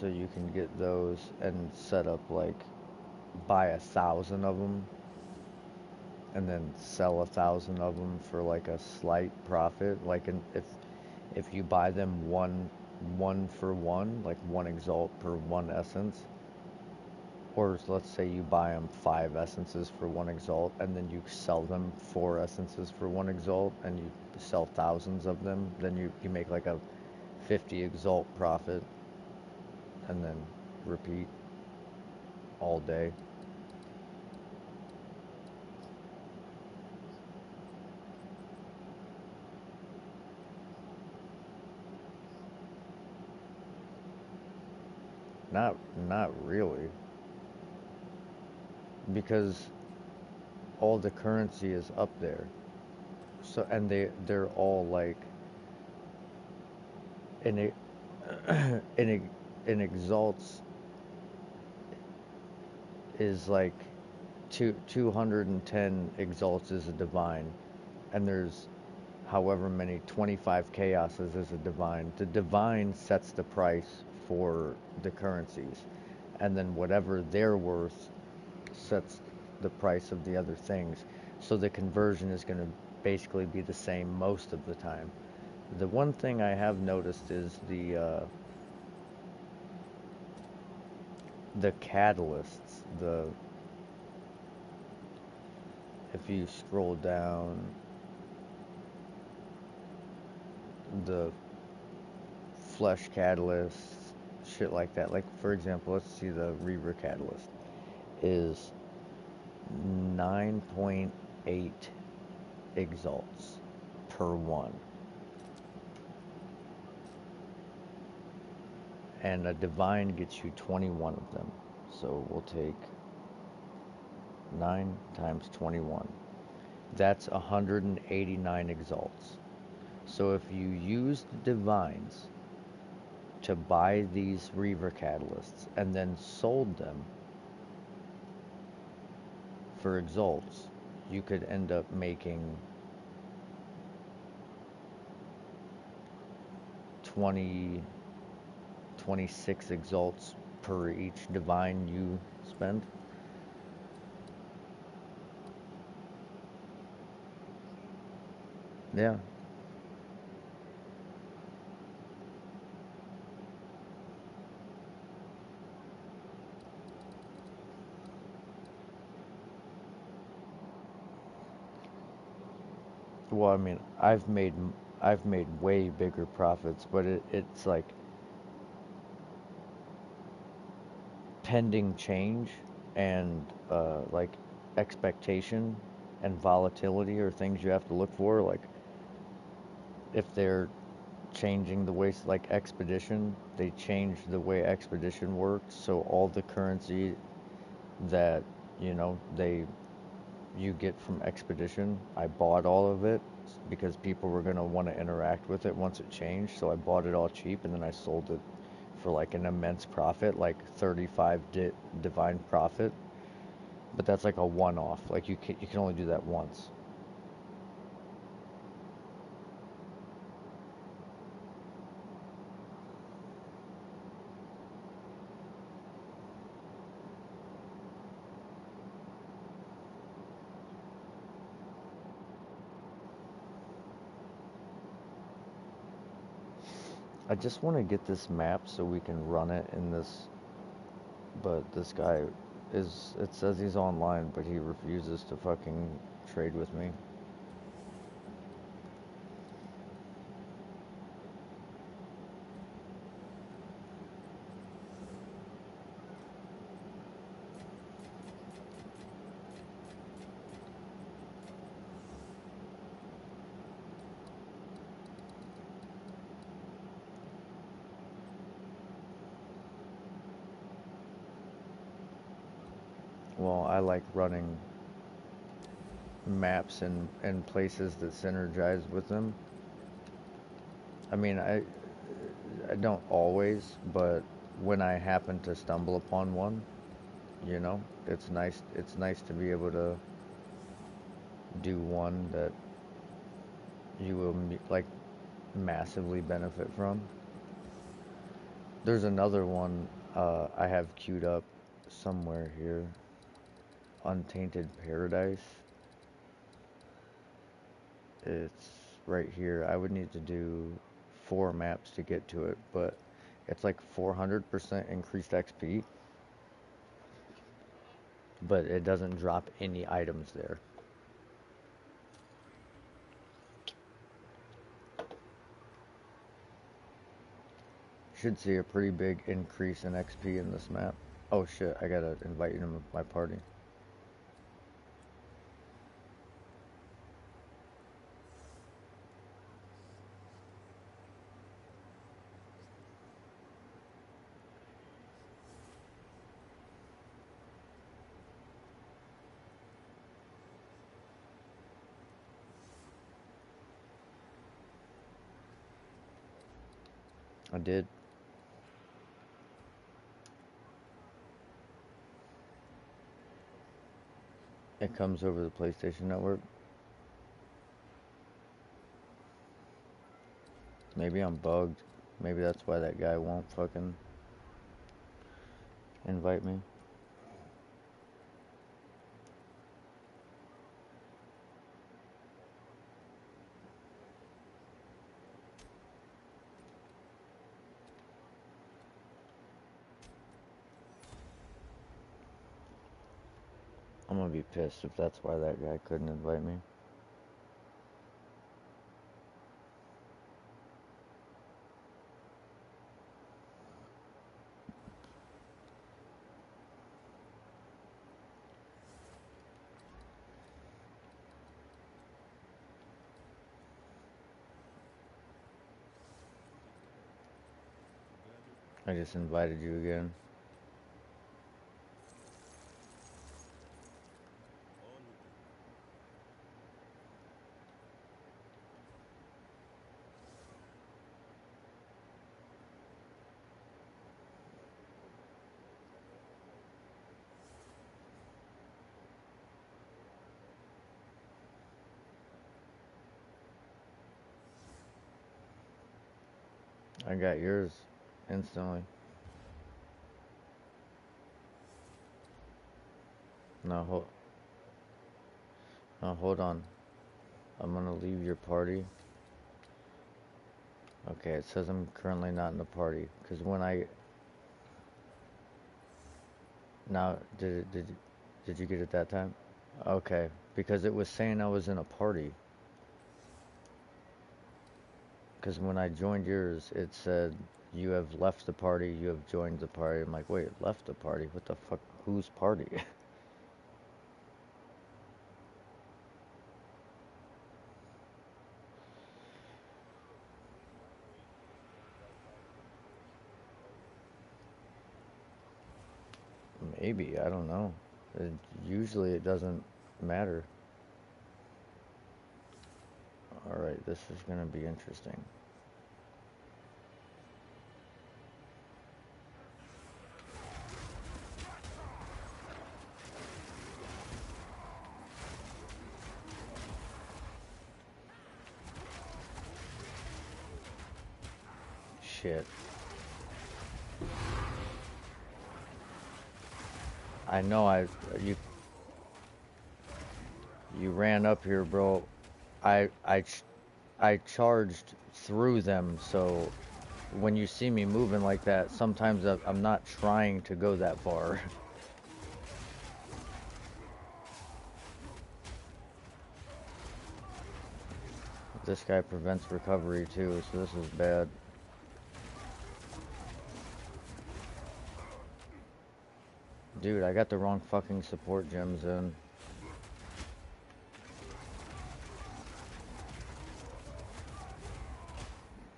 So you can get those and set up like buy 1,000 of them and then sell 1,000 of them for like a slight profit. Like if you buy them one for one, like one exalt per one essence, or let's say you buy them 5 essences for one exalt, and then you sell them 4 essences for one exalt, and you sell thousands of them, then you make like a 50 exalt profit, and then repeat all day. Not really, because all the currency is up there. So and they're all like in it in exalts is like 210 exalts is a divine, and there's however many 25 chaoses is a divine. The divine sets the price for the currencies, and then whatever they're worth sets the price of the other things. So the conversion is going to basically be the same most of the time. The one thing I have noticed is the catalysts. The If you scroll down, the flesh catalysts, shit like that. Like for example, let's see, the Reaver catalyst is 9.8 exalts per one, and a divine gets you 21 of them. So we'll take 9 times 21. That's 189 exalts. So if you use the divines to buy these Reaver catalysts and then sold them for exalts, you could end up making 20, 26 exalts per each divine you spend. Yeah. Well, I mean, I've made way bigger profits, but it's like pending change and like expectation and volatility are things you have to look for. Like if they're changing the way, like Expedition, they changed the way Expedition works, so all the currency that they you get from Expedition, I bought all of it, because people were gonna want to interact with it once it changed. So I bought it all cheap and then I sold it for like an immense profit, like 35 divine profit. But that's like a one-off. Like you can only do that once. I just want to get this map so we can run it in this, but this guy it says he's online, but he refuses to fucking trade with me. Well, I like running maps and places that synergize with them. I mean, I don't always, but when I happen to stumble upon one, it's nice to be able to do one that you will like massively benefit from. There's another one I have queued up somewhere here. Untainted Paradise. It's right here. I would need to do 4 maps to get to it, but it's like 400% increased XP, but it doesn't drop any items there. Should see a pretty big increase in XP in this map. Oh shit, I gotta invite you to my party. I did. It comes over the PlayStation Network. Maybe I'm bugged. Maybe that's why that guy won't fucking invite me. I'm gonna be pissed if that's why that guy couldn't invite me. I just invited you again. I got yours instantly. No, no, hold on. I'm gonna leave your party. Okay, it says I'm currently not in the party. Cause when I now did you get it that time? Okay, because it was saying I was in a party. Because when I joined yours, it said you have left the party. You have joined the party. I'm like, wait, left the party? What the fuck? Whose party? Maybe, I don't know. Usually it doesn't matter. Alright, this is gonna be interesting. Shit. I know you ran up here, bro. I charged through them, so when you see me moving like that, sometimes I'm not trying to go that far. This guy prevents recovery too, so this is bad. Dude, I got the wrong fucking support gems in.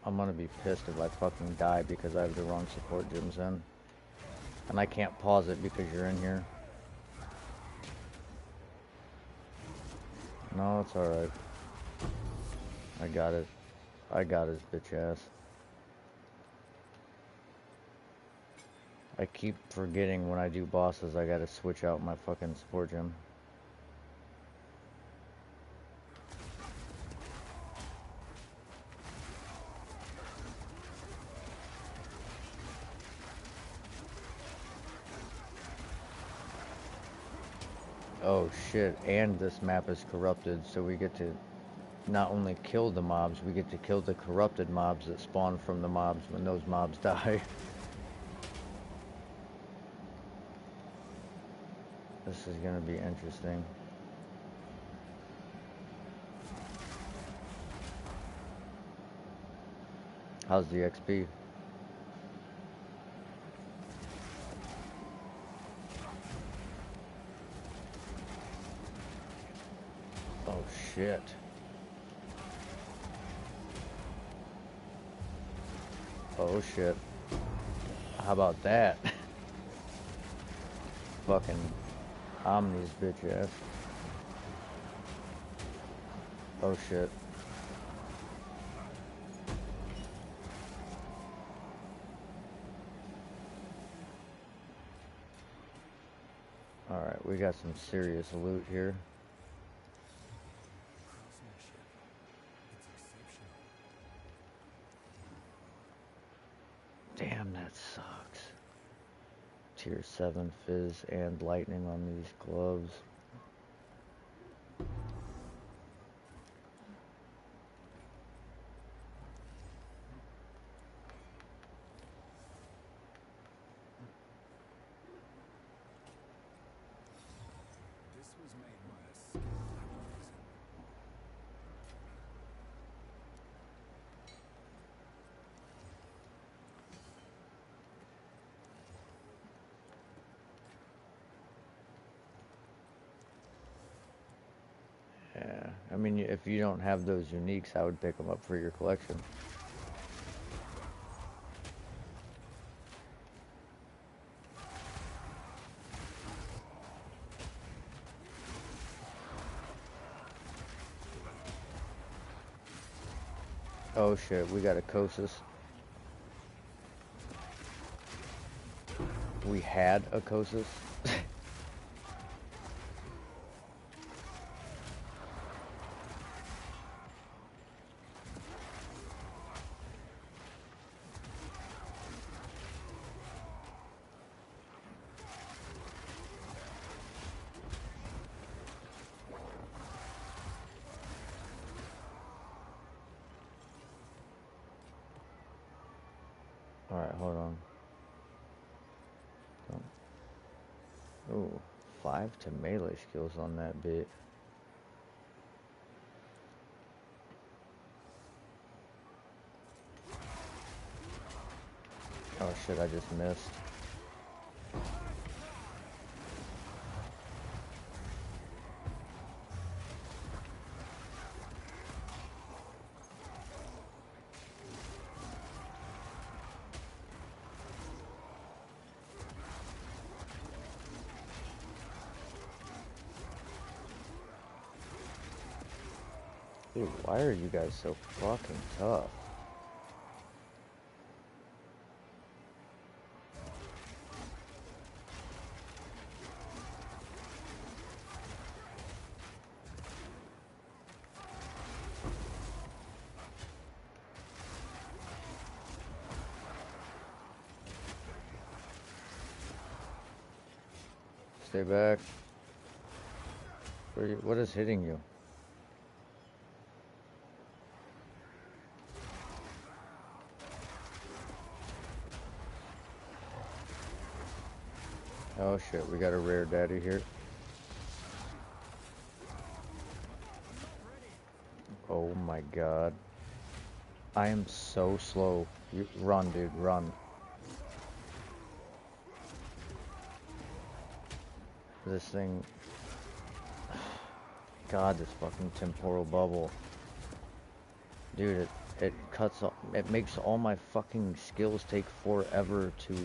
I'm gonna be pissed if I fucking die because I have the wrong support gems in. And I can't pause it because you're in here. No, it's alright. I got it. I got his bitch ass. I keep forgetting when I do bosses I gotta switch out my fucking support gem. Oh shit, and this map is corrupted, so we get to not only kill the mobs, we get to kill the corrupted mobs that spawn from the mobs when those mobs die. This is gonna be interesting. How's the XP? Oh shit. Oh shit. How about that? Fucking Omni's bitch ass. Oh shit. Alright, we got some serious loot here. Damn, that sucks. Tier 7 fizz and lightning on these gloves. Yeah, I mean, if you don't have those uniques, I would pick them up for your collection. Oh shit, we got a Kosis. We had a Kosis. Alright, hold on. Ooh, 5 to melee skills on that bit. Oh shit, I just missed. Dude, why are you guys so fucking tough? Stay back. What is hitting you? Oh shit, we got a rare daddy here. Oh my god. I am so slow. Run, dude, run. This thing... God, this fucking temporal bubble. Dude, it cuts off... It makes all my fucking skills take forever to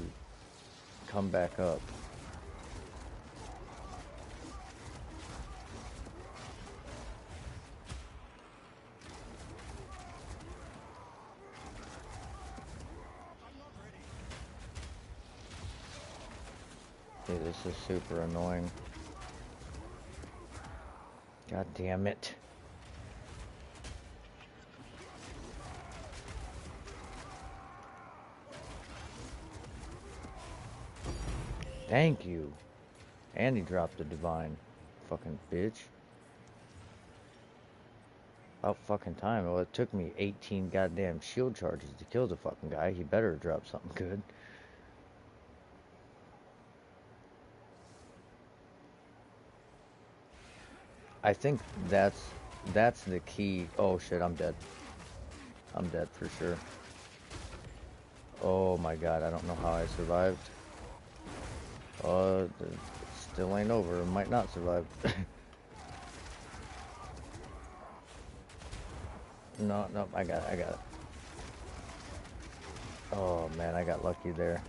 come back up. Dude, this is super annoying. God damn it. Thank you. And he dropped the divine. Fucking bitch. About fucking time. Well, it took me 18 goddamn shield charges to kill the fucking guy. He better drop something good. I think that's the key. Oh shit, I'm dead. I'm dead for sure. Oh my god, I don't know how I survived. It still ain't over. Might not survive. No, no, I got it. Oh man, I got lucky there.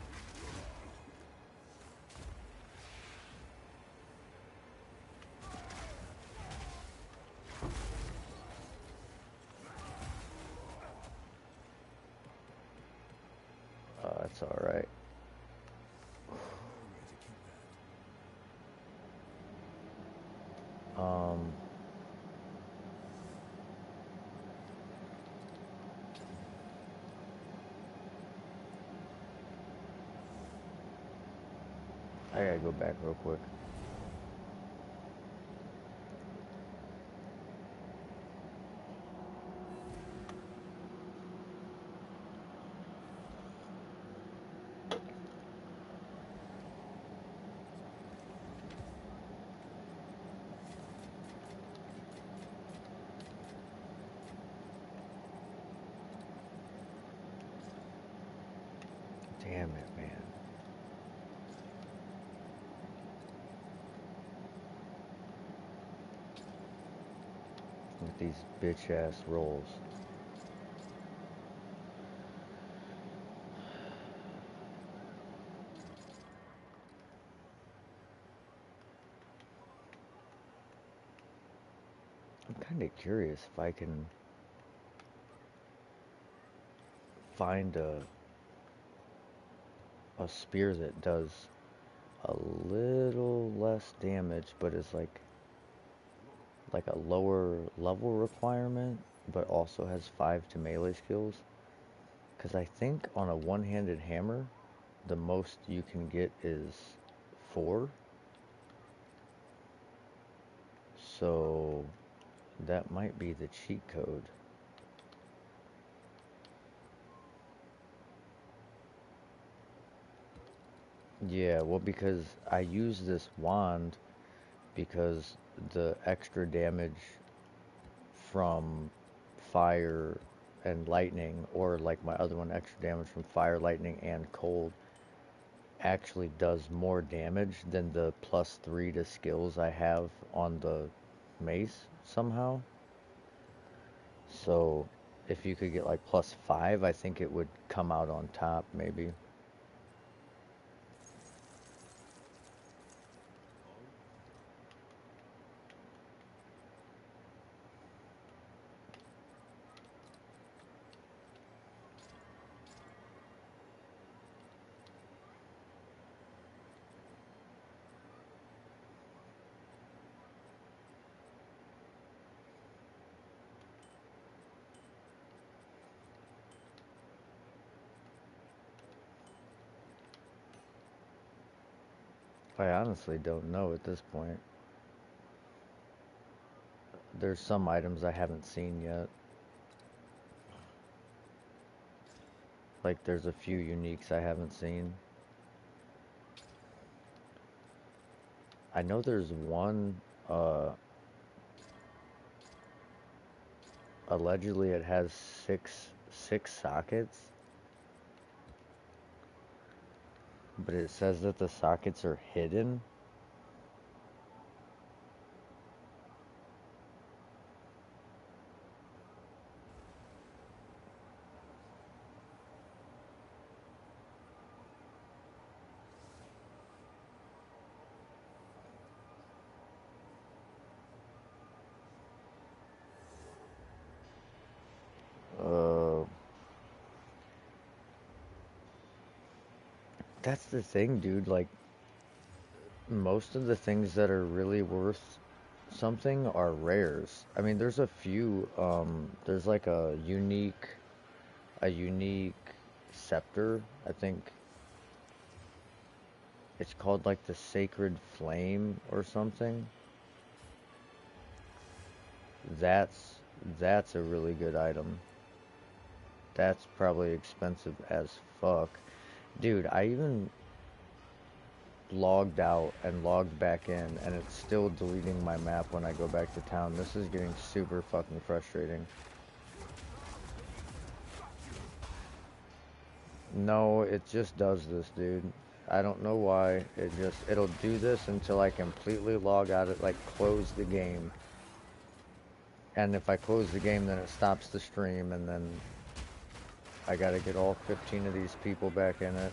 That's alright. I gotta go back real quick. Damn it, man. With these bitch ass rolls. I'm kind of curious if I can find a spear that does a little less damage, but is like a lower level requirement, but also has 5 to melee skills. Because I think on a one-handed hammer, the most you can get is 4. So that might be the cheat code. Yeah, well, because I use this wand because the extra damage from fire and lightning, or like my other one, extra damage from fire, lightning, and cold, actually does more damage than the +3 to skills I have on the mace somehow. So if you could get like +5, I think it would come out on top, maybe. I honestly don't know at this point. There's some items I haven't seen yet. Like there's a few uniques I haven't seen. I know there's one, allegedly it has six sockets, but it says that the sockets are hidden. Uh, that's the thing, dude. Like most of the things that are really worth something are rares. I mean, there's a few. There's like a unique scepter. I think it's called like the Sacred Flame or something. That's that's a really good item. That's probably expensive as fuck. Dude, I even logged out and logged back in and it's still deleting my map when I go back to town. This is getting super fucking frustrating. No, it just does this, dude. I don't know why. It'll do this until I completely log out of, like, close the game. And if I close the game, then it stops the stream, and then I gotta get all 15 of these people back in it.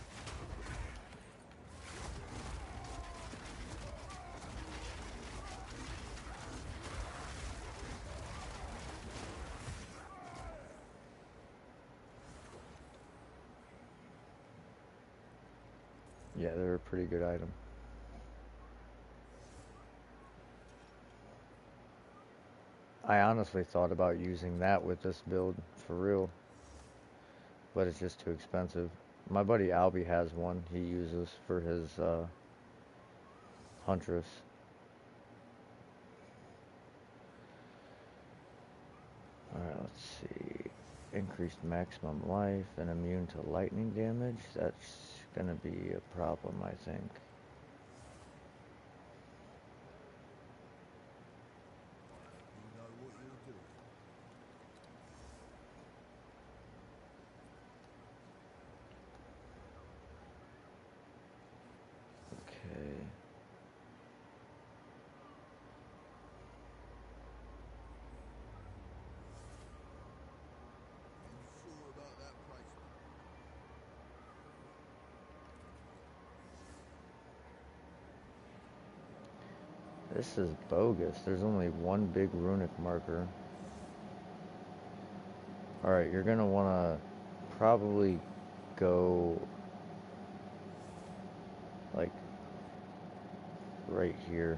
Yeah, they're a pretty good item. I honestly thought about using that with this build, for real. But it's just too expensive. My buddy Albie has one he uses for his Huntress. Alright, let's see. Increased maximum life and immune to lightning damage. That's gonna be a problem, I think. Okay. This is bogus. There's only one big runic marker. Alright, you're gonna wanna probably go like right here.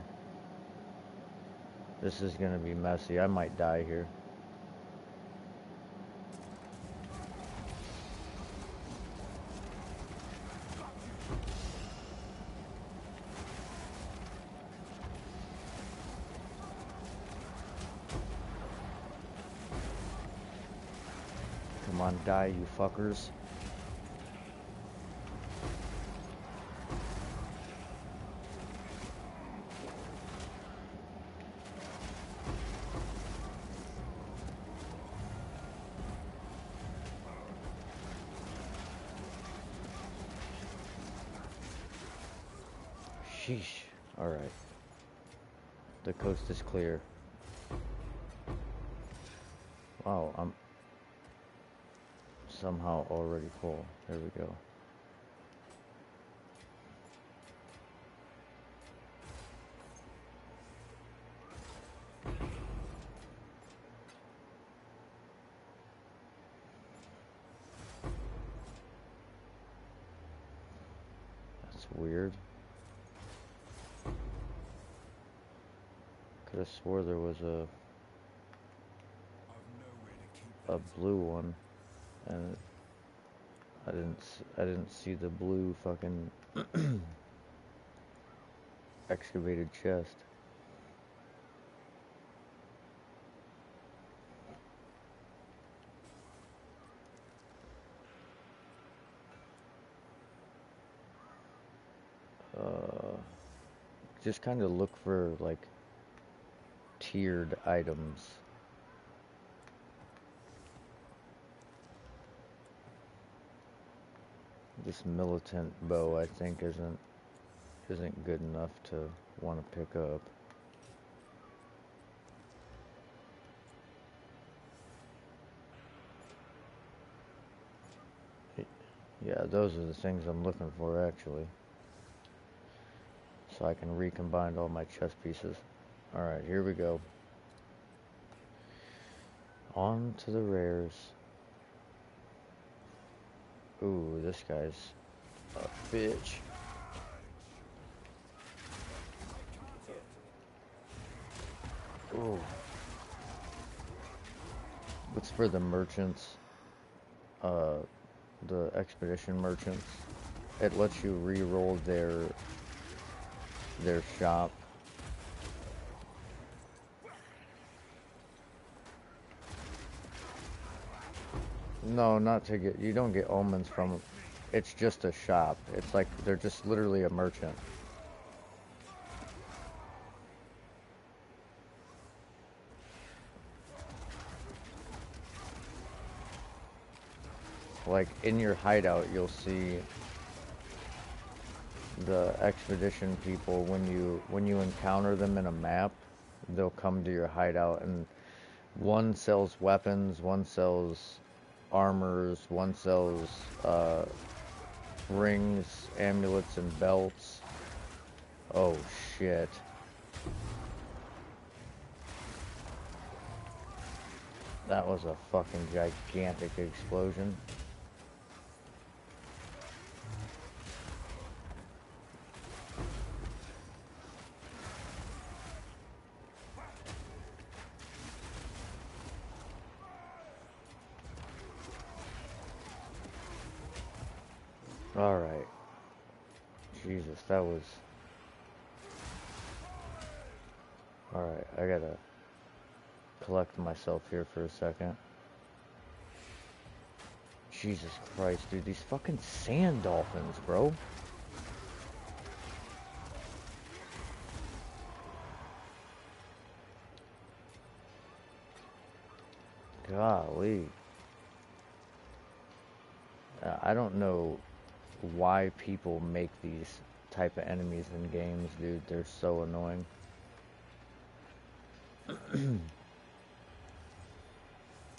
This is gonna be messy. I might die here. Come on, die, you fuckers. Sheesh. Alright. The coast is clear. Wow, I'm somehow already full. There we go. That's weird. Could have swore there was a blue one, and I didn't see the blue fucking excavated chest. Just kind of look for like tiered items. This militant bow, I think, isn't good enough to want to pick up. Yeah, those are the things I'm looking for, actually. So I can recombine all my chess pieces. Alright, here we go. On to the rares. Ooh, this guy's a bitch. Ooh. What's for the merchants? The expedition merchants. It lets you re-roll their shop. No, not to get, you don't get omens from them. It's just a shop. It's like they're just literally a merchant. Like in your hideout, you'll see the expedition people when you encounter them in a map, they'll come to your hideout, and one sells weapons, one sells armors, one sells rings, amulets, and belts. Oh shit. That was a fucking gigantic explosion. Alright. Jesus, that was... Alright, I gotta collect myself here for a second. Jesus Christ, dude, these fucking sand dolphins, bro. Golly. I don't know why people make these type of enemies in games, dude. They're so annoying.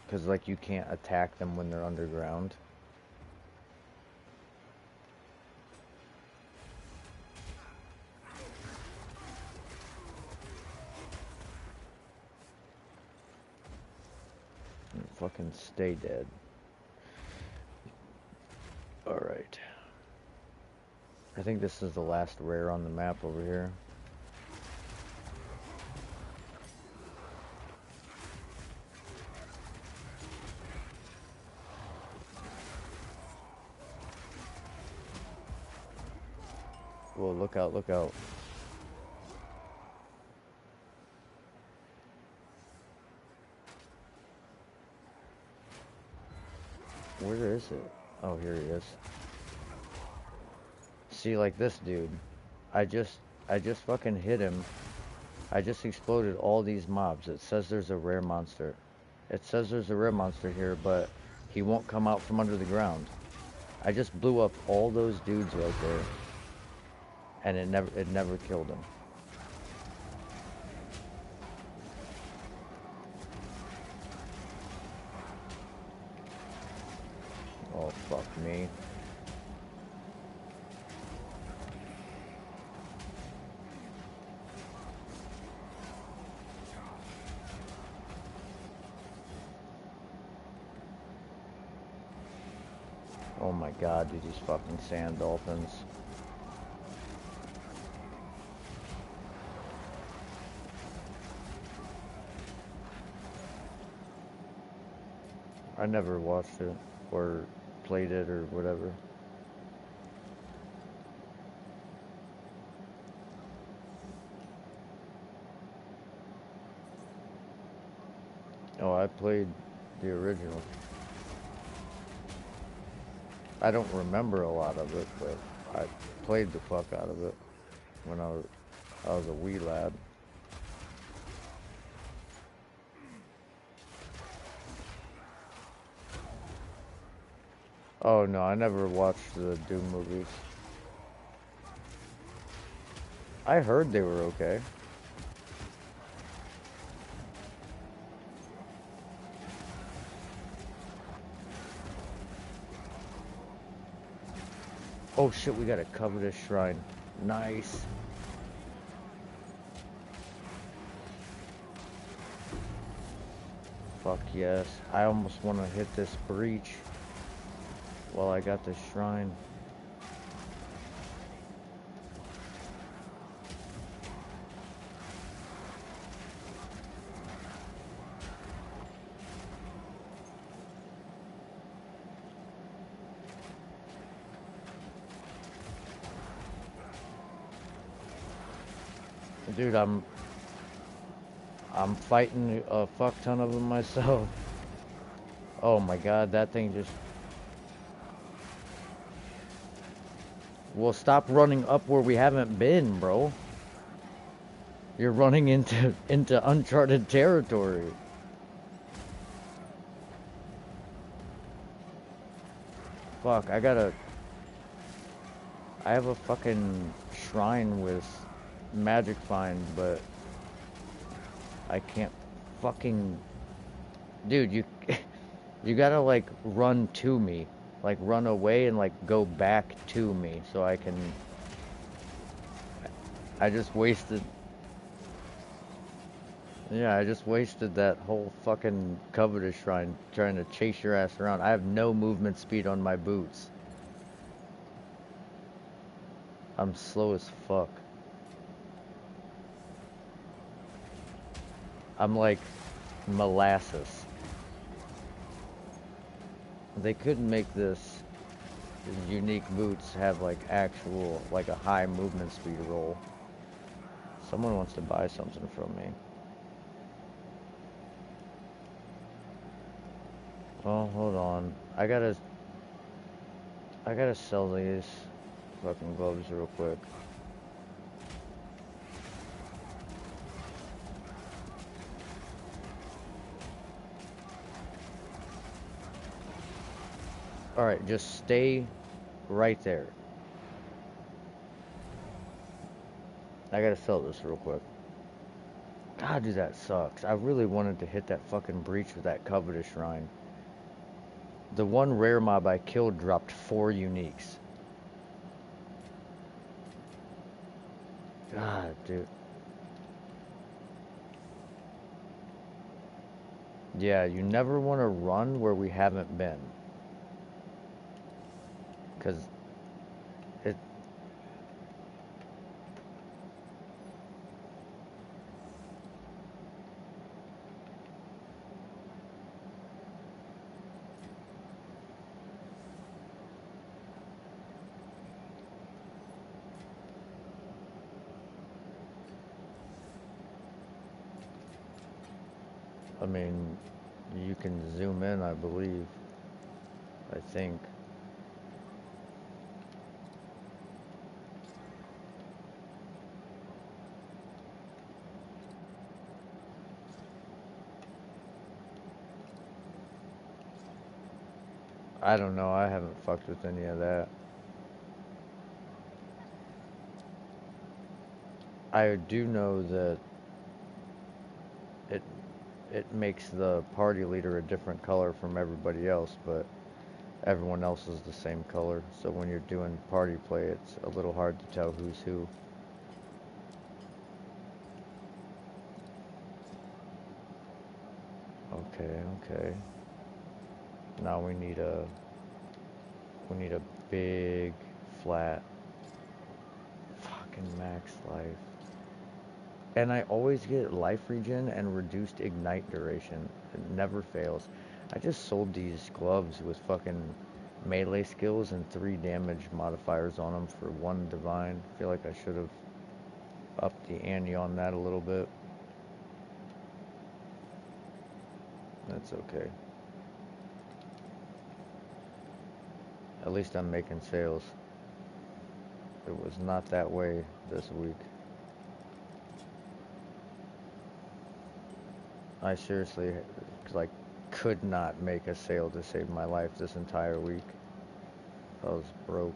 Because, like, you can't attack them when they're underground. And fucking stay dead. Alright. I think this is the last rare on the map over here. Whoa, look out, look out. Where is it? Oh, here he is. See, like this dude. I just fucking hit him. I just exploded all these mobs. It says there's a rare monster. It says there's a rare monster here, but he won't come out from under the ground. I just blew up all those dudes right there. And it never killed him. Oh, fuck me. Oh my god, dude, these fucking sand dolphins. I never watched it or played it or whatever. Oh, I played the original. I don't remember a lot of it, but I played the fuck out of it when I was a wee lad. Oh no, I never watched the Doom movies. I heard they were okay. Oh shit, we got a covetous shrine. Nice. Fuck yes. I almost want to hit this breach while I got this shrine. Dude, I'm fighting a fuck ton of them myself. Oh my god, that thing just... Well, stop running up where we haven't been, bro. You're running into uncharted territory. Fuck, I have a fucking shrine with magic find, but I can't fucking... Dude, you... You gotta, like, run to me. Like, run away and, like, go back to me so I can... I just wasted... Yeah, I just wasted that whole fucking covetous shrine trying to chase your ass around. I have no movement speed on my boots. I'm slow as fuck. I'm like molasses. They couldn't make this unique boots have like actual, like a high movement speed roll. Someone wants to buy something from me. Oh, hold on. I gotta sell these fucking gloves real quick. Alright, just stay right there. I gotta sell this real quick. God, dude, that sucks. I really wanted to hit that fucking breach with that covetous shrine. The one rare mob I killed dropped 4 uniques. God, dude. Yeah, you never want to run where we haven't been. Because it... I mean, you can zoom in, I believe. I think. I don't know, I haven't fucked with any of that. I do know that it it makes the party leader a different color from everybody else, but everyone else is the same color. So when you're doing party play, it's a little hard to tell who's who. Okay, okay. Now we need a big flat fucking max life. And I always get life regen and reduced ignite duration. It never fails. I just sold these gloves with fucking melee skills and 3 damage modifiers on them for 1 divine. I feel like I should have upped the ante on that a little bit. That's okay. At least I'm making sales. It was not that way this week. I seriously, like, could not make a sale to save my life this entire week. I was broke.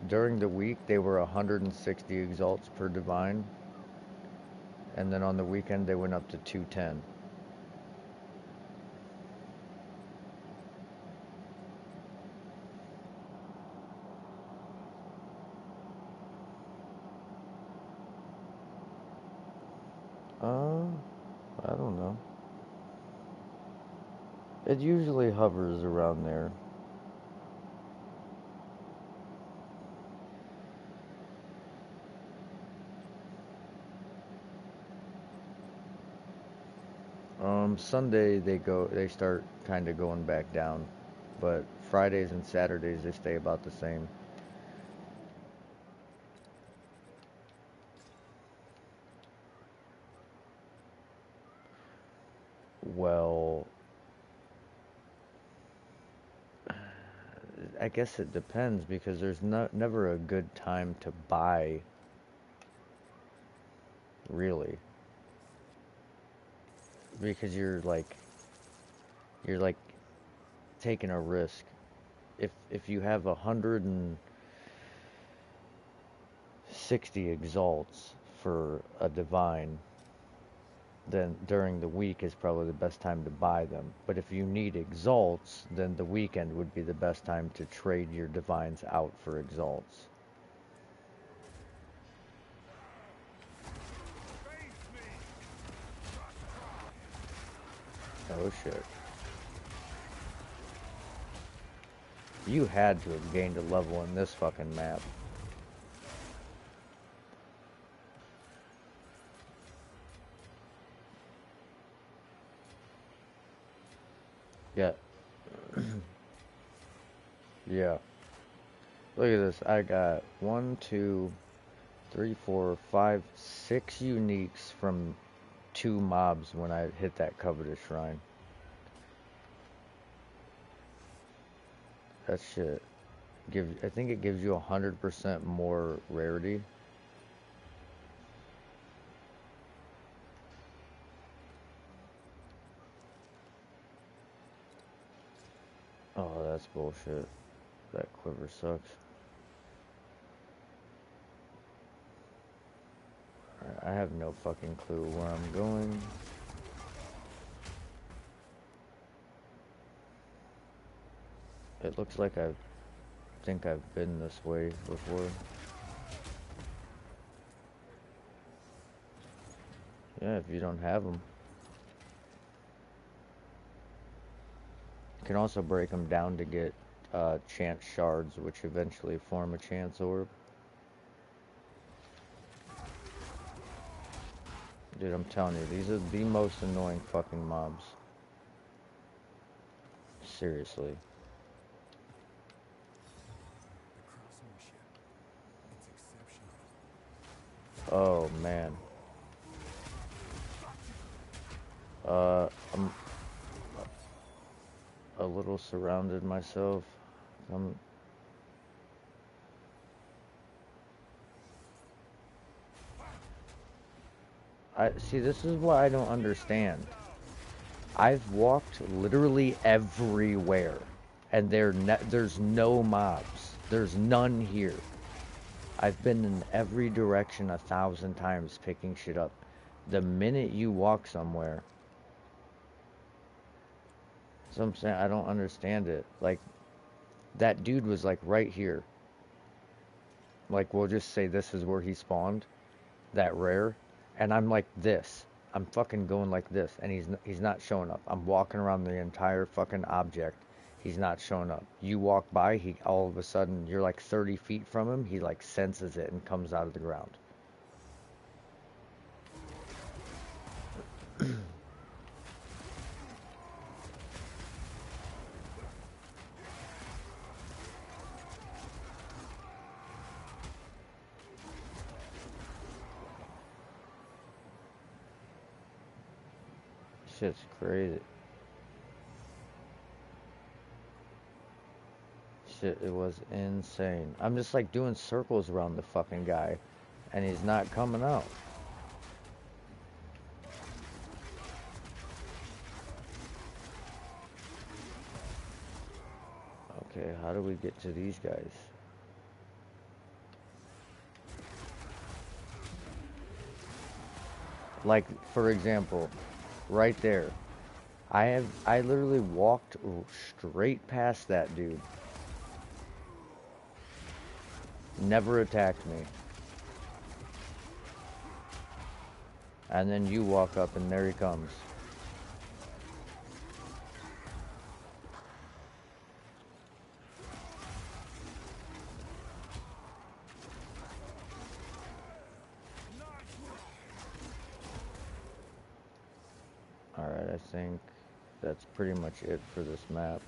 During the week, they were 160 exalts per divine, and then on the weekend, they went up to 210. Uh, I don't know. It usually hovers around there. Sunday they start kind of going back down, but Fridays and Saturdays they stay about the same. Well, I guess it depends because there's never a good time to buy, really, because you're like taking a risk. If you have 160 exalts for a divine, then during the week is probably the best time to buy them. But if you need exalts, then the weekend would be the best time to trade your divines out for exalts. Oh shit. You had to have gained a level in this fucking map. Yeah. Yeah. Look at this. I got 1, 2, 3, 4, 5, 6 uniques from 2 mobs when I hit that covetous shrine. That shit I think it gives you 100% more rarity. Oh, that's bullshit. That quiver sucks. Alright, I have no fucking clue where I'm going. It looks like I think I've been this way before. Yeah, if you don't have them. You can also break them down to get chance shards, which eventually form a chance orb. Dude, I'm telling you, these are the most annoying fucking mobs. Seriously. Oh, man. I'm a little surrounded myself. See, this is what I don't understand. I've walked literally everywhere, and there's no mobs. There's none here. I've been in every direction 1,000 times picking shit up. The minute you walk somewhere, so I'm saying I don't understand it. Like, that dude was like right here. Like, we'll just say this is where he spawned, that rare, and I'm like this. I'm fucking going like this, and he's not showing up. I'm walking around the entire fucking object. He's not showing up. You walk by, he all of a sudden you're like 30 feet from him. He like senses it and comes out of the ground. Shit's crazy. Shit, it was insane. I'm just like doing circles around the fucking guy, and he's not coming out. Okay, how do we get to these guys? Like, for example, right there. I literally walked straight past that dude. Never attacked me. And then you walk up and there he comes. Alright, I think that's pretty much it for this map.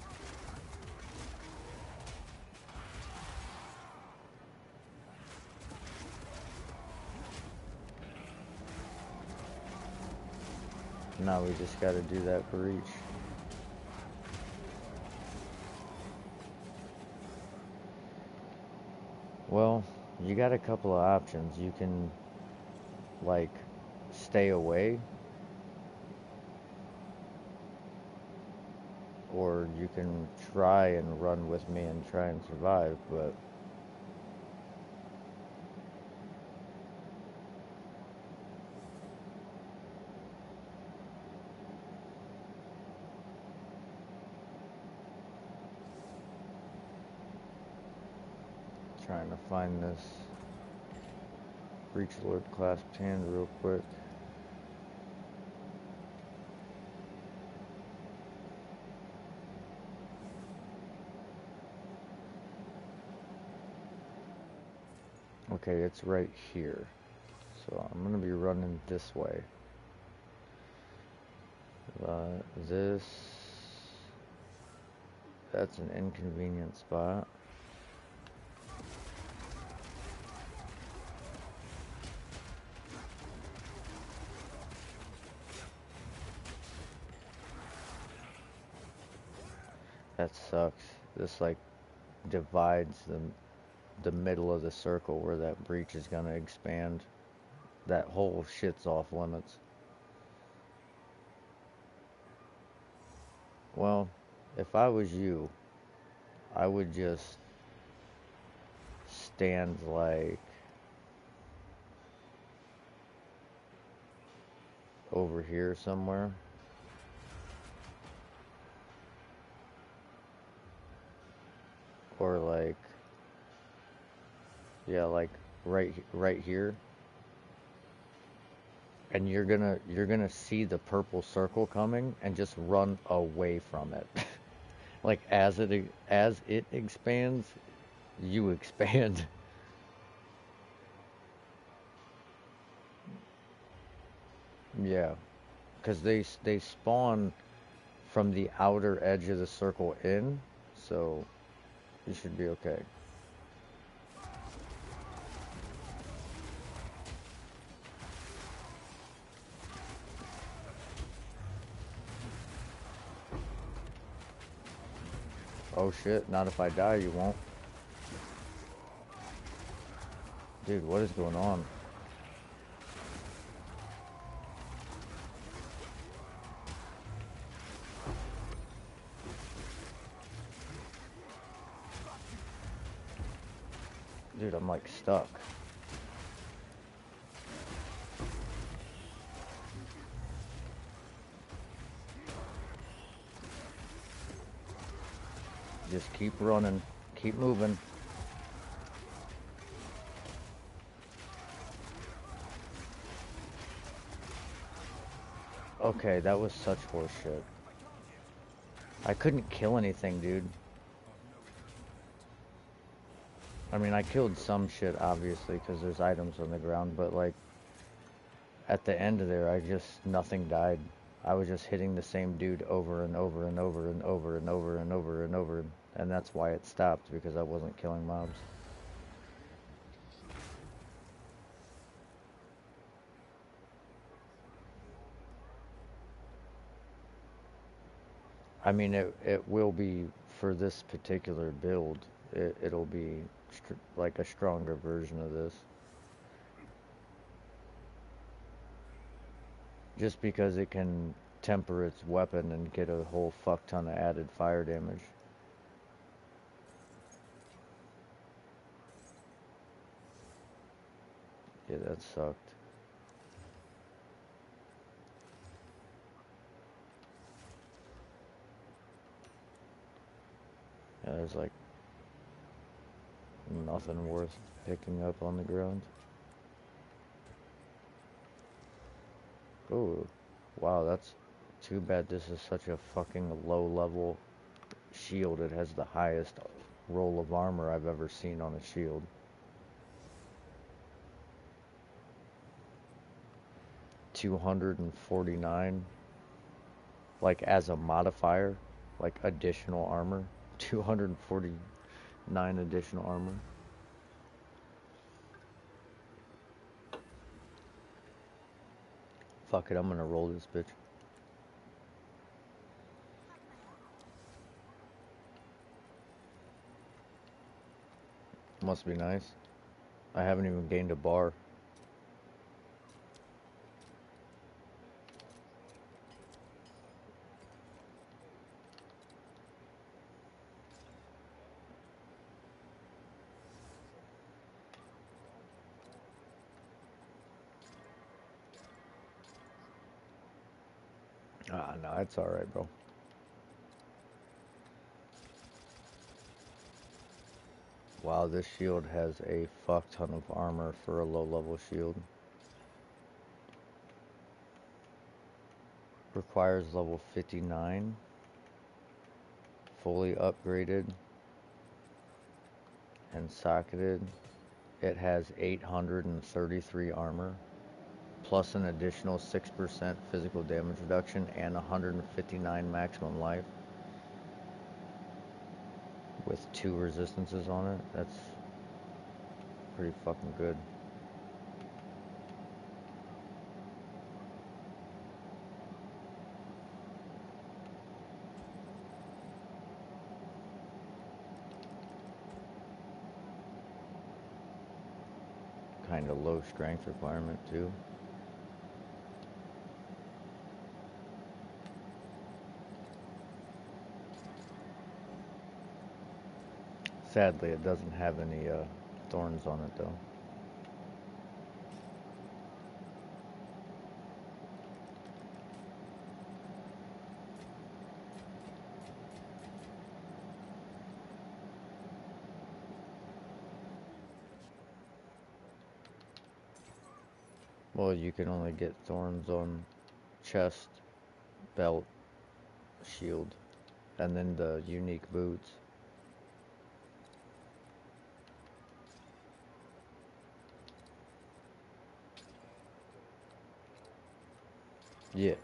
Now we just gotta do that for each. Well, you got a couple of options. You can, like, stay away, or you can try and run with me and try and survive, but trying to find this Breach Lord clasped hand real quick. Okay, it's right here. So I'm gonna be running this way. This, that's an inconvenient spot. That sucks. This like divides the middle of the circle where that breach is gonna expand. That whole shit's off limits. Well, if I was you, I would just stand like over here somewhere. Or like, yeah, like right here. And you're gonna see the purple circle coming and just run away from it. Like as it expands, you expand. Yeah, because they spawn from the outer edge of the circle in, so you should be okay. Oh shit, not if I die, you won't. Dude, what is going on? Dude, I'm like stuck. Just keep running, keep moving. Okay, that was such horseshit. I couldn't kill anything, dude. I mean, I killed some shit, obviously, because there's items on the ground, but, like, at the end of there, nothing died. I was just hitting the same dude over and over and over and over and over and over and over, and that's why it stopped, because I wasn't killing mobs. I mean, it will be for this particular build. It'll be like a stronger version of this, just because it can temper its weapon and get a whole fuck ton of added fire damage. Yeah, that sucked. Yeah, there's like nothing worth picking up on the ground. Ooh, wow, that's too bad this is such a fucking low level shield. It has the highest roll of armor I've ever seen on a shield. 249, like as a modifier, like additional armor. 249 additional armor. Fuck it, I'm gonna roll this bitch. Must be nice. I haven't even gained a bar. Ah, no, it's alright, bro. Wow, this shield has a fuck ton of armor for a low level shield. Requires level 59. Fully upgraded and socketed. It has 833 armor, plus an additional 6% physical damage reduction and 159 maximum life, with 2 resistances on it. That's pretty fucking good. Kind of low strength requirement too. Sadly, it doesn't have any thorns on it though. Well, you can only get thorns on chest, belt, shield, and then the unique boots. Yeah,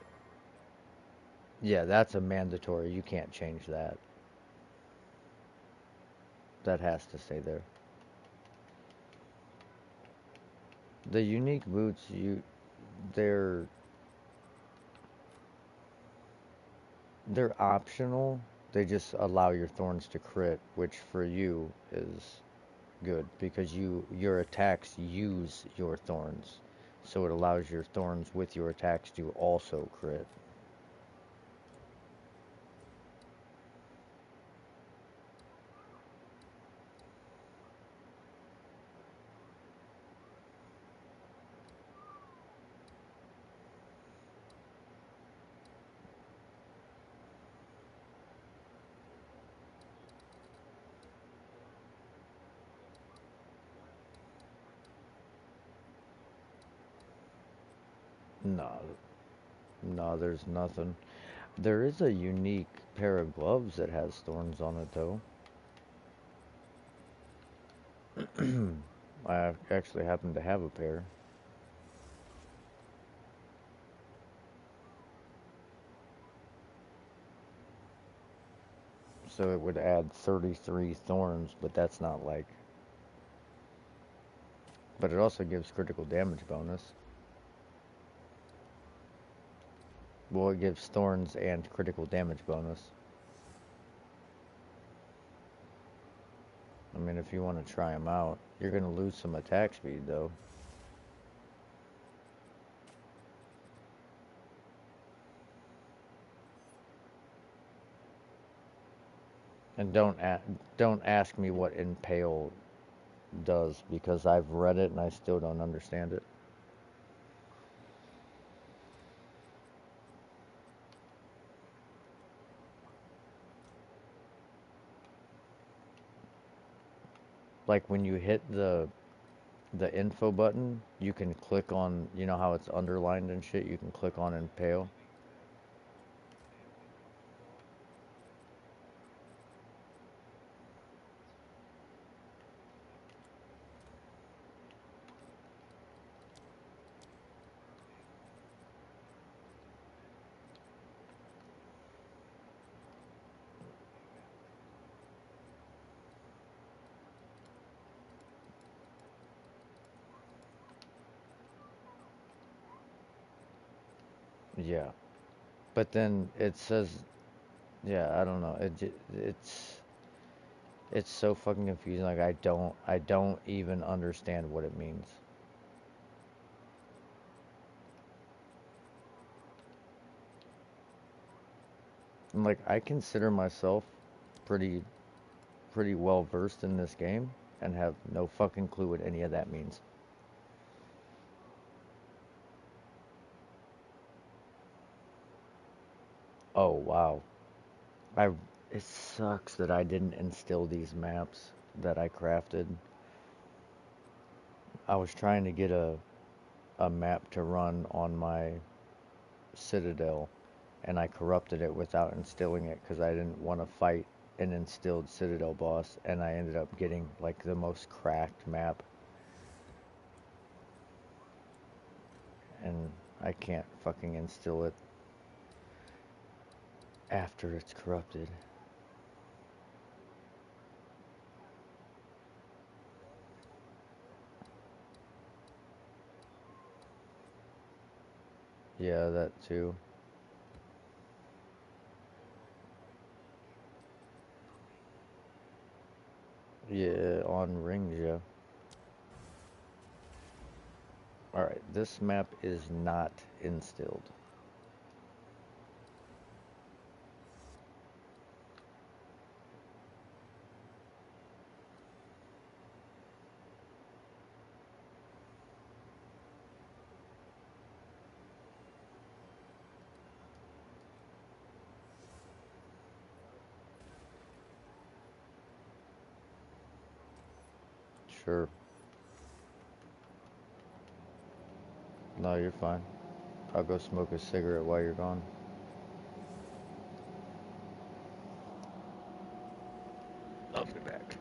yeah, that's a mandatory. You can't change that. That has to stay there. The unique boots, they're they're optional. They just allow your thorns to crit, which for you is good because your attacks use your thorns. So it allows your thorns with your attacks to also crit. No, no, there's nothing. There is a unique pair of gloves that has thorns on it though. I actually happen to have a pair. So it would add 33 thorns, but that's not like. But it also gives critical damage bonus. Well, it gives thorns and critical damage bonus. I mean, if you want to try them out, you're going to lose some attack speed, though. And don't ask me what impale does, because I've read it and I still don't understand it. Like when you hit the info button, you can click on, you know how it's underlined and shit, you can click on impale. Yeah. But then it says, yeah, I don't know. It's so fucking confusing. Like I don't even understand what it means. And like I consider myself pretty pretty well versed in this game and have no fucking clue what any of that means. Oh wow. I it sucks that I didn't instill these maps that I crafted. I was trying to get a map to run on my Citadel, and I corrupted it without instilling it because I didn't want to fight an instilled Citadel boss, and I ended up getting like the most cracked map, and I can't fucking instill it after it's corrupted. Yeah, that too. Yeah, on rings, yeah. Alright, this map is not instilled. Sure. No, you're fine. I'll go smoke a cigarette while you're gone. I'll be back.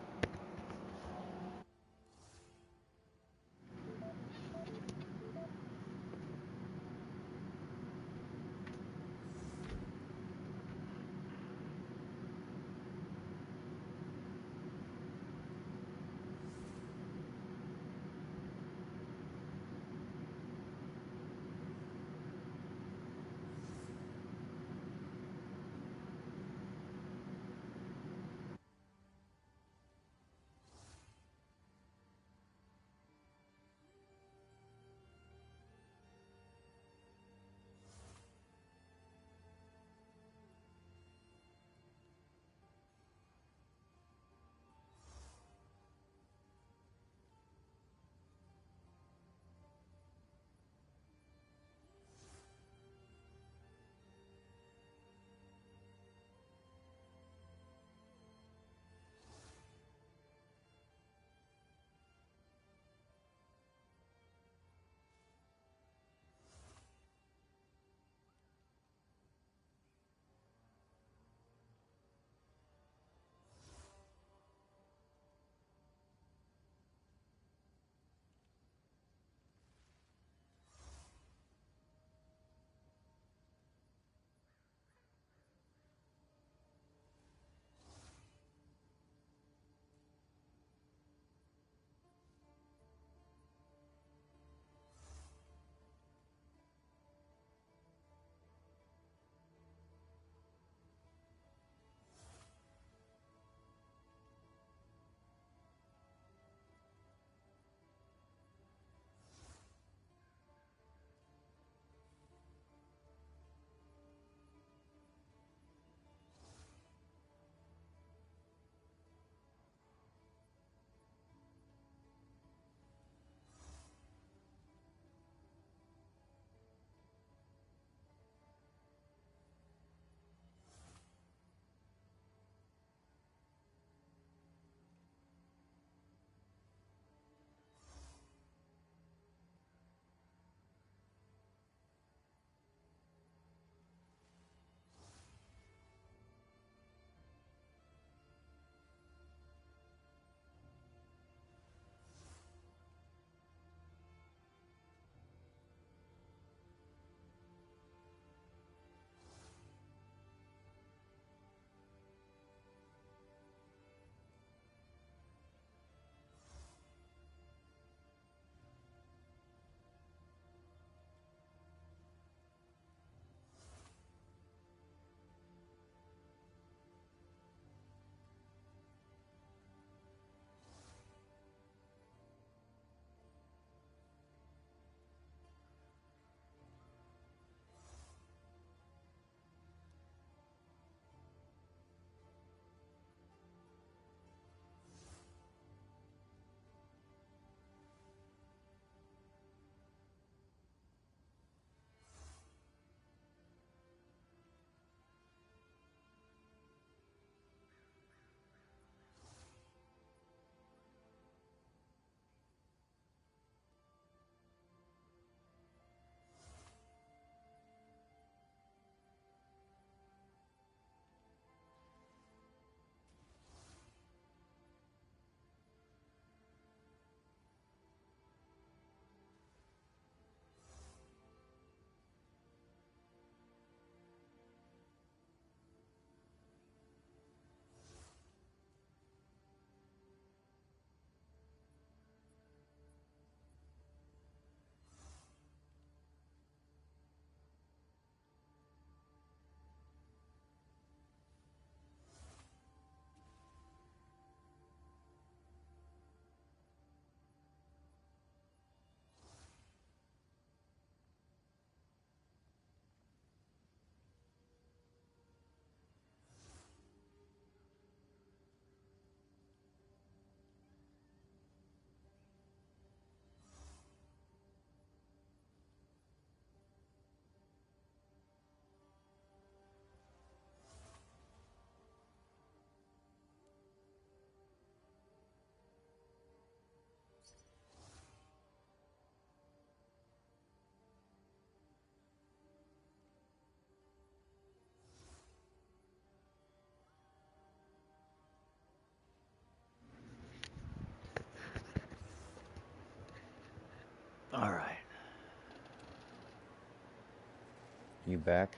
You back?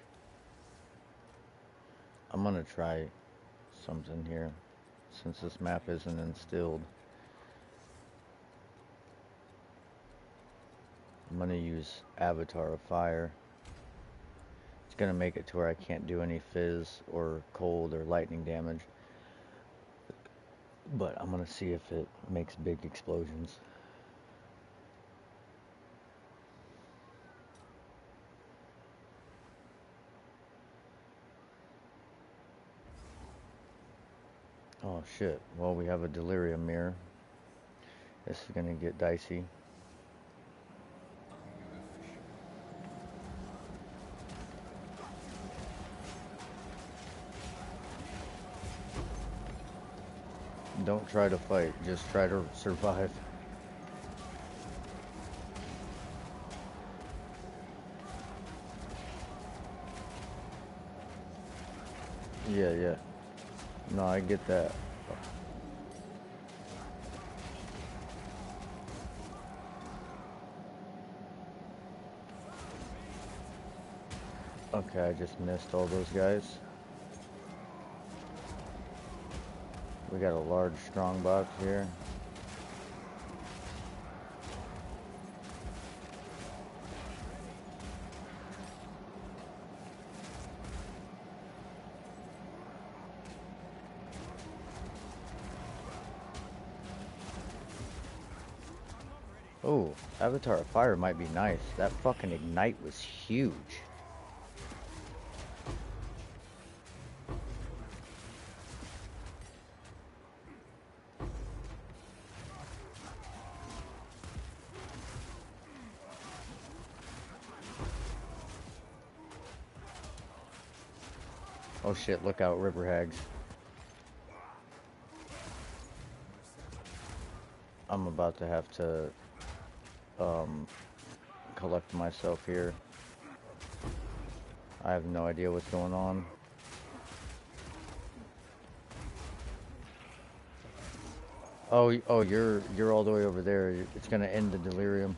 I'm gonna try something here, since this map isn't instilled. I'm gonna use Avatar of Fire. It's gonna make it to where I can't do any fizz or cold or lightning damage. But I'm gonna see if it makes big explosions. Oh shit. Well, we have a delirium mirror. This is gonna get dicey. Don't try to fight, just try to survive. Yeah, yeah. No, I get that. Okay, I just missed all those guys. We got a large strong box here. Oh, Avatar of Fire might be nice. That fucking ignite was huge. Oh shit, look out, river hags. I'm about to have to collect myself here. I have no idea what's going on. Oh, you're all the way over there. It's gonna end the delirium.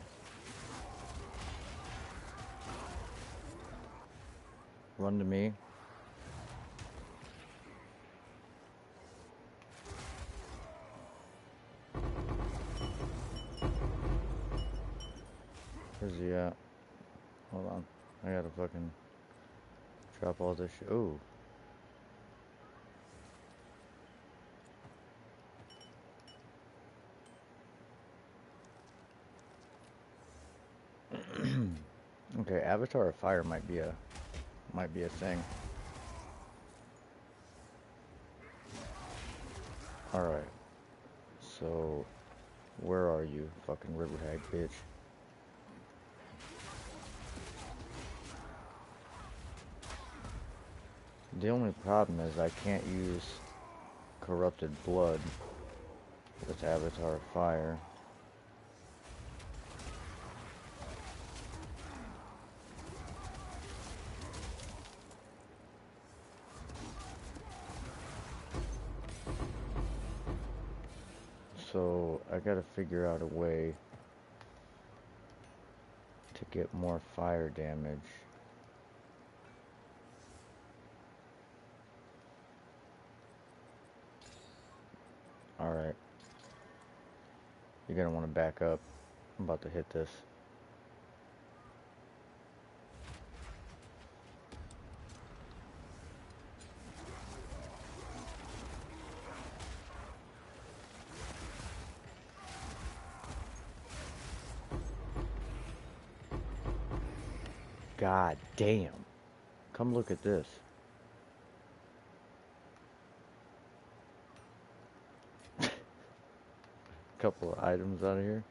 Run to me. Where's he at? Hold on. I gotta fucking drop all this shit. Ooh. Okay, Avatar of Fire might be a thing. Alright. So where are you, fucking river hag bitch? The only problem is I can't use corrupted blood with Avatar of Fire. So I gotta figure out a way to get more fire damage. Alright. You're gonna want to back up. I'm about to hit this. God damn. Come look at this. Couple of items out of here.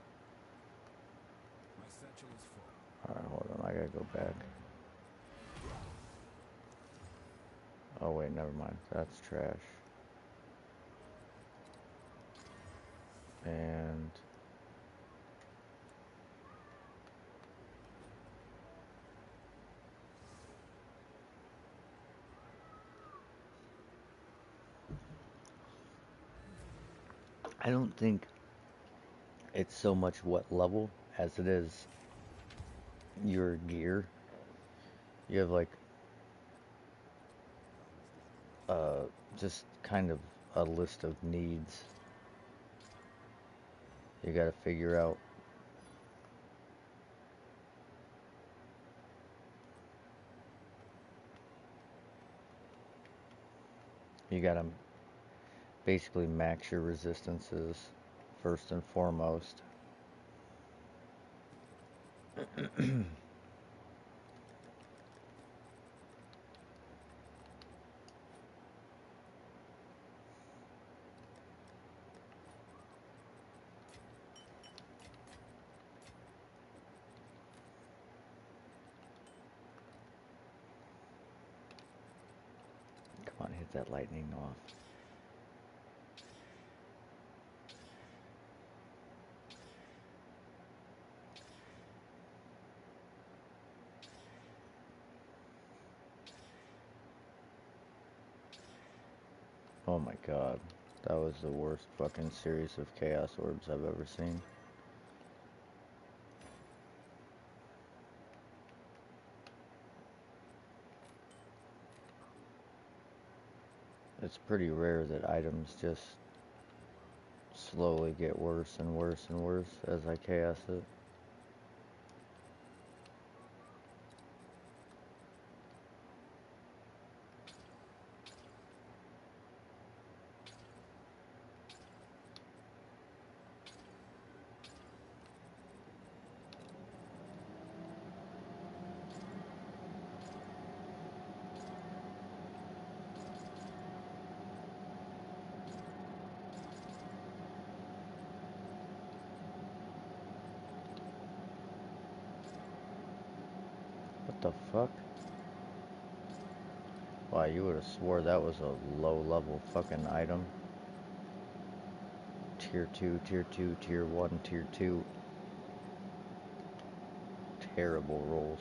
Alright, hold on. I gotta go back. Oh, wait, never mind. That's trash. And I don't think it's so much what level as it is your gear. You have like uh just kind of a list of needs you got to figure out. You got to basically max your resistances first and foremost. Come on, hit that lightning off. Oh my god. That was the worst fucking series of chaos orbs I've ever seen. It's pretty rare that items just slowly get worse and worse and worse as I chaos it. What the fuck? Wow, you would have swore that was a low level fucking item. Tier 2, Tier 2, Tier 1, Tier 2. Terrible rolls.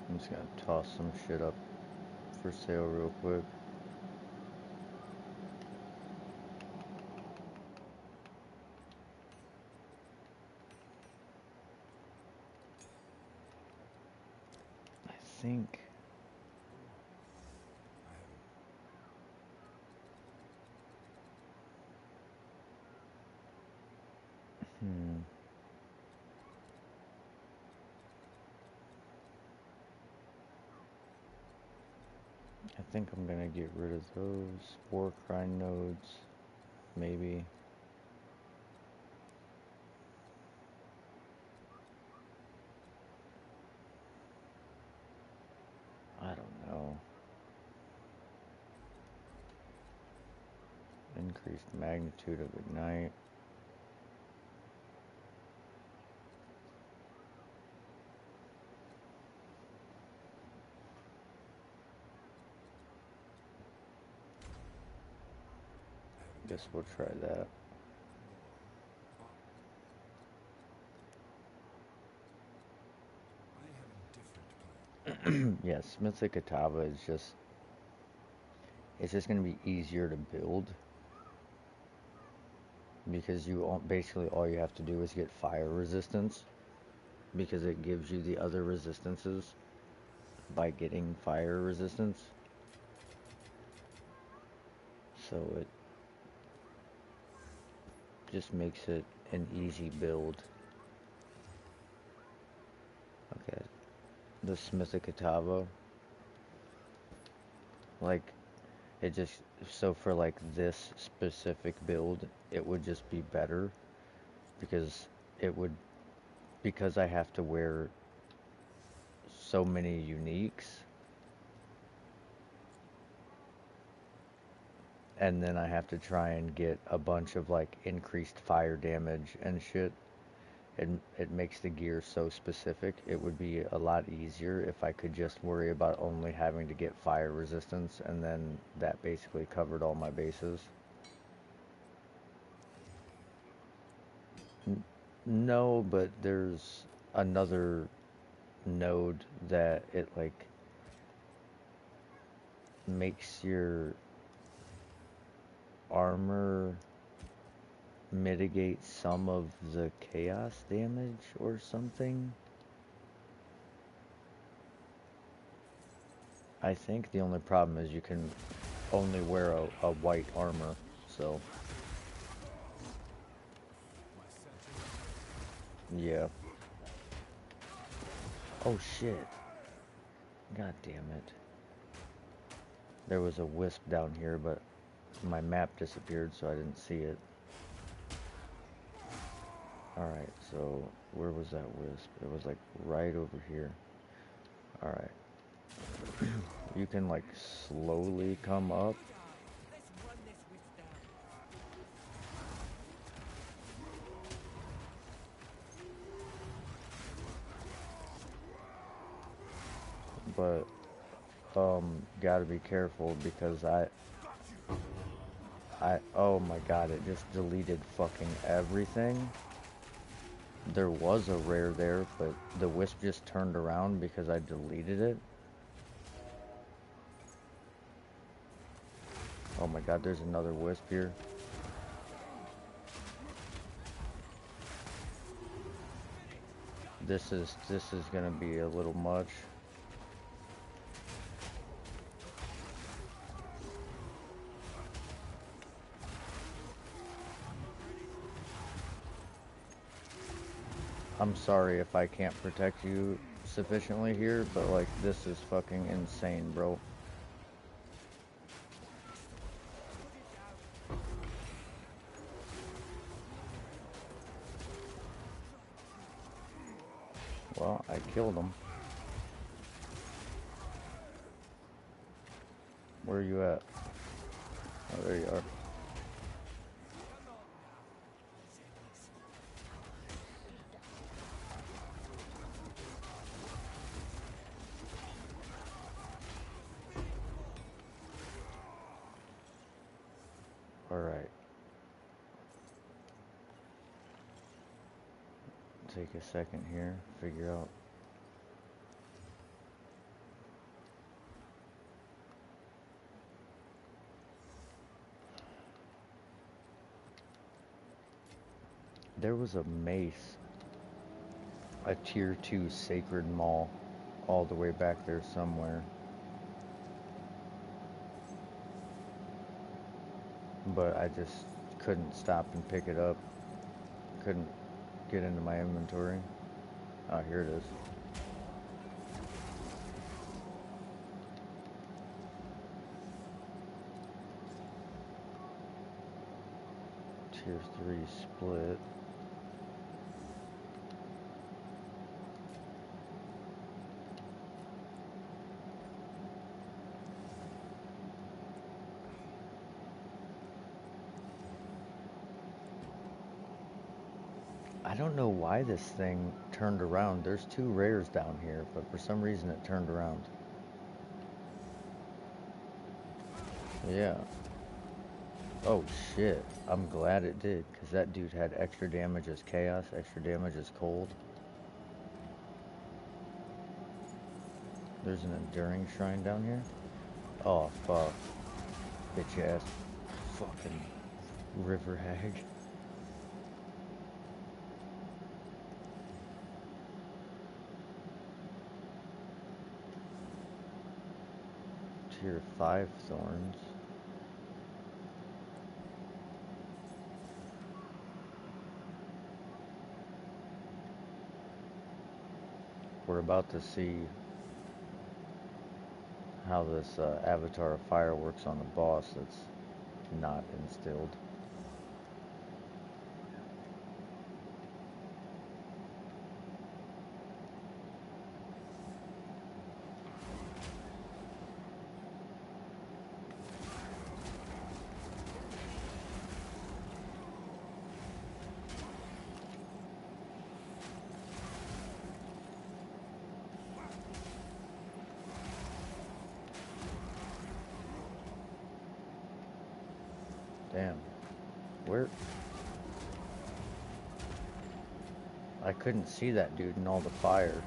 I'm just gonna toss some shit up for sale real quick. I think... I think I'm gonna get rid of those spore cry nodes. Maybe. I don't know. Increased magnitude of ignite. Guess we'll try that. Yeah, Smith's Katava is just... It's just gonna be easier to build. Because basically all you have to do is get fire resistance. Because it gives you the other resistances by getting fire resistance. So it just makes it an easy build. Okay, the Smith Katava, like, it just, so for like this specific build, it would just be better because because I have to wear so many uniques, and then I have to try and get a bunch of like increased fire damage and shit. It makes the gear so specific. It would be a lot easier if I could just worry about only having to get fire resistance, and then that basically covered all my bases. No, but there's another node that it like makes your armor mitigate some of the chaos damage or something. I think the only problem is you can only wear a white armor, so yeah. Oh shit. God damn it. There was a wisp down here, but my map disappeared, so I didn't see it. Alright, so where was that wisp? It was like right over here. Alright. You can like slowly come up. But gotta be careful because oh my god, it just deleted fucking everything. There was a rare there, but the wisp just turned around because I deleted it. Oh my god, there's another wisp here. This is gonna be a little much. I'm sorry if I can't protect you sufficiently here, but like this is fucking insane, bro. Well, I killed him. Where are you at? Oh, there you are. Alright. Take a second here, figure out. There was a mace, a tier 2 sacred maul, all the way back there somewhere. But I just couldn't stop and pick it up. Couldn't get into my inventory. Oh, here it is. Tier 3 split. I don't know why this thing turned around. There's 2 rares down here, but for some reason it turned around. Yeah. Oh shit. I'm glad it did, because that dude had extra damage as chaos, extra damage as cold. There's an enduring shrine down here. Oh fuck. Bitch ass. Fucking river hag. Tier 5 thorns. We're about to see how this avatar of fire works on the boss that's not instilled. Damn. Where? I couldn't see that dude in all the fire.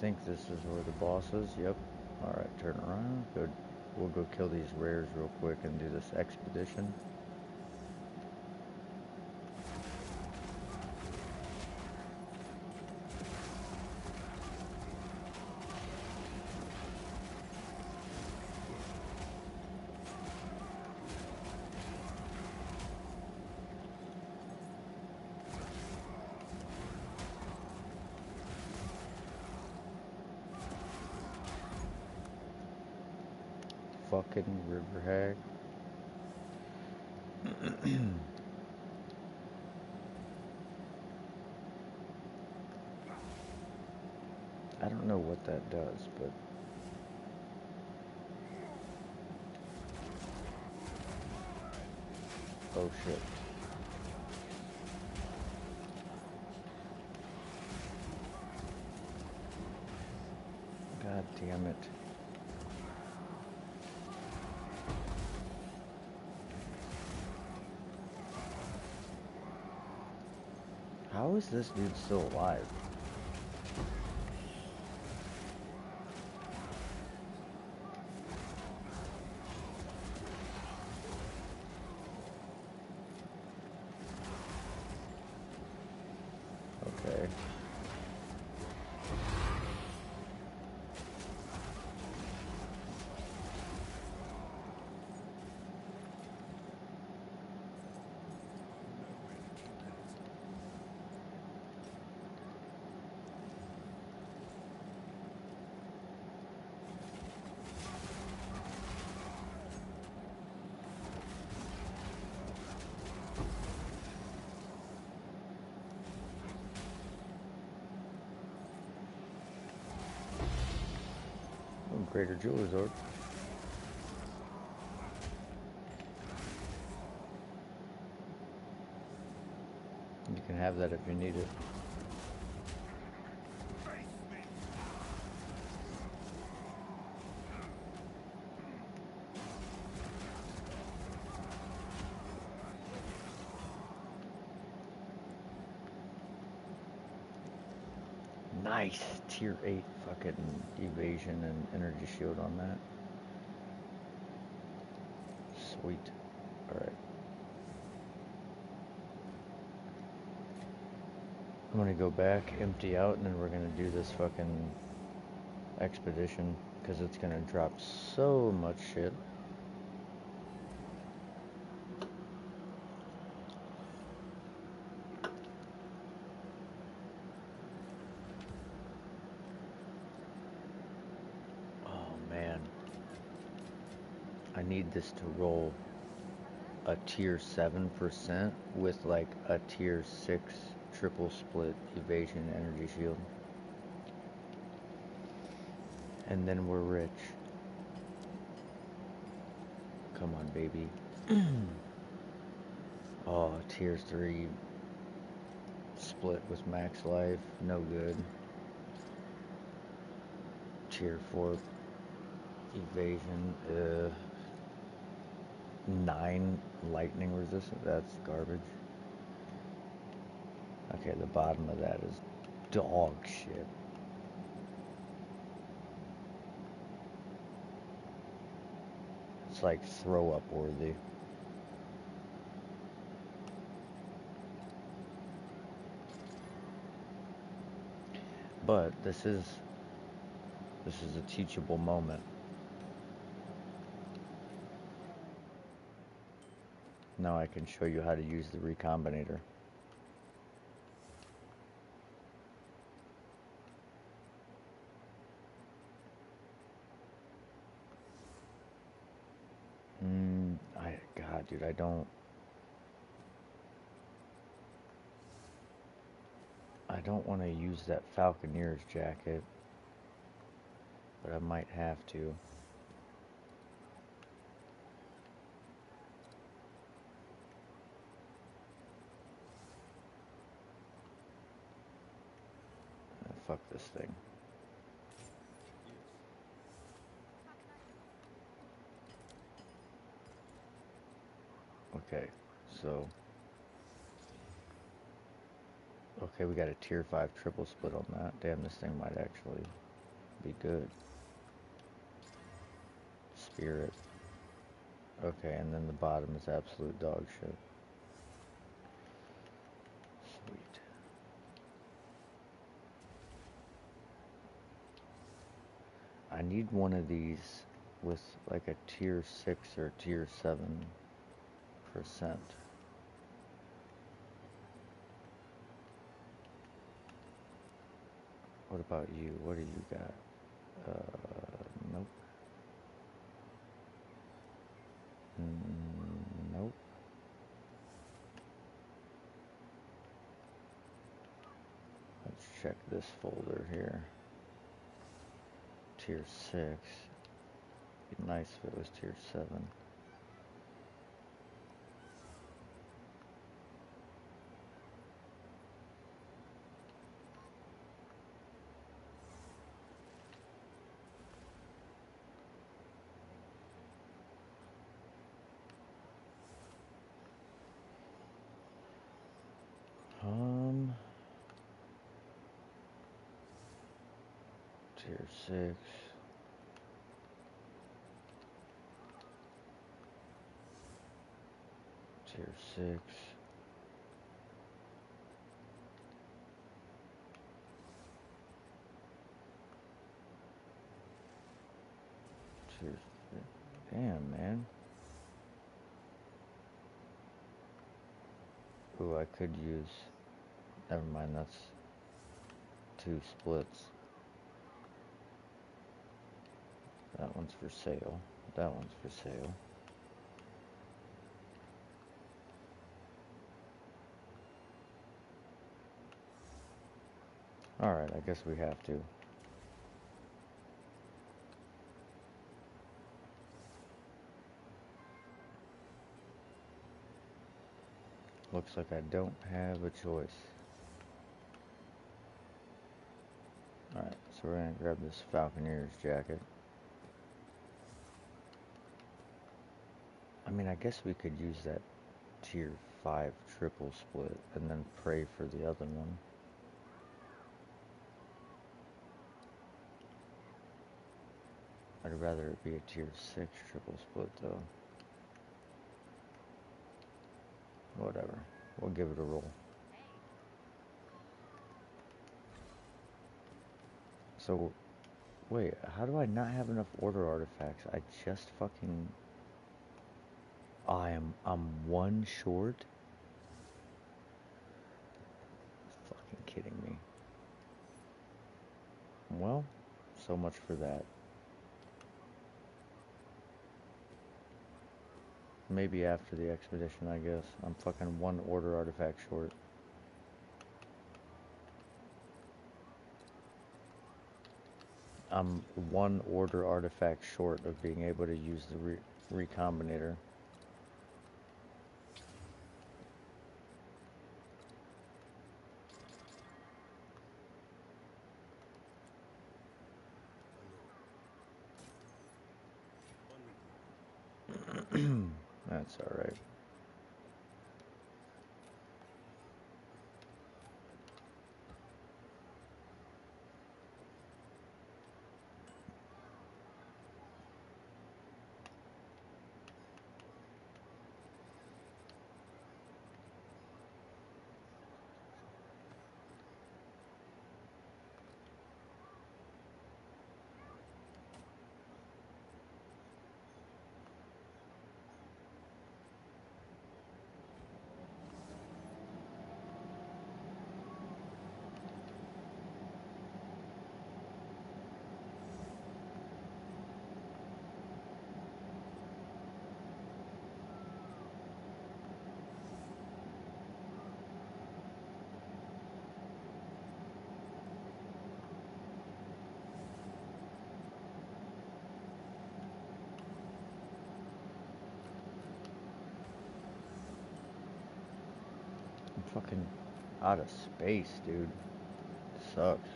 think this is where the boss is. Yep. Alright, turn around. Good. We'll go kill these rares real quick and do this expedition. Fucking river hag. I don't know what that does, but oh shit. God damn it. How is this dude still alive? Okay. Oh, Greater Jeweler's Orb. You can have that if you need it. Nice! Tier 8 fucking evasion and energy shield on that. Sweet. Alright. I'm gonna go back, empty out, and then we're gonna do this fucking expedition, because it's gonna drop so much shit. Oh man. I need this to roll a tier 7% with like a tier 6 triple split evasion energy shield. And then we're rich. Come on, baby. Oh, tier 3 split with max life, no good. Tier 4 evasion, 9 lightning resistant, that's garbage. Okay, the bottom of that is dog shit. It's like throw up worthy. But this is a teachable moment. Now I can show you how to use the recombinator. God, dude, I don't want to use that Falconeer's jacket, but I might have to. Fuck this thing. Okay, so okay, we got a tier 5 triple split on that. Damn, this thing might actually Be good. Spirit. Okay, and then the bottom is absolute dog shit. Sweet. I need one of these with like a tier 6 or tier 7%. What about you? What do you got? Nope. Nope. Let's check this folder here. Tier 6. Be nice if it was tier 7. Tier 6. Tier 6. Tier 6. Damn, man. Ooh, I could use... Never mind, that's 2 splits. That one's for sale. That one's for sale. Alright, I guess we have to. Looks like I don't have a choice. Alright, so we're gonna grab this Falconeer's jacket. I mean, I guess we could use that tier 5 triple split and then pray for the other one. I'd rather it be a tier 6 triple split though. Whatever. We'll give it a roll. So, wait, how do I not have enough order artifacts? I just fucking... I'm 1 short? Fucking kidding me. Well, so much for that. Maybe after the expedition, I guess. I'm fucking 1 order artifact short. I'm 1 order artifact short of being able to use the recombinator. That's alright. I'm fucking out of space, dude. Sucks.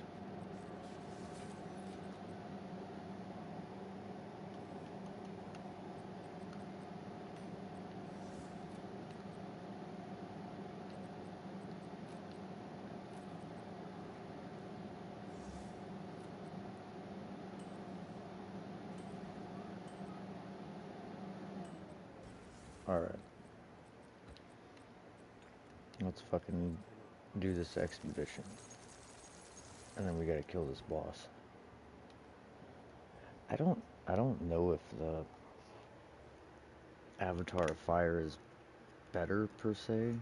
Alright. Let's fucking do this expedition. And then we gotta kill this boss. I don't know if the Avatar of Fire is better per se,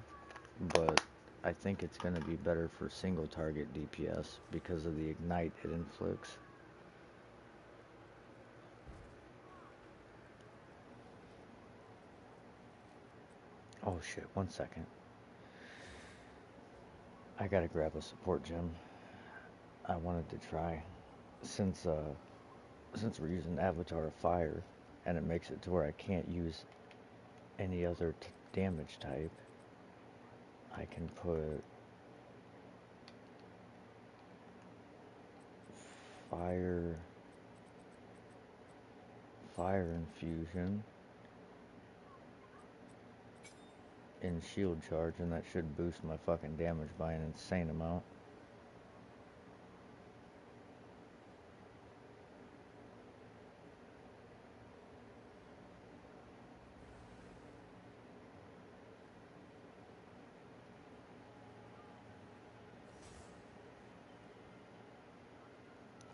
but I think it's gonna be better for single target DPS because of the ignite it inflicts. Oh shit, 1 second. I gotta grab a support gem. I wanted to try. Since we're using Avatar of Fire, and it makes it to where I can't use any other damage type, I can put fire infusion in shield charge, and that should boost my fucking damage by an insane amount.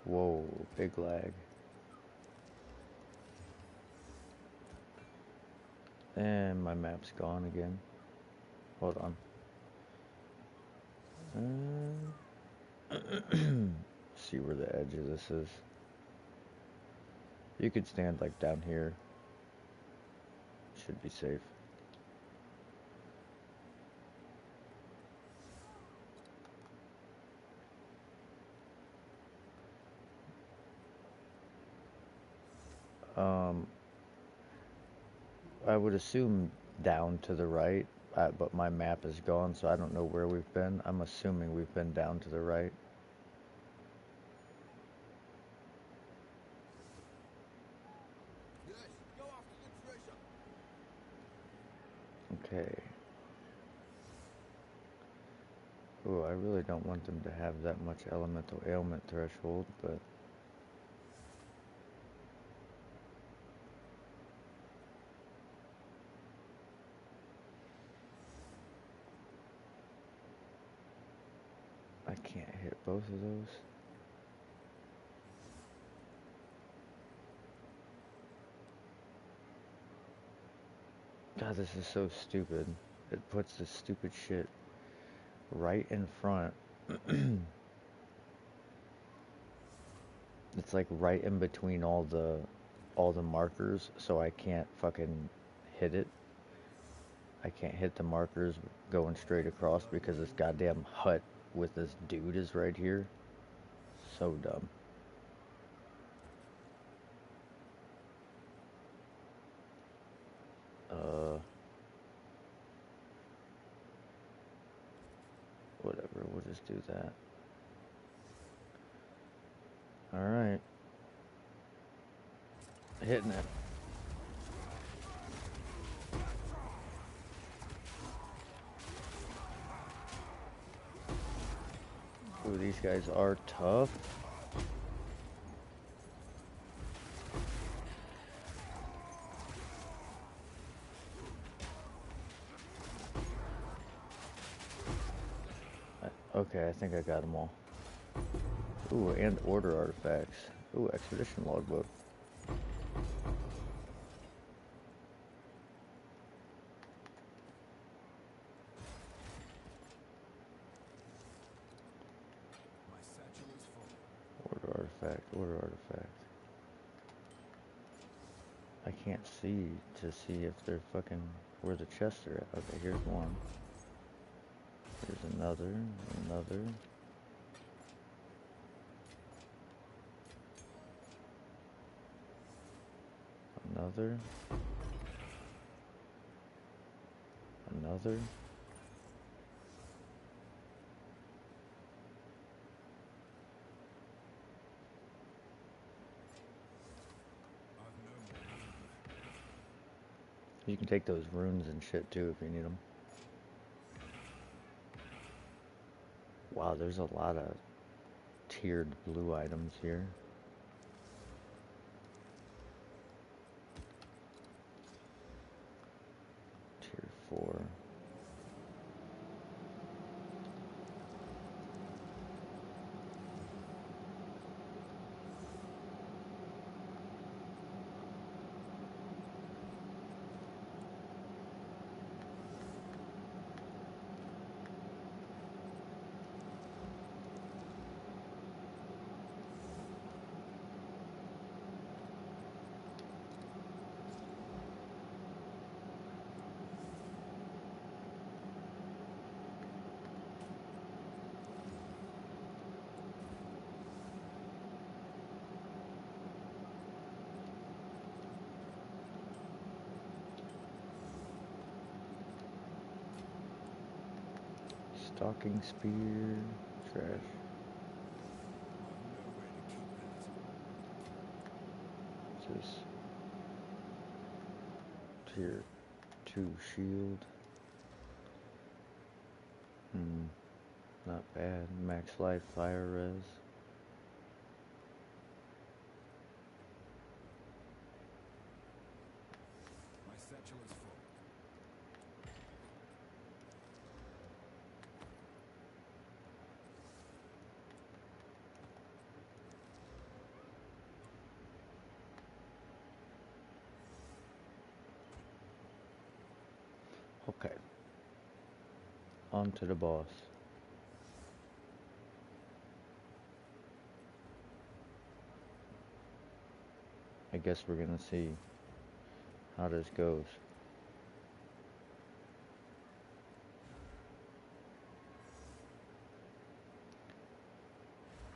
Whoa, big lag. And my map's gone again. Hold on. See where the edge of this is. You could stand like down here. Should be safe. I would assume down to the right, but my map is gone, so I don't know where we've been. I'm assuming we've been down to the right. Yes, go after the treasure. Okay. Ooh, I really don't want them to have that much elemental ailment threshold, but I can't hit both of those. God, this is so stupid. It puts this stupid shit right in front. It's like right in between all the markers, so I can't fucking hit it. I can't hit the markers going straight across because this goddamn hut with this dude is right here. So dumb. Whatever, we'll just do that. Alright. Hitting it. Ooh, these guys are tough. Okay, I think I got them all. Ooh, and order artifacts. Ooh, expedition logbook. My satchel is full. Order artifact, order artifact. I can't see to see if they're fucking where the chests are at. Okay, here's one. Here's another, another. Another. Another. I've no more room. You can take those runes and shit too if you need them. Wow, there's a lot of tiered blue items here. Stalking spear. Trash. I've nowhere to keep that. Just tier 2 shield. Not bad. Max life, fire res. My satchel is full. Okay. On to the boss. I guess we're gonna see how this goes.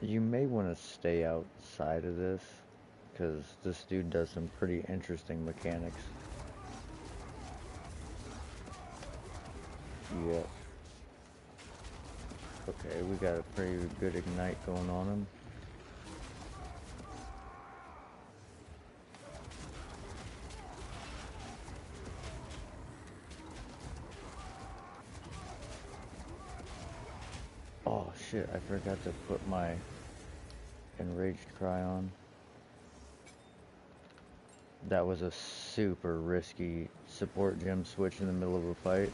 You may want to stay outside of this, because this dude does some pretty interesting mechanics. Yep. Okay, we got a pretty good ignite going on him. Oh shit, I forgot to put my enraged cry on. That was a super risky support gem switch in the middle of a fight.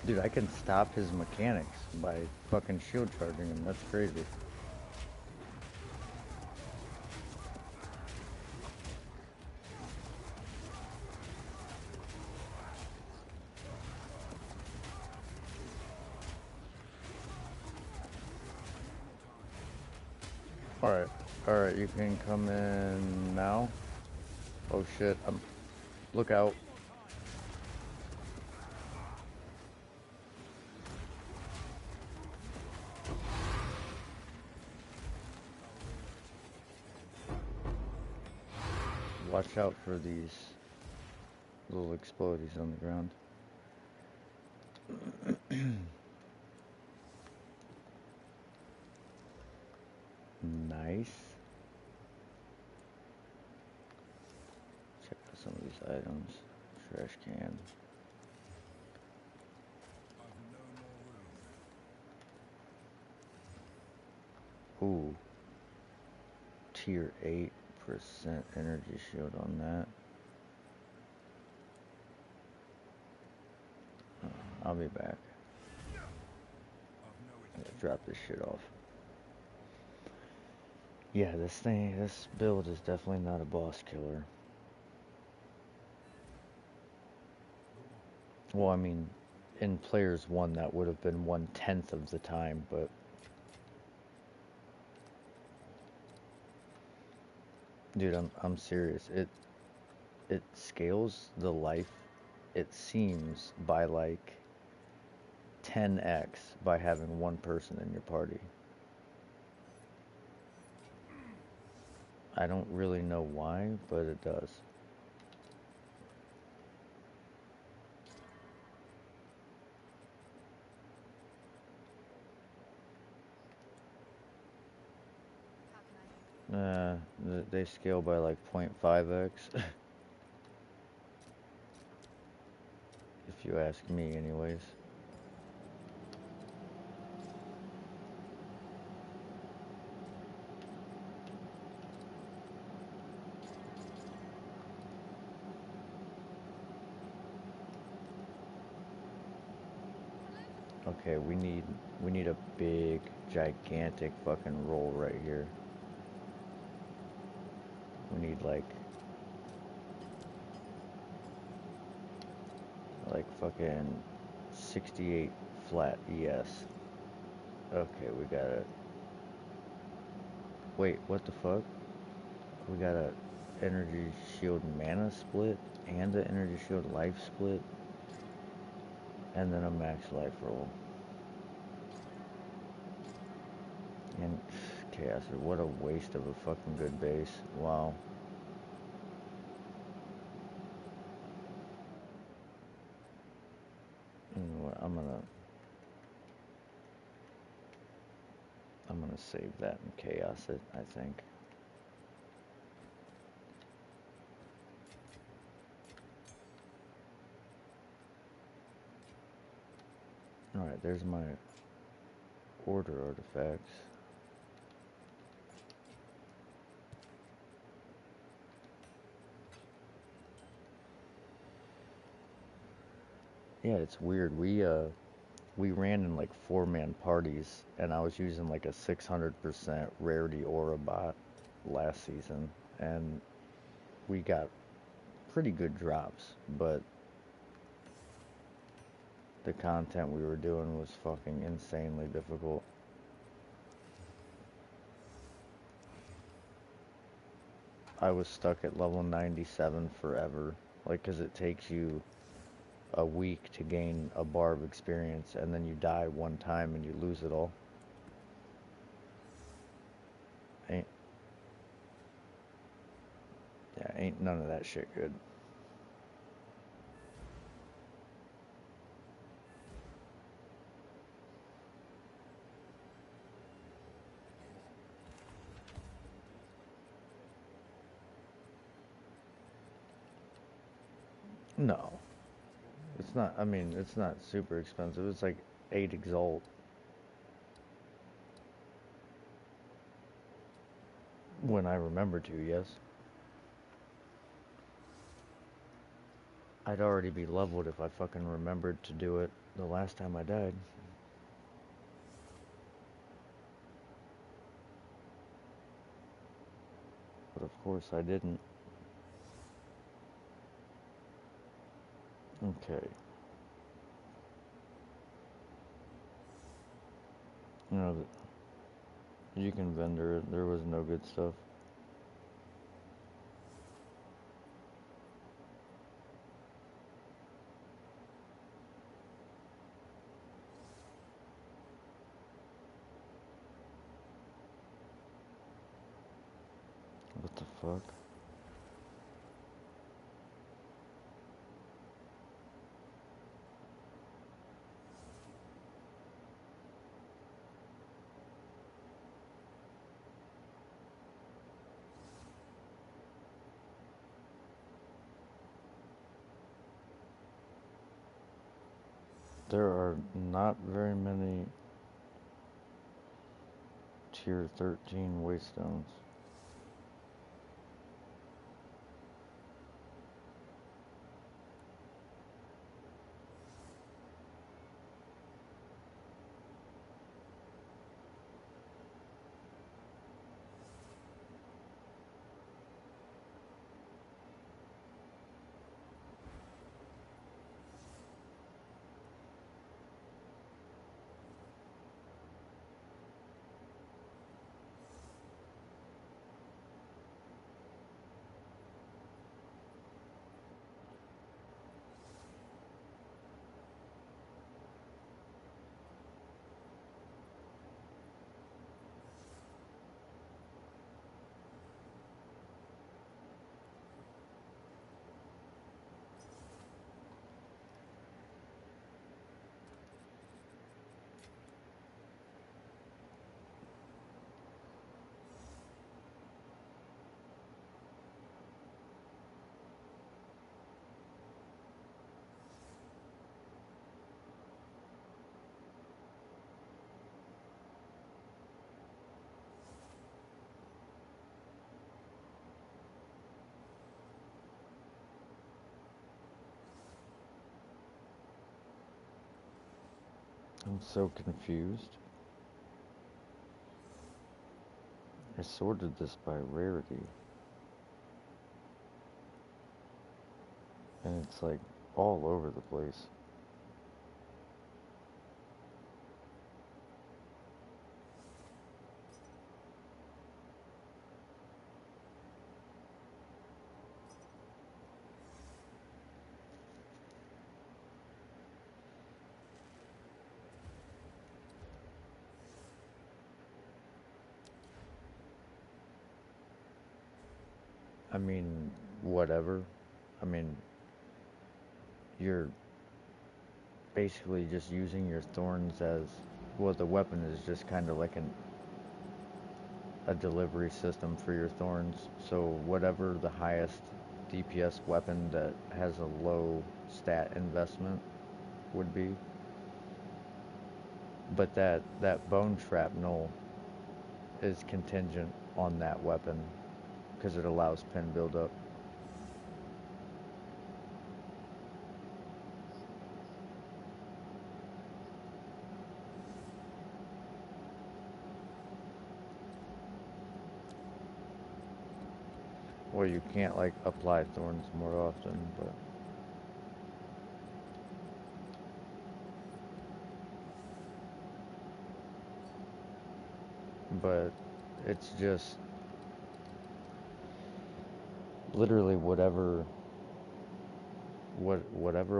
Dude, I can stop his mechanics by fucking shield charging him. That's crazy. Alright. Alright, you can come in now. Oh shit, look out. Watch out for these little explodies on the ground. Nice. Check out some of these items. Trash can. I've no more room. Ooh. Tier 8% energy shield on that. I'll be back. I've nowhere to I'm gonna keep drop this shit off. Yeah, this build is definitely not a boss killer. Well, I mean, in Players 1 that would have been 1/10 of the time, but dude, I'm serious. It scales the life, it seems, by like 10x by having one person in your party. I don't really know why, but it does. They scale by like 0.5x, if you ask me, anyways. Okay, we need a big, gigantic fucking roll right here. We need like fucking 68 flat ES. Okay, we got it. Wait, what the fuck? We got a energy shield mana split and an energy shield life split and then a max life roll. And chaos, what a waste of a fucking good base. Wow. You know what, I'm gonna save that and chaos it, I think. Alright, there's my order artifacts. Yeah, it's weird. We ran in like 4-man parties and I was using like a 600% rarity aura bot last season and we got pretty good drops, but the content we were doing was fucking insanely difficult. I was stuck at level 97 forever, like, 'cause it takes you a week to gain a bar of experience, and then you die one time and you lose it all. Ain't, yeah, ain't none of that shit good. No, it's not. I mean, it's not super expensive. It's like 8 Exalt. When I remember to, yes. I'd already be leveled if I fucking remembered to do it the last time I died. But of course I didn't. Okay. You know, you can vendor it. There was no good stuff. What the fuck? There are not very many tier 13 waystones. I'm so confused. I sorted this by rarity, and it's like all over the place. I mean, whatever. I mean, you're basically just using your thorns as, well, the weapon is just kind of like a delivery system for your thorns. So whatever the highest DPS weapon that has a low stat investment would be, but that bone shrapnel is contingent on that weapon because it allows pin buildup. Well, you can't like apply thorns more often, but it's just literally whatever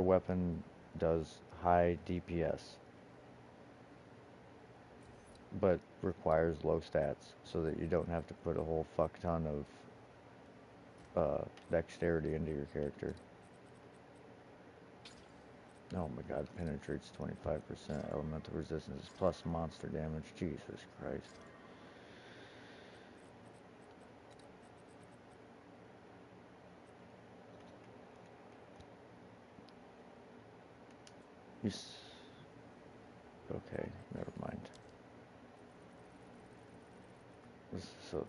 weapon does high DPS but requires low stats so that you don't have to put a whole fuck ton of dexterity into your character. Oh my god, penetrates 25%, elemental resistance plus monster damage. Jesus Christ. Okay, never mind. So,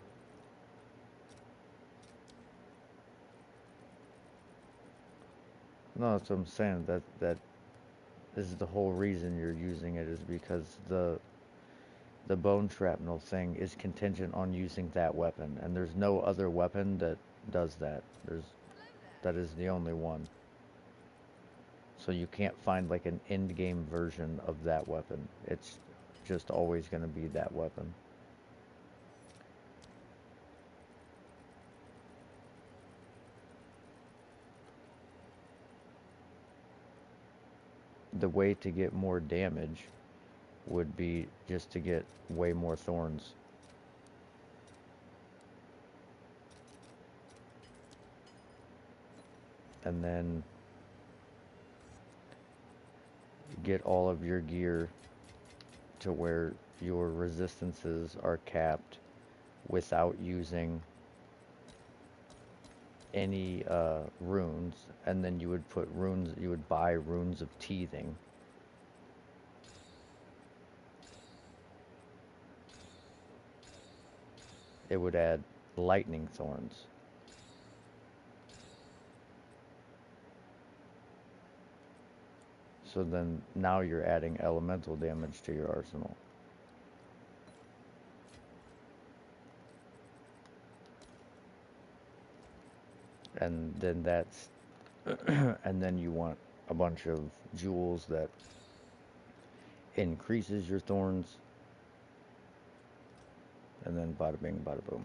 no, that's what I'm saying. That is the whole reason you're using it, is because the bone shrapnel thing is contingent on using that weapon, and there's no other weapon that does that. That is the only one. So you can't find like an end game version of that weapon. It's just always going to be that weapon. The way to get more damage would be just to get way more thorns. And then get all of your gear to where your resistances are capped without using any runes, and then you would put runes, you would buy runes of teething. It would add lightning thorns. So then now you're adding elemental damage to your arsenal. And then that's and then you want a bunch of jewels that increases your thorns, and then bada bing bada boom.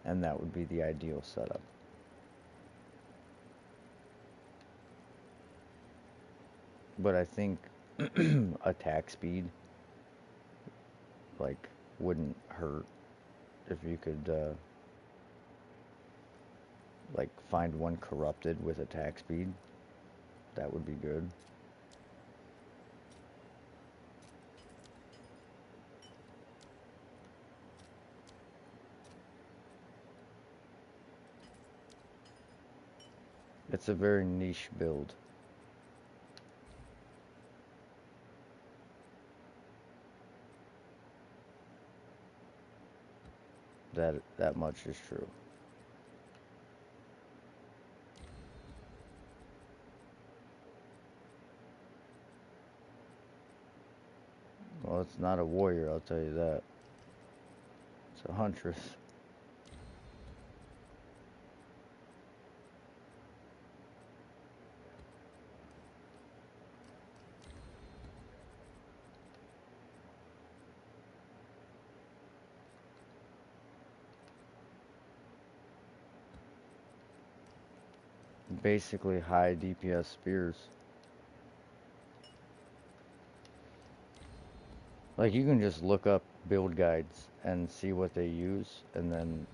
And that would be the ideal setup. But I think attack speed like wouldn't hurt if you could like find one corrupted with attack speed. That would be good. It's a very niche build. That much is true. Well, it's not a warrior, I'll tell you that. It's a huntress. Basically high DPS spears. Like, you can just look up build guides and see what they use, and then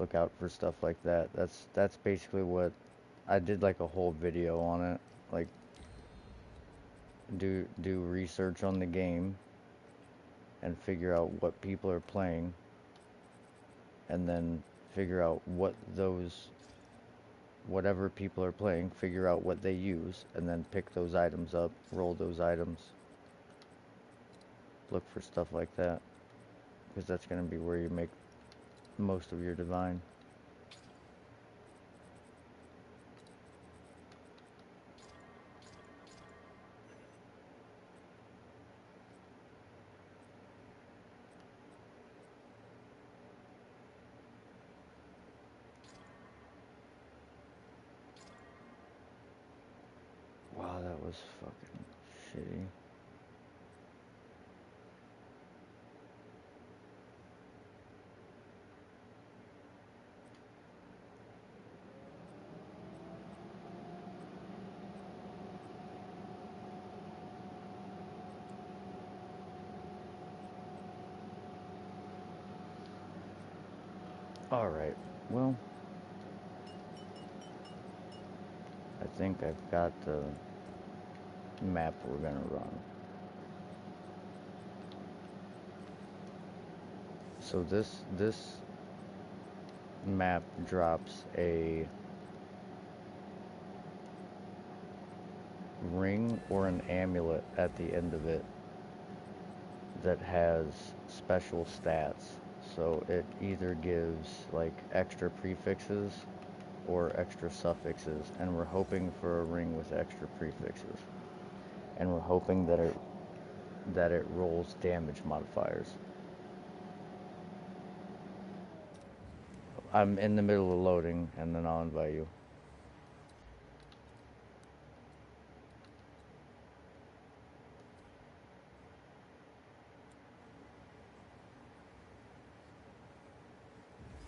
look out for stuff like that. That's basically what I did, like a whole video on it. Like, do research on the game and figure out what people are playing, and then figure out what those, whatever people are playing, figure out what they use, and then pick those items up, roll those items, look for stuff like that, because that's going to be where you make most of your divine. Wow, that was fucking shitty. Alright, well, I think I've got the map we're gonna run. So this map drops a ring or an amulet at the end of it that has special stats. So it either gives like extra prefixes or extra suffixes, and we're hoping for a ring with extra prefixes. And we're hoping that it rolls damage modifiers. I'm in the middle of loading, and then I'll invite you.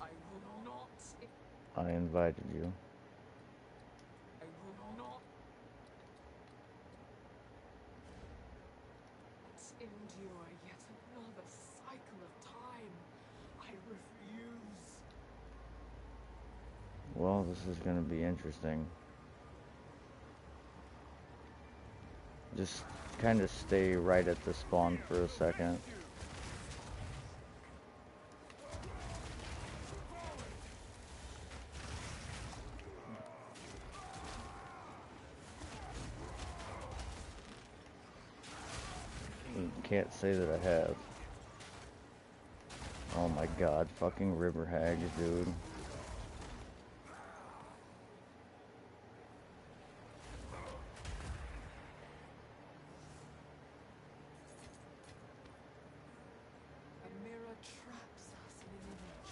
I will not. I invited you. I will not endure yet another cycle of time. I refuse. Well, this is going to be interesting. Just kind of stay right at the spawn for a second. Can't say that I have. Oh my god, fucking river hags, dude. A mirror traps us in an image.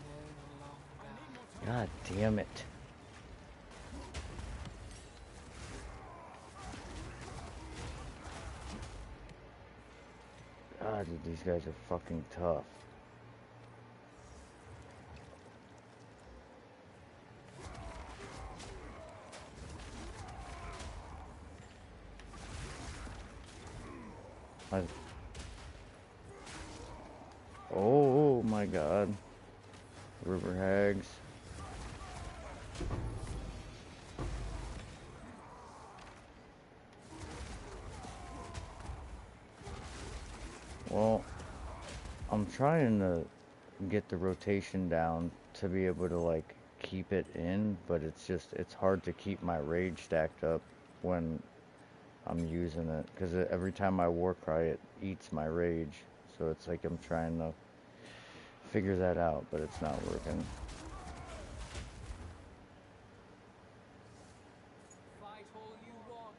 No longer. God damn it. God, dude, these guys are fucking tough. Oh my god. River hags. Well, I'm trying to get the rotation down to be able to like keep it in, but it's hard to keep my rage stacked up when I'm using it, because every time I war cry it eats my rage, so it's like I'm trying to figure that out, but it's not working. Fight all you want.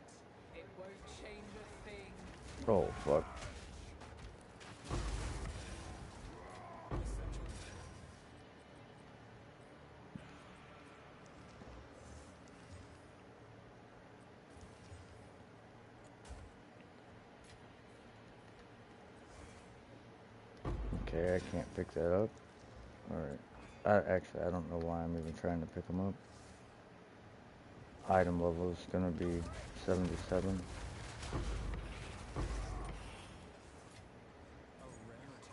It won't change a thing. Oh fuck. Okay, I can't pick that up. Alright. Actually, I don't know why I'm even trying to pick them up. Item level is gonna be 77. A rarity.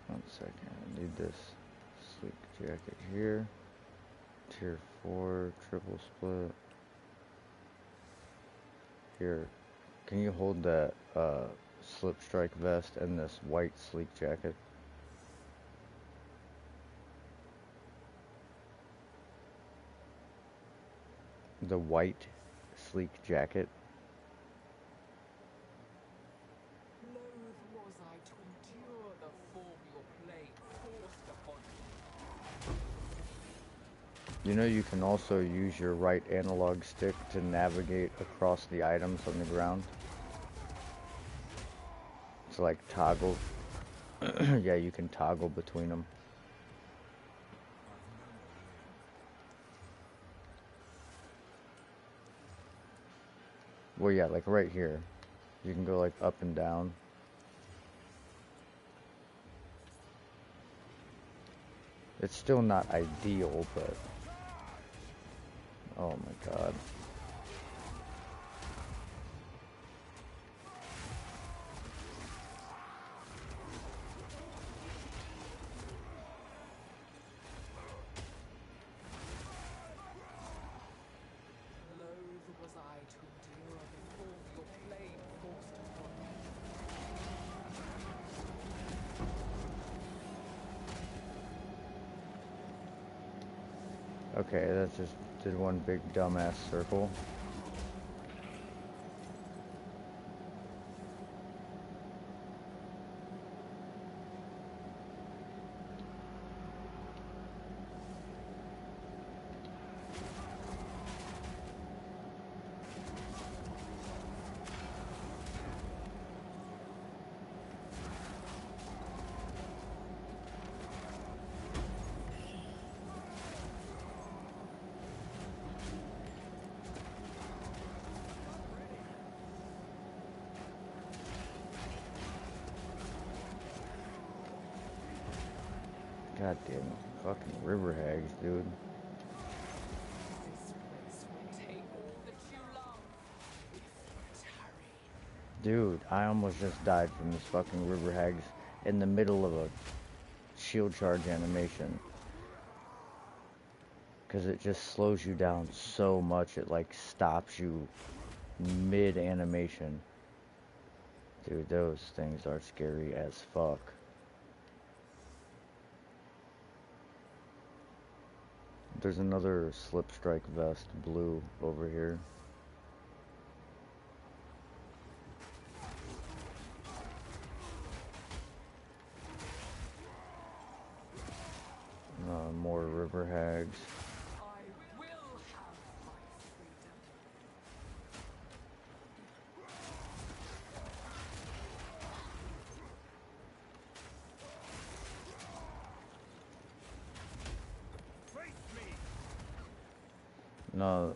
One second, I need this sleek jacket here. Tier 4, triple split. Here, can you hold that slip strike vest and this white sleek jacket? The white sleek jacket. Loath was I to endure the form your blade forced upon me. You know you can also use your right analog stick to navigate across the items on the ground. It's like toggle. Yeah, you can toggle between them. Well, yeah, like right here. You can go like up and down. It's still not ideal, but... Oh my god. Loath was I to endure the form your blade forced upon me. Okay, that just did one big dumbass circle. God damn it. Fucking river hags, dude. This place will take all that you love if you tarry. Dude, I almost just died from this fucking river hags in the middle of a shield charge animation. Because it just slows you down so much, it like stops you mid-animation. Dude, those things are scary as fuck. There's another slip strike vest blue over here. More river hags. I will have my freedom. Face me! No,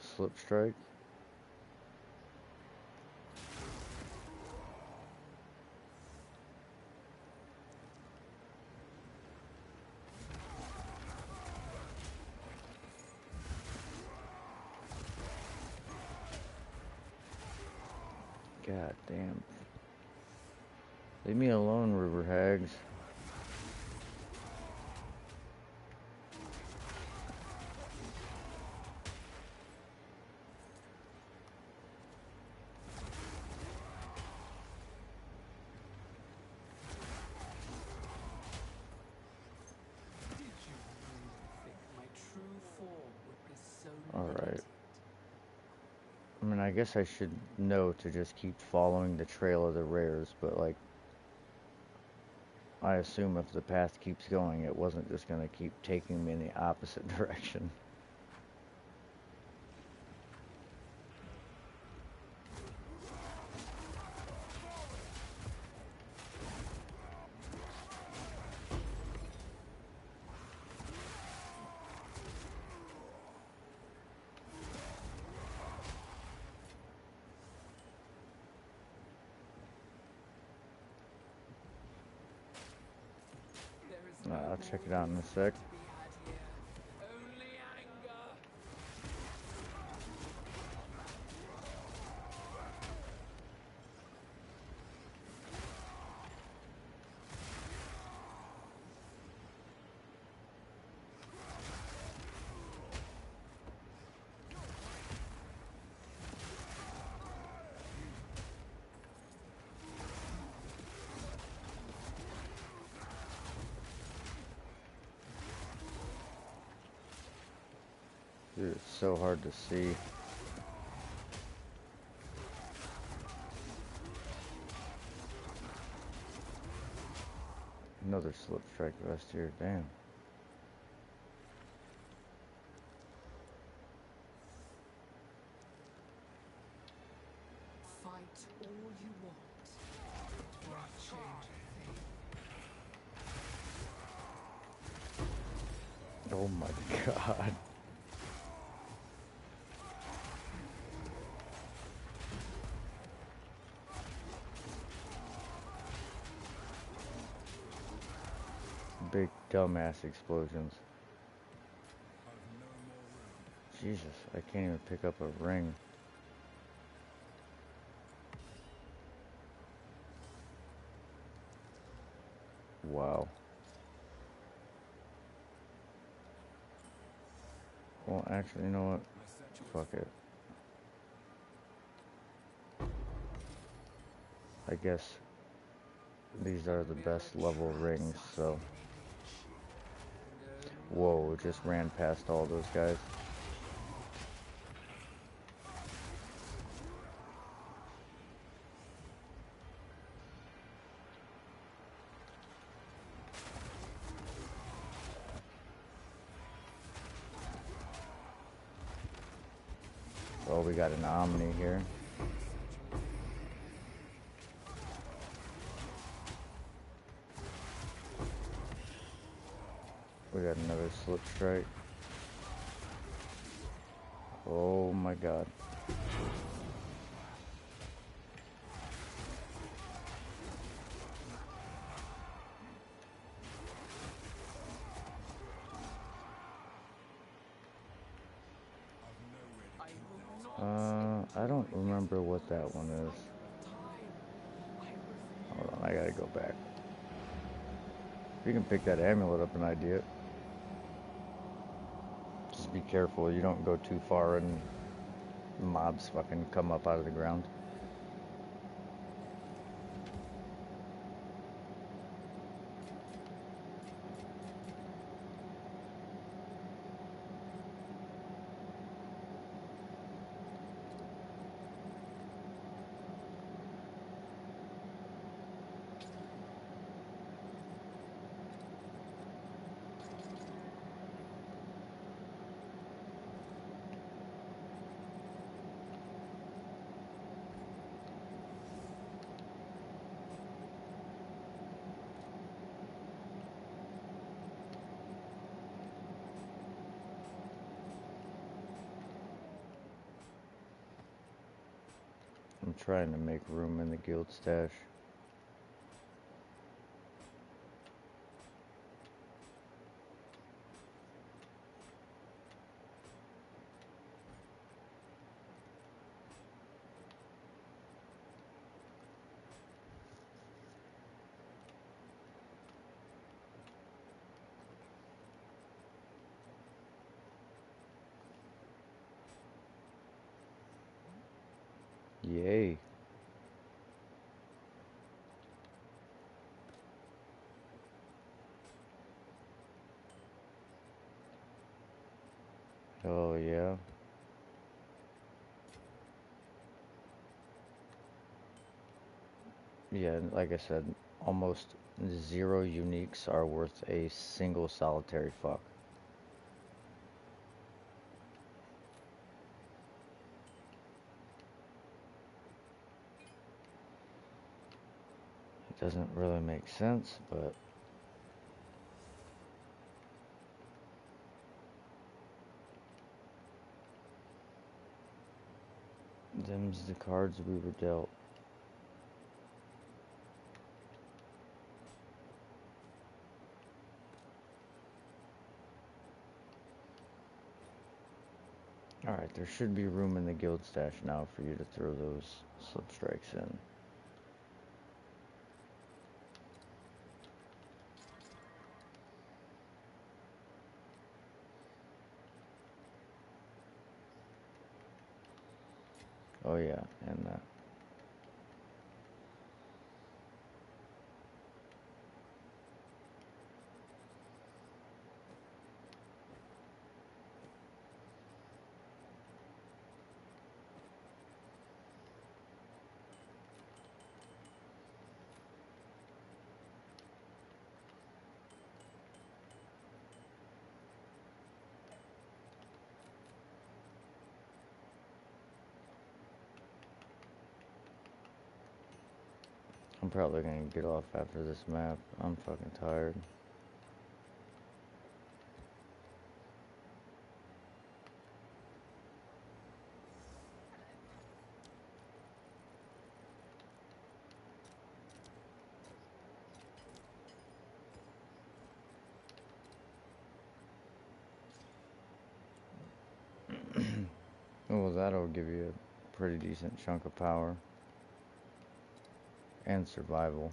slip strike. God damn. Leave me alone, river hags. Did you really think my true form would be I mean, I guess I should know to just keep following the trail of the rares, but like, I assume if the path keeps going, it wasn't just gonna keep taking me in the opposite direction. There is no I'll more check it out in a reason sec. to be had here. Only anger. Dude, it's so hard to see. Another slip strike vest here, damn. Fight all you want. It won't change a thing. Oh my god. Big dumbass explosions. Jesus, I can't even pick up a ring. Wow. Well, actually, you know what? Fuck it. I guess these are the best level rings, so... Whoa, just ran past all those guys. Oh, we got an Omni here. We got another slip strike. Oh my god. I will not I don't remember what that one is. time. I refuse. Hold on, I gotta go back. If you can pick that amulet up and ID it. Just be careful, you don't go too far and mobs fucking come up out of the ground. I'm trying to make room in the guild stash. Yay. Oh yeah. Yeah, like I said, almost 0 uniques are worth a single solitary fuck. It doesn't really make sense, but them's the cards we were dealt. Alright, there should be room in the guild stash now for you to throw those slip strikes in. Oh yeah, and that. I'm probably gonna get off after this map. I'm fucking tired. Well, that'll give you a pretty decent chunk of power and survival.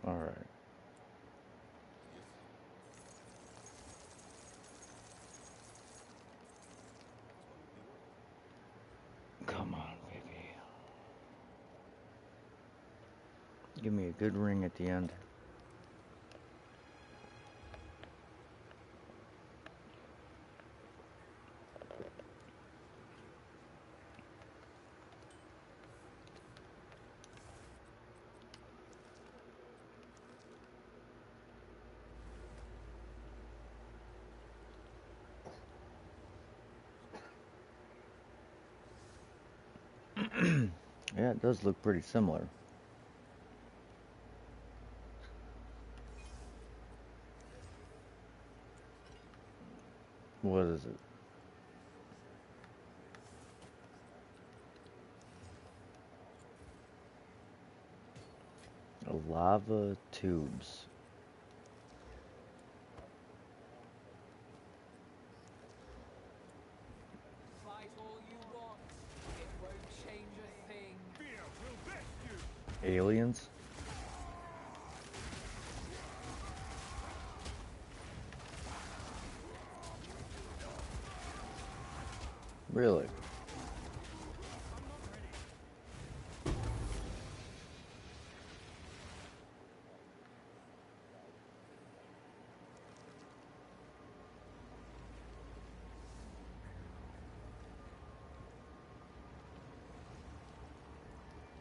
Alright. Come on, baby. Give me a good ring at the end. Yeah, it does look pretty similar. What is it? Lava tubes. Fight all you want. It won't change a thing. Fear will best you. Aliens? Really?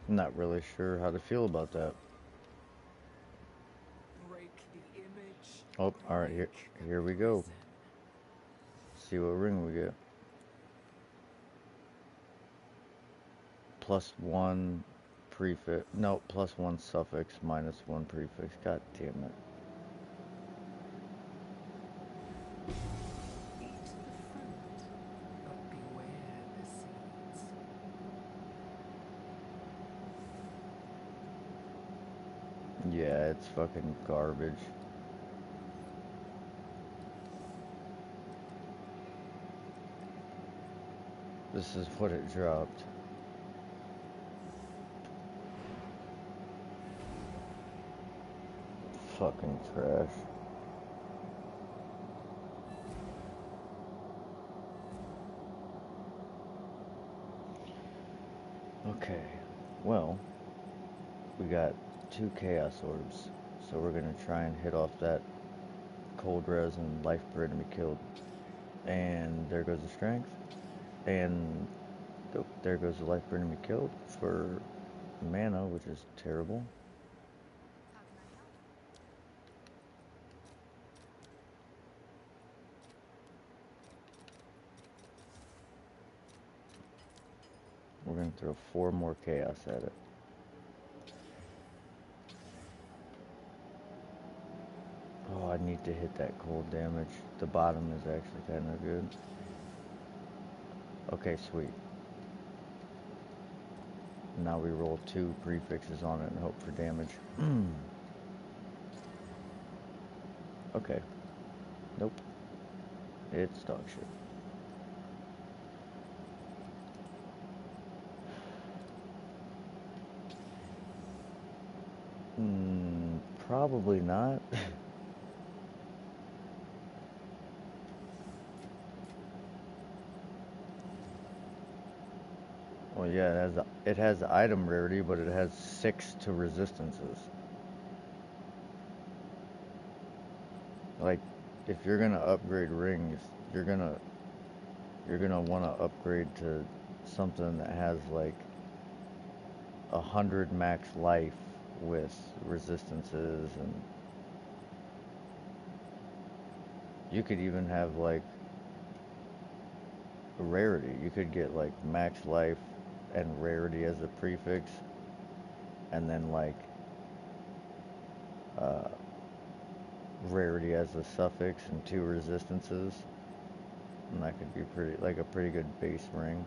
I'm not really sure how to feel about that. Break the image. Oh, alright, here we go. Prison. See what ring we get. +1 prefix. No, +1 suffix, -1 prefix. God damn it. Eat the fruit, but beware the seeds. Yeah, it's fucking garbage. This is what it dropped. Fucking trash. Okay, well, we got 2 chaos orbs, so we're gonna try and hit off that cold res and life per enemy killed. And there goes the strength. And there goes the life per enemy killed for mana, which is terrible. How can I help? We're going to throw 4 more chaos at it. Oh, I need to hit that cold damage. The bottom is actually kind of good. Okay, sweet. Now we roll 2 prefixes on it and hope for damage. Okay. Nope. It's dog shit. Probably not. Well, yeah, it has item rarity, but it has 6 to resistances. Like, if you're gonna upgrade rings, you're gonna want to upgrade to something that has like 100 max life with resistances, and you could even have like rarity. You could get like max life and rarity as a prefix, and then like uh, rarity as a suffix and 2 resistances, and that could be a pretty good base ring.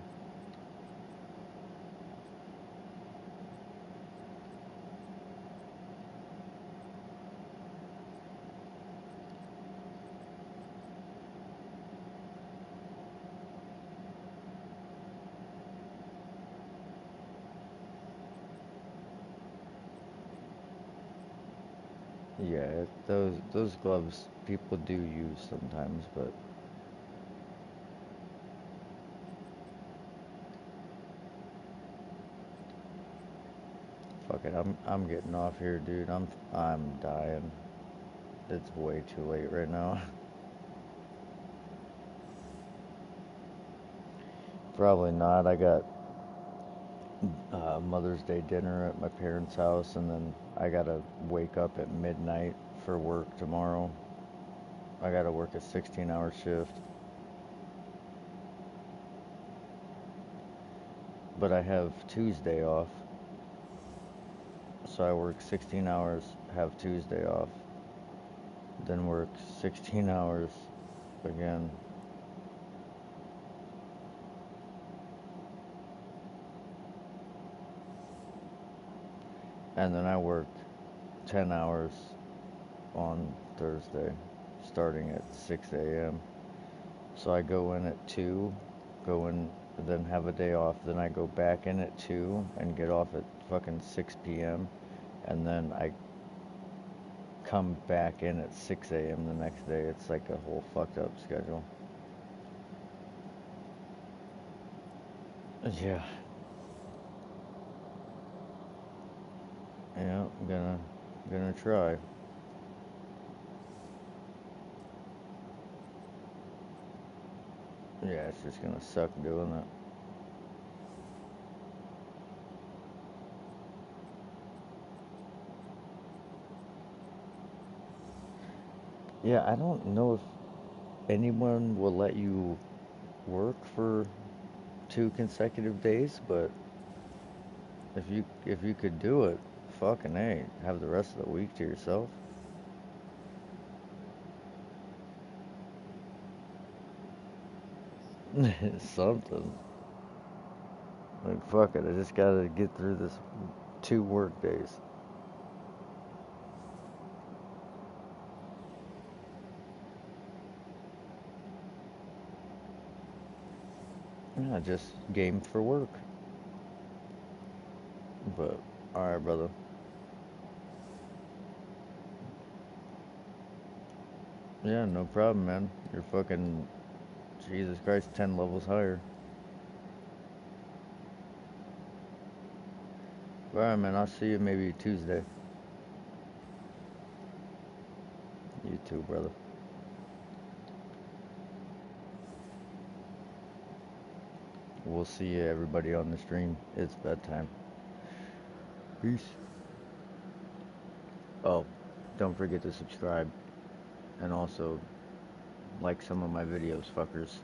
Yeah, those gloves people do use sometimes, but fuck it, I'm getting off here, dude. I'm dying. It's way too late right now. Probably not. I got Mother's Day dinner at my parents' house, and then I gotta wake up at midnight for work tomorrow. I gotta work a 16-hour shift, but I have Tuesday off, so I work 16 hours, have Tuesday off, then work 16 hours again. And then I work 10 hours on Thursday, starting at 6 a.m. So I go in at 2, go in, then have a day off. Then I go back in at 2 and get off at fucking 6 p.m. And then I come back in at 6 a.m. the next day. It's like a whole fucked up schedule. Yeah. Yeah, gonna try. Yeah, it's just gonna suck doing that. Yeah, I don't know if anyone will let you work for 2 consecutive days, but if you could do it, fucking A, have the rest of the week to yourself. Something. Like, fuck it, I just gotta get through this 2 work days. Yeah, just game for work. But, alright, brother. Yeah, no problem, man. You're fucking, Jesus Christ, 10 levels higher. Alright, man, I'll see you maybe Tuesday. You too, brother. we'll see everybody on the stream. It's bedtime. Peace. Oh, don't forget to subscribe. And also, like some of my videos, fuckers.